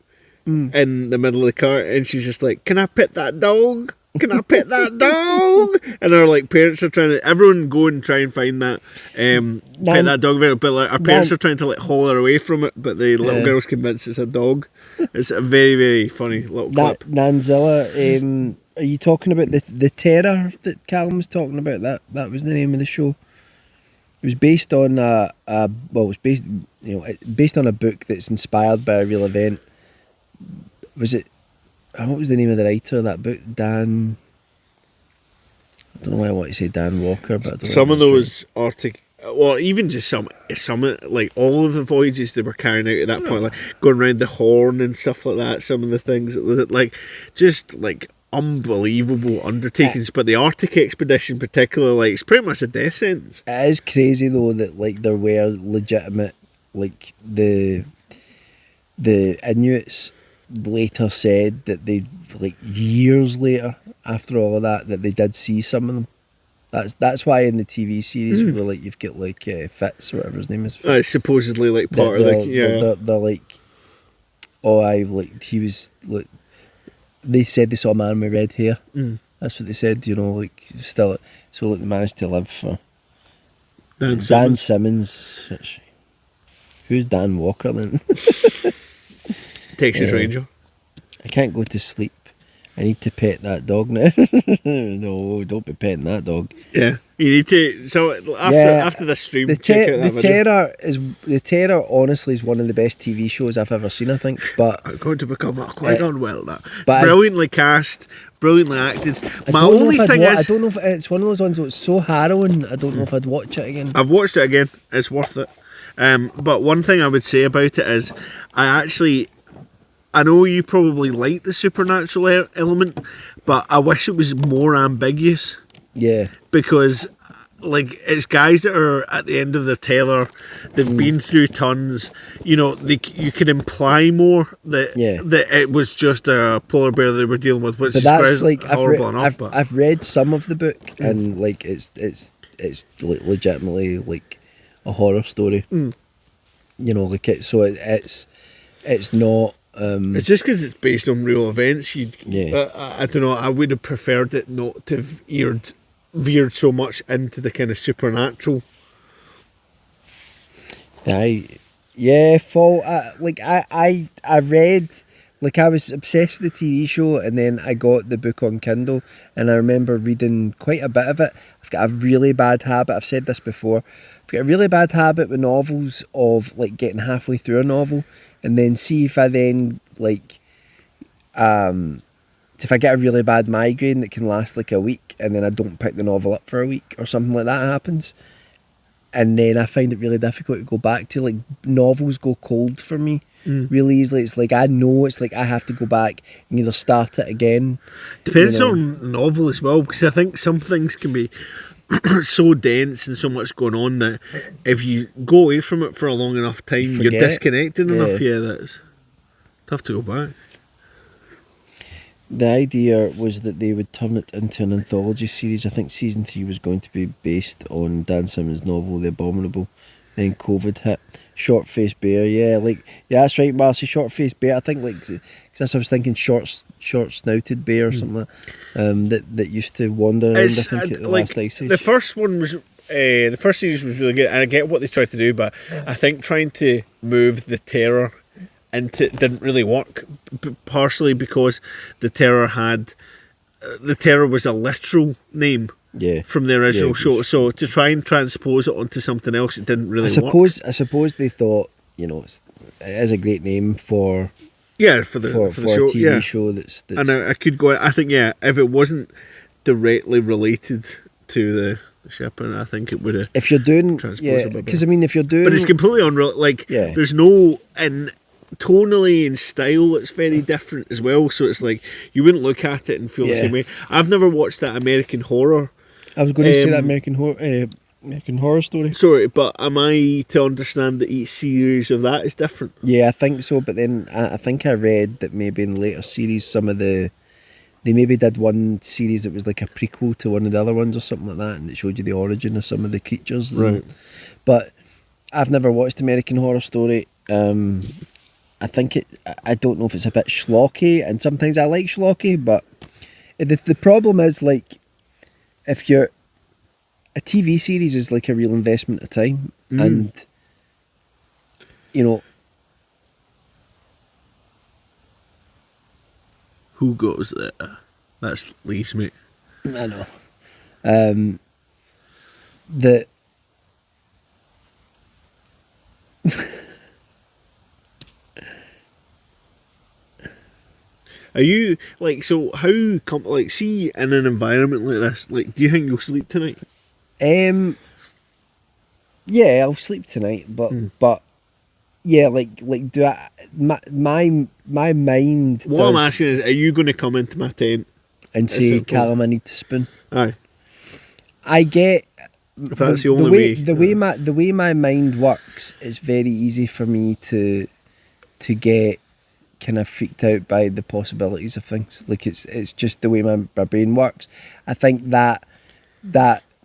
in the middle of the car, and she's just like, "Can I pet that dog? Can I pet that dog?" And our like parents are trying to, everyone go and try and find that pet that dog video, but like our parents are trying to like haul her away from it, but the little girl's convinced it's a dog. It's a very, very funny little clip. Nanzilla, are you talking about the terror that Callum was talking about? That was the name of the show. It was based on based on a book that's inspired by a real event. Was it? What was the name of the writer of that book? Dan. I don't know why I want to say Dan Walker, but I don't know Some if of that's those Arctic, well, even just some like all of the voyages they were carrying out at that point, like going around the Horn and stuff like that. Some of the things that like just like unbelievable undertakings, but the Arctic expedition, particularly, like it's pretty much a death sentence. It is crazy though that like there were legitimate, like the Inuits later said that they, like years later after all of that they did see some of them. That's why in the TV series where like you've got like Fitz or whatever his name is. It's supposedly like part of the they're like, oh I like he was like, they said they saw a man with red hair. That's what they said, you know, like still, so like they managed to live for Dan Simmons. Who's Dan Walker then? Texas Ranger. I can't go to sleep. I need to pet that dog now. No, don't be petting that dog. Yeah, you need to. So after this stream, check out that video. The Terror honestly is one of the best TV shows I've ever seen. I think, but I'm going to become quite unwell. That but brilliantly cast, brilliantly acted. I My don't know only if thing is, I don't know if it's one of those ones that's so harrowing. I don't know if I'd watch it again. I've watched it again. It's worth it. But one thing I would say about it is, I know you probably like the supernatural element, but I wish it was more ambiguous. Yeah. Because, like, it's guys that are at the end of their tether, they've been through tons, you know, you could imply more that it was just a polar bear they were dealing with, which But is that's like horrible enough. I've read some of the book and like it's like legitimately like a horror story. You know, like it's not. It's just because it's based on real events. I don't know. I would have preferred it not to have veered so much into the kind of supernatural. I read, like I was obsessed with the TV show, and then I got the book on Kindle, and I remember reading quite a bit of it. I've got a really bad habit. I've said this before. I've got a really bad habit with novels of like getting halfway through a novel and then see if I then like so if I get a really bad migraine that can last like a week and then I don't pick the novel up for a week or something like that happens, and then I find it really difficult to go back to. Like, novels go cold for me really easily. It's like I know it's like I have to go back and either start it again. Depends on the novel as well, because I think some things can be so dense and so much going on that if you go away from it for a long enough time, you're forget. disconnected enough. Yeah, that's tough to go back. The idea was that they would turn it into an anthology series. I think season 3 was going to be based on Dan Simmons' novel The Abominable. Then COVID hit. Short-faced bear, yeah, that's right, Marcy. Short-faced bear. I think cause that's what I was thinking. Short-snouted bear or something like that used to wander around. I think at the last ice age. The first one was. The first series was really good, and I get what they tried to do, but I think trying to move the terror into it didn't really work. Partially because the terror was a literal name. Yeah. From the original show, so to try and transpose it onto something else, it didn't really work. I suppose they thought, it is a great name for the show, a TV show that's and I could go. I think if it wasn't directly related to the ship, and I think it would have. If you're doing, because if you're doing, but it's completely unreal. There's no tonally and style, it's very different as well. So it's like you wouldn't look at it and feel the same way. I've never watched that American Horror. I was going to say that American Horror Story. Sorry, but am I to understand that each series of that is different? Yeah, I think so. But then I think I read that maybe in later series, they maybe did one series that was like a prequel to one of the other ones or something like that, and it showed you the origin of some of the creatures. Right. But I've never watched American Horror Story. I think I don't know if it's a bit schlocky, and sometimes I like schlocky, but the problem is if you're a TV series is like a real investment of time, and who goes there? That's leaves me. I know. The Are you so? How see in an environment like this? Do you think you'll sleep tonight? Yeah, I'll sleep tonight, but yeah, do I? My mind. What I'm asking is, are you going to come into my tent and say, "Callum, I need to spoon"? Aye. I get. If that's the only way. The way my mind works, it's very easy for me to get kind of freaked out by the possibilities of things. It's just the way my brain works. I think that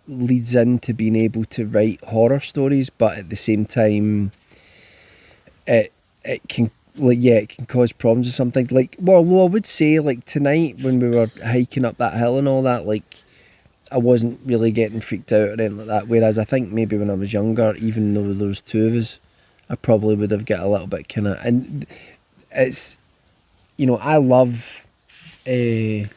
leads into being able to write horror stories, but at the same time it can it can cause problems with some things. I would say tonight when we were hiking up that hill and all that, I wasn't really getting freaked out or anything like that, whereas I think maybe when I was younger, even though there was two of us, I probably would have got a little bit kind of, and it's, I love the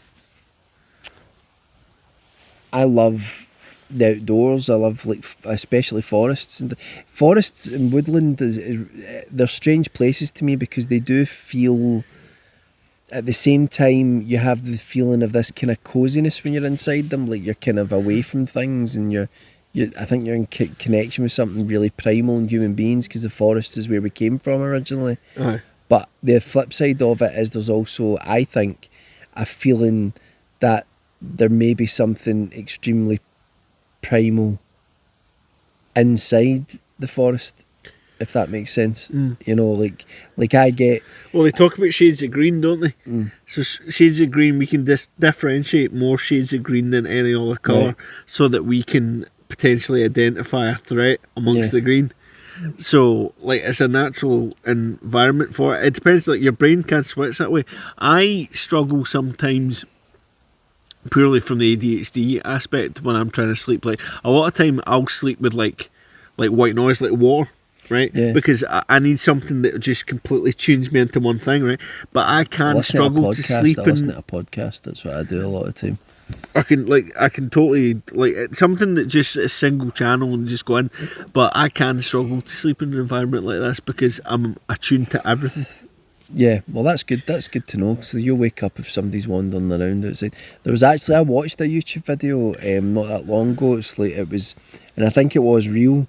outdoors. I love especially forests and woodland they're strange places to me because they do feel, at the same time you have the feeling of this kind of coziness when you're inside them, you're kind of away from things, and I think you're in connection with something really primal in human beings, because the forest is where we came from originally. Aye. But the flip side of it is there's also, I think, a feeling that there may be something extremely primal inside the forest, if that makes sense. I get... Well, they talk about shades of green, don't they? So shades of green, we can differentiate more shades of green than any other colour, right, so that we can potentially identify a threat amongst the green. So, it's a natural environment for it. It depends, your brain can't switch that way. I struggle sometimes purely from the ADHD aspect when I'm trying to sleep. A lot of time I'll sleep with, white noise, like water. right? Yeah. Because I need something that just completely tunes me into one thing, right? But I can struggle to sleep I listen and to a podcast. That's what I do a lot of the time. I can totally like it's something that just a single channel and just go in. But I can struggle to sleep in an environment like this because I'm attuned to everything. Yeah, well, that's good. That's good to know. So you'll wake up if somebody's wandering around outside. There was actually I watched a YouTube video not that long ago. And I think it was real.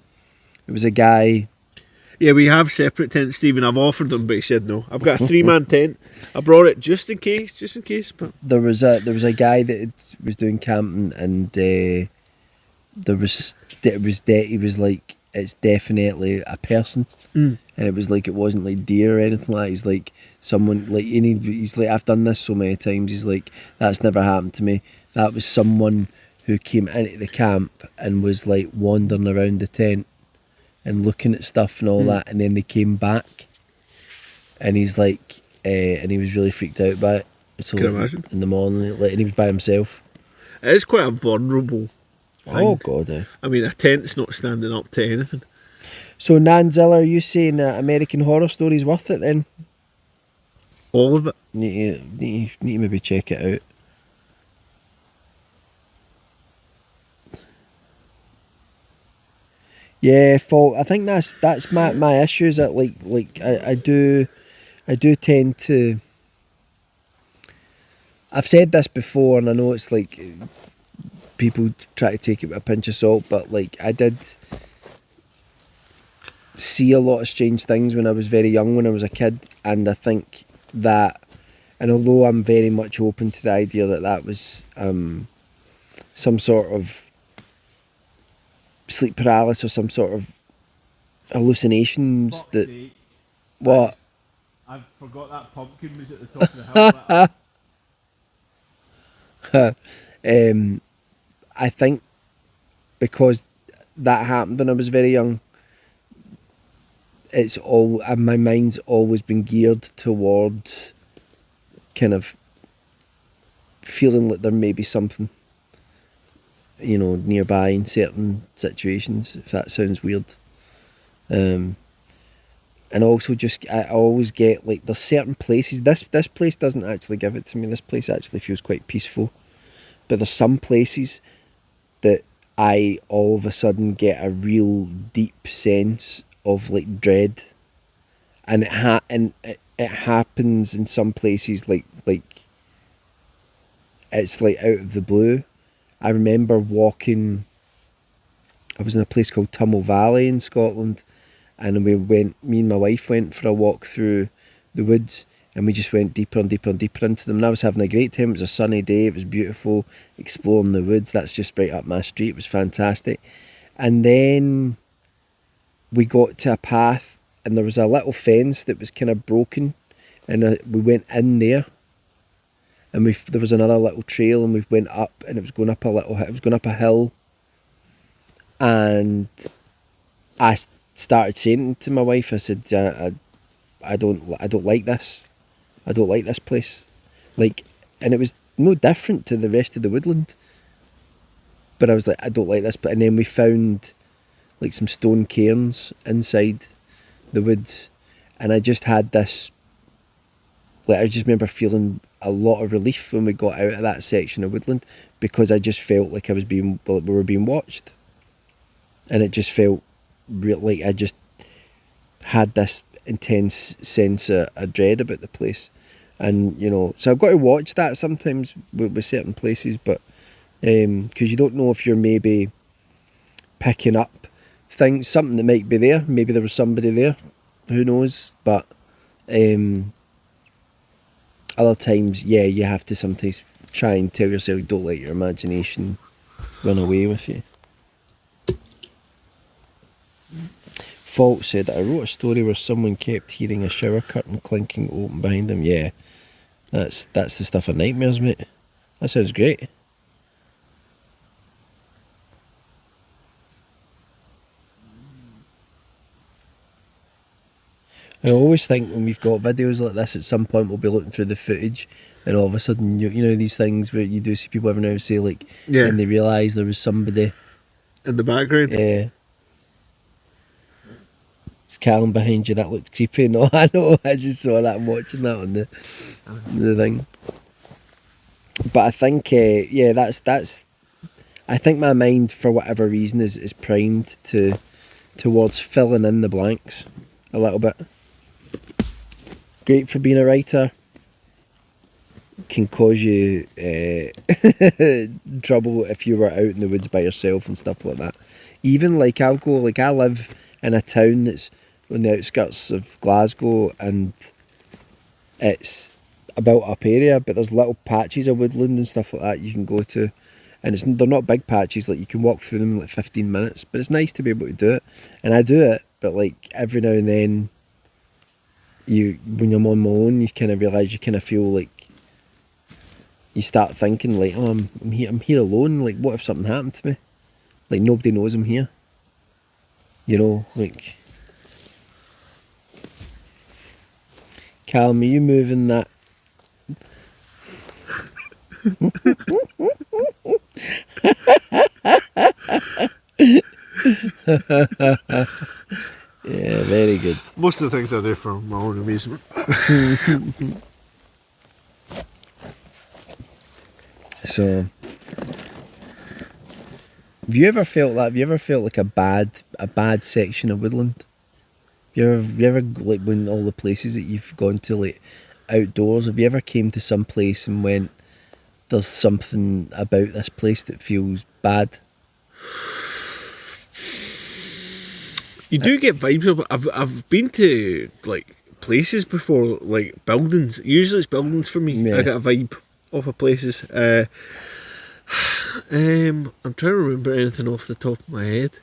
It was a guy. Yeah, we have separate tents, Stephen. I've offered them, but he said no. I've got a 3-man tent. I brought it just in case. But There was a guy that was doing camping, and he was like, it's definitely a person, and it was like it wasn't like deer or anything like that. He's like someone like he's like, I've done this so many times. He's like, that's never happened to me. That was someone who came into the camp and was like wandering around the tent and looking at stuff and all that, and then they came back, and he's like, and he was really freaked out by it. So Can you imagine? in the morning, like, and he was by himself. it is quite a vulnerable thing. Oh God! I mean, a tent's not standing up to anything. So Nanzilla, are you saying American Horror Story's worth it then? All of it. Need to maybe check it out. Yeah, I think that's my issue is that I do tend to. I've said this before, and I know it's like people try to take it with a pinch of salt, but like I did see a lot of strange things when I was very young, when I was a kid, and I think that, and although I'm very much open to the idea that was some sort of sleep paralysis or some sort of hallucinations what I forgot that pumpkin was at the top of the hill. I think because that happened when I was very young, it's all my mind's always been geared towards kind of feeling like there may be something, you know, nearby in certain situations, if that sounds weird. And also just I always get like there's certain places, this place doesn't actually give it to me, this place actually feels quite peaceful, but there's some places that I all of a sudden get a real deep sense of like dread, and it happens in some places like it's like out of the blue. I remember walking, I was in a place called Tummel Valley in Scotland, and me and my wife went for a walk through the woods, and we just went deeper and deeper and deeper into them, and I was having a great time. It was a sunny day, it was beautiful, exploring the woods, that's just right up my street, it was fantastic. And then we got to a path, and there was a little fence that was kind of broken, and we went in there, and there was another little trail, and we went up, and it was going up a hill, and I started saying to my wife, I said, I don't like this. I don't like this place. Like, and it was no different to the rest of the woodland. But I was like, I don't like this. And then we found like some stone cairns inside the woods, and I just had this, like, I just remember feeling a lot of relief when we got out of that section of woodland, because I we were being watched, and it just felt real, like I just had this intense sense of dread about the place. And you know, so I've got to watch that sometimes with certain places, but because you don't know if you're maybe picking up things, something that might be there, maybe there was somebody there, who knows. But other times, yeah, you have to sometimes try and tell yourself, don't let your imagination run away with you. Fault said, I wrote a story where someone kept hearing a shower curtain clinking open behind them. Yeah, that's the stuff of nightmares, mate. That sounds great. I always think when we've got videos like this, at some point we'll be looking through the footage, and all of a sudden, you know these things where you do see people every now and say, like, Yeah. and they realise there was somebody In the background. Callum behind you. That looked creepy. No, I know. I just saw that and watching that on the thing. But I think, that's. I think my mind, for whatever reason, is primed towards filling in the blanks a little bit. Great for being a writer. Can cause you trouble if you were out in the woods by yourself and stuff like that. Even like I live in a town that's on the outskirts of Glasgow, and it's a built up area, but there's little patches of woodland and stuff like that you can go to, and they're not big patches, like you can walk through them in like 15 minutes, but it's nice to be able to do it. And I do it, but like every now and then when I'm on my own, you kind of realise, you kind of feel like you start thinking like, oh, I'm here alone, like what if something happened to me? Like nobody knows I'm here. You know, like, Callum, are you moving that? Yeah, very good. Most of the things I do for my own amusement. So, have you ever felt that? Have you ever felt like a bad section of woodland? Have you ever like, when all the places that you've gone to, like outdoors, have you ever came to some place and went, there's something about this place that feels bad? You do get vibes of it. I've been to like places before, like buildings. Usually it's buildings for me. Yeah. I get a vibe off of places. I'm trying to remember anything off the top of my head.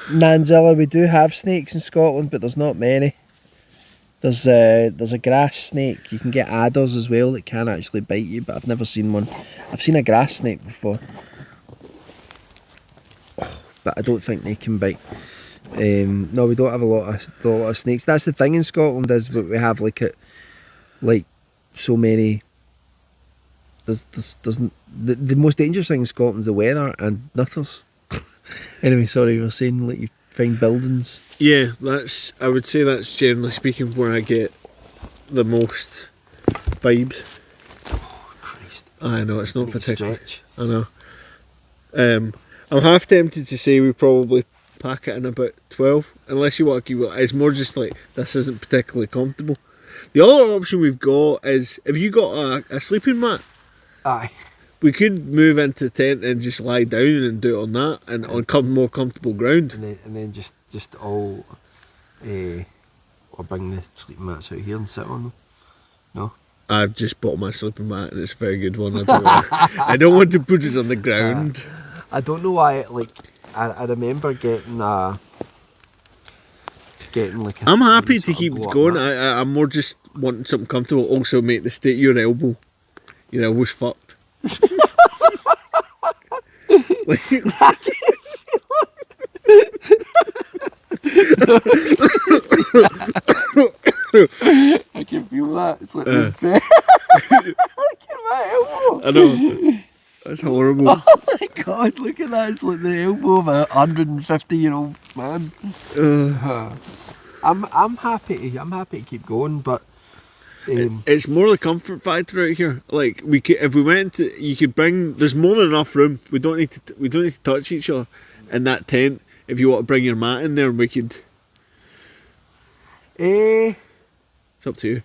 Nanzilla, we do have snakes in Scotland, but there's not many. There's a grass snake. You can get adders as well that can actually bite you, but I've never seen one. I've seen a grass snake before, but I don't think they can bite. No, we don't have a lot of snakes. That's the thing in Scotland, is what we have like so many. There's the most dangerous thing in Scotland's the weather and nutters. Anyway, sorry, you were saying like you find buildings. Yeah, I would say that's generally speaking where I get the most vibes. Oh Christ! I know it's not particularly. Stretch. I know. I'm half tempted to say we probably pack it in about 12, unless you want to keep it. It's more just like this isn't particularly comfortable. The other option we've got is, if you got a sleeping mat, Aye. we could move into the tent and just lie down and do it on that, and on more comfortable ground. And then just all, or bring the sleeping mats out here and sit on them. No. I've just bought my sleeping mat and it's a very good one. I don't want to put it on the ground. I don't know why. Like I remember getting like. I'm happy to keep going. I'm more just wanting something comfortable. Also, mate, the state of your elbow, your elbow's fucked. I can feel that. It's like the bed. Look at my elbow. I know. That's horrible. Oh my god, look at that. It's like the elbow of a 150-year-old man. I'm happy to keep going, but it's more the comfort factor out here. Like if we went to, you could bring. There's more than enough room. We don't need to touch each other in that tent. If you want to bring your mat in there, we could. It's up to you.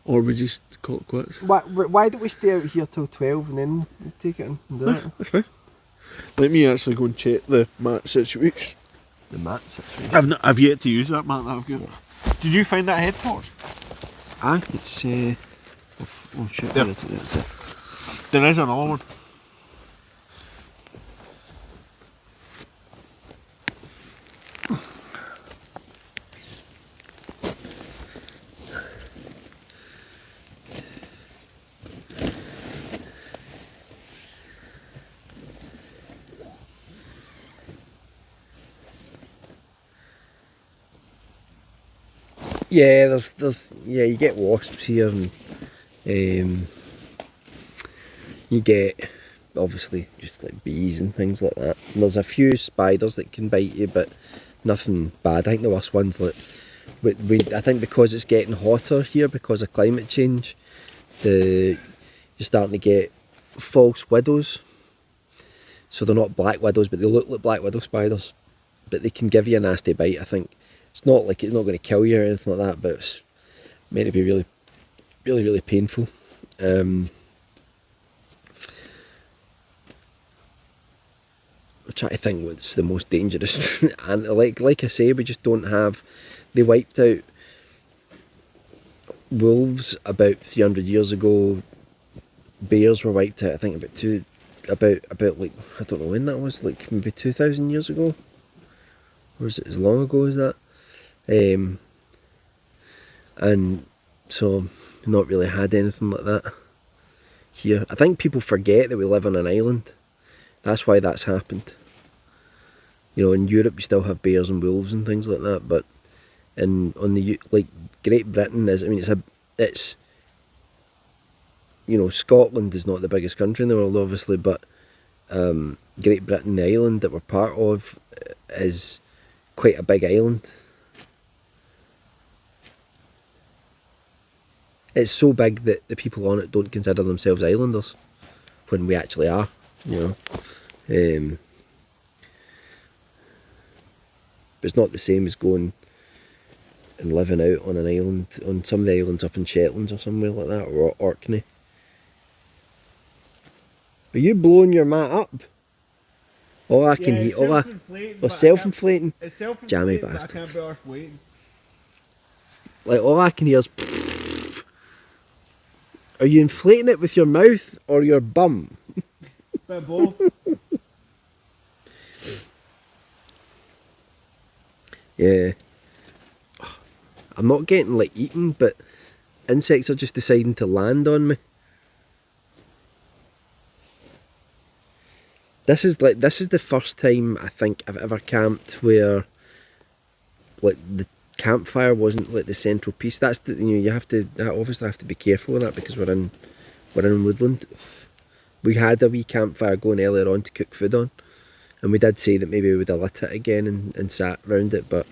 Or we just call it quits. Why don't we stay out here till 12 and then take it in and do it? That's fine. Let me actually go and check the mat situation. The mat situation. I've yet to use that mat that I've got. Yeah. Did you find that head torch? Aye, it's oh shit, there. That's it. There is another one. Yeah, there's you get wasps here, and you get obviously just like bees and things like that. And there's a few spiders that can bite you, but nothing bad. I think the worst one's like I think because it's getting hotter here because of climate change, you're starting to get false widows. So they're not black widows, but they look like black widow spiders. But they can give you a nasty bite. I think it's not going to kill you or anything like that, but it's meant to be really, really, really painful. I'm trying to think what's the most dangerous. And like I say, we just don't have. They wiped out wolves about 300 years ago. Bears were wiped out. I think about like I don't know when that was. Like maybe 2,000 years ago. Or is it as long ago as that? And so not really had anything like that here. I think people forget that we live on an island. That's why that's happened. You know, in Europe you still have bears and wolves and things like that, but like Great Britain is. I mean, it's you know, Scotland is not the biggest country in the world, obviously, but Great Britain, the island that we're part of, is quite a big island. It's so big that the people on it don't consider themselves islanders, when we actually are, you know. But it's not the same as going and living out on an island, on some of the islands up in Shetlands or somewhere like that, or Orkney. Are you blowing your mat up? All I can hear, self-inflating. It's self-inflating, Jammy but I bastard. can't be arsed waiting. Like all I can hear is. Are you inflating it with your mouth or your bum? Bit of both. Yeah. I'm not getting like eaten, but insects are just deciding to land on me. This is the first time I think I've ever camped where like the campfire wasn't like the central piece. That's the, you know, you obviously have to be careful with that because we're in woodland. We had a wee campfire going earlier on to cook food on, and we did say that maybe we would have lit it again and sat round it, but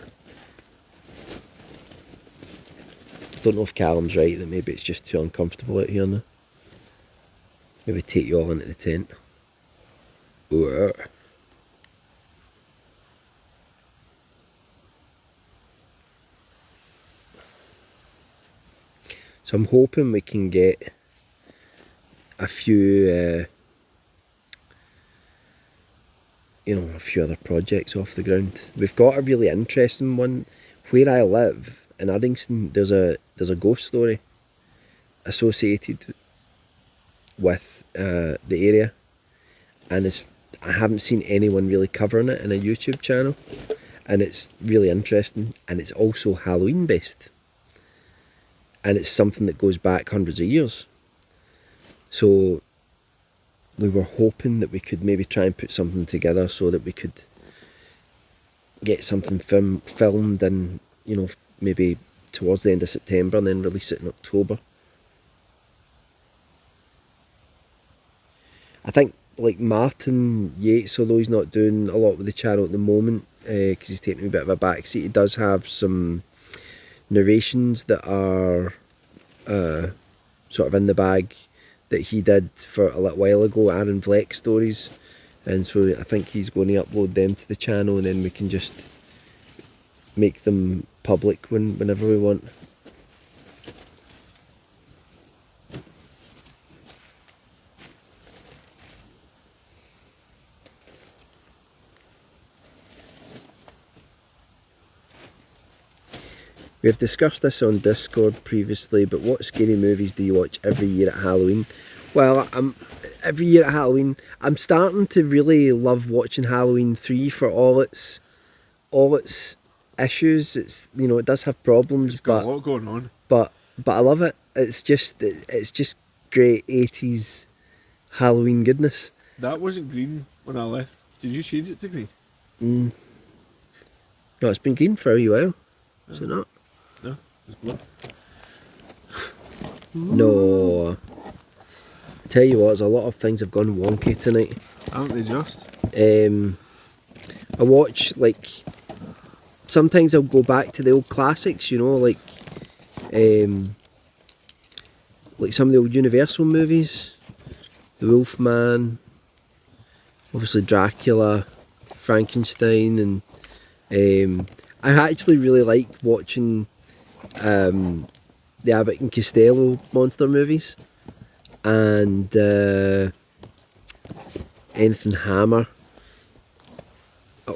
I don't know if Callum's right that maybe it's just too uncomfortable out here now. Maybe take you all into the tent. Ooh. So I'm hoping we can get a few, a few other projects off the ground. We've got a really interesting one where I live in Uddingston. There's a ghost story associated with the area, and I haven't seen anyone really covering it in a YouTube channel, and it's really interesting, and it's also Halloween based. And it's something that goes back hundreds of years. So we were hoping that we could maybe try and put something together so that we could get something filmed and, you know, maybe towards the end of September and then release it in October. I think like Martin Yates, although he's not doing a lot with the channel at the moment because he's taking a bit of a backseat, he does have some narrations that are sort of in the bag that he did for a little while ago, Aaron Vleck stories, and so I think he's going to upload them to the channel and then we can just make them public whenever we want. We have discussed this on Discord previously, but what scary movies do you watch every year at Halloween? Well, every year at Halloween, I'm starting to really love watching Halloween 3 for all its issues. It's, you know, it does have problems, It's got a lot going on. But I love it. It's just great 80s Halloween goodness. That wasn't green when I left. Did you change it to green? No, it's been green for a wee while. Is it not? No, it's blue. No. I tell you what, there's a lot of things have gone wonky tonight. Aren't they just? I watch like sometimes I'll go back to the old classics, you know, like some of the old Universal movies, The Wolfman, obviously Dracula, Frankenstein, and I actually really like watching the Abbott and Costello monster movies, and anything Hammer,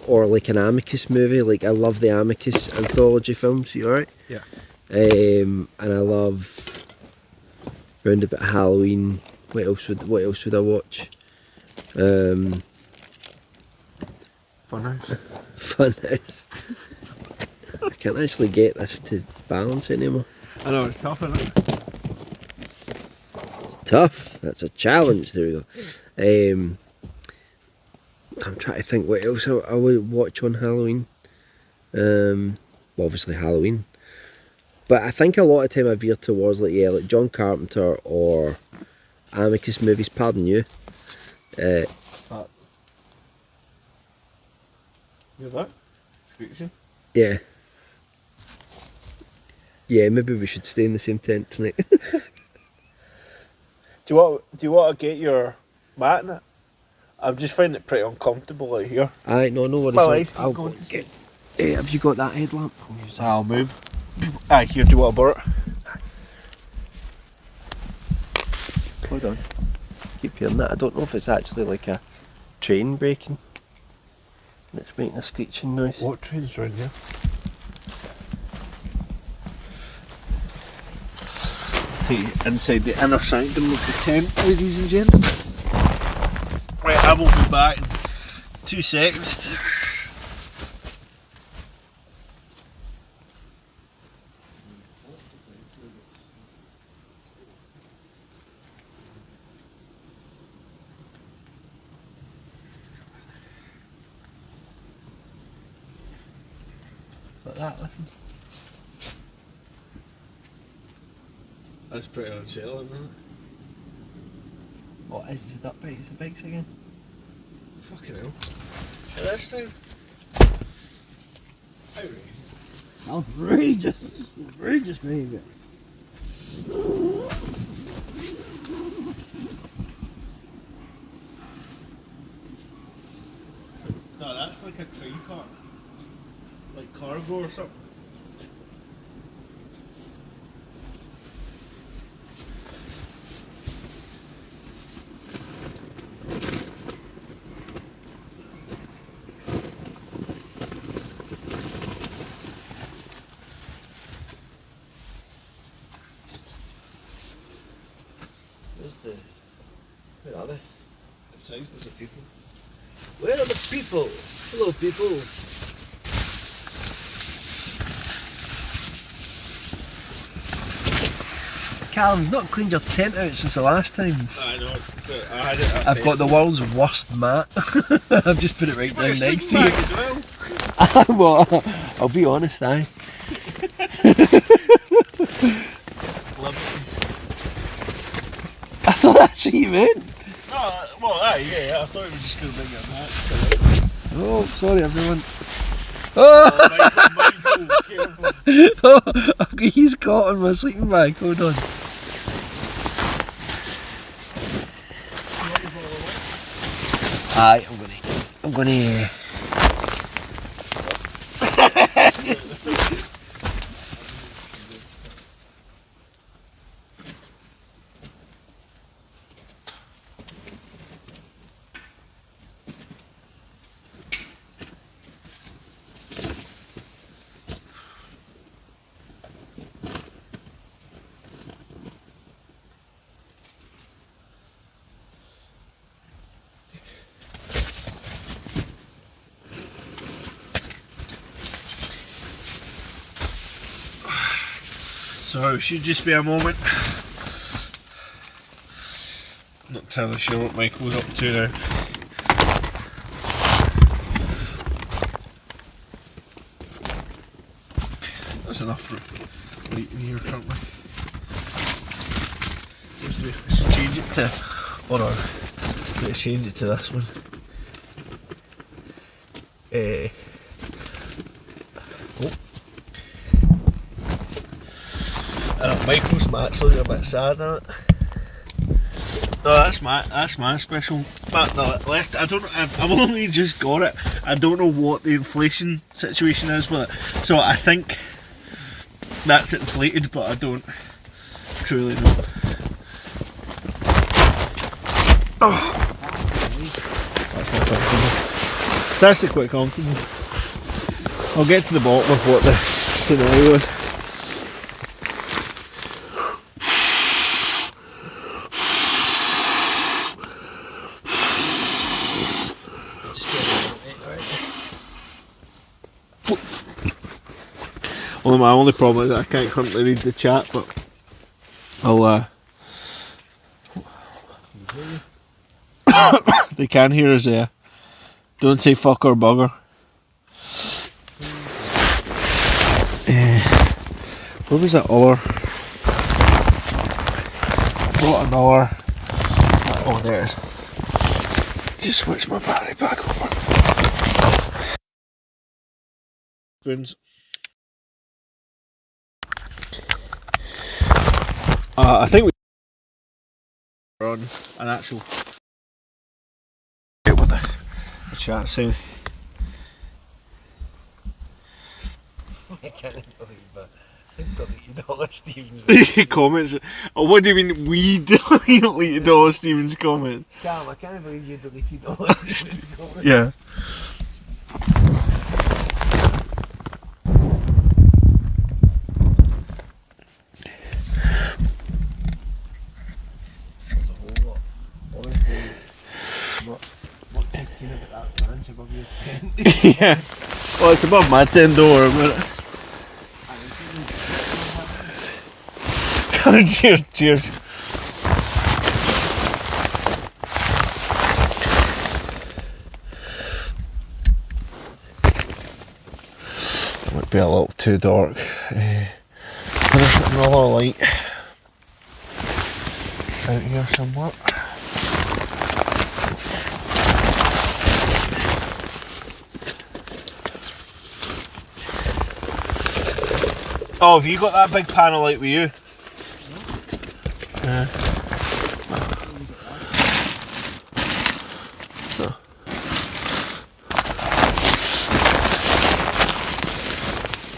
or like an Amicus movie. Like, I love the Amicus anthology films. You alright? Yeah. And I love round about Halloween. What else would I watch? Funhouse. Funhouse. I can't actually get this to balance anymore. I know, it's tough, isn't it? Tough. That's a challenge. There we go. I'm trying to think what else I would watch on Halloween. Well, obviously Halloween, but I think a lot of time I veer towards like John Carpenter or Amicus movies. Pardon you. You're that? Screeching? Yeah. Yeah, maybe we should stay in the same tent tonight. Do you want to get your mat in it? I'm just finding it pretty uncomfortable out here. Aye, no worries. Well, I keep I'll going go to get. Have you got that headlamp? I'll use that. I'll move. Aye, here, do you want to borrow it? Hold on. Keep hearing that. I don't know if it's actually like a train braking. It's making a screeching noise. What train's round here? Take you inside the inner sanctum of the tent, ladies and gentlemen. Right, I will be back in 2 seconds. Like that, listen. That's pretty unsettling, isn't it? What is it up bikes? The bikes again? Fucking hell. This time. Outrageous! Outrageous behaviour. No, that's like a train car. Like cargo or something. Where are they? Outside, there's the people. Where are the people? Hello, people. Callum, you've not cleaned your tent out since the last time. I know. So I had it at I've got the world's worst mat. I've just put it right down next to you. As well. Well, I'll be honest, aye. Liberties. I thought that's what you meant. No, well, aye, yeah, I thought it was just going to bring it Oh, sorry everyone. back. Michael, careful. Oh, I've got his caught on my sleeping bag. Hold on. Aye, I'm gonna. So it should just be a moment. I'm not entirely sure what Michael's up to now. That's enough for light in here currently. Seems to be. I should change it to. Hold on. Let's change it to this one. Michael's Matt's looking a bit sad on it. No, that's my special. Matt, no, left. I've only just got it. I don't know what the inflation situation is with it. So I think that's inflated, but I don't truly know. Oh. That's not comfortable. It's actually quite comfortable. I'll get to the bottom of what the scenario is. Well, my only problem is that I can't currently read the chat, but I'll they can hear us there. Don't say fuck or bugger. Where was that other? Brought another. Oh, there it is. Just switch my battery back over. Spoons. I think we're on an actual. Get what the chat's saying. I can't believe that. Deleted all of Stephen's comments. Oh, what do you mean we deleted all of Stephen's comments? Cam, I can't believe you deleted all of Stephen's comments. Yeah. There's a whole lot. Honestly, not too keen about that branch above your tent. Yeah. Well, it's above my tent door a minute. Cheers, cheers. It might be a little too dark. There's another light out here somewhere. Oh, have you got that big panel light with you?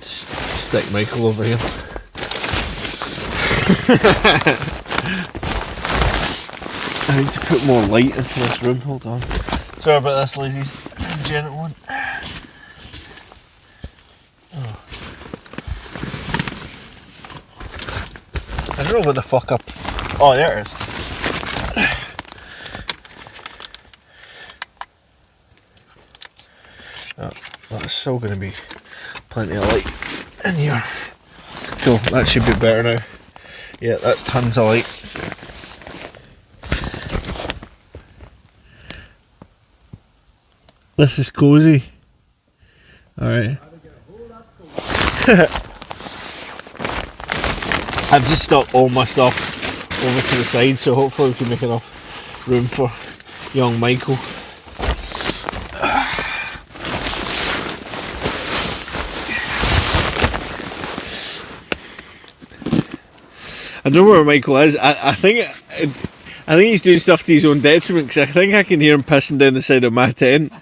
Stick Michael over here. I need to put more light into this room. Hold on. Sorry about this, ladies and gentlemen. Oh. I don't know where the fuck up. Oh, there it is. Oh, well, it's still going to be plenty of light in here. Cool, that should be better now. Yeah, that's tons of light. This is cosy. Alright. I've just stuck all my stuff over to the side, so hopefully we can make enough room for young Michael. I don't know where Michael is. I think he's doing stuff to his own detriment, because I think I can hear him pissing down the side of my tent.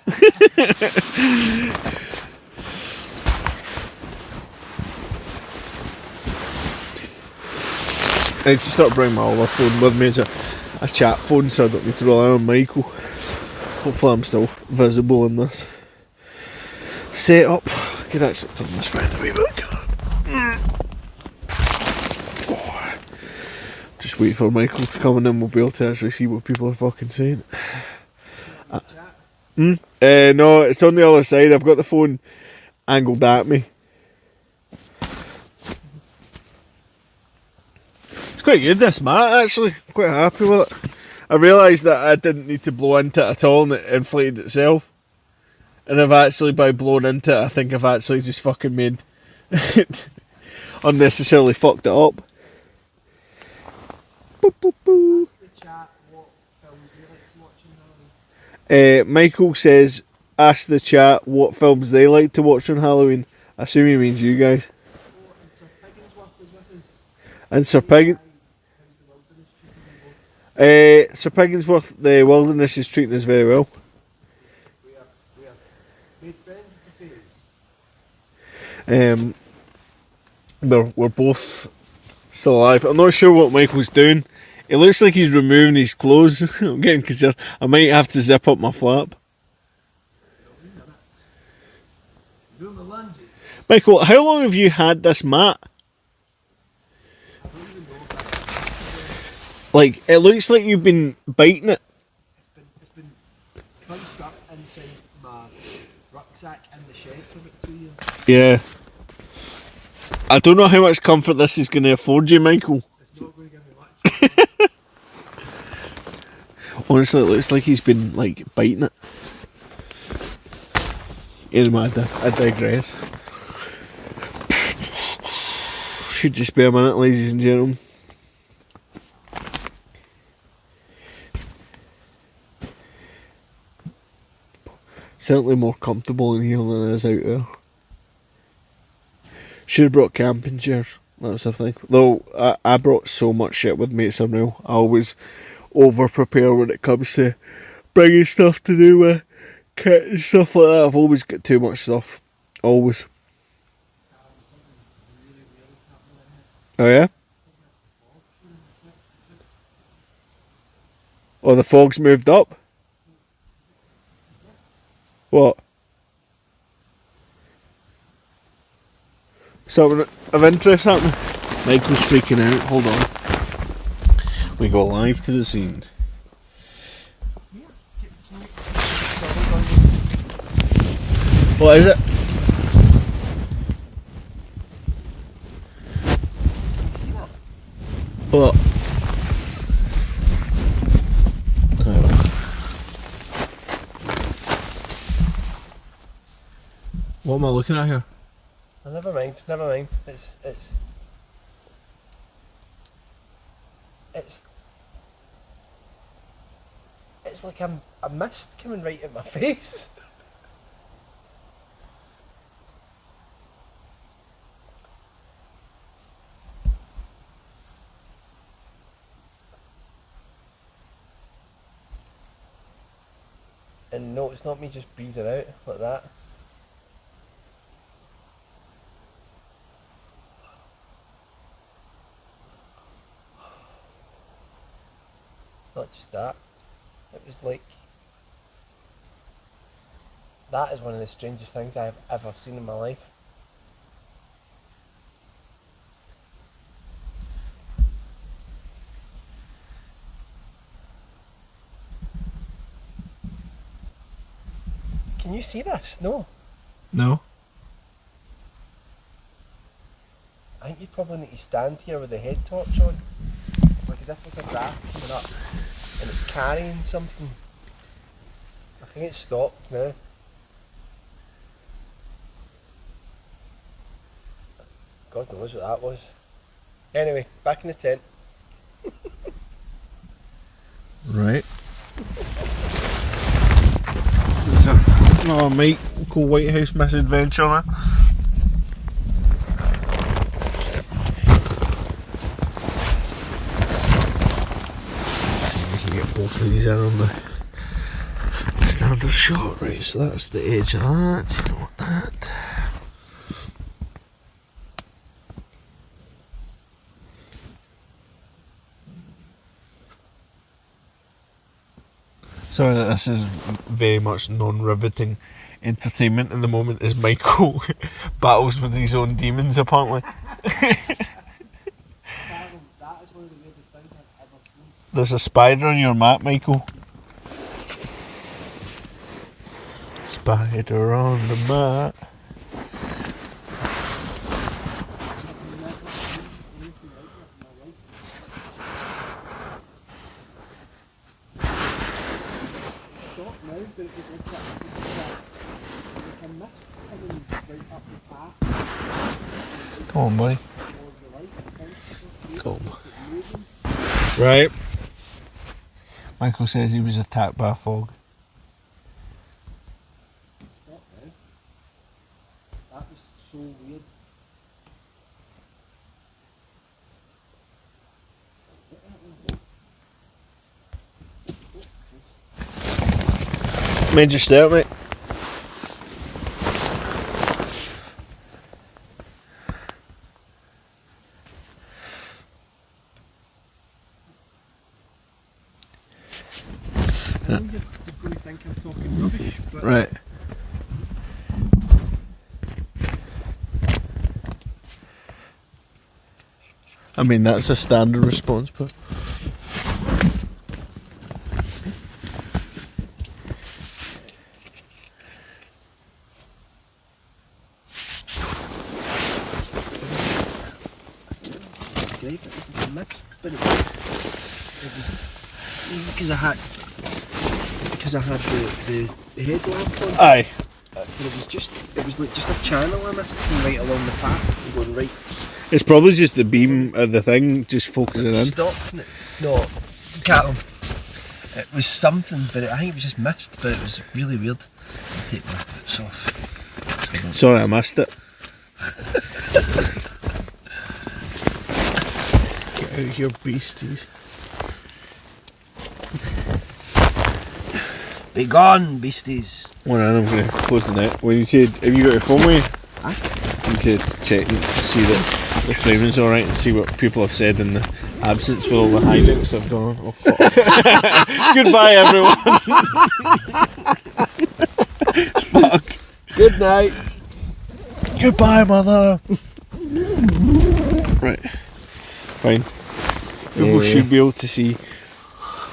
I need to start bringing my other phone with me as a chat phone, so I don't need to rely on Michael. Hopefully I'm still visible in this setup. I can actually turn this round a wee bit. Just wait for Michael to come and then we'll be able to actually see what people are fucking saying. No, it's on the other side. I've got the phone angled at me. It's quite good, this mat, actually. I'm quite happy with it. I realised that I didn't need to blow into it at all and it inflated itself. And I've actually, by blowing into it, I think I've actually just fucking made unnecessarily fucked it up. Boop, boop, boop. Michael says, ask the chat what films they like to watch on Halloween. I assume he means you guys. And Sir Pigginsworth, the wilderness is treating us very well. We are made friends with the fairies. We're both still alive. I'm not sure what Michael's doing. It looks like he's removing his clothes. I'm getting concerned. I might have to zip up my flap. Doing the lunges. Michael, how long have you had this mat? I don't even know if Like, it looks like you've been biting it. it's been crunched up inside my rucksack in the shed for about 2 years. Yeah. I don't know how much comfort this is going to afford you, Michael. It's not going to give me much. Honestly, it looks like he's been, like, biting it. Anyway, I digress. Should just be a minute, ladies and gentlemen. Certainly more comfortable in here than it is out there. Should have brought camping chairs. That was the thing. Though I brought so much shit with me at Summerhill. I always over prepare when it comes to bringing stuff to do with kit and stuff like that. I've always got too much stuff. Always. Oh yeah? Oh, the fog's moved up? What? Something of interest happening? Michael's freaking out. Hold on. We go live to the scene. What is it? What? What am I looking at here? Oh, never mind. It's like a mist coming right at my face. And no, it's not me just breathing out like that. Not just that. It was like... That is one of the strangest things I've ever seen in my life. Can you see this? No. No. I think you probably need to stand here with the head torch on. It's like as if there's a draft coming up and it's carrying something. I think it's stopped now. God knows what that was. Anyway, back in the tent. Right. It's another Michael Whitehouse misadventure there. Both of these are on the standard shot, right? So that's the edge of that. You don't want that. Sorry that this is very much non-riveting entertainment in the moment as Michael battles with his own demons, apparently. That is one of the weirdest things I've ever seen. There's a spider on your map, Michael. Spider on the mat. Stop now, but it was like a mist coming right up the path. Come on, buddy. Towards the light, I think. Come. Right. Michael says he was attacked by a fog. Stop now. That was so weird. Major start, mate. Right. I mean, that's a standard response, but... Great, but it was mixed, but it was because I had the headlamp on. Aye. But it was like just a channel I missed right along the path, going right. It's probably just the beam of the thing just focusing in. Stopped and no, Callum. It was something, but I think it was just missed, but it was really weird. I'll take my boots off. Sorry, I missed it. Get out of here, beasties. Be gone, beasties. One on, I'm going to close the net. When you said, have you got your phone with you? Huh? You said check and see that the framing's alright and see what people have said in the absence with all the hijinks I've gone. Oh fuck. Goodbye everyone. Fuck. Good night. Goodbye mother. Right. Fine. People should be able to see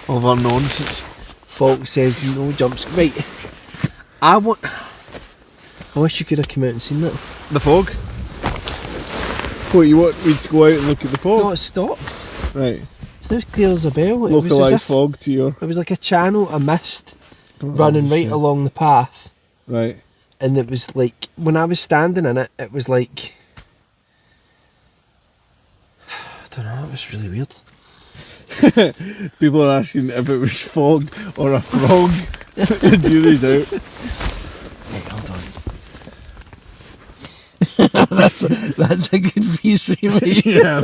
all of our nonsense. Folk says no jumps. Right. I wish you could have come out and seen that. The fog? What, you want me to go out and look at the fog? No, it stopped. Right. It was clear as a bell. It was as Localised if fog to your... it was like a channel of mist running right shit. along the path. Right. And it was like, when I was standing in it, it was like... I don't know, it was really weird. People are asking if it was fog or a frog. The jury's out. Right, hold on. that's a good piece for you, mate. Yeah.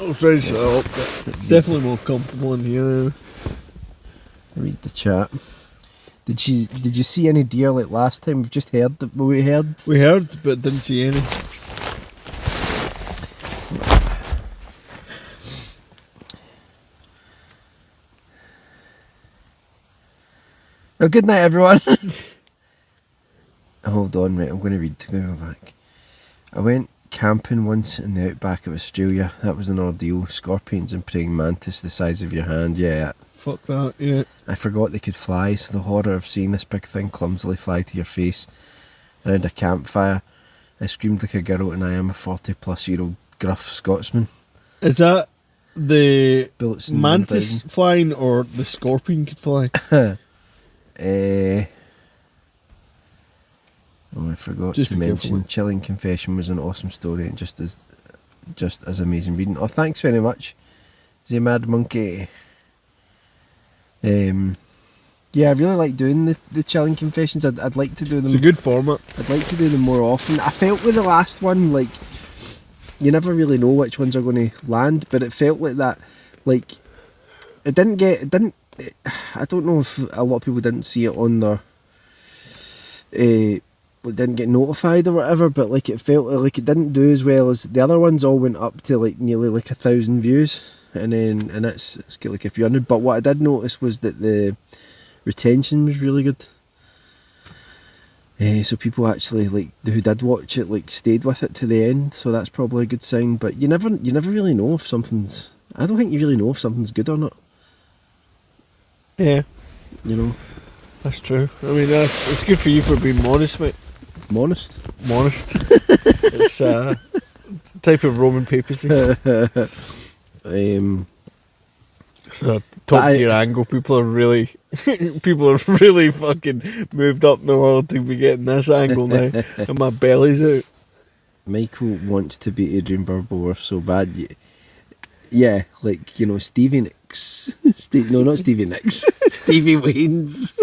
I'll try to shut up, but it's definitely more comfortable in here. Read the chat. Did you see any deer like last time? We've just heard that we heard. We heard, but didn't see any. Oh, good night, everyone. Hold on, mate. I'm going to read to go back. I went camping once in the outback of Australia. That was an ordeal. Scorpions and praying mantis the size of your hand. Yeah. Fuck that, yeah. I forgot they could fly, so the horror of seeing this big thing clumsily fly to your face around a campfire. I screamed like a girl, and I am a 40-plus-year-old gruff Scotsman. Is that the Bullets in mantis flying or the scorpion could fly? Oh, I forgot Just to be mention careful. Chilling Confession was an awesome story and just as amazing reading. Oh, thanks very much, the Mad Monkey. Yeah, I really like doing the Chilling Confessions. I'd like to do them. It's a good format. I'd like to do them more often. I felt with the last one, like, you never really know which ones are going to land, but it felt like that, like, I don't know if a lot of people didn't see it on their, like, didn't get notified or whatever, but like it felt like it didn't do as well as the other ones. All went up to like nearly like 1,000 views, and it's got like a few hundred. But what I did notice was that the retention was really good. So people actually, like, who did watch it, like, stayed with it to the end, so that's probably a good sign. But you never really know if something's... I don't think you really know if something's good or not. Yeah, You know? that's true. I mean, it's good for you for being modest, mate. Modest. It's a type of Roman papacy. It's a top tier angle. People are really fucking moved up in the world to be getting this angle now, and my belly's out. Michael wants to be Adrian Barbour so bad. Yeah, like, you know, Stevie Nicks. No, not Stevie Nicks. Stevie Wayne's.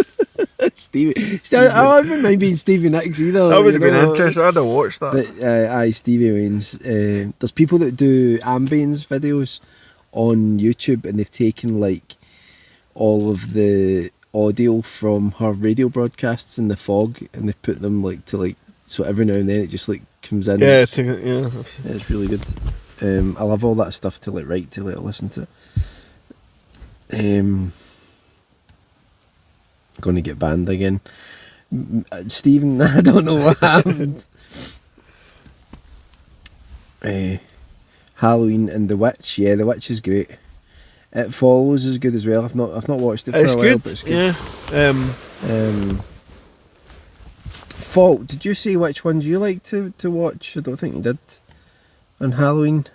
I wouldn't mind being Stevie Nicks either. That would have been know. interesting. I'd have watched that. But aye, Stevie Wayne's. There's people that do ambience videos on YouTube, and they've taken like all of the audio from her radio broadcasts in the fog, and they put them like to like, so every now and then it just like comes in. Yeah, It's really good. I love all that stuff to like write to, like listen to. Going to get banned again. Stephen, I don't know what happened. Halloween and The Witch. Yeah, The Witch is great. It Follows is good as well. I've not watched it for a while, but it's good. Yeah. Fault. Did you say which ones you like to watch? I don't think you did. On Halloween.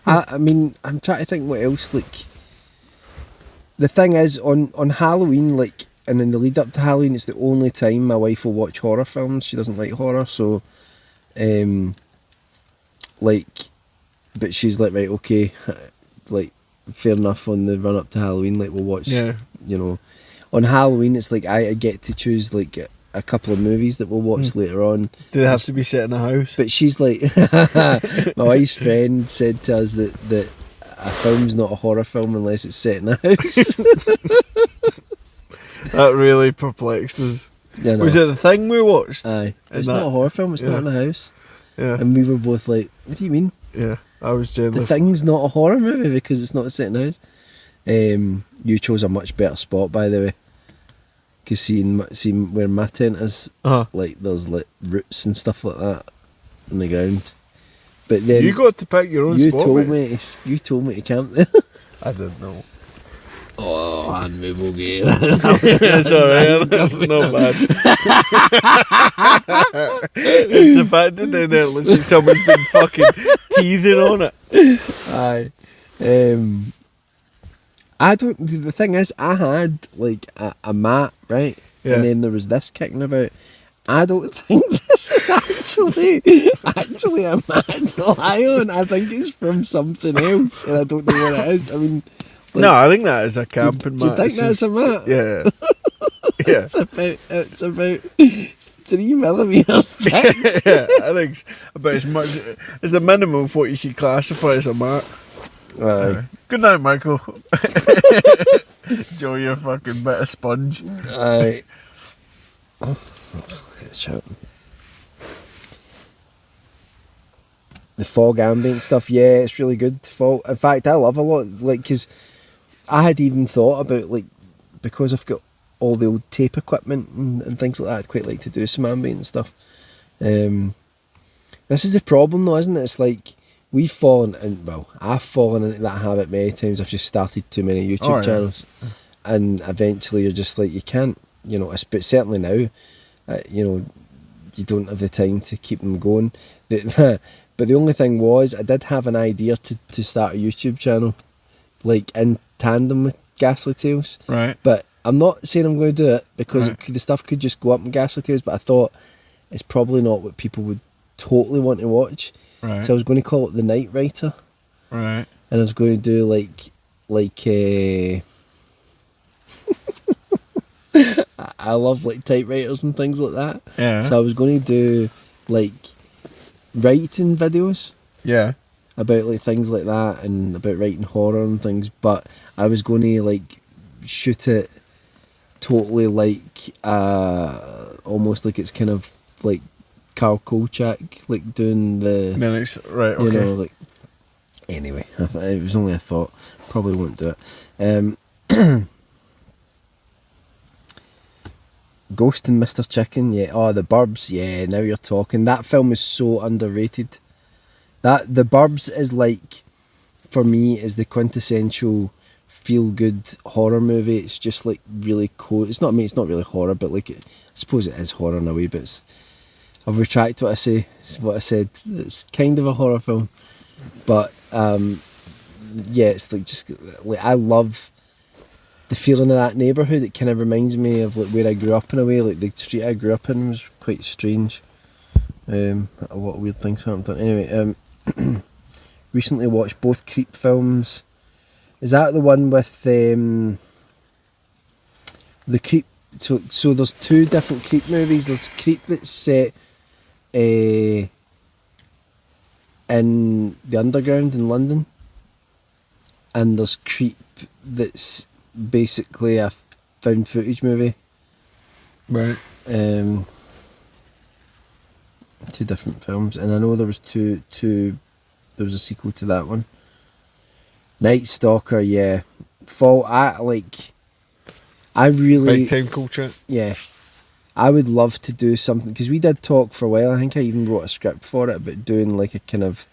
I mean, I'm trying to think what else. Like, the thing is, on Halloween, like, and in the lead up to Halloween, it's the only time my wife will watch horror films. She doesn't like horror, so, like, but she's like, right, okay, like, fair enough. On the run up to Halloween, like, we'll watch. Yeah. You know, on Halloween, it's like I get to choose like a couple of movies that we'll watch later on. Do they have to be set in a house? But she's like, my wife's friend said to us that a film's not a horror film unless it's set in a house. That really perplexed us. Yeah, no. Was it The Thing we watched? Aye. It's that- not a horror film, it's not in a house. Yeah. And we were both like, what do you mean? Yeah. I was The genuinely. Thing's not a horror movie because it's not set in a house. You chose a much better spot, by the way. Because seeing where my tent is, like there's like roots and stuff like that on the ground. But then You got to pick your own you spot. told mate. you told me to camp there. I didn't know. Oh, hand move gear. It's alright, that's not bad. It's the fact that there looks like someone's been fucking teething on it. Aye. The thing is, I had like a mat, right? Yeah. And then there was this kicking about. I don't think this is actually a mat to lie on. I think it's from something else, and I don't know what it is. I mean, like, No, I think that is a camping do you mat. think that's a mat? Yeah. Yeah. It's about 3 millimeters thick. Yeah, I think it's about as much as the minimum of what you could classify as a mat. Aye. Good night, Michael. Enjoy your fucking bit of sponge. Aye. Shut. The fog ambient stuff, yeah, it's really good. In fact, I love a lot, like, because I had even thought about, like, because I've got all the old tape equipment and things like that, I'd quite like to do some ambient stuff. This is a problem though, isn't it? It's like, I've fallen into that habit many times. I've just started too many YouTube channels, and eventually you're just like, you can't, you know. But certainly now, you know, you don't have the time to keep them going. But the only thing was, I did have an idea to start a YouTube channel, like in tandem with Ghastly Tales. Right. But I'm not saying I'm going to do it because the stuff could just go up in Ghastly Tales. But I thought it's probably not what people would totally want to watch. Right. So I was going to call it The Night Writer. Right. And I was going to do like I love like typewriters and things like that. Yeah. So I was going to do like writing videos. Yeah. About like things like that and about writing horror and things, but I was going to like shoot it totally like almost like it's kind of like Carl Kolchak, like doing the Minutes. Right. Okay. you know, like, anyway, it was only a thought. Probably won't do it. Ghost and Mr. Chicken, yeah. Oh, The Burbs, yeah. Now you're talking. That film is so underrated. That The Burbs is like, for me, is the quintessential feel-good horror movie. It's just like really cool. It's not really horror, but like, I suppose it is horror in a way. But I'll retract what I say. What I said. It's kind of a horror film, but yeah, it's like just like I love the feeling of that neighbourhood. It kind of reminds me of like where I grew up in a way. Like the street I grew up in was quite strange. A lot of weird things happened. Anyway, recently watched both Creep films. Is that the one with the Creep? So there's 2 different Creep movies. There's Creep that's set in the underground in London, and there's Creep that's basically a found footage movie. Right. Two different films, and I know there was two. There was a sequel to that one. Night Stalker, yeah. I really Big time culture. yeah. I would love to do something because we did talk for a while. I think I even wrote a script for it about doing like a kind of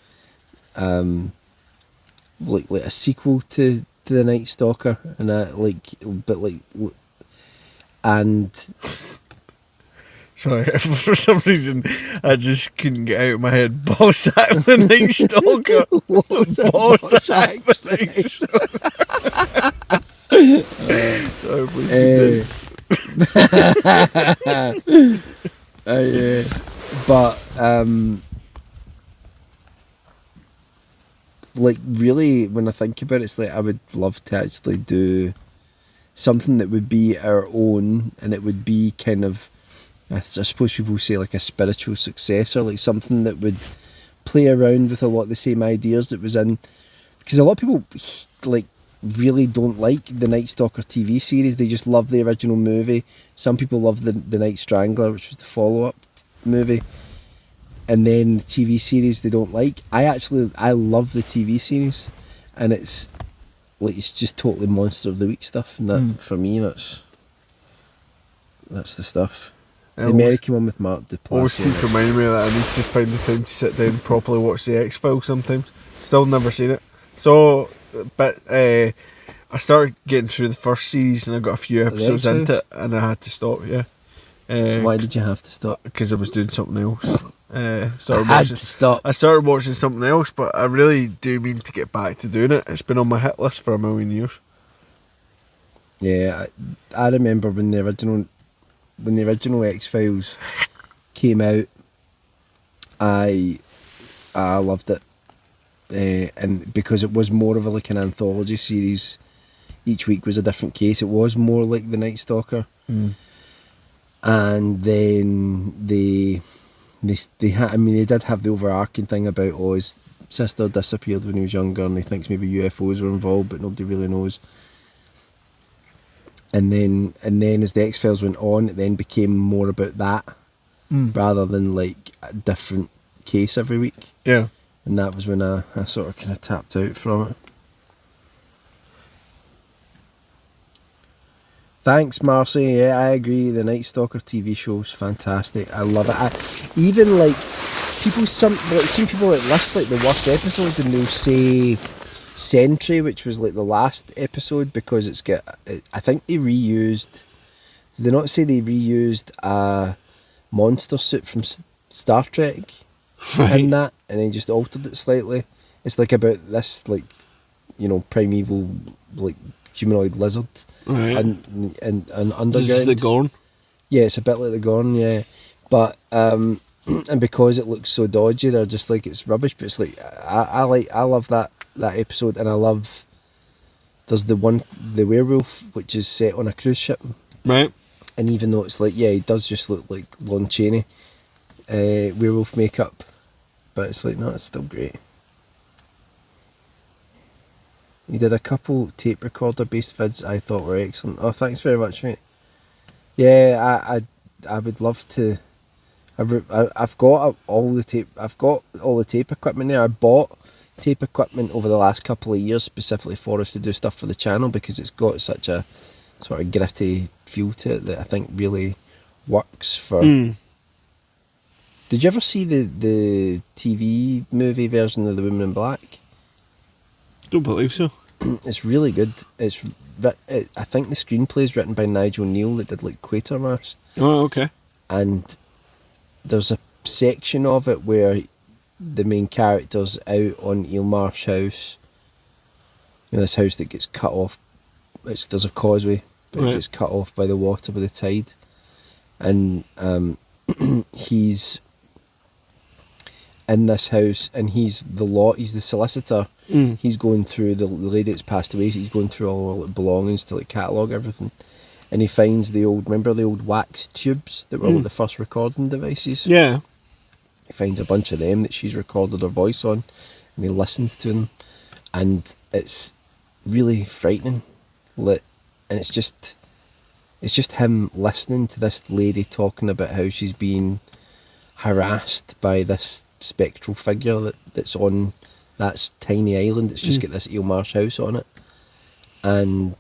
like a sequel to the Night Stalker and and Sorry, for some reason I just couldn't get out of my head. Ballsack the Night Stalker. Ballsack the Night Stalker. Sorry, please continue. but like really when I think about it, it's like I would love to actually do something that would be our own, and it would be kind of, I suppose people say like a spiritual successor, like something that would play around with a lot of the same ideas that was in, because a lot of people like really don't like the Night Stalker TV series. They just love the original movie. Some people love the Night Strangler, which was the follow-up movie, and then the TV series they don't like. I love the TV series, and it's just totally Monster of the Week stuff, and that for me that's the stuff. The American one with Mark Duplass. Always keeps reminding me that I need to find the time to sit down and properly watch the X-Files sometimes. Still never seen it. So, but I started getting through the first series and I got a few episodes into it and I had to stop, yeah. Why did you have to stop? Because I was doing something else. I had to stop. I started watching something else, but I really do mean to get back to doing it. It's been on my hit list for a million years. Yeah, I remember when the original X-Files came out, I loved it, and because it was more of like an anthology series, each week was a different case. It was more like the Night Stalker, and then they had. I mean, they did have the overarching thing about his sister disappeared when he was younger, and he thinks maybe UFOs were involved, but nobody really knows. And then as the X-Files went on, it then became more about that rather than like a different case every week. Yeah. And that was when I sort of kind of tapped out from it. Thanks, Marcy. Yeah, I agree. The Night Stalker TV show's fantastic. I love it. Even like some people that list like the worst episodes, and they'll say Sentry, which was like the last episode, because it's got, I think they reused, did they not say they reused a monster suit from Star Trek in that, and they just altered it slightly. It's like about this, like, you know, primeval like humanoid lizard, right, and underground. This is the Gorn. Yeah, it's a bit like the Gorn, yeah, but and because it looks so dodgy, they're just like, it's rubbish. But it's like I love that episode, and I love, there's the werewolf, which is set on a cruise ship, right, and even though it's like, yeah, he does just look like Lon Chaney werewolf makeup, but it's like, no, it's still great. You did a couple tape recorder based vids I thought were excellent. Oh, thanks very much, mate. Yeah, I would love to. I've got all the tape. I've got all the tape equipment there. I bought tape equipment over the last couple of years specifically for us to do stuff for the channel, because it's got such a sort of gritty feel to it that I think really works for. Did you ever see the TV movie version of The Woman in Black? Don't believe so. It's really good. I think the screenplay is written by Nigel Neal that did like Quatermass. Oh, okay. And there's a section of it where the main character's out on Eelmarsh House. You know, this house that gets cut off. There's a causeway, but it gets cut off by the water, by the tide. And he's in this house, and he's the solicitor. He's going through the lady that's passed away. He's going through all her belongings to like catalogue everything, and he finds the old wax tubes that were like the first recording devices. Yeah, he finds a bunch of them that she's recorded her voice on, and he listens to them, and it's really frightening. Like, and it's just him listening to this lady talking about how she's being harassed by this spectral figure that's on that tiny island. It's just got this eel marsh house on it, and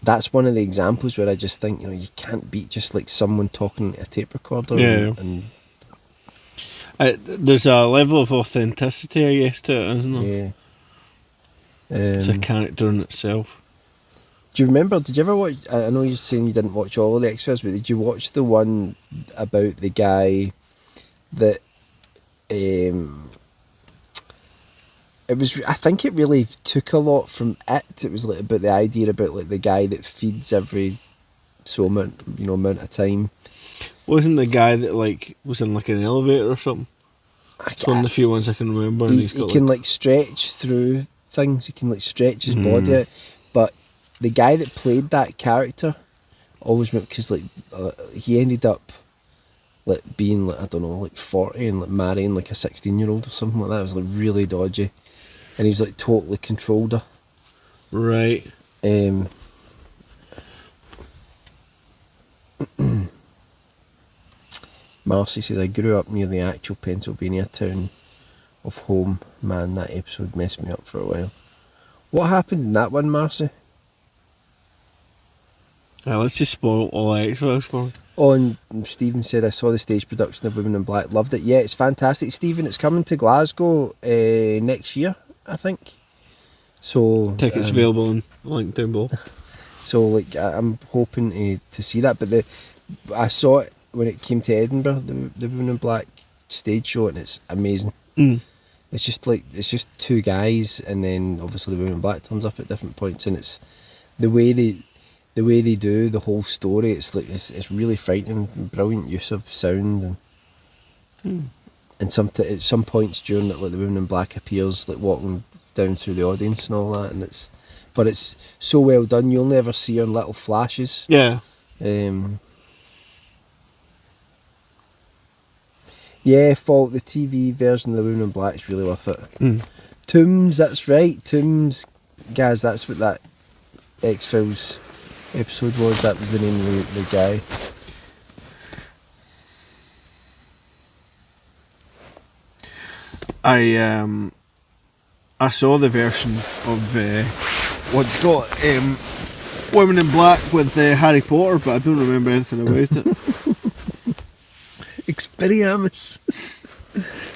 that's one of the examples where I just think, you know, you can't beat just like someone talking to a tape recorder. Yeah. And there's a level of authenticity, I guess, to it, isn't there? yeah. It's a character in itself. Do you remember? Did you ever watch? I know you're saying you didn't watch all of the X-Files, but did you watch the one about the guy that? It was. I think it really took a lot from it. It was like about the idea about like the guy that feeds every so amount of time. Wasn't the guy that like was in like an elevator or something? It's one of the few ones I can remember. And He can like stretch through things. He can like stretch his body out. But the guy that played that character always went, because like he ended up like being like, I don't know, like 40 and like marrying like a 16-year-old or something like that. It was like really dodgy, and he was like totally controlled her. Right. Marcy says, I grew up near the actual Pennsylvania town of home. Man, that episode messed me up for a while. What happened in that one, Marcy? Let's just spoil all X-Files for me. Oh, and Stephen said, I saw the stage production of Women in Black, loved it. Yeah, it's fantastic, Stephen. It's coming to Glasgow next year, I think. So Tickets available on link down below. So like I'm hoping to see that, but I saw it when it came to Edinburgh, the Women in Black stage show, and it's amazing. It's just two guys, and then obviously the Women in Black turns up at different points, and it's the way they do the whole story. It's like it's really frightening, brilliant use of sound, and at some points during it, like the Women in Black appears like walking down through the audience and all that, and it's so well done. You only ever see her in little flashes. Yeah. Yeah, Fault, the TV version of the Women in Black is really worth it. Tombs, that's right. Tombs, guys, that's what that X-Files episode was. That was the name of the guy. I saw the version of what's it called, Women in Black with Harry Potter, but I don't remember anything about it. Expelliarmus.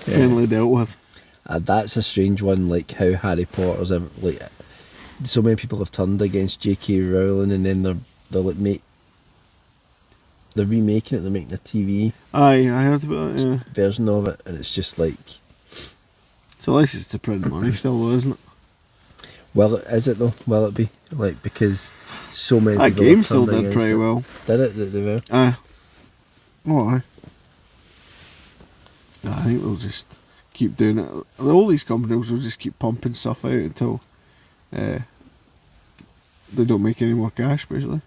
Finally dealt with. That's a strange one, like how Harry Potter's like so many people have turned against J.K. Rowling, and then they're like they're remaking it. They're making a TV. Aye, I heard about it. Yeah. Version of it, and it's just like. So at least it's to print money still, though, isn't it? Well, is it though? Will it be like because so many that people game have still turned did against pretty it. well. Did it? Did they well? Aye. Oh, aye. No, I think we'll just keep doing it. All these companies will just keep pumping stuff out until they don't make any more cash, basically.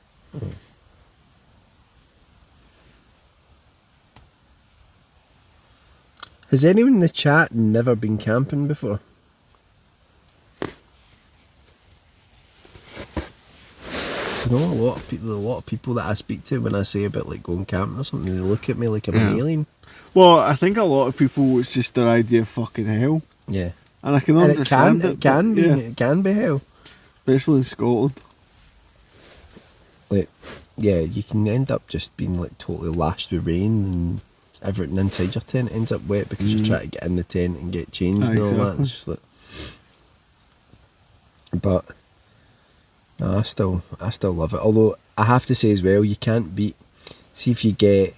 Has anyone in the chat never been camping before? I know a lot of people that I speak to, when I say about like going camping or something, they look at me like I'm an alien. Well, I think a lot of people, it's just their idea of fucking hell. Yeah. And I can understand it. It can be hell. Especially in Scotland. Like, yeah, you can end up just being like totally lashed with rain, and everything inside your tent ends up wet because you're trying to get in the tent and get changed and all that. It's just like, but no, I still love it. Although I have to say as well, you can't beat. See if you get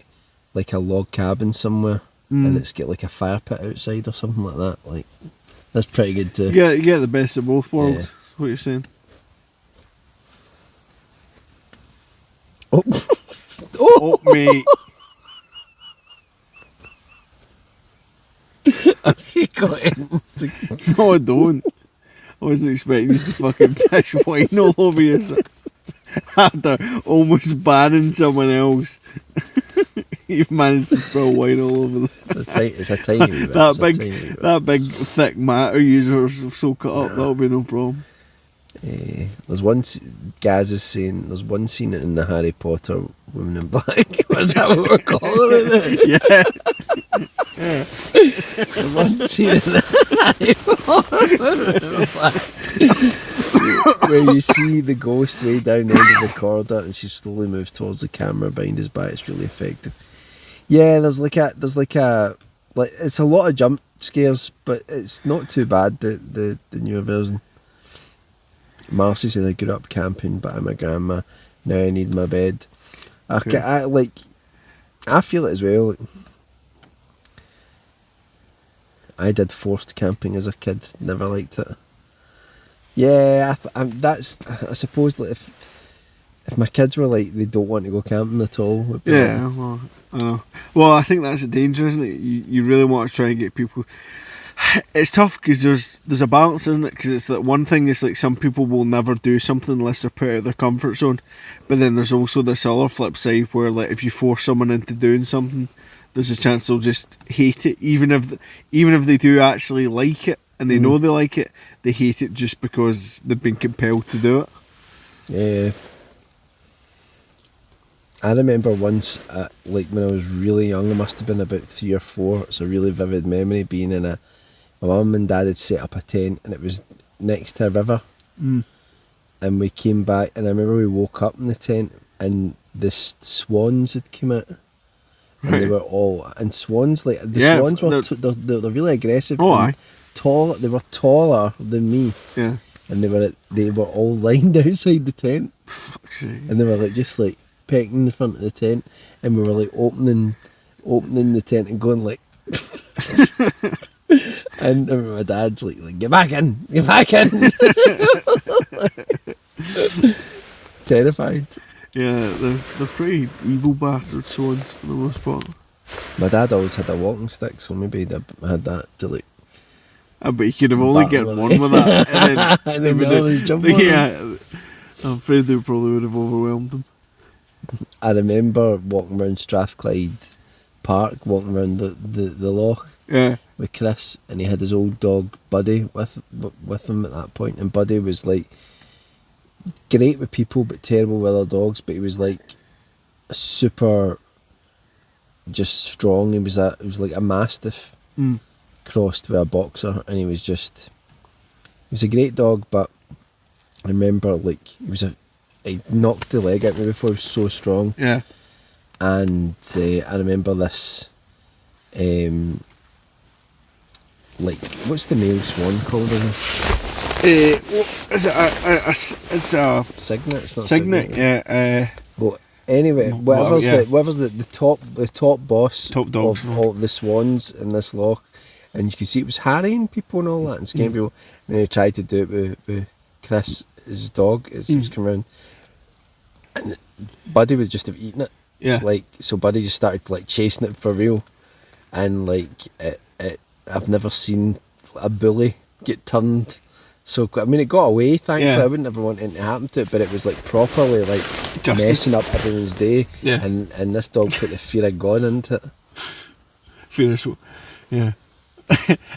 like a log cabin somewhere and it's got like a fire pit outside or something like that. Like that's pretty good too. You get the best of both worlds. That's what you're saying. Oh, mate. Have you got in? No, I don't. I wasn't expecting you to fucking piss wine all over yourself after almost banning someone else. You've managed to spill wine all over It's a tiny bit. that big thick matter users will soak it up. That'll be no problem. There's one. Gaz is saying there's one scene in the Harry Potter Women in Black. Is that what we're calling it? Yeah. There's one scene in the Harry Potter Women in Black where you see the ghost way down the end of the corridor, and she slowly moves towards the camera behind his back. It's really effective. Yeah, there's like it's a lot of jump scares, but it's not too bad. The newer version. Marcy says I grew up camping, but I'm a grandma. Now I need my bed. I feel it as well. I did forced camping as a kid. Never liked it. Yeah, I suppose that if my kids were like they don't want to go camping at all. It'd be Yeah, well, I know. Well, I think that's the danger, isn't it? You really want to try and get people. It's tough because there's a balance, isn't it? Because it's like one thing is like some people will never do something unless they're put out of their comfort zone, but then there's also this other flip side where like if you force someone into doing something, there's a chance they'll just hate it, even if they do actually like it and they know they like it, they hate it just because they've been compelled to do it. Yeah. I remember once, like when I was really young, I must have been about 3 or 4. It's a really vivid memory being in my mum and dad had set up a tent and it was next to a river. And we came back and I remember we woke up in the tent and the swans had come out. And they were all, and swans, like, swans were, they're really aggressive. Oh, aye. Tall, they were taller than me. Yeah. And they were all lined outside the tent. Fuck's sake. And they were like, just like, pecking the front of the tent, and we were like opening the tent and going like and my dad's like get back in terrified. Yeah, they're pretty evil bastard swans for the most part. My dad always had a walking stick, so maybe they had that to like But you could have only get one with that and then they always jump on them. I'm afraid they probably would have overwhelmed them. I remember walking around Strathclyde Park, walking around the loch with Chris, and he had his old dog Buddy with him at that point, and Buddy was like great with people but terrible with other dogs, but he was like super just strong. He was like a mastiff crossed with a boxer, and he was a great dog, but I remember like he knocked the leg out of me before. He was so strong. Yeah. And I remember this, like, what's the male swan called again? Is it it's a Cygnet? It's not Cygnet, yeah. But anyway, whatever's the top boss Top dog of all the swans in this loch, and you can see it was harrying people and all that and scaring people. And he tried to do it with Chris, his dog, as he was coming around. And Buddy would just have eaten it. Yeah. Like, so Buddy just started like chasing it for real. And like I've never seen a bully get turned so quick. I mean, it got away, thankfully. Yeah. I wouldn't ever want anything to happen to it, but it was like properly like Justice. messing up everyone's day. Yeah. And this dog put the fear of God into it. Yeah.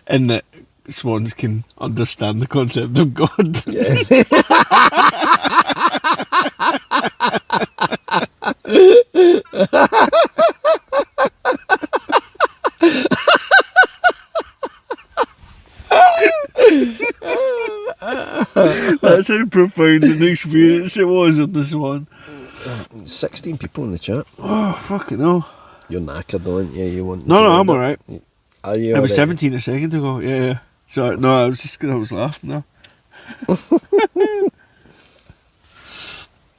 And that swans can understand the concept of God. Yeah. That's how profound an experience it was on this one. 16 people in the chat. Oh, fucking hell. You're knackered, aren't you? You want? No, I'm alright. Are you? It was alright? 17 a second ago, yeah. Sorry, no, I was laughing now.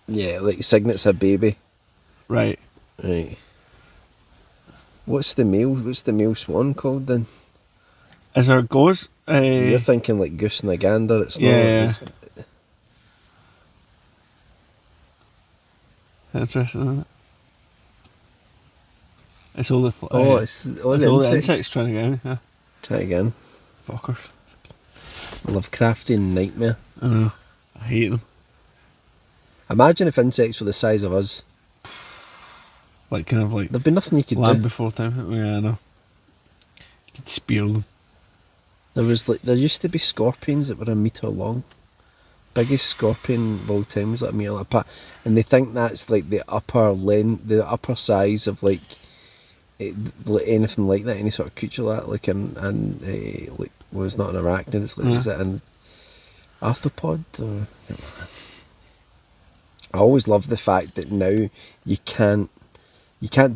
Yeah, like Cygnet's a baby. Right. Right. What's the male swan called then? Is there goes? You're thinking like goose and a gander. It's not. Yeah. It's, Interesting, isn't it? It's all the it's all the insects. Trying to get in. Yeah. Try again. Fuckers. Lovecraftian nightmare. I know. I hate them. Imagine if insects were the size of us. Like kind of like There'd be nothing you could Land do. Before Time. Yeah, I know. You could spear them. There used to be scorpions that were a metre long. biggest scorpion of all time was like a metre like a pat, and they think that's like the upper size of like anything like that, any sort of creature like that, like like was not an arachnid, it's like is it an arthropod or? I always love the fact that now you can't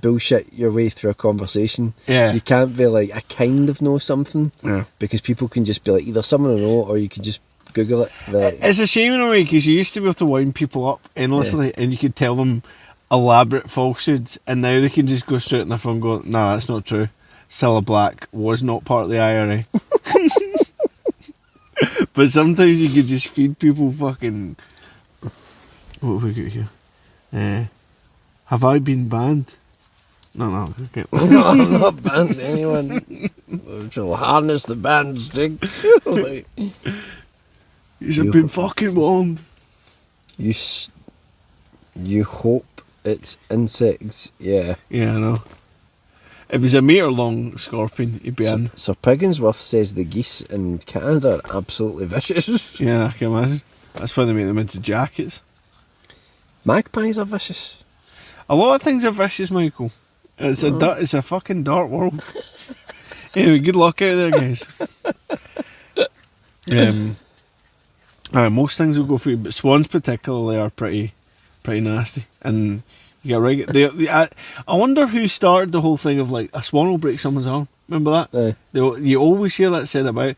bullshit your way through a conversation. Yeah. You can't be like, I kind of know something. Yeah. Because people can just be like, either someone I know, or you can just Google it. Like, It's a shame in a way, because you used to be able to wind people up endlessly, and you could tell them elaborate falsehoods, and now they can just go straight in their phone and go, nah, that's not true. Cilla Black was not part of the IRA. But sometimes you could just feed people fucking... What have we got here? Have I been banned? No, okay. no, I'm not banned anyone. She'll harness the band stick. Like, You've been fucking warned. You hope it's insects, yeah. Yeah, I know. If it was a metre long scorpion, he'd be in. Sir Pigginsworth says the geese in Canada are absolutely vicious. Yeah, I can imagine. That's why they make them into jackets. Magpies are vicious. A lot of things are vicious, Michael. It's a fucking dark world. Anyway, good luck out there, guys. Most things will go through, but swans particularly are pretty nasty. And you get I wonder who started the whole thing of like a swan will break someone's arm. Remember that? You always hear that said about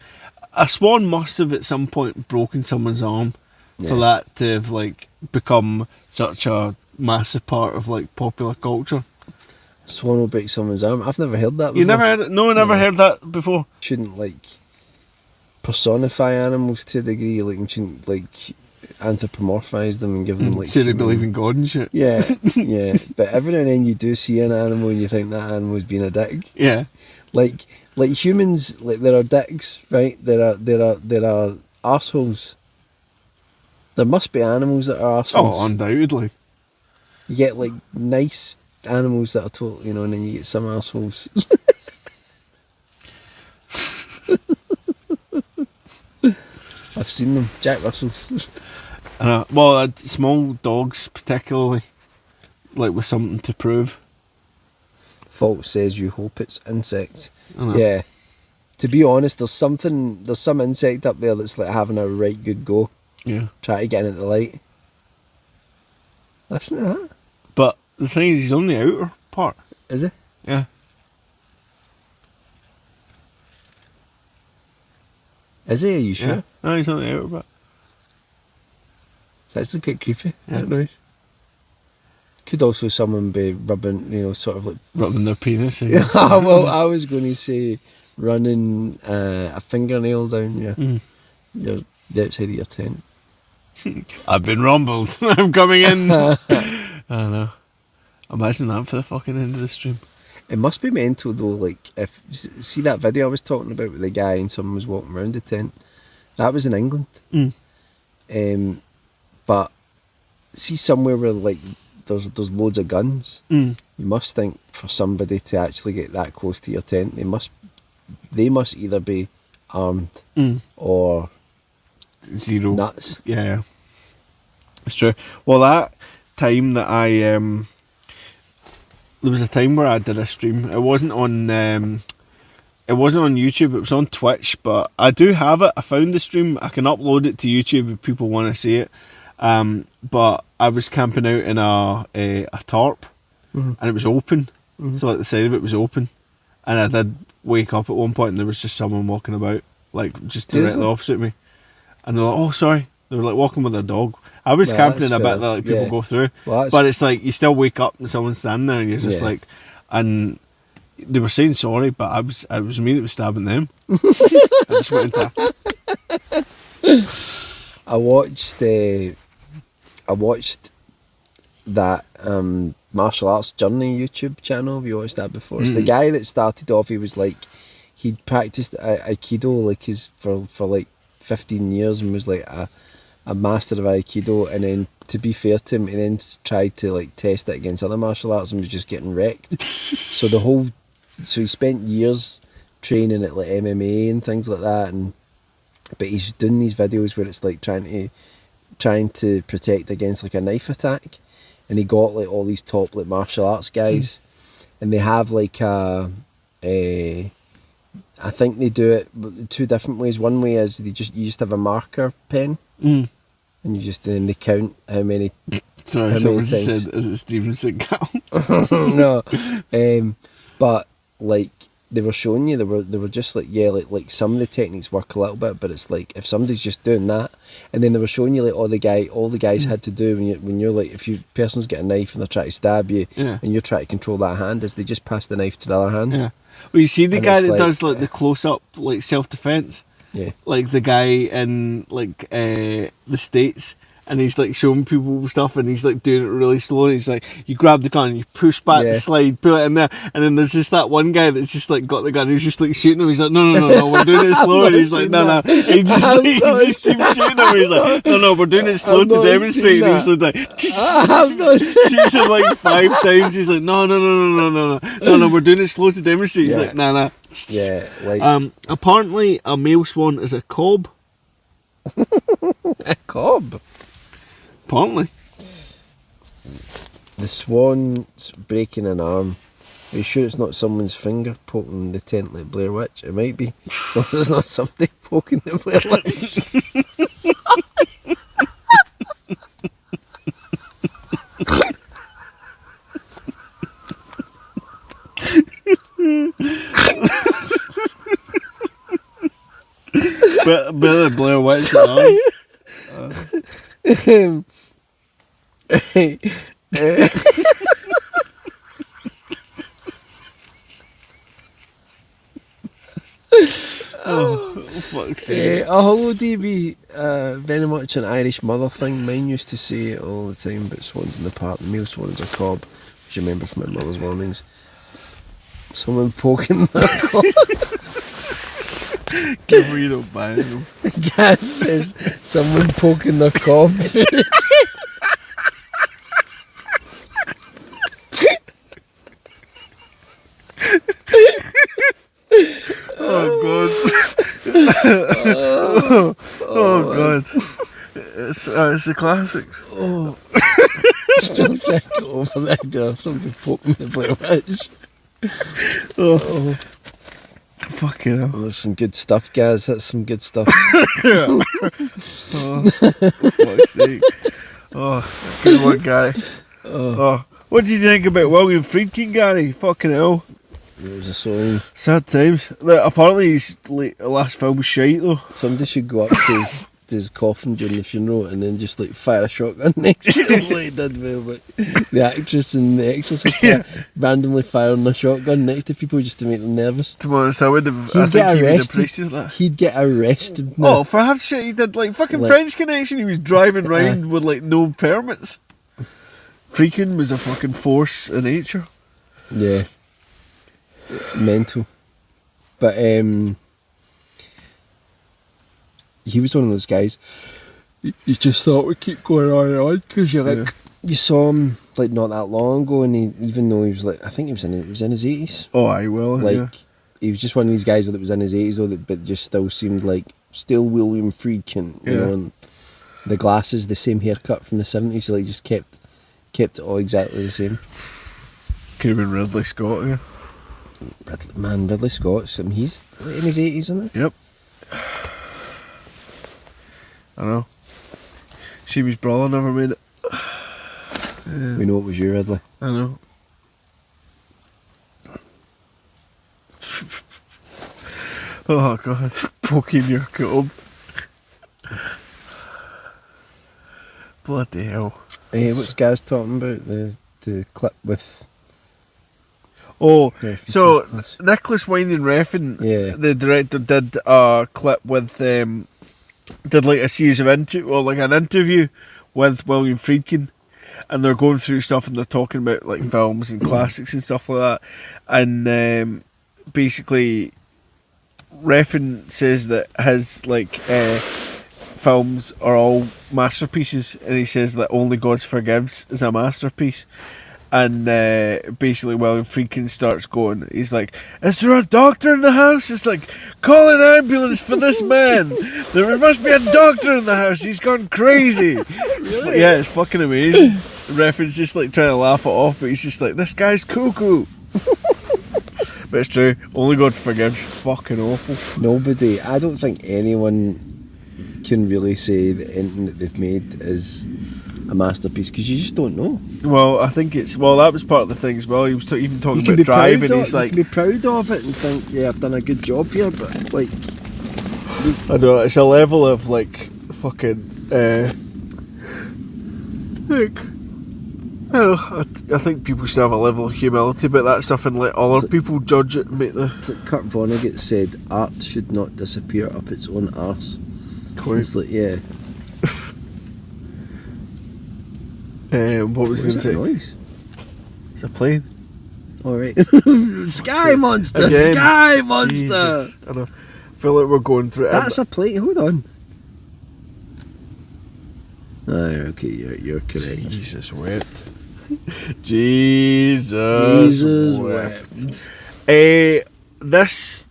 a swan must have at some point broken someone's arm for that to have like become such a massive part of like popular culture. Swan will break someone's arm. I've never heard that before. You never heard it? No, I never heard that before. Shouldn't like personify animals to a degree, like we shouldn't like anthropomorphise them and give them like say they believe in God and shit. Yeah, yeah. But every now and then you do see an animal and you think that animal's been a dick. Yeah. Like humans, like there are dicks, right? There are arseholes. There must be animals that are arseholes. Oh, undoubtedly. You get like nice animals that are total, and then you get some arseholes. I've seen them, Jack Russells. Small dogs particularly, like with something to prove. Fault says you hope it's insects. Yeah. To be honest, there's some insect up there that's like having a right good go. Yeah. Try to get into the light. Listen to that. But the thing is, he's on the outer part. Is it? Yeah. Is he? Are you sure? Yeah. No, he's on the outer part. That's quite creepy. Yeah. Nice. Could also someone be rubbing, sort of like rubbing their penis. Well, I was going to say running a fingernail down the outside of your tent. I've been rumbled. I'm coming in. I don't know. Imagine that for the fucking end of the stream. It must be mental though. Like, if see that video I was talking about with the guy and someone was walking around the tent. That was in England. But see somewhere where like there's loads of guns. You must think for somebody to actually get that close to your tent, they must either be armed or zero nuts. Yeah, it's true. Well, that time that there was a time where I did a stream. It wasn't on YouTube. It was on Twitch, but I do have it. I found the stream. I can upload it to YouTube if people want to see it. But I was camping out in a tarp, and it was open. So like the side of it was open, and I did wake up at one point, and there was just someone walking about, like just directly opposite me, and they're like, "Oh, sorry." They were like walking with their dog. I was camping in a bit that like people go through, but it's like you still wake up and someone's standing there, and you're just like, and they were saying sorry, but I was me that was stabbing them. I just went into. I watched that martial arts journey YouTube channel. Have you watched that before? It's the guy that started off. He was like, he'd practiced Aikido like for like 15 years and was like a master of Aikido, and then to be fair to him, he then tried to like test it against other martial arts and was just getting wrecked. So he spent years training at like MMA and things like that, but he's doing these videos where it's like trying to trying to protect against like a knife attack, and he got like all these top like martial arts guys, and they have like a I think they do it two different ways. One way is you just have a marker pen, and you just then they count how many. Sorry, how someone many just times. said, is it Steven Seagal? No, but like they were showing you, they were just like like some of the techniques work a little bit, but it's like if somebody's just doing that, and then they were showing you like all the guys had to do when you're like if you person's got a knife and they're trying to stab you, and you're trying to control that hand, is they just pass the knife to the other hand. Yeah. Well, you see the And guy it's that like- does like the close up like self defense. Yeah. Like the guy in like the States, and he's like showing people stuff, and he's like doing it really slow. And he's like, you grab the gun, you push back the slide, put it in there, and then there's just that one guy that's just like got the gun. He's just like shooting him. He's like, no, we're doing it slow. And he's like, no. He just keeps shooting him. He's like, no, we're doing it slow to demonstrate. And he's like, shoots him like 5 times. He's like, no, we're doing it slow to demonstrate. He's like, nah. Yeah, like Apparently, a male swan is a cob. a cob. Apparently. The swan's breaking an arm. Are you sure it's not someone's finger poking the tent like Blair Witch? It might be. No, there's not somebody poking the Blair Witch. Better Blair Witch than us. Oh, fuck's sake. Hello DB, very much an Irish mother thing. Mine used to say it all the time about swans in the park. The male swan's a cob, which I remember from my mother's warnings. Someone poking their cob. Give me no bang them. Gas says someone poking their cob. Oh god. It's the classics. Oh. Still check over the idea of somebody poking the Blair Witch. Oh. Fucking hell. There's some good stuff, guys. That's some good stuff. Oh, fuck's sake. Oh, good one, Gary. Oh. What did you think about William Friedkin, Gary? Fucking hell. It was a song. Sad times. Like, apparently his last film was shite though. Somebody should go up to his coffin during the funeral and then just like fire a shotgun next to him like he did with like the actress in The Exorcist, randomly firing a shotgun next to people just to make them nervous. To be honest, I would have. He'd get he would have arrested. appreciated that. He'd get arrested now. Oh, for that shit he did, like fucking Like- French Connection, he was driving round with like no permits. Freaking was a fucking force of nature. Yeah. Mental. But he was one of those guys you just thought would keep going on and on because you like you saw him like not that long ago, and he, even though he was like, I think he was in his 80s. Oh, I will. Like Yeah. he was just one of these guys that was in his 80s though, but just still seemed like still William Friedkin, you know, and the glasses, the same haircut from the 70s, so like just kept it all exactly the same. Could have been Ridley Scott. Yeah. Ridley Scott, I mean, he's in his 80s, isn't he? Yep. I know. Sheemy's brother never made it. Yeah. We know it was you, Ridley. I know. Oh god, poking your cob. Bloody hell. Hey, what's Gaz talking about? The clip with... Oh, Refn so Smith. Nicholas Winding Refn, Yeah. the director, did a clip with, did like a series of an interview with William Friedkin, and they're going through stuff and they're talking about like films and classics and stuff like that, and basically Refn says that his films are all masterpieces, and he says that Only God Forgives is a masterpiece. And basically, William Friedkin starts going, he's like, "Is there a doctor in the house?" It's like, "Call an ambulance for this man. There must be a doctor in the house. He's gone crazy." Really? Yeah, it's fucking amazing. Reference just like trying to laugh it off, but he's just like, "This guy's cuckoo." But it's true. Only God forgives. Fucking awful. Nobody. I don't think anyone can really say that anything that they've made is a masterpiece because you just don't know. Well, I think it's that was part of the thing as well. He was even talking You about driving. He's you like, can be proud of it and think, yeah, I've done a good job here, but like, I know it's a level of like fucking. I think people still have a level of humility about that stuff and let other people judge it and make the. It's like Kurt Vonnegut said, art should not disappear up its own arse. Quite. It's like, yeah. What was I going to say? Noise? It's a plane. All right. Sky monster. Again. Sky monster. Jesus. I know. I feel like we're going through it. That's a plane. Hold on. Oh, okay, you're correct. Jesus wept. Jesus wept. This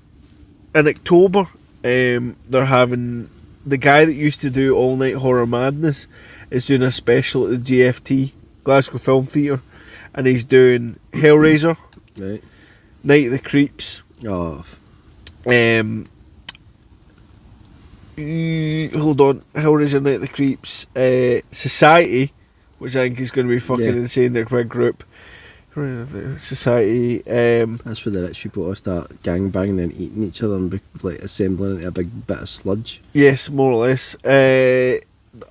in October, they're having the guy that used to do All Night Horror Madness is doing a special at the GFT, Glasgow Film Theatre, and he's doing Hellraiser, Right. Night of the Creeps, Oh. Hold on, Hellraiser, Night of the Creeps, Society, which I think is going to be fucking insane. They're a big group. Society. That's where the rich people all start gangbanging and eating each other and be, like assembling into a big bit of sludge. Yes, more or less.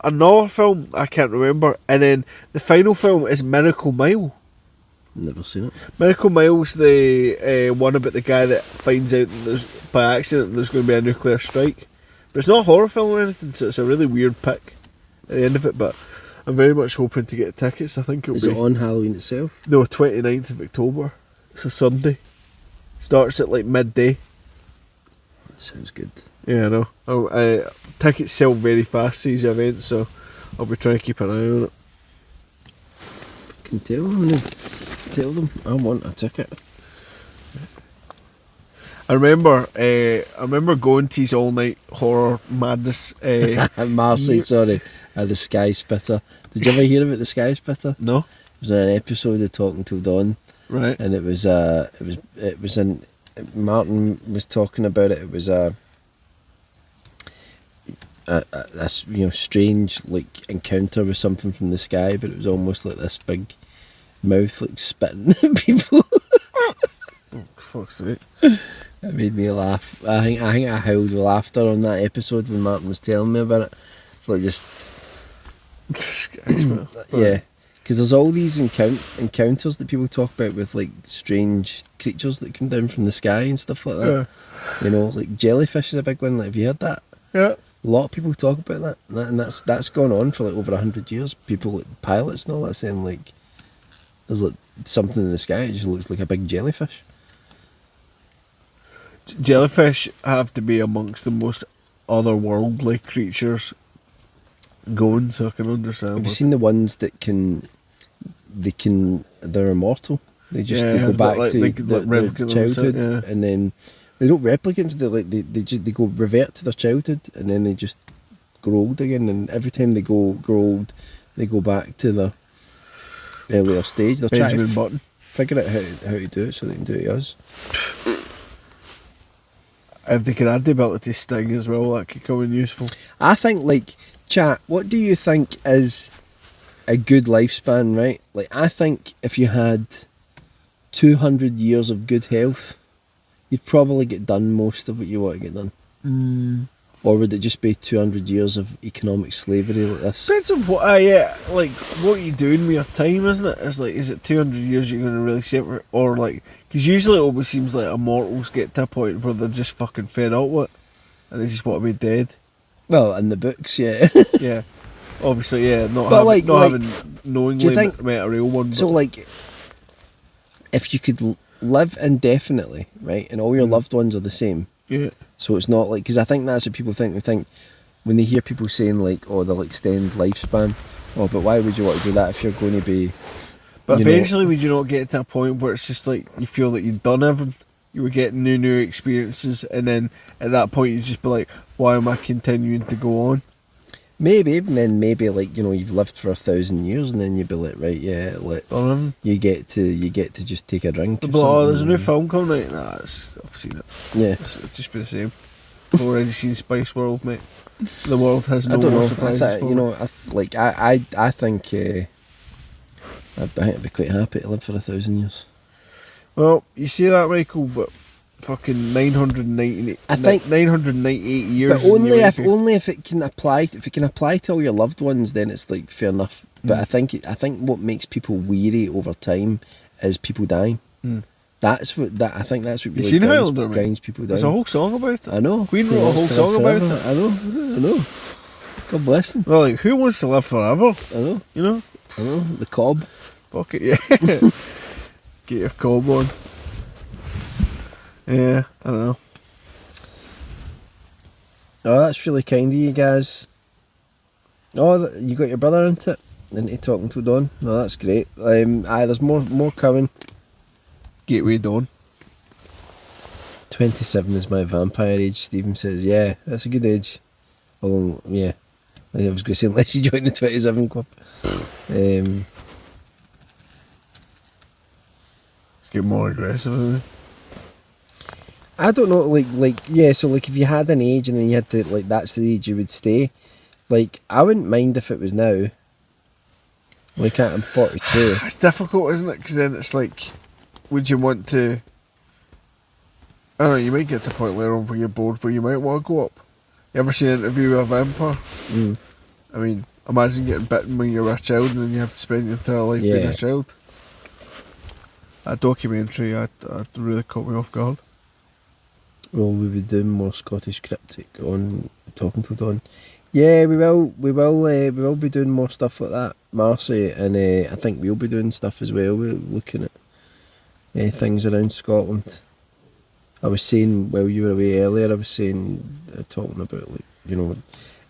Another film I can't remember, and then the final film is Miracle Mile. Never seen it. Miracle Mile's the one about the guy that finds out that there's by accident there's going to be a nuclear strike. But it's not a horror film or anything, so it's a really weird pick at the end of it. But I'm very much hoping to get tickets. I think Is it on Halloween itself? No, 29th of October. It's a Sunday. Starts at like midday. That sounds good. Yeah, I know. Tickets sell very fast these events, so I'll be trying to keep an eye on it. Can tell them. Tell them I want a ticket. I remember going to his All Night Horror Madness. Marcy, sorry. The Sky Spitter. Did you ever hear about the Sky Spitter? No. It was an episode of Talking Till Dawn. Right. And it was in Martin was talking about it. It was a strange like encounter with something from the sky, but it was almost like this big mouth like spitting at people. Oh, fuck's sake. It made me laugh. I think I howled with laughter on that episode when Martin was telling me about it. It's like just yeah, because there's all these encounters that people talk about with like strange creatures that come down from the sky and stuff like that. Yeah. You know, like jellyfish is a big one. Like, have you heard that? Yeah. A lot of people talk about that, and that's gone on for like over 100 years. People, like pilots and all that, saying like there's like something in the sky. It just looks like a big jellyfish. Jellyfish have to be amongst the most otherworldly creatures going, so I can understand. Have you seen the ones that they're immortal? They go back to their childhood, and then they don't replicate. They go revert to their childhood, and then they just grow old again. And every time they grow old, they go back to their earlier stage. They're trying to figure out how to do it so they can do it as. If they could add the ability to sting as well, that could come in useful. I think, like, chat, what do you think is a good lifespan, right? Like, I think if you had 200 years of good health, you'd probably get done most of what you want to get done. Or would it just be 200 years of economic slavery like this? Depends on what what you doing with your time, isn't it? It's like, is it 200 years you're going to really save it? Or like, because usually it always seems like immortals get to a point where they're just fucking fed up with it and they just want to be dead. Well, in the books, yeah. Yeah. Obviously, yeah, not having knowingly met a real one. So, like, if you could live indefinitely, right, and all your loved ones are the same. Yeah. So it's not like, because I think that's what people think. They think when they hear people saying like, oh, they'll extend lifespan. Oh, but why would you want to do that if you're going to be But you know, eventually, would you not get to a point where it's just like you feel that you've done everything? You were getting new experiences, and then at that point, you'd just be like, "Why am I continuing to go on?" maybe, and then maybe like you've lived for 1,000 years, and then you'd be like, right, yeah, like you get to just take a drink. But oh, there's a new film coming out. Nah, I've seen it. Yeah, It'll just be the same. I've already seen Spice World, mate. The world has no I don't more know. surprises for me. I think I'd be quite happy to live for 1,000 years. Well, you say that, Michael, but fucking 998. I think 998 years. But only if it can apply to all your loved ones, then it's like fair enough. But I think what makes people weary over time is people dying. That's what really seen Highlander, grinds people down. There's a whole song about it. I know. Queen wrote a whole song about it. I know. God bless them. Well, like, who wants to live forever? I know. You know? I know. The cob. Fuck it, yeah. Get your cob on. Yeah, I don't know. Oh, that's really kind of you guys. Oh, you got your brother into it? Into Talking to Dawn? No, that's great. There's more coming. Gateway Dawn. 27 is my vampire age, Stephen says. Yeah, that's a good age. Although, yeah, I was going to say unless you join the 27 club. It's getting more aggressive, isn't it? I don't know, yeah, so like if you had an age and then you had to, like, that's the age you would stay, like, I wouldn't mind if it was now. Like, I'm 42. It's difficult, isn't it? Because then it's like, would you want to... I don't know, you might get to the point later on where you're bored, where you might want to go up. You ever seen an interview with a vampire? I mean, imagine getting bitten when you were a child and then you have to spend your entire life being a child. That documentary, I really caught me off guard. Well, we be doing more Scottish Cryptic on Talking to Dawn. Yeah, we will be doing more stuff like that, Marcy, and I think we'll be doing stuff as well. We're looking at things around Scotland. I was saying while you were away earlier, talking about, like,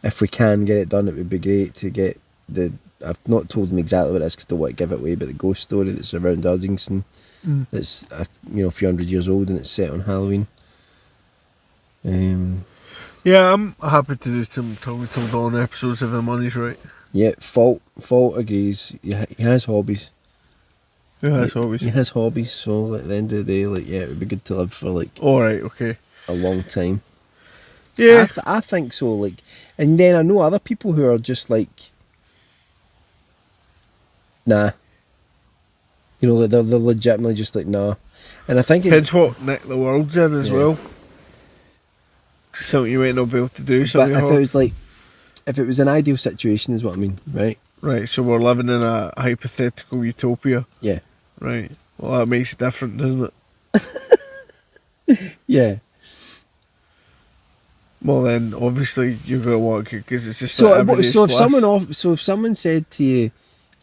if we can get it done, it would be great to get I've not told them exactly what it is because I don't want to give it away, but the ghost story that's around Ardington, that's a few hundred years old and it's set on Halloween. Yeah, I'm happy to do some Talking Till Dawn episodes if the money's right. Yeah, Fault agrees. He has hobbies. Who has hobbies? He has hobbies, so at the end of the day, like, yeah, it would be good to live for, like, alright, okay, a long time. Yeah, I think so. Like, and then I know other people who are just like, nah. Like they're legitimately just like, nah. And I think it's... Hence what Nick the World's in as well. Something you might not be able to do. But if it was an ideal situation is what I mean, right? Right, so we're living in a hypothetical utopia. Yeah. Right. Well, that makes it different, doesn't it? Yeah. Well, then obviously you're gonna want it because it's just so. Like So if someone said to you,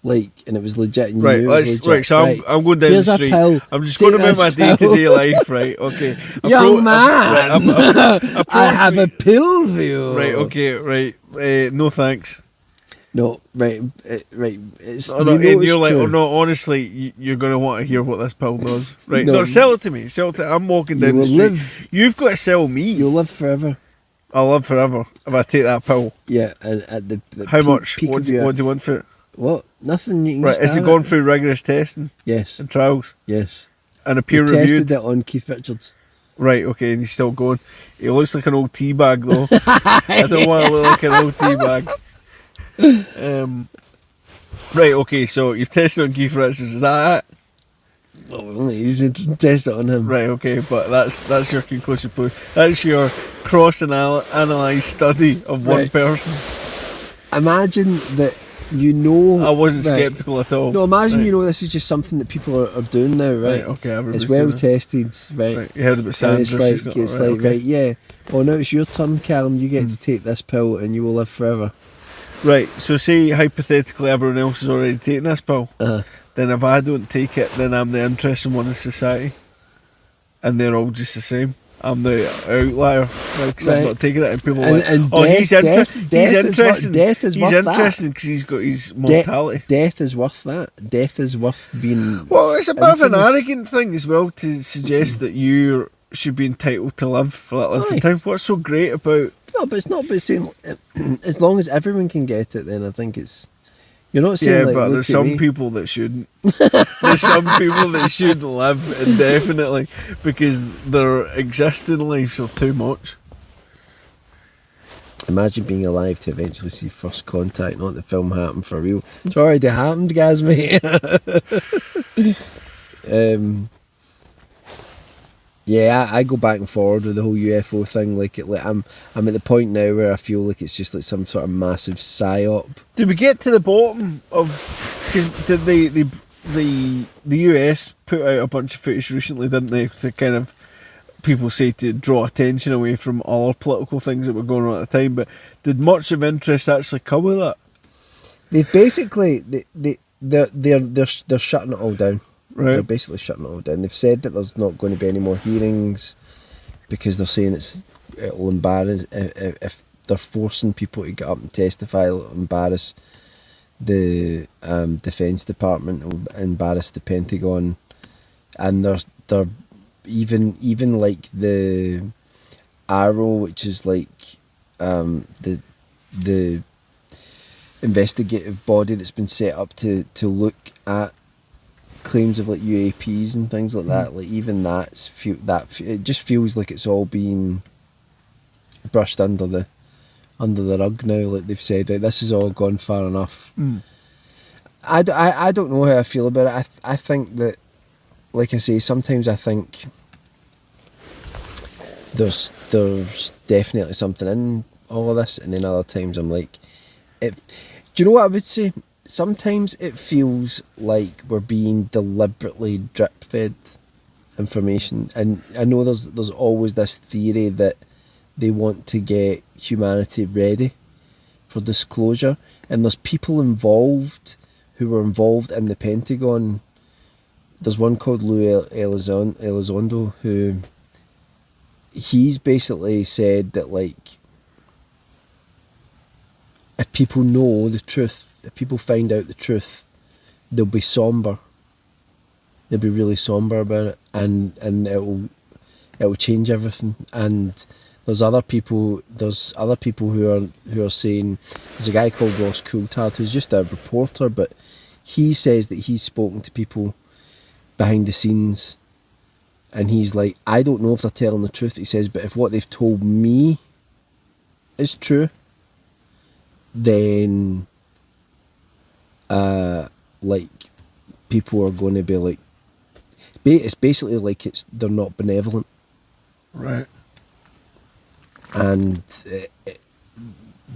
like, and it was legit, and you right, knew it was legit, so I'm going down the street. I'm just going about my day-to-day life, right? Okay. Young man, I have a pill for you. Right. Okay. Right. No thanks. No. Right. Right. It's and you're like, oh no. Honestly, you're going to want to hear what this pill does, right? No, sell it to me. I'm walking down the street. You've got to sell me. You'll live forever. I'll live forever if I take that pill. Yeah, and at the how much? What do you want for it? What? Nothing. You can right, is it gone through rigorous testing? Yes. And trials? Yes. And a peer reviewed? Tested it on Keith Richards. Right, okay, and he's still going. He looks like an old tea bag though. I don't want to look like an old tea bag. Right, okay, so you've tested on Keith Richards, is that it? Well, you did test it on him. Right, okay, but that's your conclusive proof. That's your cross-analysed study of one person. Imagine that I wasn't sceptical at all. No, imagine this is just something that people are doing now, right? Okay, it's well tested, right? You heard about Sandra. It's like, right, yeah. Oh, now it's your turn, Callum. You get to take this pill and you will live forever. Right, so say hypothetically everyone else has already taken this pill. Then if I don't take it, then I'm the interesting one in society. And they're all just the same. I'm the outlier, like, 'cause I'm Right. not taking it, and people are And like, oh, he's death interesting. is He's worth that. interesting because he's got his mortality. Death is worth that. Death is worth being. Well, it's a bit of an infamous. arrogant thing as well to suggest that you should be entitled to live for that length Aye. of time. What's so great about? No, but it's not about saying as long as everyone can get it, then I think it's. You're not saying Yeah, like, but look there's at some me. people that shouldn't. There's some people that should live indefinitely because their existing lives are too much. Imagine being alive to eventually see First Contact, not the film happen for real. It's already happened, guys, mate. Yeah, I go back and forward with the whole UFO thing. Like I'm at the point now where I feel like it's just like some sort of massive psyop. Did we get to the bottom of? Because did the US put out a bunch of footage recently, didn't they? To kind of people say to draw attention away from all political things that were going on at the time. But did much of interest actually come with that? They've basically they're shutting it all down. Right. They're basically shutting it all down. They've said that there's not going to be any more hearings because they're saying it'll embarrass if they're forcing people to get up and testify. It'll embarrass the Defence Department, it'll embarrass the Pentagon, and they're even like the Arrow, which is like the investigative body that's been set up to look at claims of like UAPs and things like that. Like even it just feels like it's all being brushed under the rug now. Like they've said, like, this has all gone far enough. I don't know how I feel about it. I think that, like I say, sometimes I think there's definitely something in all of this, and then other times I'm like, do you know what I would say? Sometimes it feels like we're being deliberately drip fed information, and I know there's always this theory that they want to get humanity ready for disclosure, and there's people involved who were involved in the Pentagon. There's one called Lou Elizondo who he's basically said that, like, if people know the truth, if people find out the truth, they'll be somber. They'll be really somber about it, and it'll change everything. And there's other people who are saying, there's a guy called Ross Coulthard who's just a reporter, but he says that he's spoken to people behind the scenes, and he's like, I don't know if they're telling the truth. He says, but if what they've told me is true, then like people are going to be like, it's basically like they're not benevolent, Right. and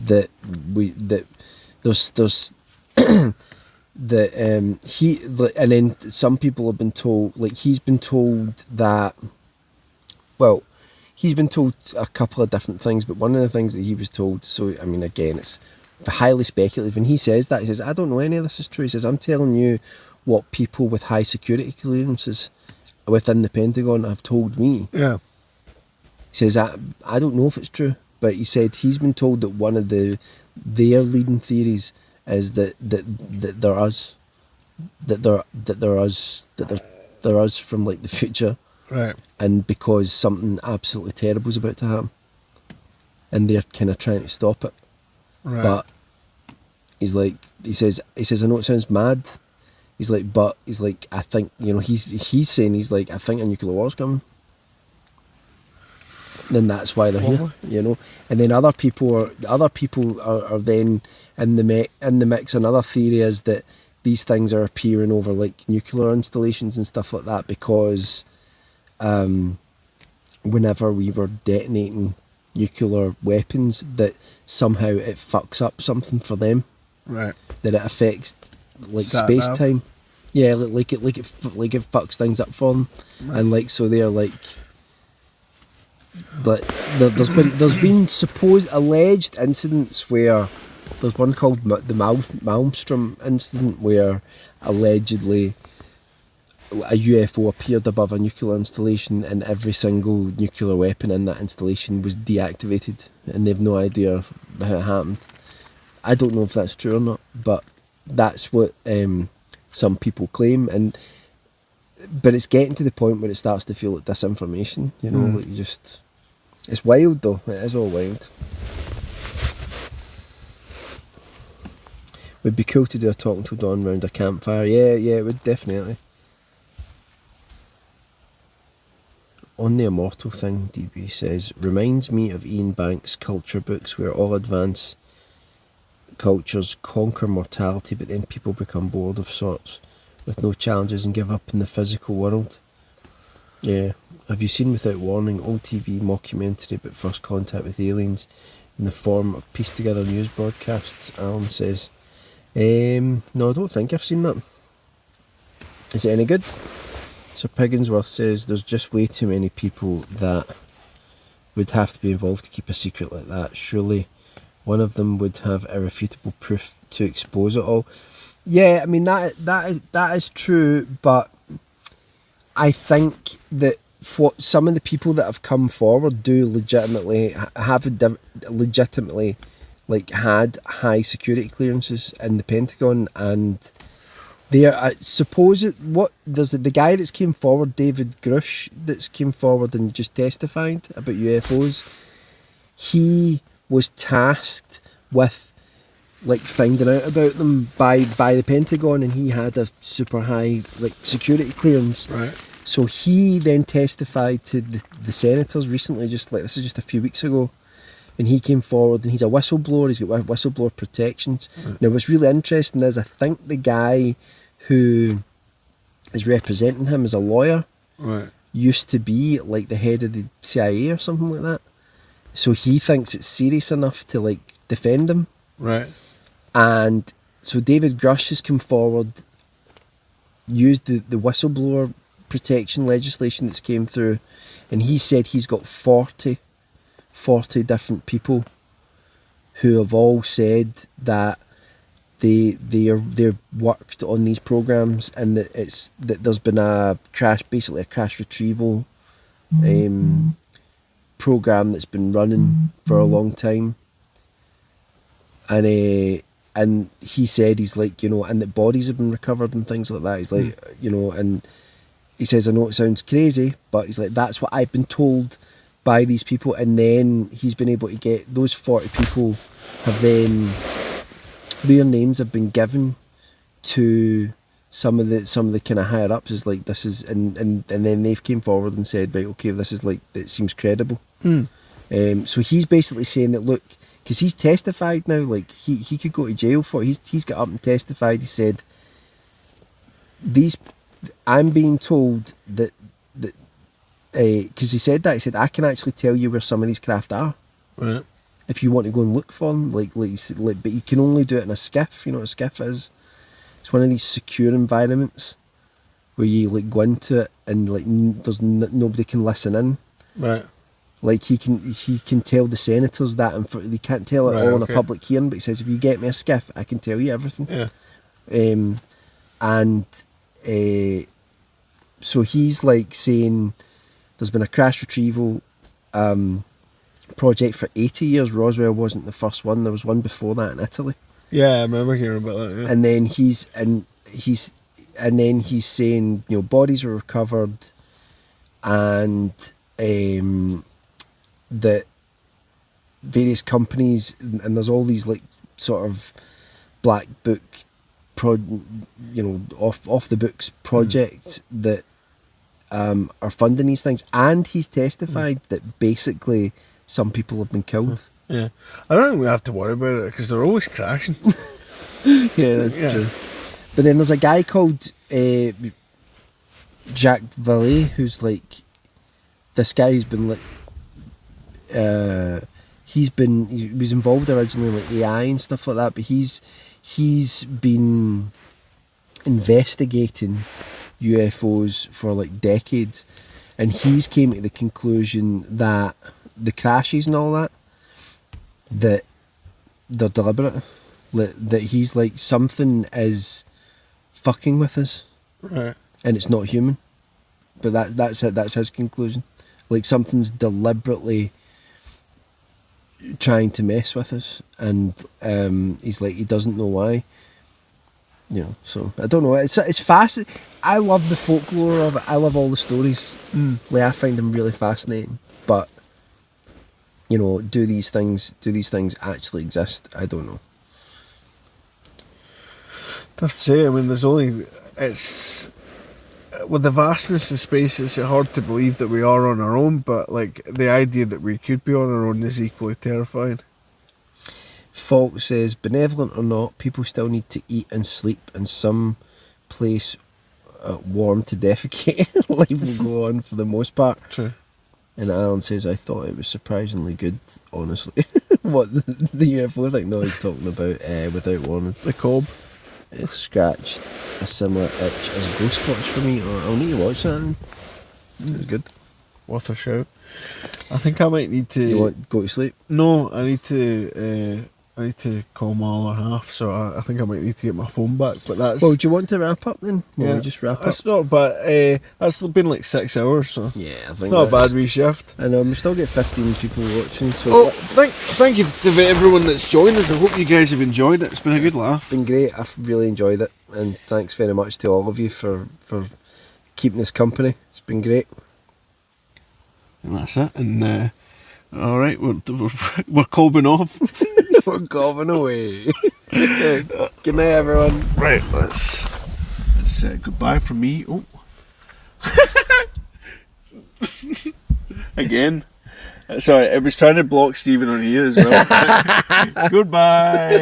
that there's that and then some people have been told, like he's been told that, well, he's been told a couple of different things, but one of the things that he was told, so I mean, again, it's highly speculative, and he says that, he says, I don't know any of this is true. He says, I'm telling you what people with high security clearances within the Pentagon have told me. Yeah. He says, I don't know if it's true, but he said he's been told that one of their leading theories is that they're us, that they're us from like the future, Right. and because something absolutely terrible is about to happen, and they're kind of trying to stop it. Right. But he's like, he says, I know it sounds mad. He's like, but he's like, I think, you know, he's saying, he's like, I think a nuclear war's coming. Then that's why they're here, you know. And then other people are then in the mix. Another theory is that these things are appearing over like nuclear installations and stuff like that, because whenever we were detonating nuclear weapons, that somehow it fucks up something for them. Right. That it affects like Sat space nav. time. Yeah, like it fucks things up for them, Right. and like so they're like. But there's been supposed alleged incidents where there's one called the Malmstrom incident where allegedly a UFO appeared above a nuclear installation and every single nuclear weapon in that installation was deactivated, and they've no idea how it happened. I don't know if that's true or not, but that's what some people claim, but it's getting to the point where it starts to feel like disinformation, you know, like it's wild though, it is all wild. Would be cool to do a talking till dawn round a campfire. Yeah, it would definitely. On the immortal thing, DB says, reminds me of Ian Banks' culture books where all advanced cultures conquer mortality, but then people become bored of sorts with no challenges and give up in the physical world. Yeah. Have you seen Without Warning? Old TV mockumentary about first contact with aliens in the form of pieced together news broadcasts, Alan says. No, I don't think I've seen that. Is it any good? Sir Pigginsworth says there's just way too many people that would have to be involved to keep a secret like that. Surely one of them would have irrefutable proof to expose it all. Yeah, I mean that is true, but I think that what some of the people that have come forward do legitimately like had high security clearances in the Pentagon, and they are, I suppose there's the guy that's came forward, David Grush, that's came forward and just testified about UFOs. He was tasked with like finding out about them by the Pentagon, and he had a super high like security clearance. Right. So he then testified to the senators recently, just like this is just a few weeks ago, and he came forward and he's a whistleblower. He's got whistleblower protections. Right. Now what's really interesting is I think the guy who is representing him as a lawyer used to be like the head of the CIA or something like that. So he thinks it's serious enough to like defend him. Right. And so David Grush has come forward, used the whistleblower protection legislation that's came through, and he said he's got 40 different people who have all said that they're worked on these programs, and that there's been a crash retrieval program that's been running for a long time, and he said he's like, you know, and that bodies have been recovered and things like that. He's like, you know, and he says, I know it sounds crazy, but he's like, that's what I've been told by these people. And then he's been able to get those 40 people have then, their names have been given to some of the kind of higher ups, is like, this is, and then they've came forward and said, right, okay, this is like, it seems credible. So he's basically saying that, look, because he's testified now, like he could go to jail for it. He's got up and testified. He said, I'm being told that because he said that, he said, I can actually tell you where some of these craft are. Right. If you want to go and look for them, like, but you can only do it in a skiff. You know what a skiff is? It's one of these secure environments where you like go into it and like there's nobody can listen in. Right. Like he can tell the senators that, and they can't tell it all in a public hearing. But he says, if you get me a skiff, I can tell you everything. Yeah. So he's like saying there's been a crash retrieval project for 80 years. Roswell wasn't the first one. There was one before that in Italy. Yeah, I remember hearing about that. Yeah. And then he's saying, you know, bodies were recovered, and that various companies, and there's all these like sort of black book off the books projects that are funding these things, and he's testified that basically some people have been killed. Yeah, I don't think we have to worry about it because they're always crashing. Yeah, that's true. But then there's a guy called Jacques Vallée, who's like this guy who's been like he was involved originally in like AI and stuff like that, but he's been investigating UFOs for like decades, and he's came to the conclusion that the crashes and all that they're deliberate, that he's like, something is fucking with us. Right. and it's not human. But that's it. That's his conclusion. Like something's deliberately trying to mess with us, and he's like, he doesn't know why. You know, so I don't know. It's fascinating. I love the folklore of it. I love all the stories. Like I find them really fascinating. But you know, do these things actually exist? I don't know. Tough to say. I mean, it's with the vastness of space, it's hard to believe that we are on our own. But like the idea that we could be on our own is equally terrifying. Falk says, benevolent or not, people still need to eat and sleep, and some place warm to defecate. Life will go on for the most part. True. And Alan says, I thought it was surprisingly good, honestly. What, the UFO thing? No, he's talking about Without Warning. The Cob. It scratched a similar itch as Ghost Watch for me. I'll need to watch that. It was good. Worth a shout. I think I might need to... You want to go to sleep? No, I need to call my other half, so I think I might need to get my phone back, but that's... Well, do you want to wrap up then? Yeah, We just wrap up? It's not bad. That's been like 6 hours, so... Yeah, I think it's not a bad wee shift. I know, we still get 15 people watching, so... Oh, thank you to everyone that's joined us. I hope you guys have enjoyed it. It's been a good laugh. Been great. I've really enjoyed it, and thanks very much to all of you for keeping us company. It's been great. And that's it. And all right, we're cobbing off. We're going away. Good night, everyone. Right, let's goodbye from me. Oh, again. Sorry, I was trying to block Stephen on here as well. Goodbye.